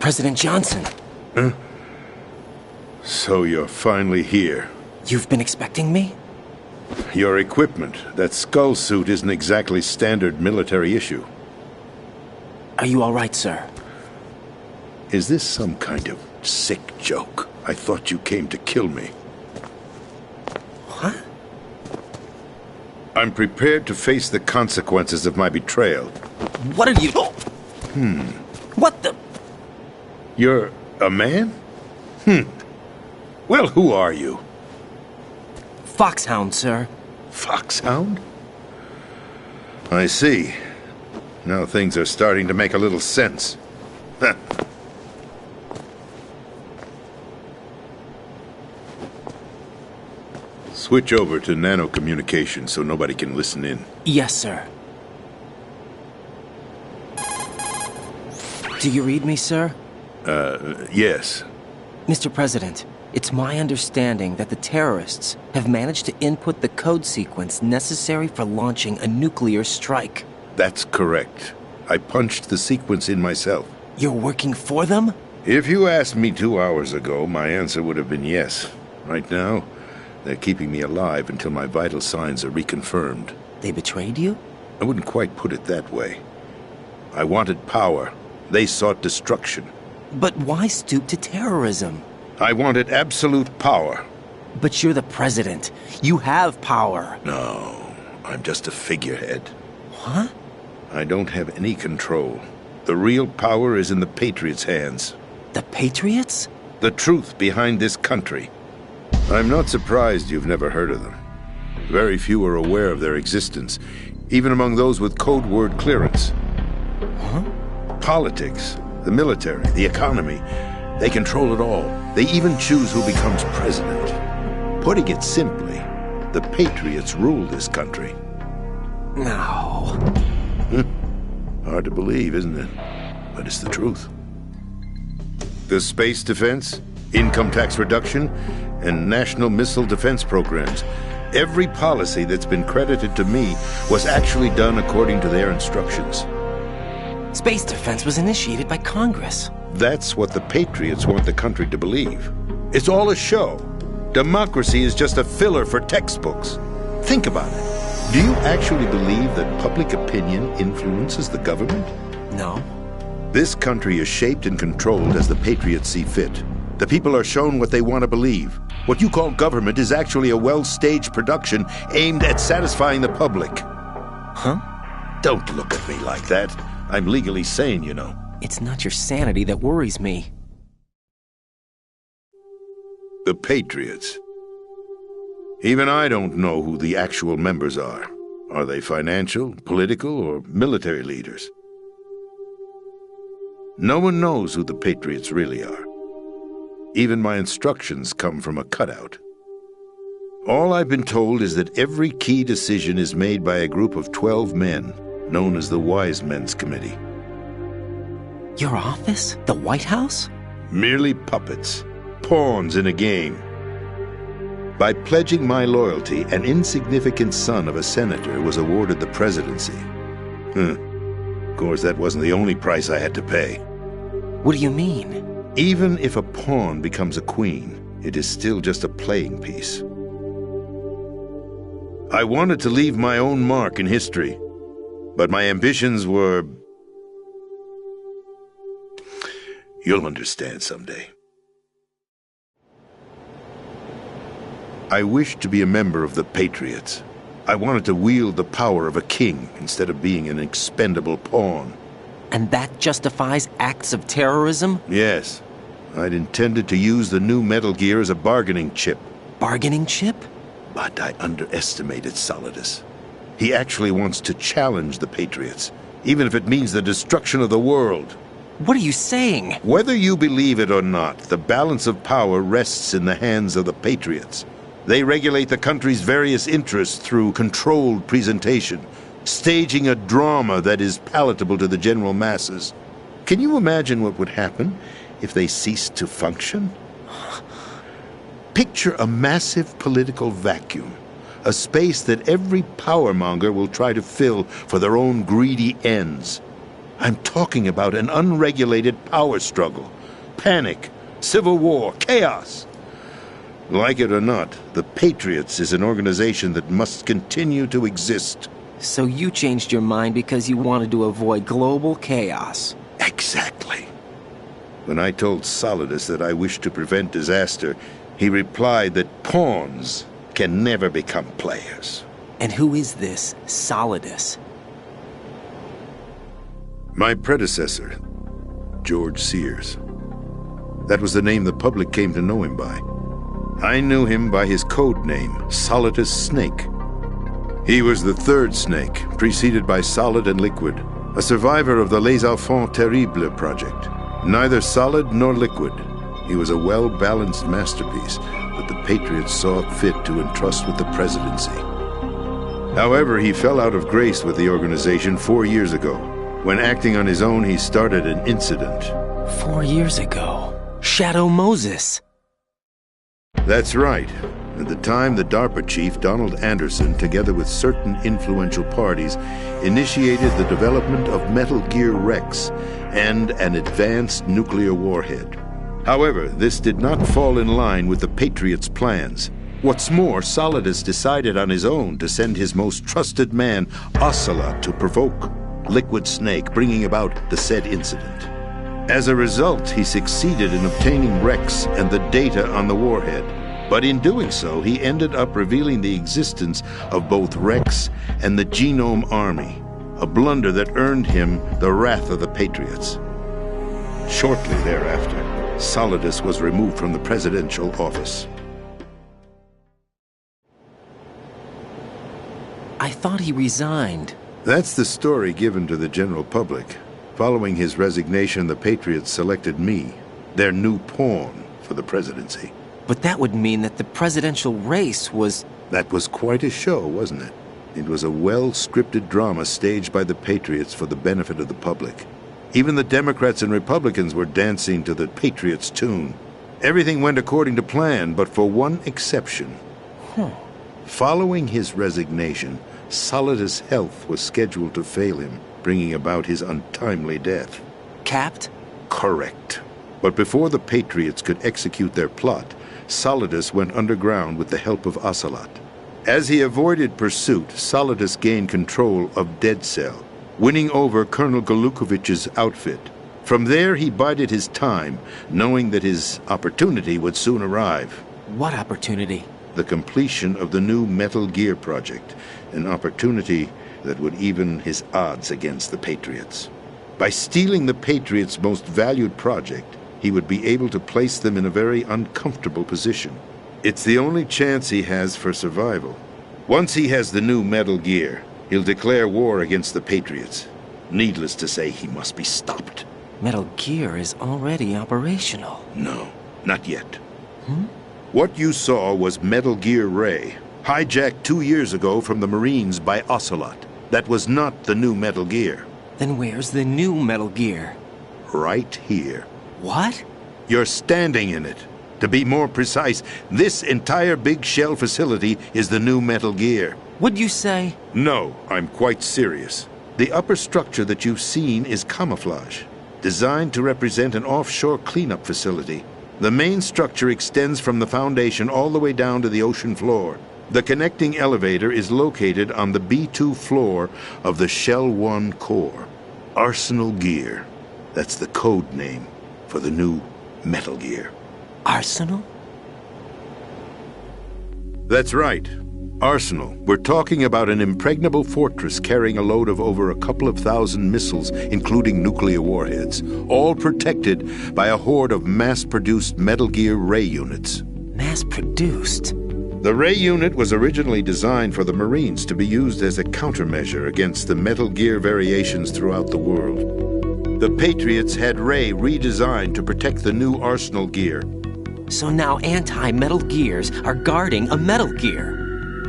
President Johnson. Huh? So you're finally here. You've been expecting me? Your equipment, that skull suit, isn't exactly standard military issue. Are you all right, sir? Is this some kind of sick joke? I thought you came to kill me. What? I'm prepared to face the consequences of my betrayal. What are you... What the... You're a man? Well, who are you? Foxhound, sir. Foxhound? I see. Now things are starting to make a little sense. Switch over to nano-communication so nobody can listen in. Yes, sir. Do you read me, sir? Yes. Mr. President, it's my understanding that the terrorists have managed to input the code sequence necessary for launching a nuclear strike. That's correct. I punched the sequence in myself. You're working for them? If you asked me 2 hours ago, my answer would have been yes. Right now, they're keeping me alive until my vital signs are reconfirmed. They betrayed you? I wouldn't quite put it that way. I wanted power. They sought destruction. But why stoop to terrorism? I wanted absolute power. But you're the president. You have power. No, I'm just a figurehead. What? I don't have any control. The real power is in the Patriots' hands. The Patriots? The truth behind this country. I'm not surprised you've never heard of them. Very few are aware of their existence, even among those with code word clearance. Huh? Politics, the military, the economy, they control it all. They even choose who becomes president. Putting it simply, the Patriots rule this country. No. Hard to believe, isn't it? But it's the truth. The space defense, income tax reduction, and national missile defense programs. Every policy that's been credited to me was actually done according to their instructions. Space defense was initiated by Congress. That's what the Patriots want the country to believe. It's all a show. Democracy is just a filler for textbooks. Think about it. Do you actually believe that public opinion influences the government? No. This country is shaped and controlled as the Patriots see fit. The people are shown what they want to believe. What you call government is actually a well-staged production aimed at satisfying the public. Huh? Don't look at me like that. I'm legally sane, you know. It's not your sanity that worries me. The Patriots. Even I don't know who the actual members are. Are they financial, political, or military leaders? No one knows who the Patriots really are. Even my instructions come from a cutout. All I've been told is that every key decision is made by a group of 12 men, known as the Wise Men's Committee. Your office? The White House? Merely puppets, pawns in a game. By pledging my loyalty, an insignificant son of a senator was awarded the presidency. Of course, that wasn't the only price I had to pay. What do you mean? Even if a pawn becomes a queen, it is still just a playing piece. I wanted to leave my own mark in history, but my ambitions were... You'll understand someday. I wished to be a member of the Patriots. I wanted to wield the power of a king instead of being an expendable pawn. And that justifies acts of terrorism? Yes. I'd intended to use the new Metal Gear as a bargaining chip. Bargaining chip? But I underestimated Solidus. He actually wants to challenge the Patriots, even if it means the destruction of the world. What are you saying? Whether you believe it or not, the balance of power rests in the hands of the Patriots. They regulate the country's various interests through controlled presentation, staging a drama that is palatable to the general masses. Can you imagine what would happen if they ceased to function? Picture a massive political vacuum, a space that every powermonger will try to fill for their own greedy ends. I'm talking about an unregulated power struggle, panic, civil war, chaos. Like it or not, the Patriots is an organization that must continue to exist. So you changed your mind because you wanted to avoid global chaos. Exactly. When I told Solidus that I wished to prevent disaster, he replied that pawns can never become players. And who is this Solidus? My predecessor, George Sears. That was the name the public came to know him by. I knew him by his code name, Solidus Snake. He was the third snake, preceded by Solid and Liquid, a survivor of the Les Enfants Terribles project. Neither solid nor liquid, he was a well-balanced masterpiece that the Patriots saw fit to entrust with the presidency. However, he fell out of grace with the organization 4 years ago. When acting on his own, he started an incident. 4 years ago? Shadow Moses! That's right. At the time, the DARPA chief, Donald Anderson, together with certain influential parties, initiated the development of Metal Gear Rex and an advanced nuclear warhead. However, this did not fall in line with the Patriots' plans. What's more, Solidus decided on his own to send his most trusted man, Ocelot, to provoke Liquid Snake, bringing about the said incident. As a result, he succeeded in obtaining Rex and the data on the warhead. But in doing so, he ended up revealing the existence of both Rex and the Genome Army, a blunder that earned him the wrath of the Patriots. Shortly thereafter, Solidus was removed from the presidential office. I thought he resigned. That's the story given to the general public. Following his resignation, the Patriots selected me, their new pawn, for the presidency. But that would mean that the presidential race was... That was quite a show, wasn't it? It was a well-scripted drama staged by the Patriots for the benefit of the public. Even the Democrats and Republicans were dancing to the Patriots' tune. Everything went according to plan, but for one exception. Following his resignation, Solidus' health was scheduled to fail him, bringing about his untimely death. Capped? Correct. But before the Patriots could execute their plot, Solidus went underground with the help of Ocelot. As he avoided pursuit, Solidus gained control of Dead Cell, winning over Colonel Golukovich's outfit. From there, he bided his time, knowing that his opportunity would soon arrive. What opportunity? The completion of the new Metal Gear project, an opportunity that would even his odds against the Patriots. By stealing the Patriots' most valued project, he would be able to place them in a very uncomfortable position. It's the only chance he has for survival. Once he has the new Metal Gear, he'll declare war against the Patriots. Needless to say, he must be stopped. Metal Gear is already operational. No, not yet. What you saw was Metal Gear Ray, hijacked 2 years ago from the Marines by Ocelot. That was not the new Metal Gear. Then where's the new Metal Gear? Right here. What? You're standing in it. To be more precise, this entire big shell facility is the new Metal Gear. Would you say? No, I'm quite serious. The upper structure that you've seen is camouflage, designed to represent an offshore cleanup facility. The main structure extends from the foundation all the way down to the ocean floor. The connecting elevator is located on the B2 floor of the Shell 1 core. Arsenal Gear. That's the code name for the new Metal Gear. Arsenal? That's right. Arsenal. We're talking about an impregnable fortress carrying a load of over a couple of thousand missiles, including nuclear warheads, all protected by a horde of mass-produced Metal Gear Ray units. Mass-produced? The Ray unit was originally designed for the Marines to be used as a countermeasure against the Metal Gear variations throughout the world. The Patriots had Ray redesigned to protect the new Arsenal Gear. So now anti-Metal Gears are guarding a Metal Gear.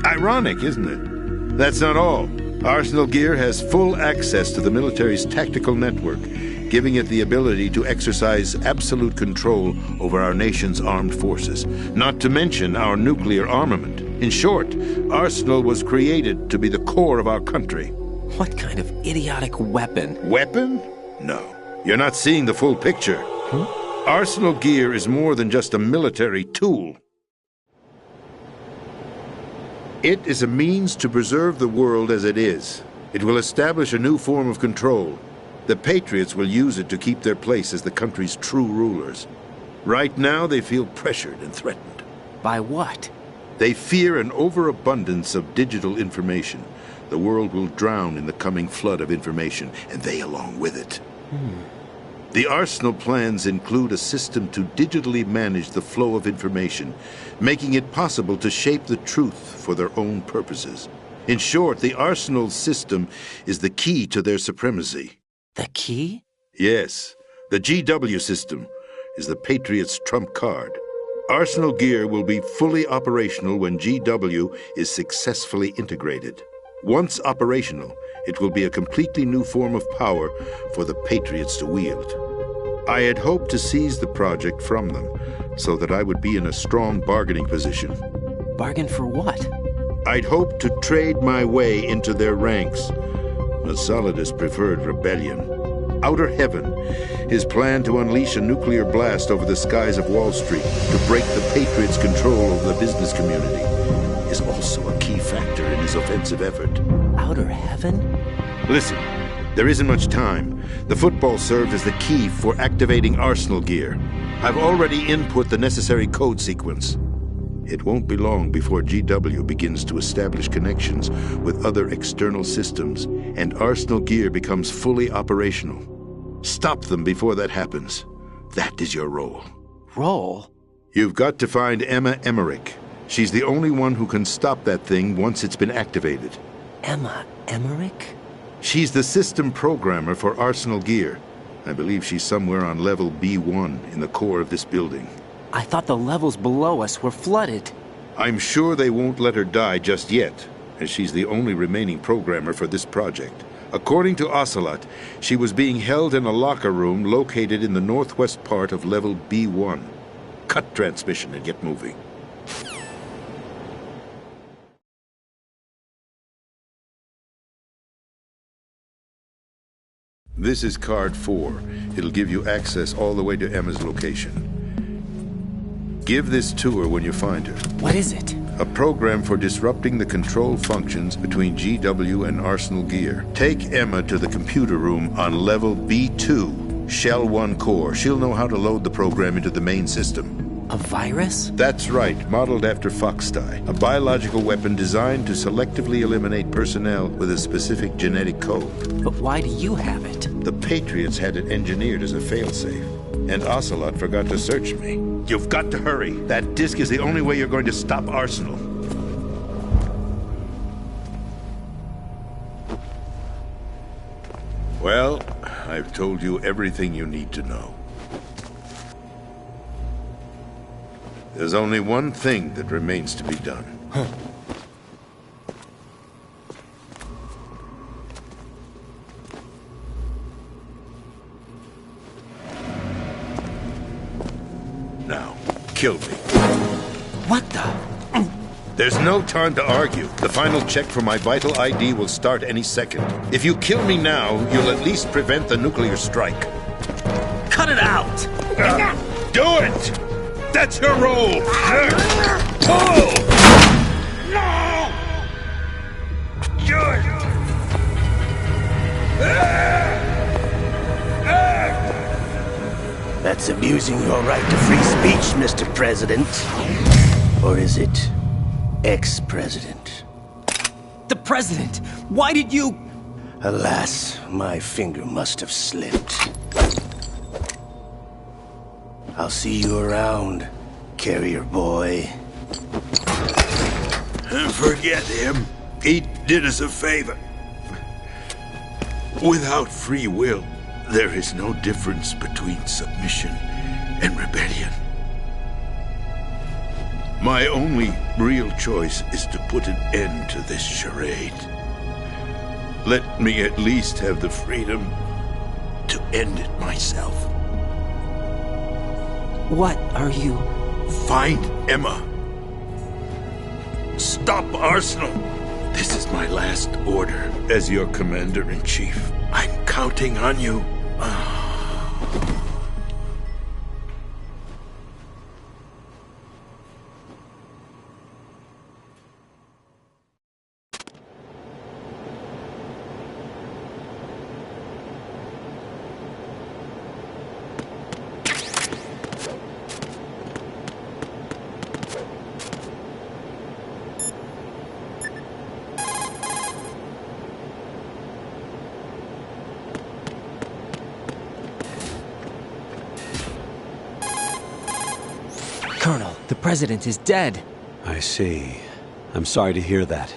Ironic, isn't it? That's not all. Arsenal Gear has full access to the military's tactical network, giving it the ability to exercise absolute control over our nation's armed forces, not to mention our nuclear armament. In short, Arsenal was created to be the core of our country. What kind of idiotic weapon? Weapon? No. You're not seeing the full picture. Arsenal Gear is more than just a military tool. It is a means to preserve the world as it is. It will establish a new form of control. The Patriots will use it to keep their place as the country's true rulers. Right now, they feel pressured and threatened. By what? They fear an overabundance of digital information. The world will drown in the coming flood of information, and they along with it. The Arsenal plans include a system to digitally manage the flow of information, making it possible to shape the truth for their own purposes. In short, the Arsenal system is the key to their supremacy. The key? Yes. The GW system is the Patriots' trump card. Arsenal Gear will be fully operational when GW is successfully integrated. Once operational, it will be a completely new form of power for the Patriots to wield. I had hoped to seize the project from them, so that I would be in a strong bargaining position. Bargain for what? I'd hoped to trade my way into their ranks, but Solidus preferred rebellion. Outer Heaven, his plan to unleash a nuclear blast over the skies of Wall Street to break the Patriots' control over the business community, is also a key factor in his offensive effort. Outer Heaven? Listen, there isn't much time. The football served as the key for activating Arsenal gear. I've already input the necessary code sequence. It won't be long before GW begins to establish connections with other external systems, and Arsenal gear becomes fully operational. Stop them before that happens. That is your role. Role? You've got to find Emma Emmerich. She's the only one who can stop that thing once it's been activated. Emma Emmerich? She's the system programmer for Arsenal gear. I believe she's somewhere on level B1 in the core of this building. I thought the levels below us were flooded. I'm sure they won't let her die just yet, as she's the only remaining programmer for this project. According to Ocelot, she was being held in a locker room located in the northwest part of level B1. Cut transmission and get moving. This is card 4. It'll give you access all the way to Emma's location. Give this to her when you find her. What is it? A program for disrupting the control functions between GW and Arsenal gear. Take Emma to the computer room on level B2, Shell 1 core. She'll know how to load the program into the main system. A virus? That's right, modeled after Foxdie. A biological weapon designed to selectively eliminate personnel with a specific genetic code. But why do you have it? The Patriots had it engineered as a failsafe. And Ocelot forgot to search me. You've got to hurry. That disk is the only way you're going to stop Arsenal. Well, I've told you everything you need to know. There's only one thing that remains to be done. Now, kill me. What the? There's no time to argue. The final check for my vital ID will start any second. If you kill me now, you'll at least prevent the nuclear strike. Cut it out! Do it! That's your role! Pull! No! Do it! That's abusing your right to free speech, Mr. President. Or is it ex-president? The president! Why did you... Alas, my finger must have slipped. I'll see you around, carrier boy. Forget him. He did us a favor. Without free will, there is no difference between submission and rebellion. My only real choice is to put an end to this charade. Let me at least have the freedom to end it myself. What are you... Find Emma. Stop Arsenal. This is my last order as your commander-in-chief. I'm counting on you. Colonel, the president is dead. I see. I'm sorry to hear that.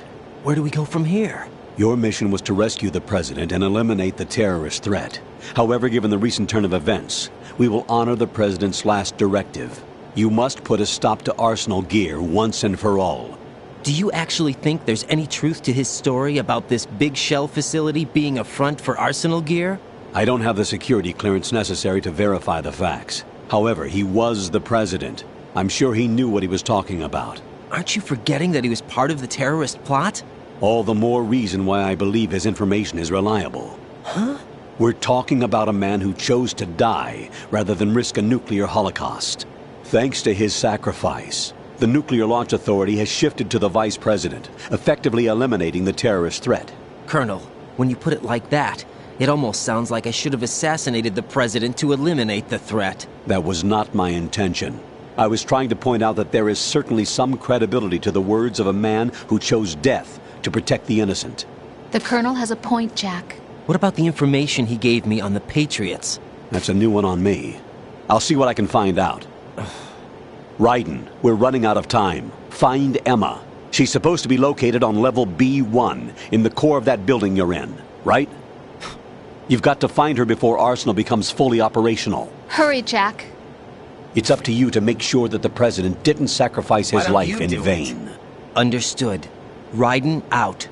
Where do we go from here? Your mission was to rescue the president and eliminate the terrorist threat. However, given the recent turn of events, we will honor the president's last directive. You must put a stop to Arsenal gear once and for all. Do you actually think there's any truth to his story about this big shell facility being a front for Arsenal gear? I don't have the security clearance necessary to verify the facts. However, he was the president. I'm sure he knew what he was talking about. Aren't you forgetting that he was part of the terrorist plot? All the more reason why I believe his information is reliable. Huh? We're talking about a man who chose to die rather than risk a nuclear holocaust. Thanks to his sacrifice, the Nuclear Launch Authority has shifted to the Vice President, effectively eliminating the terrorist threat. Colonel, when you put it like that, it almost sounds like I should have assassinated the President to eliminate the threat. That was not my intention. I was trying to point out that there is certainly some credibility to the words of a man who chose death to protect the innocent. The Colonel has a point, Jack. What about the information he gave me on the Patriots? That's a new one on me. I'll see what I can find out. Raiden, we're running out of time. Find Emma. She's supposed to be located on level B1, in the core of that building you're in, right? You've got to find her before Arsenal becomes fully operational. Hurry, Jack. It's up to you to make sure that the President didn't sacrifice his life in vain. Understood. Raiden out.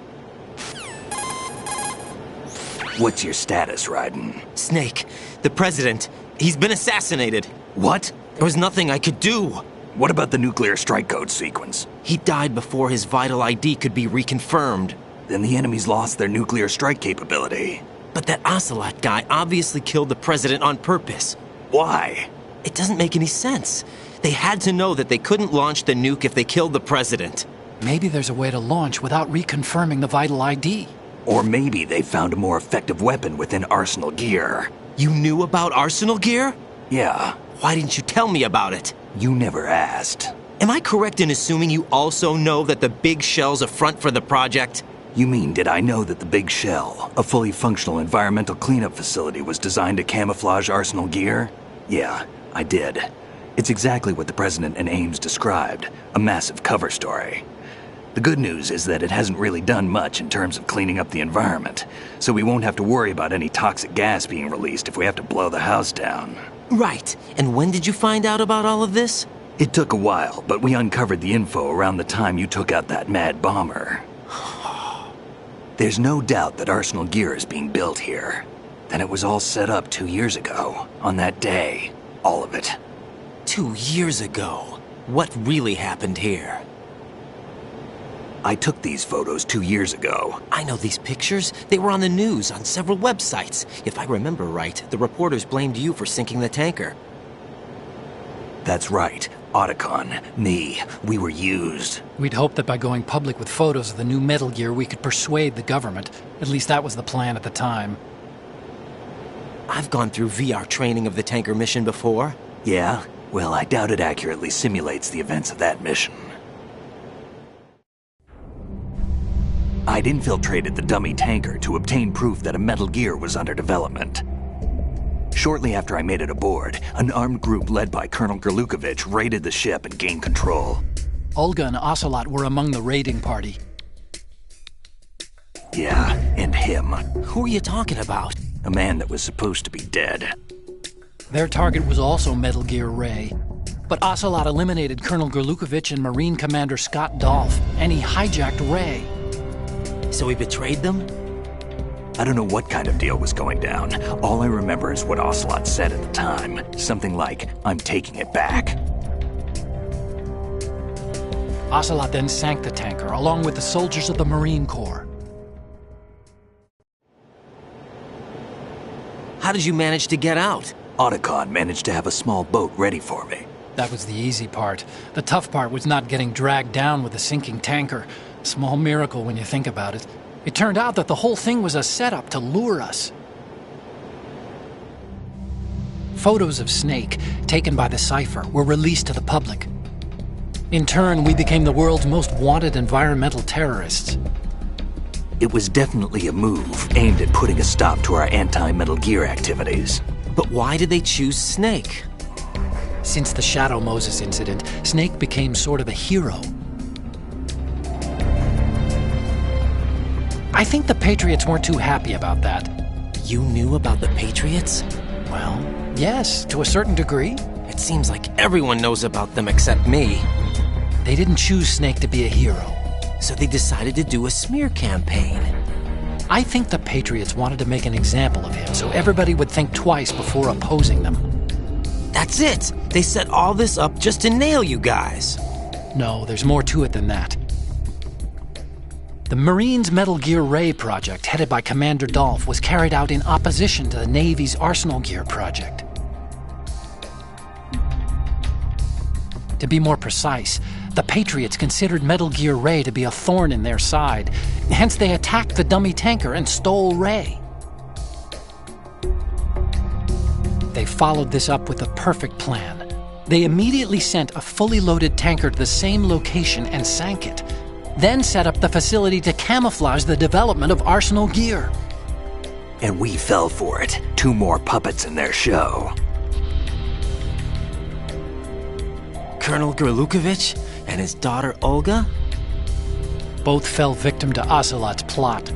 What's your status, Raiden? Snake, the President, he's been assassinated. What? There was nothing I could do. What about the nuclear strike code sequence? He died before his vital ID could be reconfirmed. Then the enemy's lost their nuclear strike capability. But that Ocelot guy obviously killed the President on purpose. Why? It doesn't make any sense. They had to know that they couldn't launch the nuke if they killed the President. Maybe there's a way to launch without reconfirming the vital ID. Or maybe they found a more effective weapon within Arsenal gear. You knew about Arsenal gear? Yeah. Why didn't you tell me about it? You never asked. Am I correct in assuming you also know that the Big Shell's a front for the project? You mean, did I know that the Big Shell, a fully functional environmental cleanup facility, was designed to camouflage Arsenal gear? Yeah, I did. It's exactly what the President and Ames described, a massive cover story. The good news is that it hasn't really done much in terms of cleaning up the environment, so we won't have to worry about any toxic gas being released if we have to blow the house down. Right. And when did you find out about all of this? It took a while, but we uncovered the info around the time you took out that mad bomber. There's no doubt that Arsenal gear is being built here. Then it was all set up 2 years ago, on that day. All of it. 2 years ago? What really happened here? I took these photos 2 years ago. I know these pictures. They were on the news, on several websites. If I remember right, the reporters blamed you for sinking the tanker. That's right. Otacon, me, we were used. We'd hoped that by going public with photos of the new Metal Gear, we could persuade the government. At least that was the plan at the time. I've gone through VR training of the tanker mission before. Yeah? Well, I doubt it accurately simulates the events of that mission. I'd infiltrated the dummy tanker to obtain proof that a Metal Gear was under development. Shortly after I made it aboard, an armed group led by Colonel Gerlukovich raided the ship and gained control. Olga and Ocelot were among the raiding party. Yeah, and him. Who are you talking about? A man that was supposed to be dead. Their target was also Metal Gear Ray. But Ocelot eliminated Colonel Gerlukovich and Marine Commander Scott Dolph, and he hijacked Ray. So he betrayed them? I don't know what kind of deal was going down. All I remember is what Ocelot said at the time. Something like, "I'm taking it back." Ocelot then sank the tanker, along with the soldiers of the Marine Corps. How did you manage to get out? Otacon managed to have a small boat ready for me. That was the easy part. The tough part was not getting dragged down with a sinking tanker. Small miracle when you think about it. It turned out that the whole thing was a setup to lure us. Photos of Snake, taken by the Cypher, were released to the public. In turn, we became the world's most wanted environmental terrorists. It was definitely a move aimed at putting a stop to our anti-Metal Gear activities. But why did they choose Snake? Since the Shadow Moses incident, Snake became sort of a hero. I think the Patriots weren't too happy about that. You knew about the Patriots? Well, yes, to a certain degree. It seems like everyone knows about them except me. They didn't choose Snake to be a hero. So they decided to do a smear campaign. I think the Patriots wanted to make an example of him so everybody would think twice before opposing them. That's it! They set all this up just to nail you guys. No, there's more to it than that. The Marines' Metal Gear Ray project, headed by Commander Dolph, was carried out in opposition to the Navy's Arsenal Gear project. To be more precise, the Patriots considered Metal Gear Ray to be a thorn in their side. Hence, they attacked the dummy tanker and stole Ray. They followed this up with a perfect plan. They immediately sent a fully loaded tanker to the same location and sank it. Then set up the facility to camouflage the development of Arsenal Gear. And we fell for it. 2 more puppets in their show. Colonel Gerlukovich and his daughter Olga? Both fell victim to Ocelot's plot.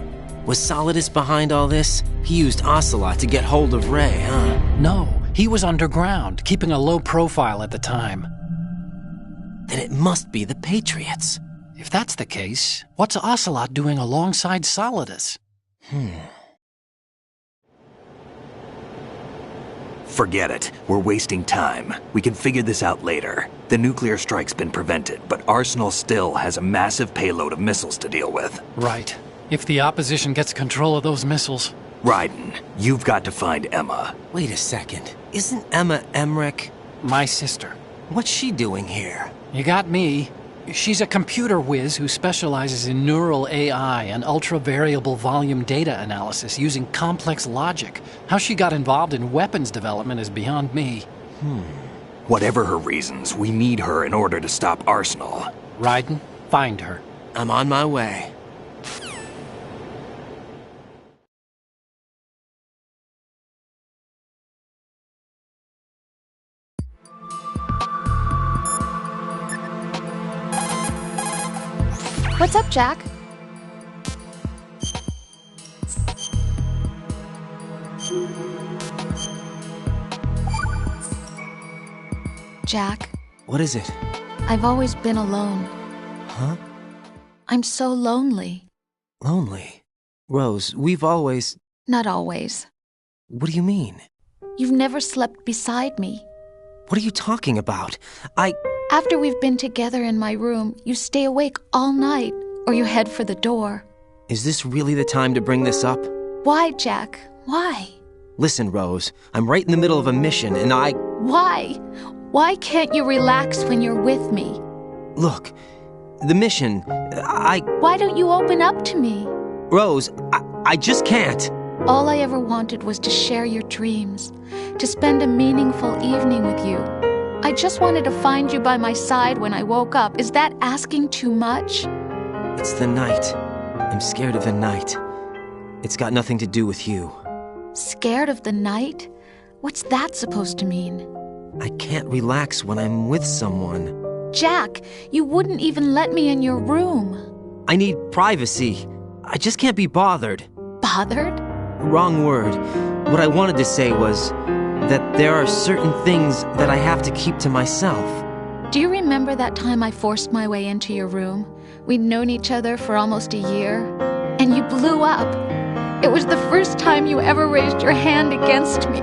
Was Solidus behind all this? He used Ocelot to get hold of Ray, huh? No, he was underground, keeping a low profile at the time. Then it must be the Patriots. If that's the case, what's Ocelot doing alongside Solidus? Forget it. We're wasting time. We can figure this out later. The nuclear strike's been prevented, but Arsenal still has a massive payload of missiles to deal with. Right. If the opposition gets control of those missiles... Raiden, you've got to find Emma. Wait a second. Isn't Emma Emmerich... my sister? What's she doing here? You got me. She's a computer whiz who specializes in neural AI and ultra-variable volume data analysis using complex logic. How she got involved in weapons development is beyond me. Whatever her reasons, we need her in order to stop Arsenal. Raiden, find her. I'm on my way. What's up, Jack? Jack. What is it? I've always been alone. Huh? I'm so lonely. Lonely? Rose, we've always... Not always. What do you mean? You've never slept beside me. What are you talking about? After we've been together in my room, you stay awake all night, or you head for the door. Is this really the time to bring this up? Why, Jack? Why? Listen, Rose, I'm right in the middle of a mission, and Why? Why can't you relax when you're with me? Look, the mission, Why don't you open up to me? Rose, I just can't. All I ever wanted was to share your dreams, to spend a meaningful evening with you. I just wanted to find you by my side when I woke up. Is that asking too much? It's the night. I'm scared of the night. It's got nothing to do with you. Scared of the night? What's that supposed to mean? I can't relax when I'm with someone. Jack, you wouldn't even let me in your room. I need privacy. I just can't be bothered. Bothered? Wrong word. What I wanted to say was that there are certain things that I have to keep to myself. Do you remember that time I forced my way into your room? We'd known each other for almost a year, and you blew up. It was the first time you ever raised your hand against me.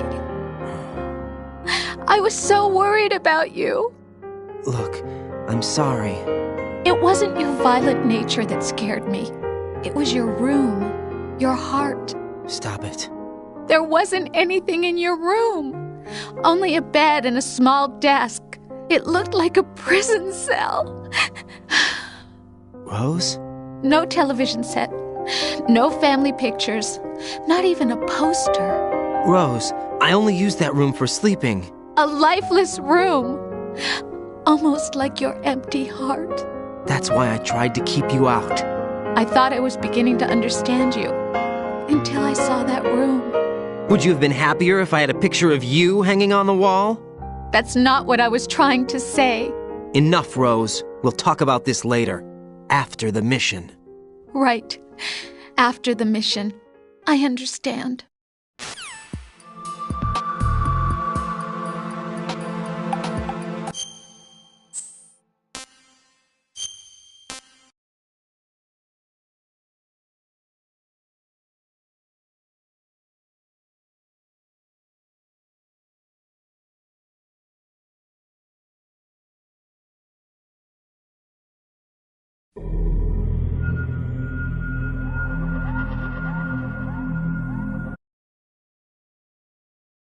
I was so worried about you. Look, I'm sorry. It wasn't your violent nature that scared me. It was your room, your heart. Stop it. There wasn't anything in your room. Only a bed and a small desk. It looked like a prison cell. Rose? No television set. No family pictures. Not even a poster. Rose, I only use that room for sleeping. A lifeless room. Almost like your empty heart. That's why I tried to keep you out. I thought I was beginning to understand you. Until I saw that room. Would you have been happier if I had a picture of you hanging on the wall? That's not what I was trying to say. Enough, Rose. We'll talk about this later. After the mission. Right. After the mission. I understand.